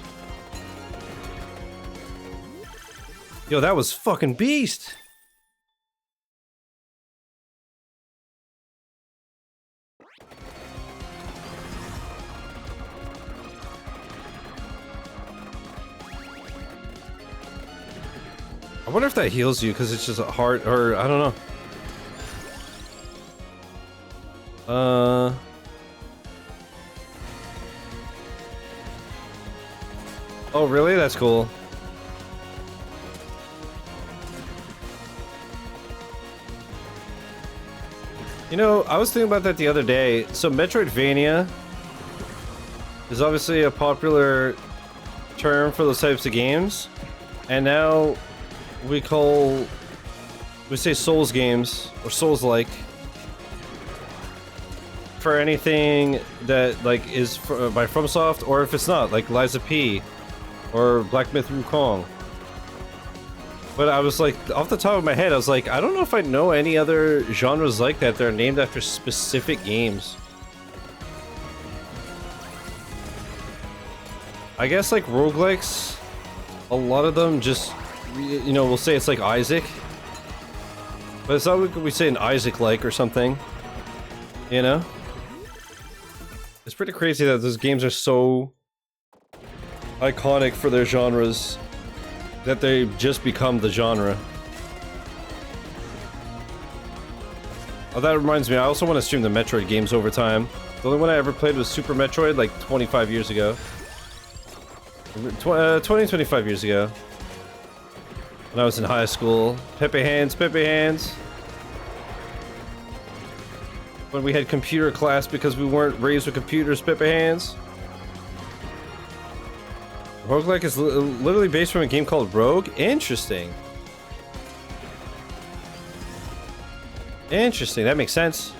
Yo, that was fucking beast! I wonder if that heals you because it's just a heart, or I don't know. Oh, really? That's cool. You know, I was thinking about that the other day. So Metroidvania is obviously a popular term for those types of games. And now we say Souls games, or Souls-like, for anything that, like, is by FromSoft, or if it's not, like Liza P, or Black Myth Wukong. But I was like, off the top of my head, I was like, I don't know if I know any other genres like that that are named after specific games. I guess like roguelikes, a lot of them just, you know, we'll say it's like Isaac. But it's not like we say an Isaac-like or something. You know? It's pretty crazy that those games are so iconic for their genres that they just become the genre. Oh, that reminds me, I also want to stream the Metroid games over time. The only one I ever played was Super Metroid like 25 years ago. 25 years ago. When I was in high school. Pepe hands, Pepe hands. When we had computer class because we weren't raised with computers, Pepe hands. Roguelike is literally based from a game called Rogue? Interesting. Interesting, that makes sense.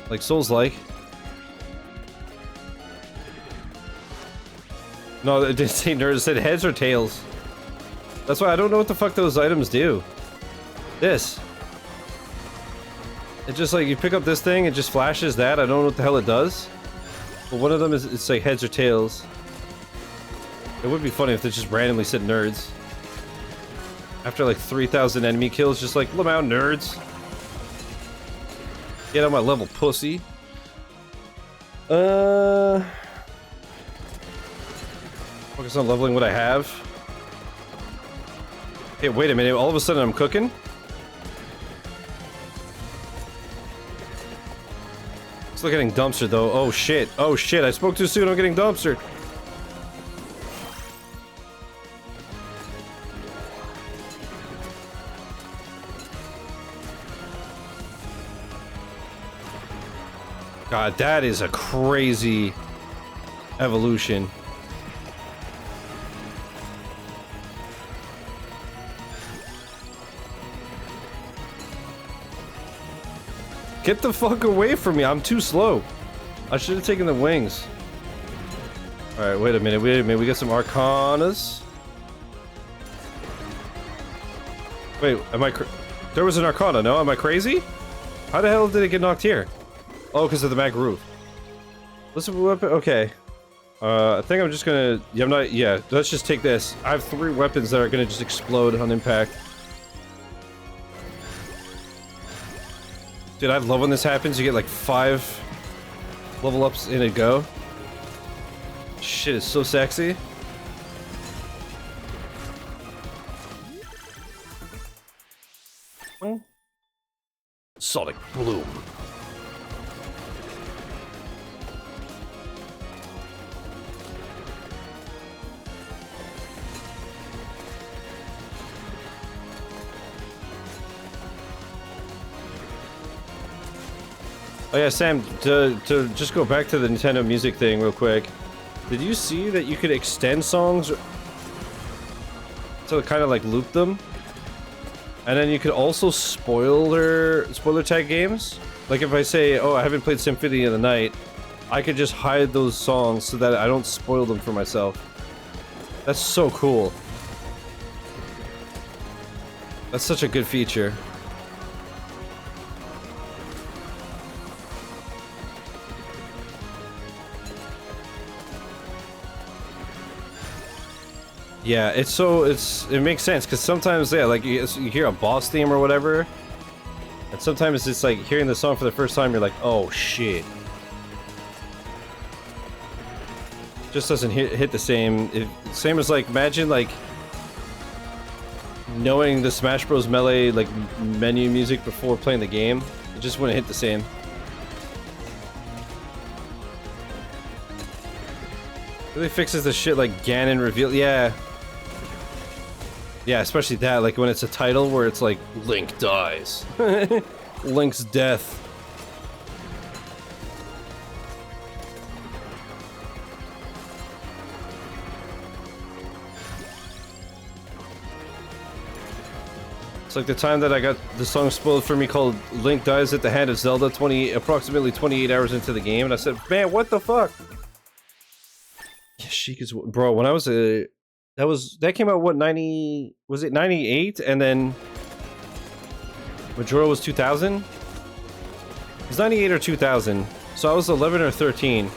Like Souls-like. No, it didn't say nerds, it said heads or tails. That's why I don't know what the fuck those items do. This. It's just like, you pick up this thing, it just flashes that, I don't know what the hell it does. But one of them is, it's like heads or tails. It would be funny if they just randomly said nerds. After like 3,000 enemy kills, just like, look out, nerds. Get on my level, pussy. Focus on leveling what I have. Hey, wait a minute, all of a sudden I'm cooking? Still getting dumpstered though. Oh shit. Oh shit. I spoke too soon. I'm getting dumpstered. God, that is a crazy evolution. Get the fuck away from me. I'm too slow. I should have taken the wings. Alright, wait a minute. We got some Arcanas. Wait, am I... There was an Arcana, no? Am I crazy? How the hell did it get knocked here? Oh, because of the mag roof. Listen, weapon. Okay. I think I'm just gonna. Yeah, I'm not. Yeah, let's just take this. I have 3 weapons that are gonna just explode on impact. Dude, I love when this happens. You get like 5 level ups in a go. Shit is so sexy. Sonic Bloom. Oh yeah, Sam, to just go back to the Nintendo Music thing real quick. Did you see that you could extend songs to kind of like loop them? And then you could also spoiler tag games? Like if I say, oh, I haven't played Symphony of the Night, I could just hide those songs so that I don't spoil them for myself. That's so cool. That's such a good feature. Yeah, it makes sense because sometimes, yeah, like you hear a boss theme or whatever, and sometimes it's like hearing the song for the first time, you're like, oh shit. Just doesn't hit the same. Same as like, imagine like knowing the Smash Bros. Melee like menu music before playing the game. It just wouldn't hit the same. Really fixes the shit like Ganon reveal. Yeah. Yeah, especially that, like when it's a title where it's like, Link dies. Link's death. It's like the time that I got the song spoiled for me called Link Dies at the Hand of Zelda approximately 28 hours into the game, and I said, man, what the fuck? Yeah, Sheikah's... Bro, when I was a... That came out, what, 90... Was it 98? And then... Majora was 2000? It was 98 or 2000. So I was 11 or 13.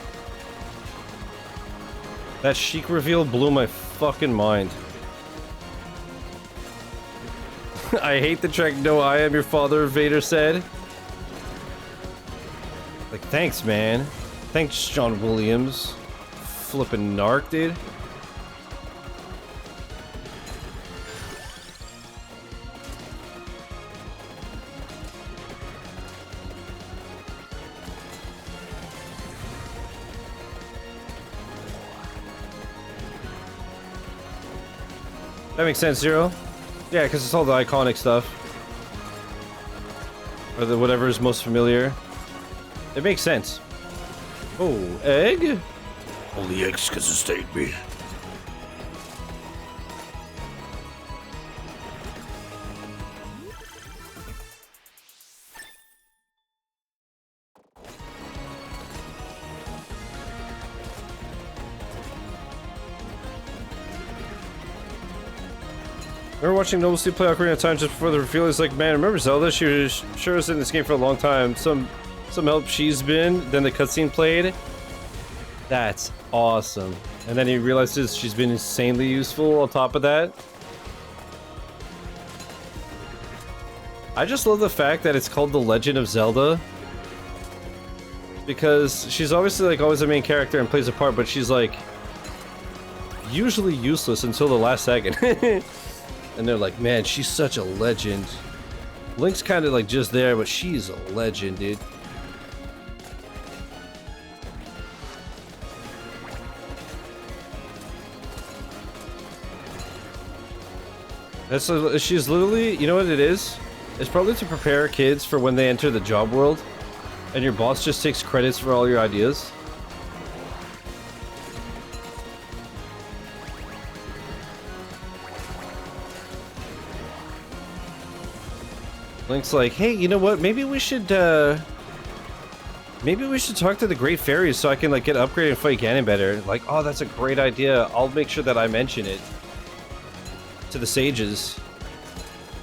That Sheik reveal blew my fucking mind. I hate the track No, I Am Your Father, Vader said. Like, thanks, man. Thanks, John Williams. Flippin' narc, dude. That makes sense, Zero. Yeah, because it's all the iconic stuff. Or the whatever is most familiar. It makes sense. Oh, egg? Only eggs can sustain me. Remember watching Noble Sleep play Ocarina of Time just before the reveal? He's like, man, remember Zelda? She was sure was in this game for a long time. Some help she's been. Then the cutscene played. That's awesome. And then he realizes she's been insanely useful on top of that. I just love the fact that it's called The Legend of Zelda. Because she's obviously like always the main character and plays a part, but she's like usually useless until the last second. And they're like, man, she's such a legend. Link's kind of like just there, but she's a legend, dude. She's literally, you know what it is? It's probably to prepare kids for when they enter the job world, and your boss just takes credits for all your ideas. Link's like, hey, you know what? Maybe we should talk to the Great Fairies so I can like get upgraded and fight Ganon better. Like, oh, that's a great idea. I'll make sure that I mention it to the sages.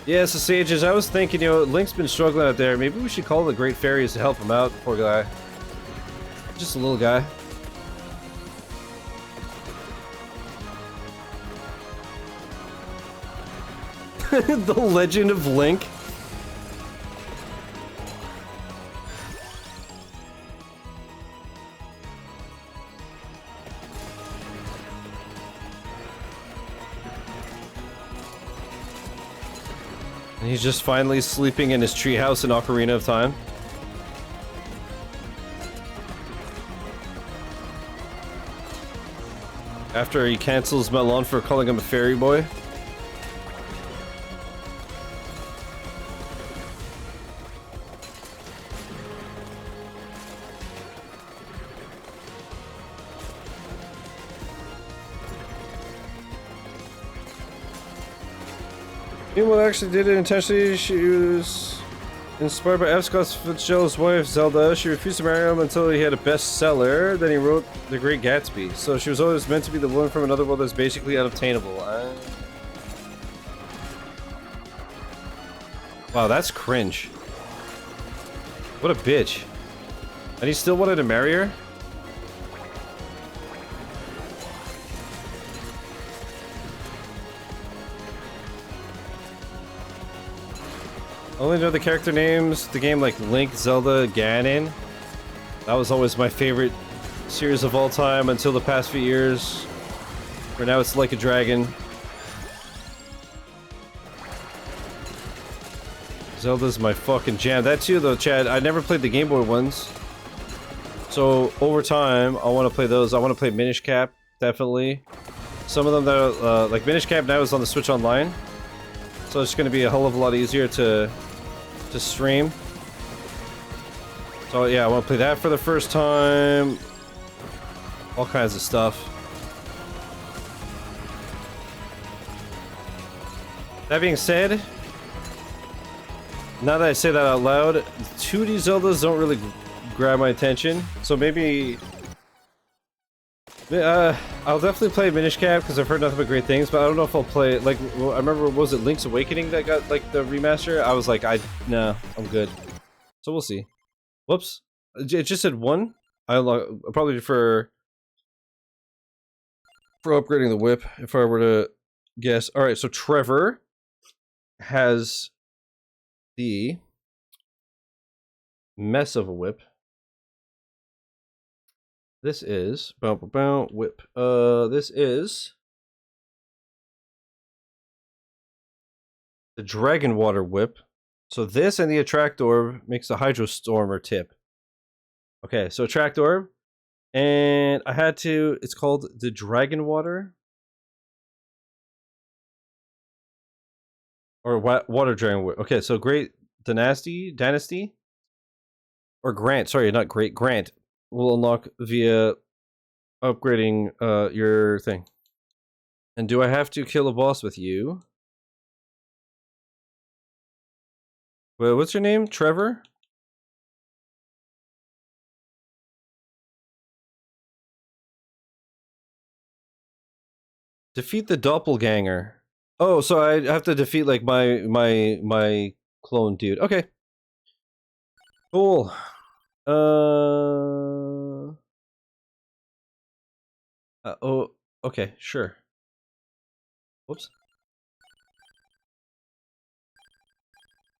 Yes, the sages. I was thinking, you know, Link's been struggling out there. Maybe we should call the Great Fairies to help him out. Poor guy. Just a little guy. The Legend of Link. And he's just finally sleeping in his treehouse in Ocarina of Time. After he cancels Melon for calling him a fairy boy. Anyone actually did it intentionally. She was inspired by F. Scott Fitzgerald's wife, Zelda. She refused to marry him until he had a bestseller. Then he wrote The Great Gatsby. So she was always meant to be the woman from another world that's basically unobtainable. Wow, that's cringe. What a bitch. And he still wanted to marry her? I only know the character names, the game like Link, Zelda, Ganon. That was always my favorite series of all time until the past few years. For now it's Like a Dragon. Zelda's my fucking jam. That too though, Chad, I never played the Game Boy ones. So over time, I want to play those. I want to play Minish Cap, definitely. Some of them that are, like Minish Cap now is on the Switch Online. So it's going to be a hell of a lot easier to stream. So yeah, I want to play that for the first time. All kinds of stuff. That being said, now that I say that out loud, 2D Zeldas don't really grab my attention. So maybe I'll definitely play Minish Cap because I've heard nothing but great things, but I don't know if I'll play, like, I remember, what was it, Link's Awakening that got, like, the remaster? I was like, no, I'm good. So we'll see. Whoops. It just said 1? Probably for upgrading the whip, if I were to guess. Alright, so Trevor has the mess of a whip. This is whip. This is the Dragon Water Whip. So this and the Attract Orb makes the Hydro Stormer tip. Okay, so Attract Orb, and I had to. It's called the Dragon Water or Water Dragon Whip. Okay, so Great Dynasty, or Grant. Sorry, not Great Grant. Will unlock via upgrading your thing. And do I have to kill a boss with you? Well, what's your name? Trevor? Defeat the doppelganger. Oh, so I have to defeat like my clone dude. Okay. Cool. Oh, okay, sure. Whoops.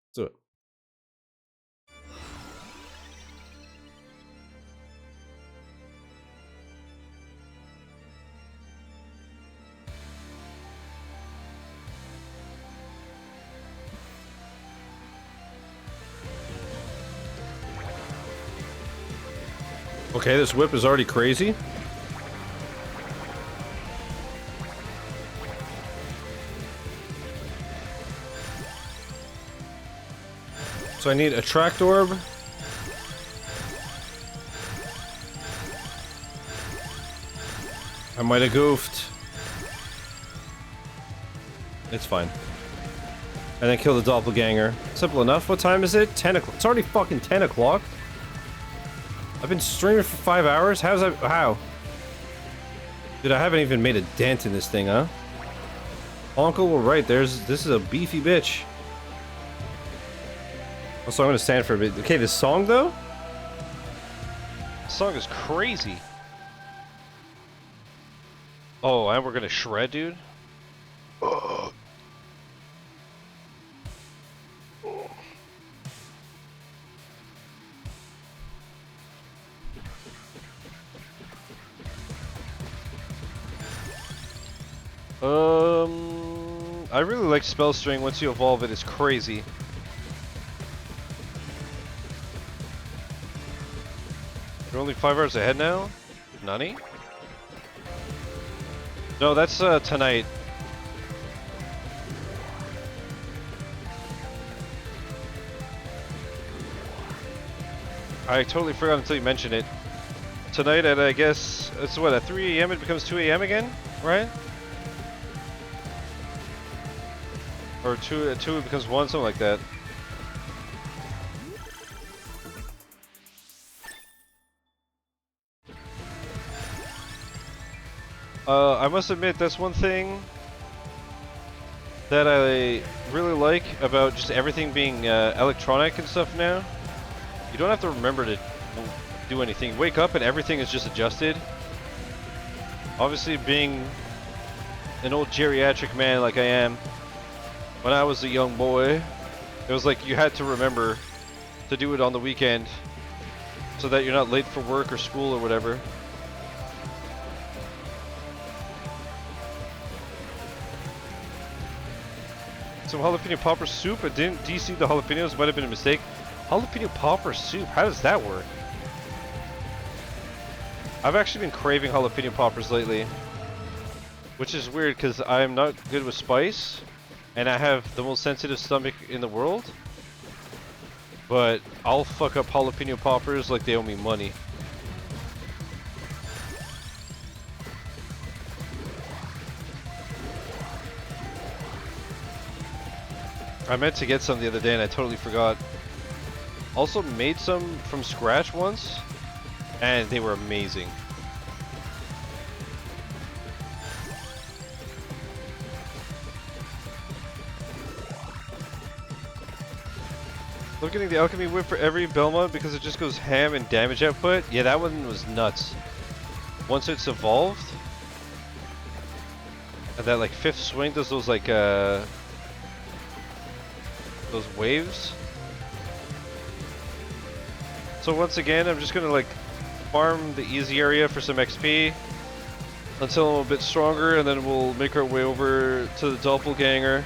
Let's do it. Okay, this whip is already crazy. So I need a tracked orb. I might have goofed. It's fine. And then kill the doppelganger. Simple enough. What time is it? 10 o'clock. It's already fucking 10 o'clock. I've been streaming for 5 hours? How's that? How? Dude, I haven't even made a dent in this thing, huh? Uncle, we're right. This is a beefy bitch. Also, I'm gonna stand for a bit. Okay, this song, though? This song is crazy. Oh, and we're gonna shred, dude? I really like spell string. Once you evolve it, it's crazy. You're only 5 hours ahead now? Nani? No, that's tonight. I totally forgot until you mentioned it. Tonight at, I guess, it's what, at 3 AM it becomes 2 AM again? Right? Or 2 at 2 it becomes 1, something like that. I must admit, that's one thing that I really like about just everything being electronic and stuff now. You don't have to remember to do anything. You wake up and everything is just adjusted. Obviously, being an old geriatric man like I am, when I was a young boy, it was like you had to remember to do it on the weekend so that you're not late for work or school or whatever. Some jalapeno popper soup. I didn't DC the jalapenos. Might have been a mistake. Jalapeno popper soup. How does that work? I've actually been craving jalapeno poppers lately, which is weird because I'm not good with spice, and I have the most sensitive stomach in the world. But I'll fuck up jalapeno poppers like they owe me money. I meant to get some the other day and I totally forgot. Also made some from scratch once, and they were amazing. Look, getting the alchemy whip for every Belmont because it just goes ham in damage output. Yeah, that one was nuts. Once it's evolved, and that like 5th swing does those like those waves. So once again, I'm just gonna like farm the easy area for some XP until I'm a bit stronger, and then we'll make our way over to the doppelganger.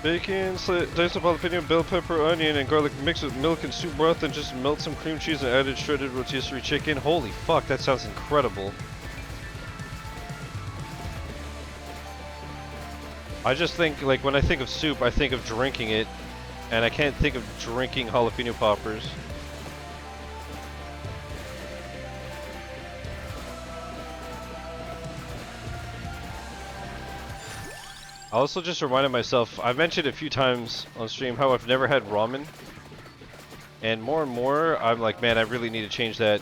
Bacon, dice of jalapeno, bell pepper, onion, and garlic mixed with milk and soup broth, and just melt some cream cheese and added shredded rotisserie chicken. Holy fuck, that sounds incredible. I just think, like, when I think of soup, I think of drinking it, and I can't think of drinking jalapeno poppers. I also just reminded myself, I've mentioned a few times on stream how I've never had ramen. And more, I'm like, man, I really need to change that.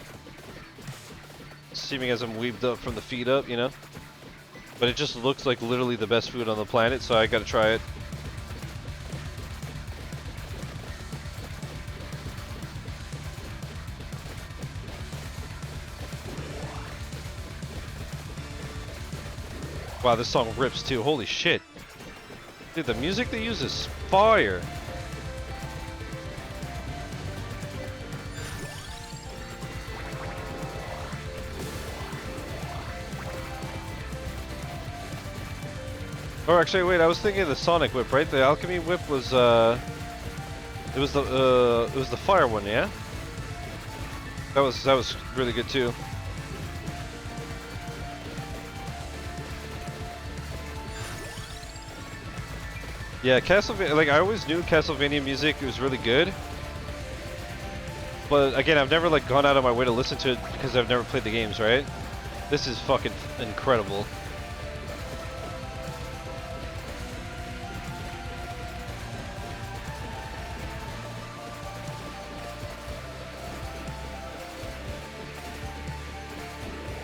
Seeming as I'm weebed up from the feet up, you know? But it just looks like literally the best food on the planet, so I gotta try it. Wow, this song rips too, holy shit. Dude, the music they use is fire. Or actually, wait, I was thinking of the Sonic Whip, right? The Alchemy Whip was, it was the fire one, yeah? That was really good too. Yeah, Castlevania, like I always knew Castlevania music was really good. But again, I've never like gone out of my way to listen to it because I've never played the games, right? This is fucking incredible.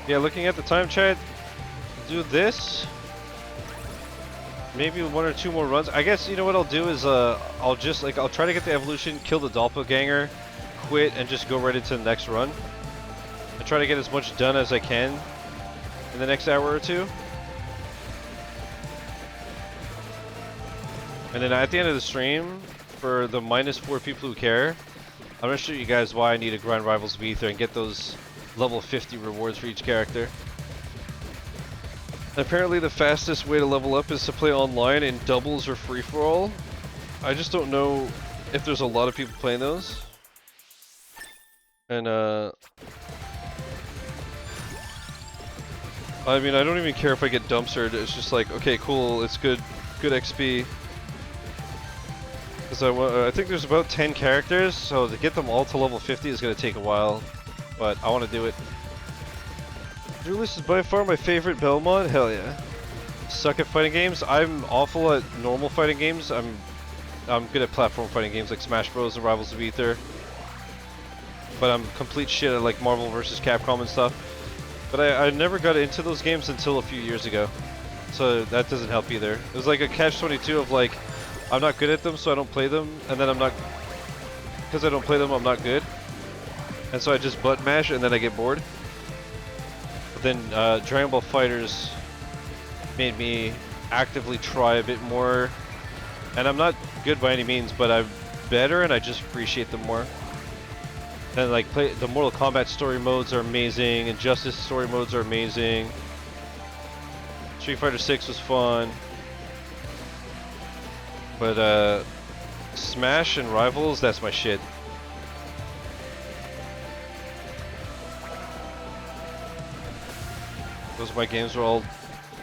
Yeah, looking at the time, chat, do this. Maybe 1 or 2 more runs. I guess, you know what I'll do is I'll just like I'll try to get the evolution, kill the doppelganger, quit, and just go right into the next run. I try to get as much done as I can in the next hour or two. And then at the end of the stream, for the -4 people who care, I'm gonna show you guys why I need to grind Rivals of Aether and get those level 50 rewards for each character. Apparently the fastest way to level up is to play online in doubles or free-for-all. I just don't know if there's a lot of people playing those. And I mean, I don't even care if I get dumpstered. It's just like, okay, cool, it's good XP. Because I think there's about 10 characters, so to get them all to level 50 is going to take a while. But I want to do it. Julius is by far my favorite Belmont. Hell yeah. Suck at fighting games. I'm awful at normal fighting games. I'm good at platform fighting games like Smash Bros and Rivals of Aether. But I'm complete shit at like Marvel vs. Capcom and stuff. But I never got into those games until a few years ago. So that doesn't help either. It was like a catch-22 of like, I'm not good at them, so I don't play them. And then because I don't play them, I'm not good. And so I just button mash and then I get bored. But then Dragon Ball FighterZ made me actively try a bit more. And I'm not good by any means, but I'm better and I just appreciate them more. And like the Mortal Kombat story modes are amazing, Injustice story modes are amazing. Street Fighter 6 was fun. But Smash and Rivals, that's my shit. Those are my games where I'll,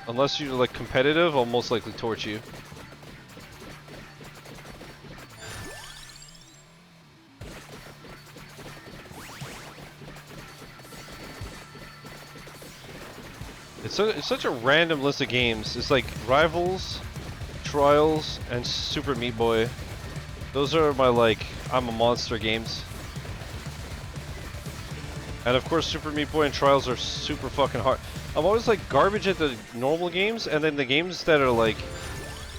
unless you're like competitive, I'll most likely torch you. It's such a random list of games. It's like Rivals, Trials, and Super Meat Boy. Those are my like, I'm a monster games. And of course Super Meat Boy and Trials are super fucking hard. I'm always like garbage at the normal games, and then the games that are like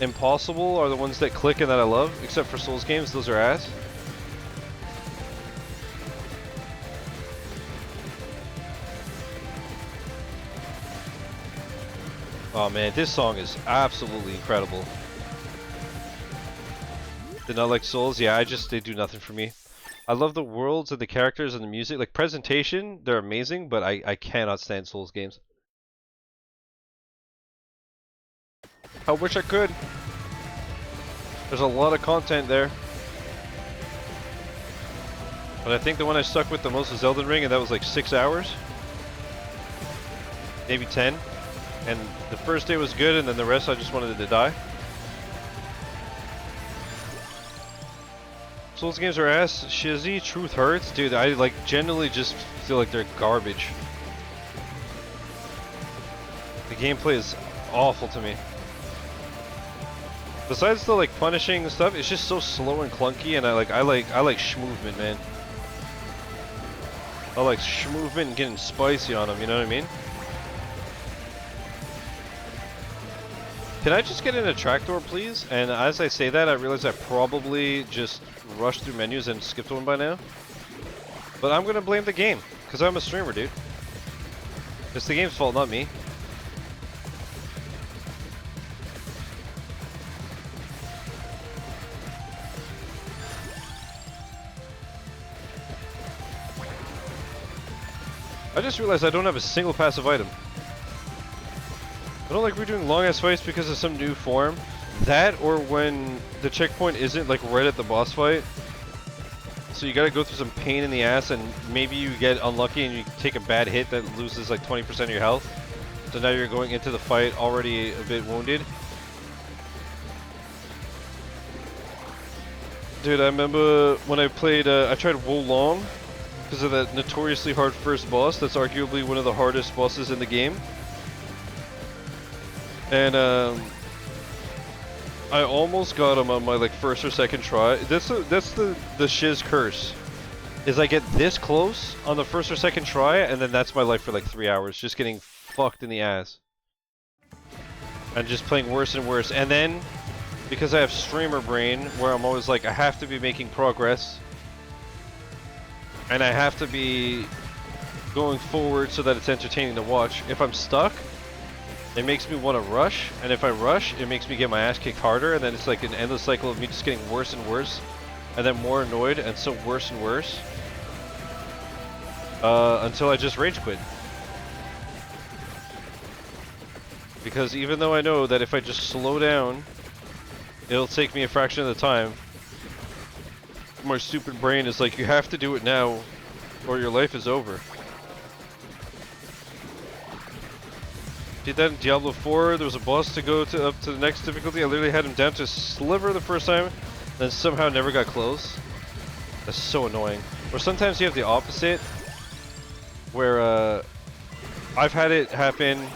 impossible are the ones that click and that I love. Except for Souls games, those are ass. Oh man, this song is absolutely incredible. Did not like Souls? Yeah, they do nothing for me. I love the worlds and the characters and the music. Like presentation, they're amazing, but I cannot stand Souls games. I wish I could. There's a lot of content there. But I think the one I stuck with the most was Elden Ring, and that was like 6 hours. Maybe 10. And the first day was good, and then the rest I just wanted to die. Souls games are ass. Shizzy, Truth Hurts. Dude, I like generally just feel like they're garbage. The gameplay is awful to me. Besides the like punishing stuff, it's just so slow and clunky, and I like shmovement, man. I like shmovement and getting spicy on them, you know what I mean? Can I just get in a trapdoor, please? And as I say that, I realize I probably just rushed through menus and skipped one by now. But I'm gonna blame the game, because I'm a streamer, dude. It's the game's fault, not me. I just realized I don't have a single passive item. I don't like redoing long ass fights because of some new form. That, or when the checkpoint isn't like right at the boss fight. So you gotta go through some pain in the ass, and maybe you get unlucky and you take a bad hit that loses like 20% of your health. So now you're going into the fight already a bit wounded. Dude, I remember when I played, I tried Wolong because of that notoriously hard first boss. That's arguably one of the hardest bosses in the game. And I almost got him on my like first or second try. That's the Shiz curse. Is I get this close on the first or second try, and then that's my life for like 3 hours, just getting fucked in the ass. And just playing worse and worse. And then, because I have streamer brain, where I'm always like, I have to be making progress. And I have to be going forward so that it's entertaining to watch. If I'm stuck, it makes me want to rush. And if I rush, it makes me get my ass kicked harder. And then it's like an endless cycle of me just getting worse and worse. And then more annoyed, and so worse and worse. Until I just rage quit. Because even though I know that if I just slow down, it'll take me a fraction of the time, my stupid brain is like, you have to do it now, or your life is over. Did that in Diablo 4, there was a boss to go to up to the next difficulty. I literally had him down to a sliver the first time, then somehow never got close. That's so annoying. Or sometimes you have the opposite, where I've had it happen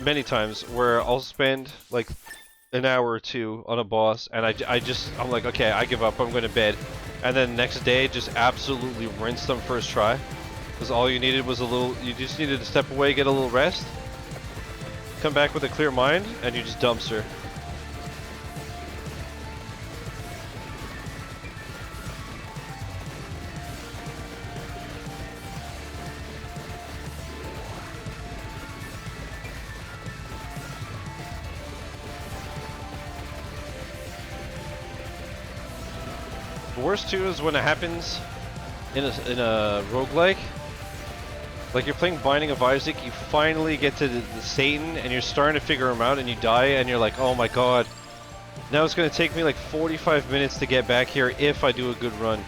many times where I'll spend like an hour or two on a boss, and I'm like, okay, I give up, I'm going to bed, and then next day just absolutely rinse them first try, because all you needed was you just needed to step away, get a little rest, come back with a clear mind, and you just dumpster. The worst too is when it happens in a roguelike. Like you're playing Binding of Isaac, you finally get to the Satan and you're starting to figure him out and you die and you're like, oh my god. Now it's going to take me like 45 minutes to get back here if I do a good run.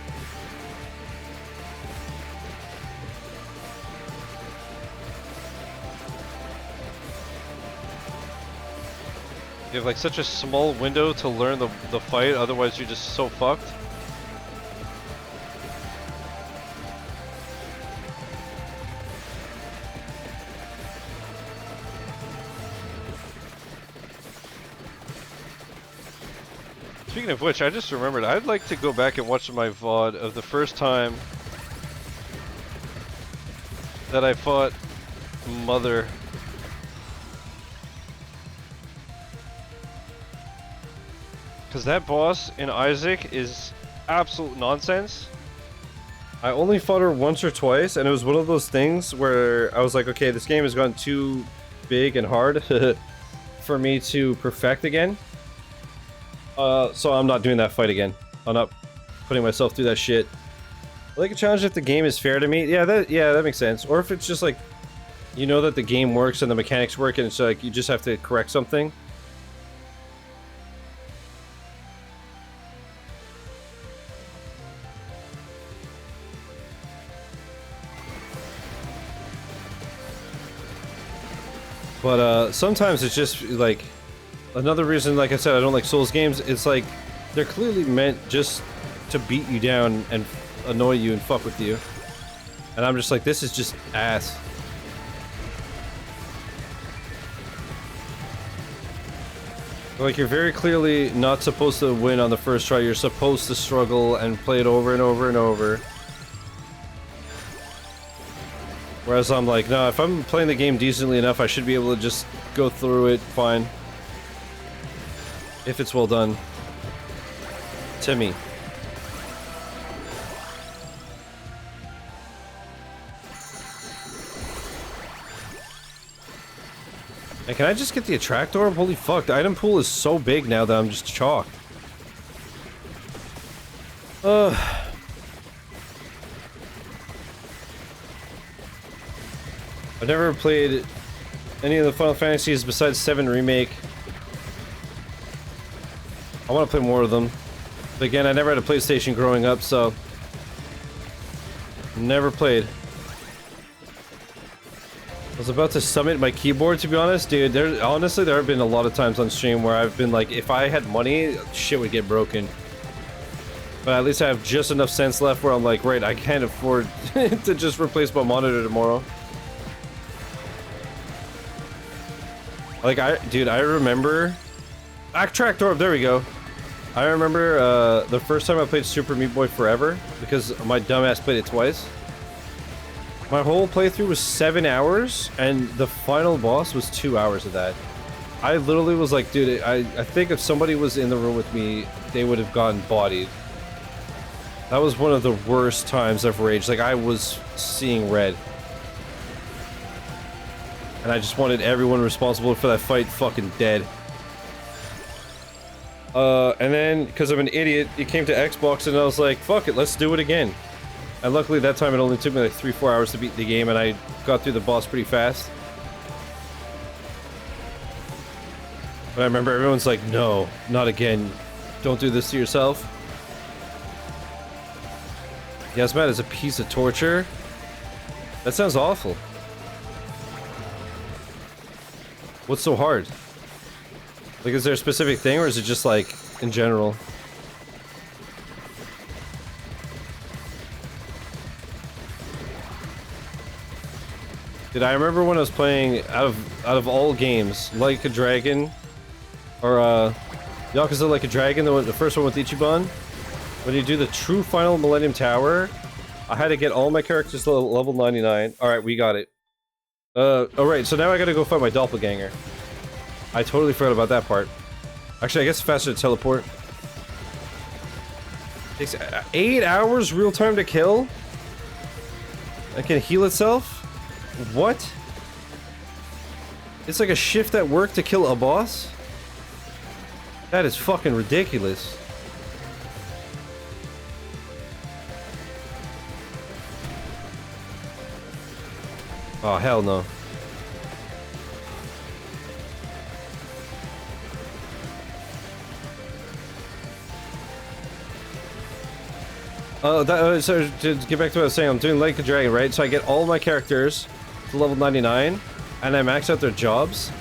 You have like such a small window to learn the fight, otherwise you're just so fucked. Speaking of which, I just remembered, I'd like to go back and watch my VOD of the first time that I fought Mother. Because that boss in Isaac is absolute nonsense. I only fought her once or twice, and it was one of those things where I was like, okay, this game has gone too big and hard for me to perfect again. So I'm not doing that fight again. I'm not putting myself through that shit. I like a challenge if the game is fair to me. Yeah, that makes sense. Or if it's just like, you know that the game works and the mechanics work, and it's like you just have to correct something. But sometimes it's just like, another reason, like I said, I don't like Souls games. It's like they're clearly meant just to beat you down and annoy you and fuck with you. And I'm just like, this is just ass. Like, you're very clearly not supposed to win on the first try. You're supposed to struggle and play it over and over and over. Whereas I'm like, no, if I'm playing the game decently enough, I should be able to just go through it fine. If it's well done. To me. And can I just get the attract orb? Holy fuck, the item pool is so big now that I'm just chalked. I've never played any of the Final Fantasies besides 7 Remake. I want to play more of them. But again, I never had a PlayStation growing up, so... never played. I was about to summit my keyboard, to be honest. Dude, honestly, there have been a lot of times on stream where I've been like, if I had money, shit would get broken. But at least I have just enough sense left where I'm like, right, I can't afford to just replace my monitor tomorrow. Like, dude, I remember... Backtrack door, there we go. I remember the first time I played Super Meat Boy Forever, because my dumbass played it twice. My whole playthrough was 7 hours, and the final boss was 2 hours of that. I literally was like, dude, I think if somebody was in the room with me, they would have gotten bodied. That was one of the worst times I've raged. Like, I was seeing red. And I just wanted everyone responsible for that fight fucking dead. And then, because I'm an idiot, it came to Xbox and I was like, fuck it, let's do it again. And luckily that time it only took me like 3-4 hours to beat the game and I got through the boss pretty fast. But I remember everyone's like, no, not again. Don't do this to yourself. Yazmat is a piece of torture. That sounds awful. What's so hard? Like, is there a specific thing, or is it just, like, in general? Dude, I remember when I was playing, out of all games, Like a Dragon, or, Yakuza Like a Dragon, the first one with Ichiban, when you do the true final Millennium Tower, I had to get all my characters to level 99. Alright, we got it. Alright, so now I gotta go fight my doppelganger. I totally forgot about that part. Actually, I guess it's faster to teleport. Takes 8 hours real time to kill? It can heal itself? What? It's like a shift at work to kill a boss? That is fucking ridiculous. Oh, hell no. So to get back to what I was saying, I'm doing Like a Dragon, right? So I get all my characters to level 99, and I max out their jobs.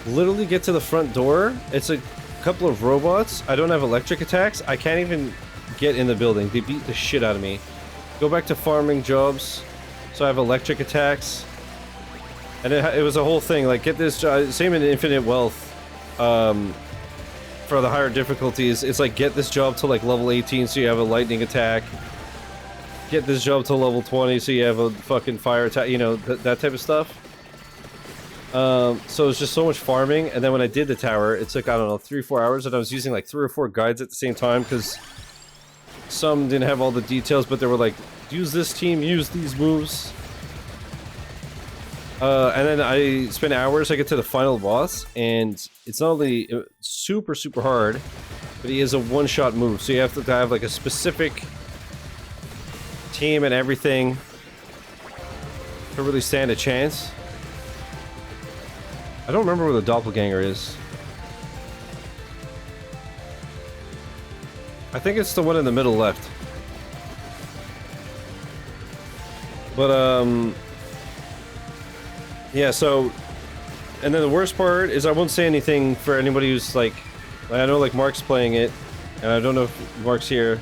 Literally get to the front door, it's a couple of robots. I don't have electric attacks. I can't even get in the building. They beat the shit out of me. Go back to farming jobs. So I have electric attacks. And it was a whole thing, like, get this job, same in Infinite Wealth. For the higher difficulties, it's like, get this job to like level 18 so you have a lightning attack. Get this job to level 20 so you have a fucking fire attack, you know, that type of stuff. So it's just so much farming, and then when I did the tower, it took, I don't know, 3-4 hours, and I was using like 3 or 4 guides at the same time, because some didn't have all the details, but they were like, use this team, use these moves. And then I spend hours, I get to the final boss, and it's not only super, super hard, but he is a one-shot move, so you have to have like a specific team and everything to really stand a chance. I don't remember where the doppelganger is. I think it's the one in the middle left. But, yeah, so, and then the worst part is I won't say anything for anybody who's like, I know like Mark's playing it, and I don't know if Mark's here.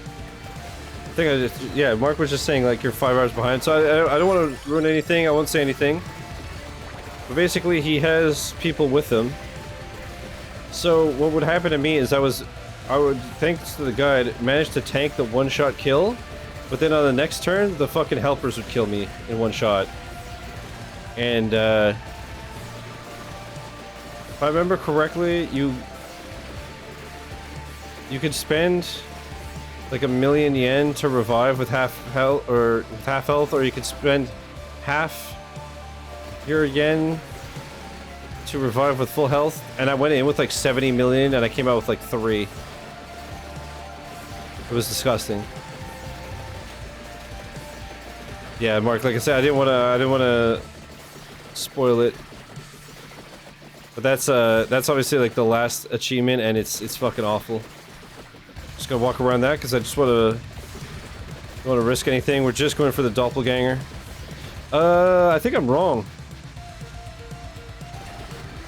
I think I just, yeah, Mark was just saying like you're 5 hours behind, so I don't want to ruin anything, I won't say anything. But basically he has people with him. So what would happen to me is I would, thanks to the guide, manage to tank the one-shot kill, but then on the next turn, the fucking helpers would kill me in one shot. And, if I remember correctly, you could spend like 1,000,000 yen to revive with half health, or you could spend half your yen to revive with full health. And I went in with like 70 million, and I came out with like 3. It was disgusting. Yeah, Mark, like I said, I didn't want to spoil it, but that's obviously like the last achievement, and it's fucking awful. Just gonna walk around that because I just don't want to risk anything. We're just going for the doppelganger. I think I'm wrong.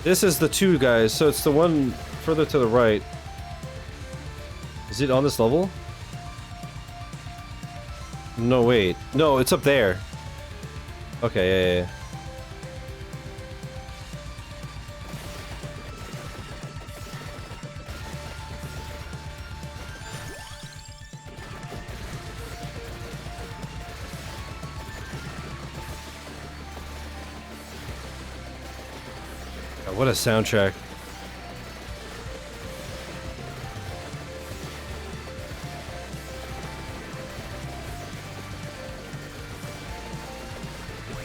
This is the 2 guys, so it's the one further to the right. Is it on this level? No, wait. No, it's up there. Okay, yeah. God, what a soundtrack.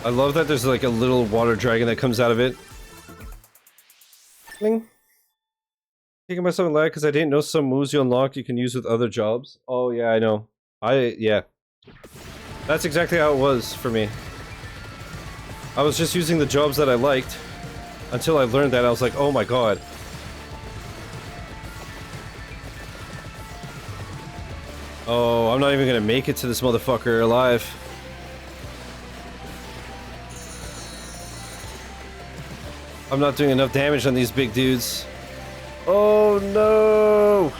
I love that there's like a little water dragon that comes out of it. Bling. Taking myself in lag because I didn't know some moves you unlock you can use with other jobs. Oh yeah, I know. Yeah. That's exactly how it was for me. I was just using the jobs that I liked until I learned that. I was like, oh my god. Oh, I'm not even gonna make it to this motherfucker alive. I'm not doing enough damage on these big dudes. Oh no!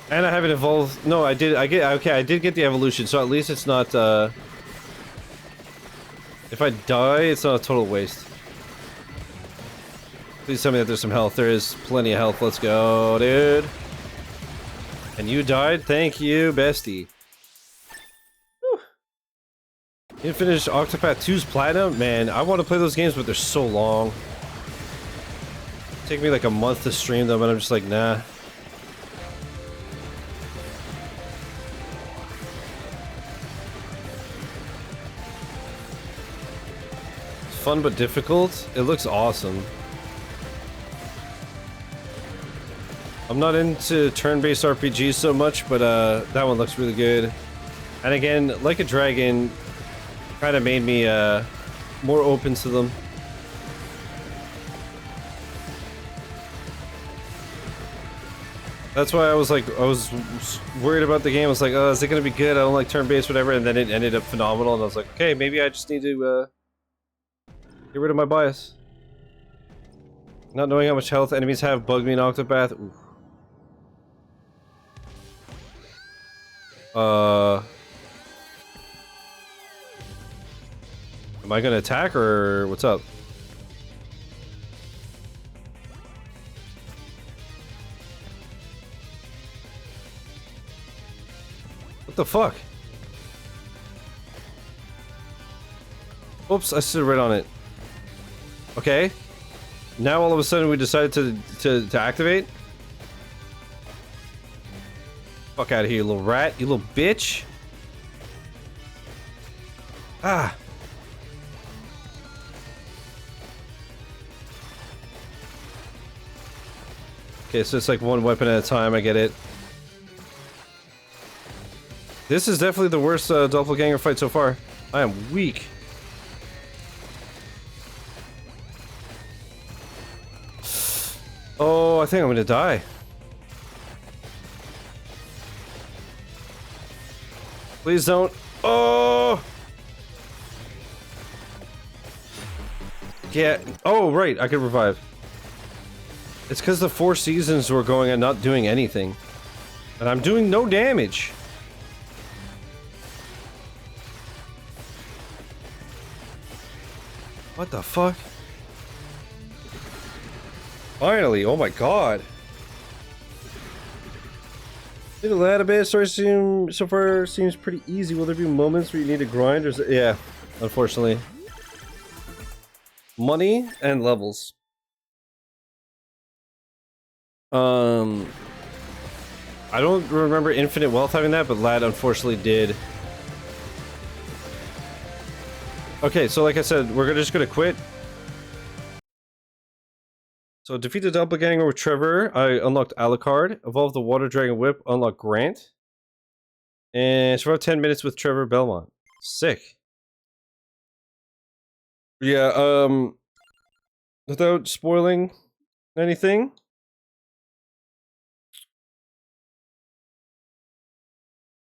And I haven't evolved. No, I did. I did get the evolution, so at least it's not. If I die, it's not a total waste. Please tell me that there's some health. There is plenty of health. Let's go, dude. And you died? Thank you, bestie. You finished Octopath 2's Platinum? Man, I want to play those games, but they're so long. Take me like a month to stream them, and I'm just like, nah. It's fun but difficult. It looks awesome. I'm not into turn-based RPGs so much, but that one looks really good. And again, Like a Dragon kind of made me more open to them. That's why I was worried about the game. I was like, oh, is it gonna be good? I don't like turn-based, whatever. And then it ended up phenomenal, and I was like, okay, maybe I just need to get rid of my bias. Not knowing how much health enemies have bugged me in Octopath. Oof. Am I gonna attack or what's up? What the fuck? Oops, I stood right on it. Okay. Now all of a sudden we decided to activate? Fuck out of here, you little rat, you little bitch. Ah. Okay, so it's like one weapon at a time, I get it. This is definitely the worst doppelganger fight so far. I am weak. Oh, I think I'm gonna die. Please don't. Oh! Yeah. Oh, right. I could revive. It's because the 4 seasons were going and not doing anything. And I'm doing no damage. What the fuck? Finally, oh my god. Did a lot of bad stories so far seems pretty easy. Will there be moments where you need to grind or is it, yeah, unfortunately. Money and levels. I don't remember infinite wealth having that, but Lad unfortunately did. Okay, so like I said, we're just gonna quit. So defeat the doppelganger with Trevor. I unlocked Alucard. Evolve the Water Dragon Whip. Unlock Grant. And survive 10 minutes with Trevor Belmont. Sick. Yeah, without spoiling anything.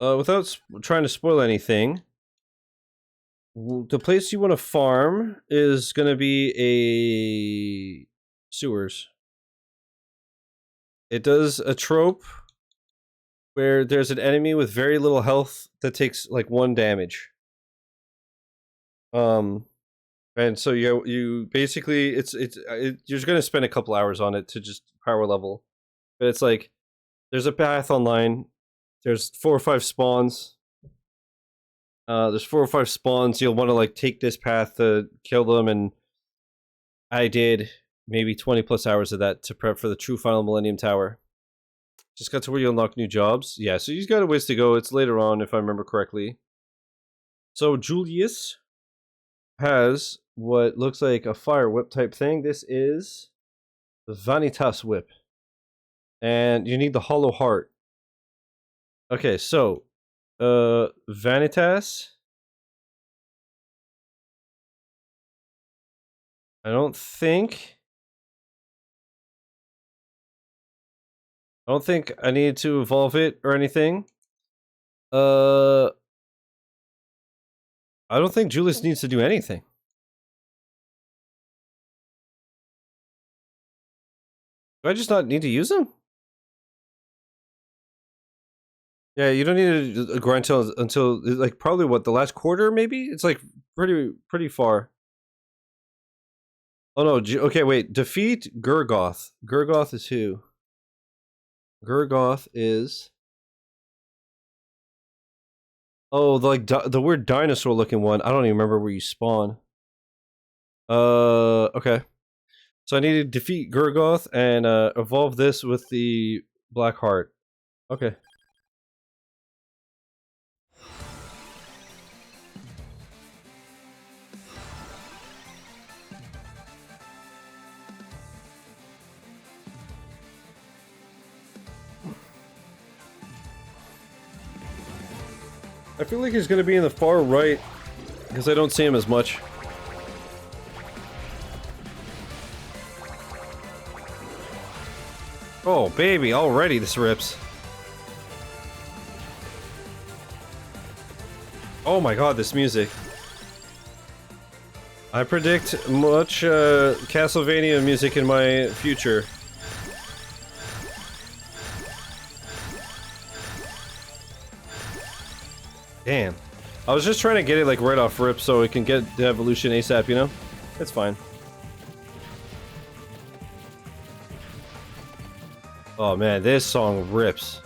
Without trying to spoil anything. The place you want to farm is going to be a... sewers. It does a trope where there's an enemy with very little health that takes like 1 damage. And so you basically you're just gonna spend a couple hours on it to just power level, but it's like there's a path online. There's 4 or 5 spawns. There's 4 or 5 spawns. You'll want to like take this path to kill them, and I did maybe 20 plus hours of that to prep for the true final Millennium Tower. Just got to where you unlock new jobs. Yeah, so you've got a ways to go. It's later on, if I remember correctly. So Julius has what looks like a fire whip type thing. This is the Vanitas whip. And you need the hollow heart. Okay, so Vanitas. I don't think I need to evolve it or anything. I don't think Julius needs to do anything. Do I just not need to use him? Yeah, you don't need to grind until like probably what, the last quarter maybe? It's like pretty far. Oh no, okay, wait. Defeat Gurgoth. Gurgoth is who? Gurgoth is... Oh, the weird dinosaur looking one. I don't even remember where you spawn. Okay. So I need to defeat Gurgoth and evolve this with the Black Heart. Okay. I feel like he's gonna be in the far right because I don't see him as much. Oh baby, already this rips. Oh my god, this music. I predict much Castlevania music in my future. Damn. I was just trying to get it like right off rip so it can get the evolution ASAP, you know? It's fine. Oh man, this song rips.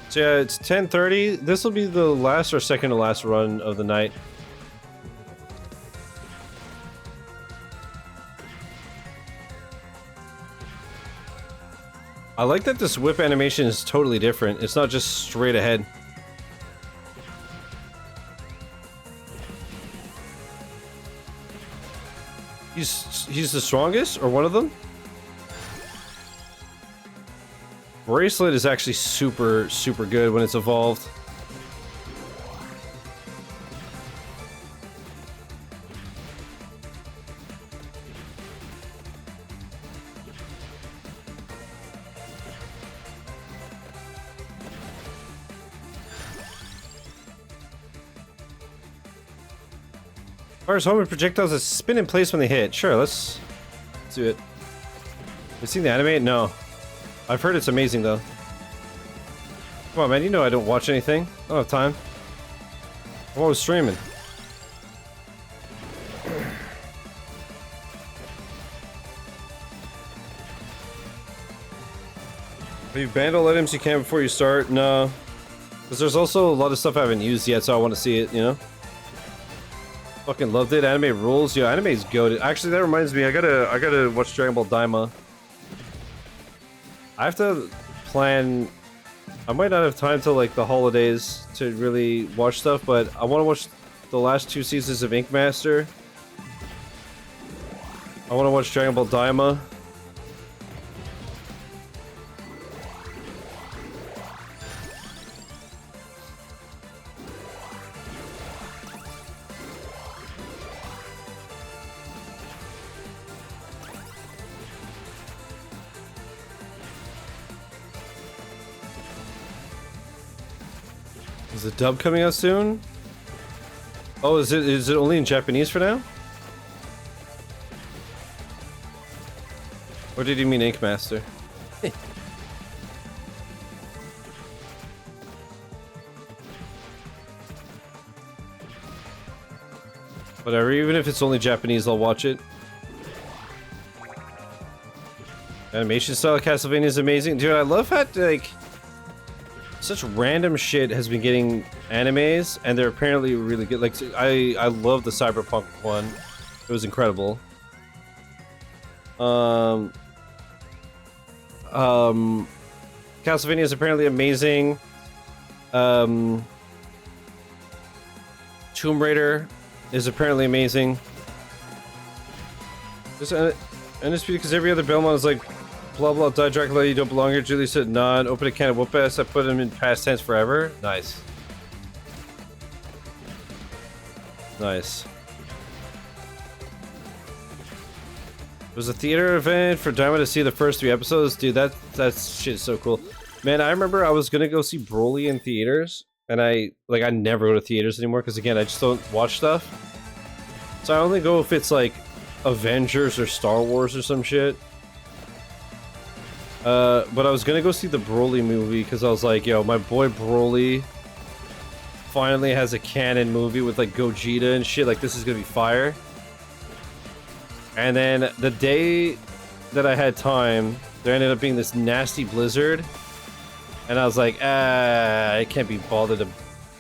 So yeah, it's 10:30. This will be the last or second to last run of the night. I like that this whip animation is totally different. It's not just straight ahead. He's the strongest, or one of them? Bracelet is actually super good when it's evolved. Fires homing projectiles that spin in place when they hit. Sure, let's do it. You seen the anime? No. I've heard it's amazing though. Come on, man, you know I don't watch anything. I don't have time. I'm always streaming. Have you banned all items you can before you start? No. Because there's also a lot of stuff I haven't used yet, so I want to see it, you know? Fucking loved it. Anime rules. Yo, anime's goated. Actually, that reminds me, I gotta watch Dragon Ball Daima. I have to plan. I might not have time till like the holidays to really watch stuff, but I want to watch the last 2 seasons of Ink Master. I want to watch Dragon Ball Daima. Is the dub coming out soon? Oh, is it only in Japanese for now? Or did you mean Ink Master? Whatever, even if it's only Japanese, I'll watch it. Animation style of Castlevania is amazing. Dude, I love how, like, such random shit has been getting animes, and they're apparently really good. Like, I love the Cyberpunk one. It was incredible. Castlevania is apparently amazing. Tomb Raider is apparently amazing. Just undisputed because every other Belmont is like, blah blah, die Dracula, you don't belong here. Julie said, nah, open a can of whoop ass. I put him in past tense forever. Nice. Nice. It was a theater event for Diamond to see the first 3 episodes. Dude, that shit is so cool. Man, I remember I was gonna go see Broly in theaters, and I never go to theaters anymore because again, I just don't watch stuff. So I only go if it's like Avengers or Star Wars or some shit. But I was gonna go see the Broly movie because I was like, yo, my boy Broly finally has a canon movie with like Gogeta and shit. Like, this is gonna be fire. And then the day that I had time, there ended up being this nasty blizzard. And I was like, I can't be bothered to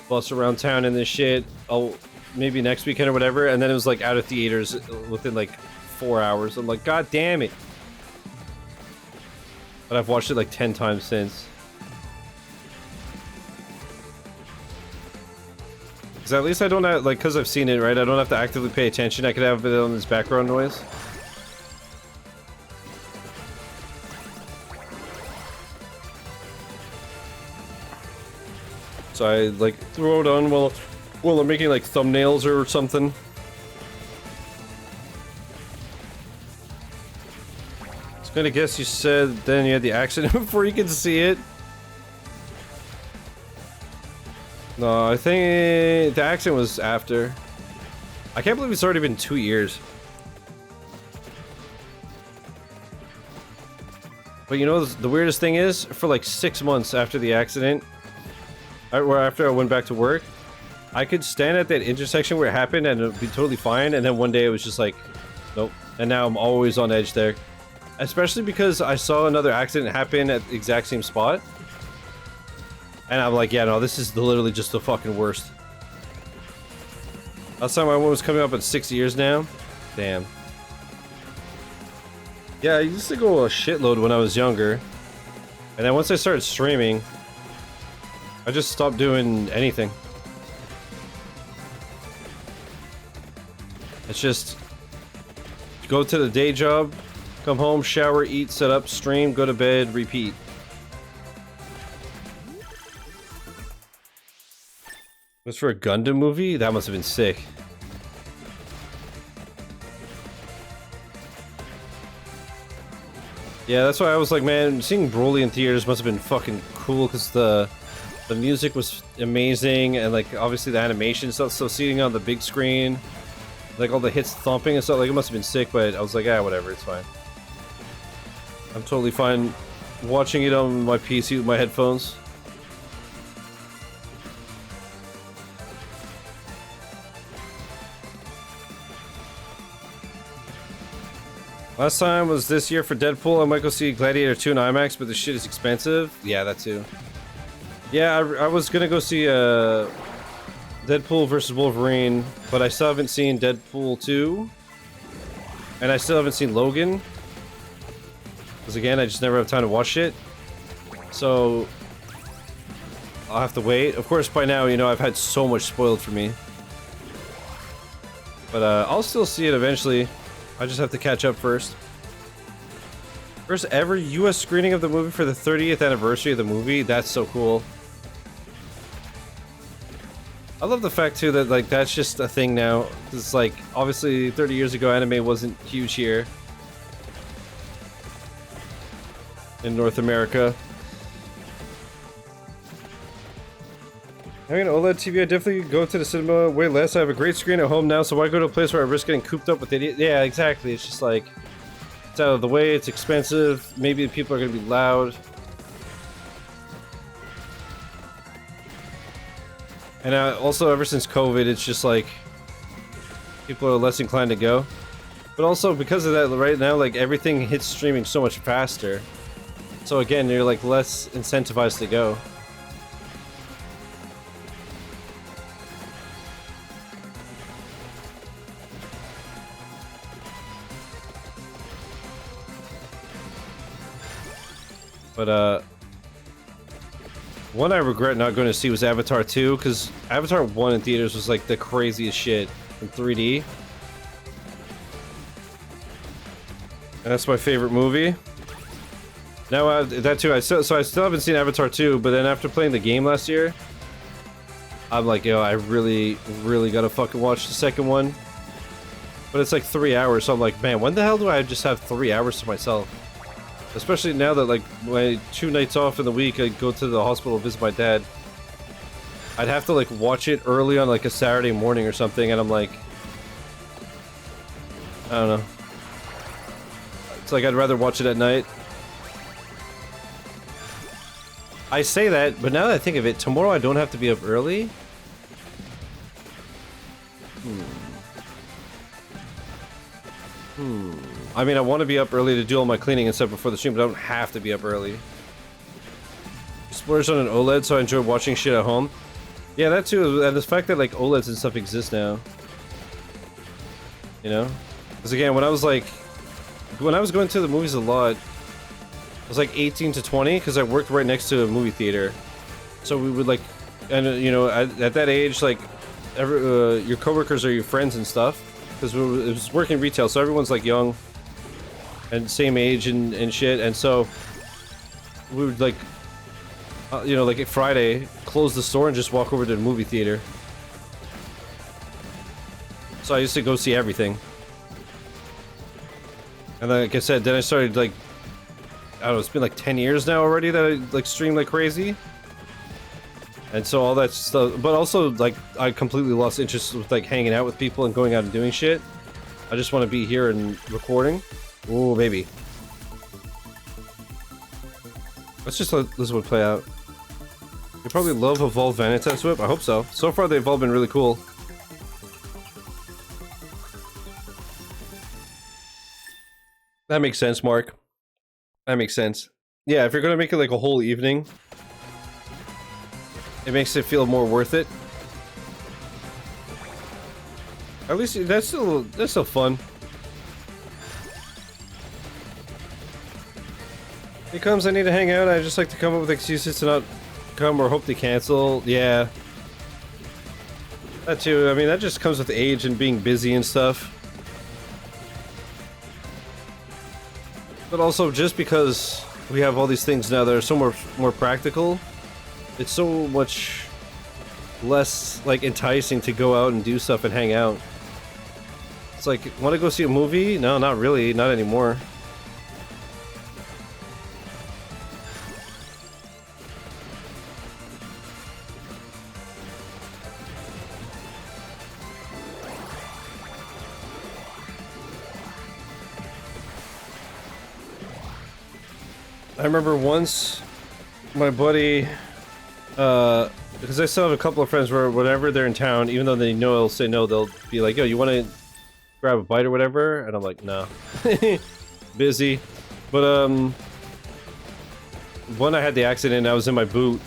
bus around town in this shit. Oh, maybe next weekend or whatever. And then it was like out of theaters within like 4 hours. I'm like, god damn it. But I've watched it like 10 times since. Because at least I don't have, like, because I've seen it, right? I don't have to actively pay attention. I could have it on this background noise. So I like throw it on while I'm making like thumbnails or something. I was gonna guess you said then you had the accident before you could see it. No, I think the accident was after. I can't believe it's already been 2 years. But you know, the weirdest thing is, for like 6 months after the accident, or after I went back to work, I could stand at that intersection where it happened and it would be totally fine, and then one day it was just like, nope. And now I'm always on edge there. Especially because I saw another accident happen at the exact same spot. And I'm like, yeah, no, this is literally just the fucking worst. Last time I went was coming up at 6 years now. Damn. Yeah, I used to go a shitload when I was younger. And then once I started streaming, I just stopped doing anything. It's just go to the day job, come home, shower, eat, set up, stream, go to bed, repeat. Was for a Gundam movie? That must have been sick. Yeah, that's why I was like, man, seeing Broly in theaters must have been fucking cool because the music was amazing and like obviously the animation stuff. So seeing on the big screen, like all the hits thumping and stuff, like it must have been sick. But I was like, ah, whatever, it's fine. I'm totally fine watching it on my PC with my headphones. Last time was this year for Deadpool. I might go see Gladiator 2 in IMAX, but the shit is expensive. Yeah, that too. Yeah, I was gonna go see Deadpool versus Wolverine, but I still haven't seen Deadpool 2. And I still haven't seen Logan. Because again, I just never have time to watch it. So I'll have to wait. Of course, by now, you know, I've had so much spoiled for me. But I'll still see it eventually. I just have to catch up first. First ever US screening of the movie for the 30th anniversary of the movie. That's so cool. I love the fact too that like that's just a thing now. It's like obviously 30 years ago anime wasn't huge here in North America. Having an OLED TV, I definitely go to the cinema way less. I have a great screen at home now, so why go to a place where I risk getting cooped up with idiots? Yeah, exactly. It's just like, It's out of the way, it's expensive, maybe the people are gonna be loud. And also, ever since COVID, it's just like people are less inclined to go. But also, because of that, right now, like everything hits streaming so much faster. So again, you're like less incentivized to go. But one I regret not going to see was Avatar 2, because Avatar 1 in theaters was like the craziest shit in 3D. And that's my favorite movie. Now that too, I still haven't seen Avatar 2, but then after playing the game last year, I'm like, yo, I really gotta fucking watch the second one. But it's like 3 hours, so I'm like, man, when the hell do I just have 3 hours to myself? Especially now that, like, my 2 nights off in the week, I go to the hospital to visit my dad. I'd have to, like, watch it early on, like, a Saturday morning or something, and I'm like... I don't know. It's like I'd rather watch it at night. I say that, but now that I think of it, tomorrow I don't have to be up early? I mean, I want to be up early to do all my cleaning and stuff before the stream, but I don't have to be up early. Splurged on an OLED, so I enjoy watching shit at home. Yeah, that too, and the fact that, like, OLEDs and stuff exist now. You know? Because again, when I was going to the movies a lot, I was like 18 to 20, because I worked right next to a movie theater. So we would, like, and, you know, at that age, like, your coworkers are your friends and stuff. Because it was working retail, so everyone's like young and same age and shit, and so we would like, you know, like at Friday, close the store and just walk over to the movie theater. So I used to go see everything. And then, like I said, then I started like, I don't know, it's been like 10 years now already that I like stream like crazy. And so all that stuff, but also, like, I completely lost interest with, like, hanging out with people and going out and doing shit. I just want to be here and recording. Ooh, baby. Let's just let this one play out. You probably love Evolve Vanitas Whip? I hope so. So far, they've all been really cool. That makes sense, Mark. That makes sense. Yeah, if you're gonna make it, like, a whole evening... it makes it feel more worth it. At least that's still fun. Here comes, I need to hang out. I just like to come up with excuses to not come or hope to cancel. Yeah. That too. I mean, that just comes with age and being busy and stuff. But also, just because we have all these things now that are so more practical, it's so much less, like, enticing to go out and do stuff and hang out. It's like, want to go see a movie? No, not really. Not anymore. I remember once, my buddy... because I still have a couple of friends where whenever they're in town, even though they know I'll say no, they'll be like, yo, you want to grab a bite or whatever? And I'm like, no. Busy. But, when I had the accident, I was in my boot.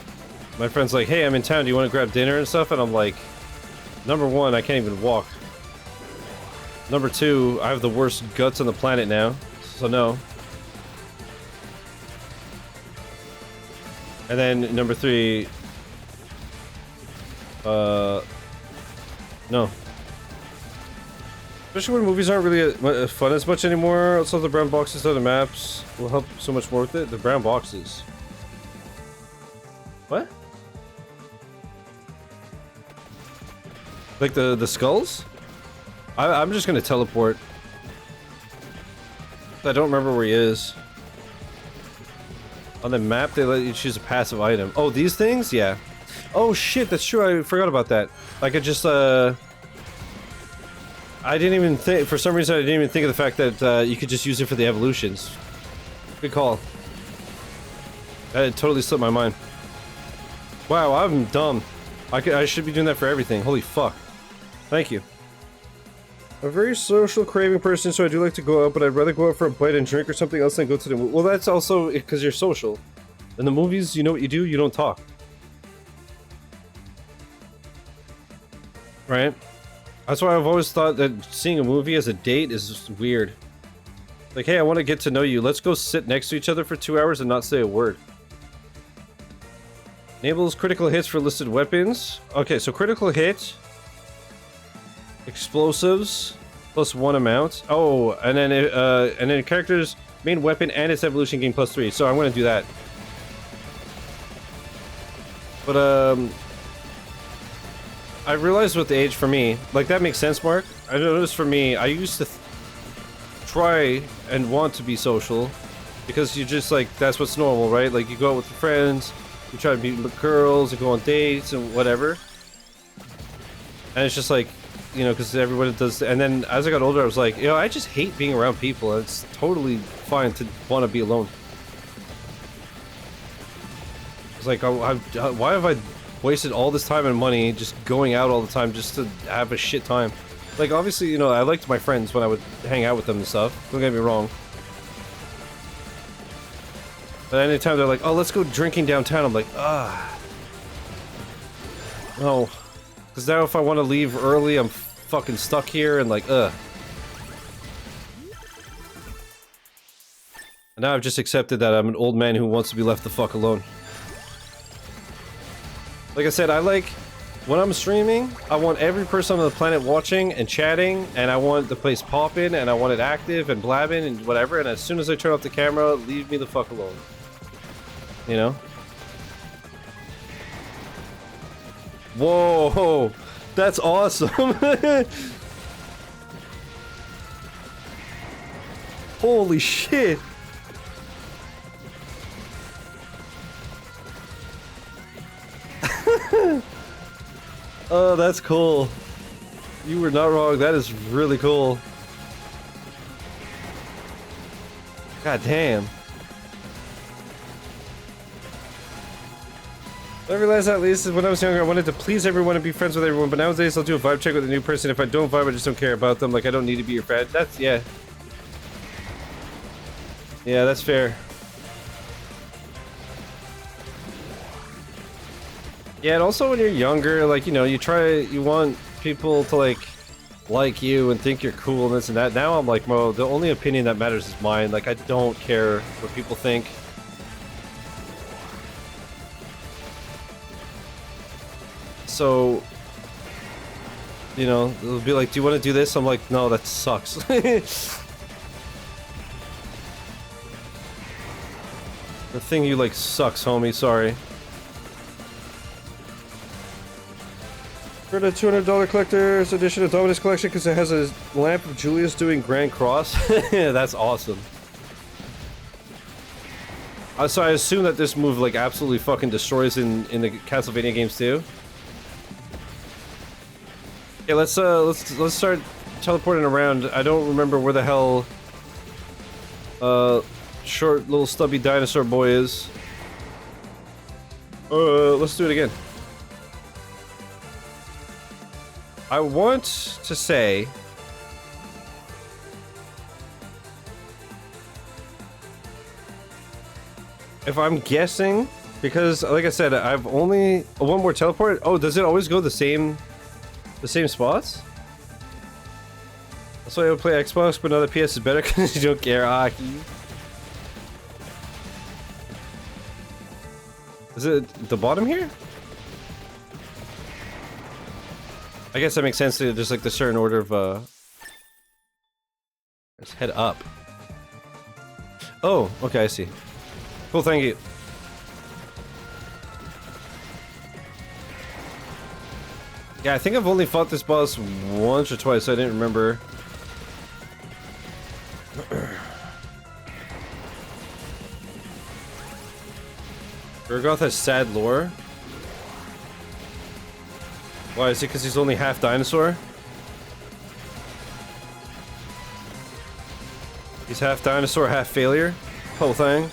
My friend's like, hey, I'm in town, do you want to grab dinner and stuff? And I'm like, number one, I can't even walk. Number two, I have the worst guts on the planet now, so no. And then number three, no. Especially when movies aren't really fun as much anymore. Also, the brown boxes on the maps will help so much more with it. The brown boxes. What? Like the skulls? I'm just gonna teleport. I don't remember where he is. On the map, they let you choose a passive item. Oh, these things? Yeah. Oh shit, that's true. I forgot about that. I could just I didn't even think, for some reason I didn't even think of the fact that you could just use it for the evolutions. Good call. That totally slipped my mind. Wow, I'm dumb. I should be doing that for everything. Holy fuck. Thank you. I'm a very social craving person, so I do like to go out, but I'd rather go out for a bite and drink or something else than go to the movie. Well, that's also because you're social. In the movies, you know what you do? You don't talk. Right? That's why I've always thought that seeing a movie as a date is just weird. Like, hey, I want to get to know you. Let's go sit next to each other for 2 hours and not say a word. Enables critical hits for listed weapons. Okay, so critical hit... Explosives plus 1 amount. Oh, and then character's main weapon and its evolution gain +3. So I'm gonna do that. But I realized with the age for me, like that makes sense, Mark. I noticed for me, I used to try and want to be social because you just like that's what's normal, right? Like you go out with your friends, you try to meet girls, you go on dates and whatever. And it's just like, you know, because everyone does. And then as I got older, I was like, you know, I just hate being around people. It's totally fine to want to be alone. It's like, why have I wasted all this time and money just going out all the time just to have a shit time? Like, obviously, you know, I liked my friends when I would hang out with them and stuff. Don't get me wrong. But anytime they're like, oh, let's go drinking downtown, I'm like, ah. No. Because now if I want to leave early, I'm fucking stuck here and like, ugh. And now I've just accepted that I'm an old man who wants to be left the fuck alone. Like I said, I like, when I'm streaming, I want every person on the planet watching and chatting, and I want the place popping, and I want it active and blabbing and whatever, and as soon as I turn off the camera, leave me the fuck alone. You know? Whoa, that's awesome. Holy shit. Oh, that's cool. You were not wrong. That is really cool. God damn. I realized that at least when I was younger, I wanted to please everyone and be friends with everyone, but nowadays I'll do a vibe check with a new person. If I don't vibe, I just don't care about them. Like, I don't need to be your friend. That's, yeah. Yeah, that's fair. Yeah, and also when you're younger, like, you know, you want people to, like you and think you're cool and this and that. Now I'm like, well, the only opinion that matters is mine. Like, I don't care what people think. So, you know, they'll be like, do you want to do this? I'm like, no, that sucks. The thing you like sucks, homie, sorry. For the $200 collector's edition of Dominus collection because it has a lamp of Julius doing Grand Cross. That's awesome. So I assume that this move like absolutely fucking destroys in the Castlevania games too. Okay, let's start teleporting around. I don't remember where the hell short little stubby dinosaur boy is. Let's do it again. I want to say if I'm guessing, because like I said, I've only one more teleport. Oh, does it always go the same spots? That's why I would play Xbox, but now the PS is better because you don't care. Is it the bottom here? I guess that makes sense. There's like the certain order of let's head up. Oh, okay, I see. Cool, thank you. Yeah, I think I've only fought this boss once or twice, so I didn't remember. Urgoth has sad lore. Why, is it because he's only half dinosaur? He's half dinosaur, half failure. Whole thing.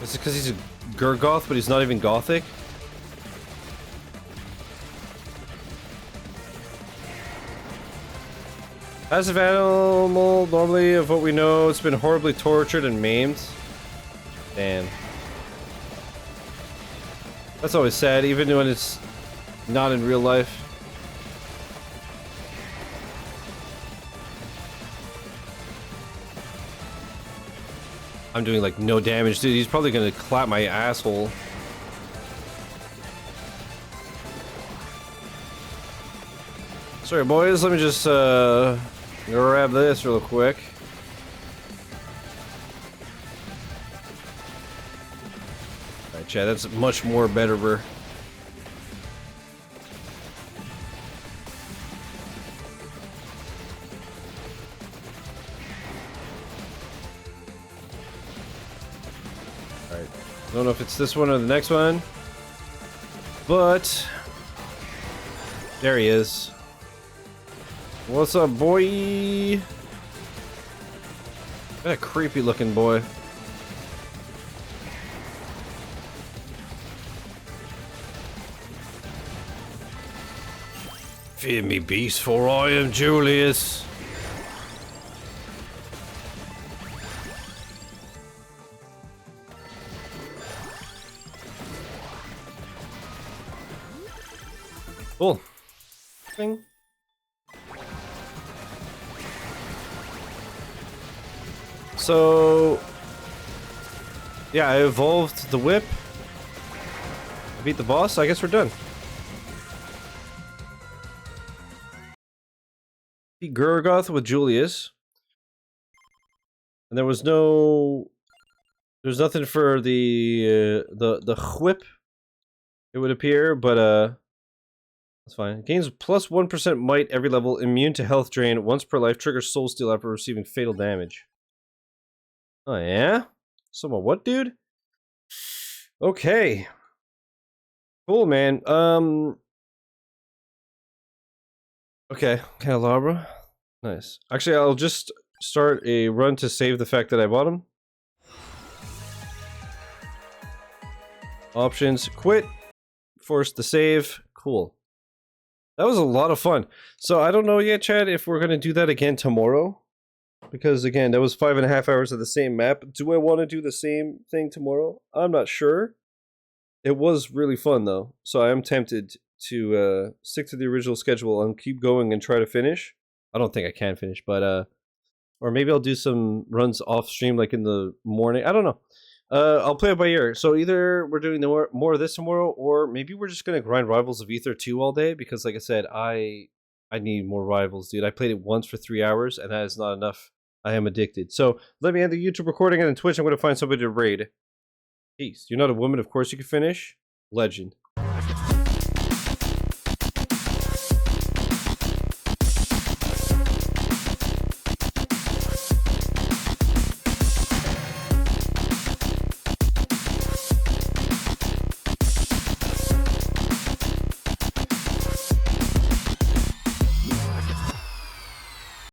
Is it because he's a Gurgoth, but he's not even gothic? Passive animal, normally of what we know, it's been horribly tortured and maimed. Damn. That's always sad, even when it's not in real life. I'm doing like no damage, dude. He's probably gonna clap my asshole. Sorry, boys. Let me just grab this real quick. Alright, Chad. That's much more better. I don't know if it's this one or the next one, but there he is. What's up, boy? What a creepy looking boy. Fear me, beast, for I am Julius. Cool. Thing. So, yeah, I evolved the whip. I beat the boss. I guess we're done. Beat Gurgoth with Julius, and there was no. There's nothing for the whip. It would appear, but that's fine. Gains plus 1% might every level. Immune to health drain once per life. Triggers soul steal after receiving fatal damage. Oh yeah? Someone what, dude? Okay. Cool, man. Okay, Candelabra. Nice. Actually, I'll just start a run to save the fact that I bought him. Options. Quit. Force the save. Cool. That was a lot of fun. So I don't know yet, Chad, if we're going to do that again tomorrow. Because, again, that was 5.5 hours of the same map. Do I want to do the same thing tomorrow? I'm not sure. It was really fun, though. So I am tempted to stick to the original schedule and keep going and try to finish. I don't think I can finish, but... or maybe I'll do some runs off stream, like in the morning. I don't know. I'll play it by ear. So either we're doing more of this tomorrow, or maybe we're just gonna grind Rivals of Aether 2 all day, because like I said, I need more Rivals, dude. I played it once for 3 hours, and that is not enough. I am addicted. So let me end the YouTube recording, and on Twitch I'm gonna find somebody to raid. Peace. You're not a woman, of course you can finish. Legend.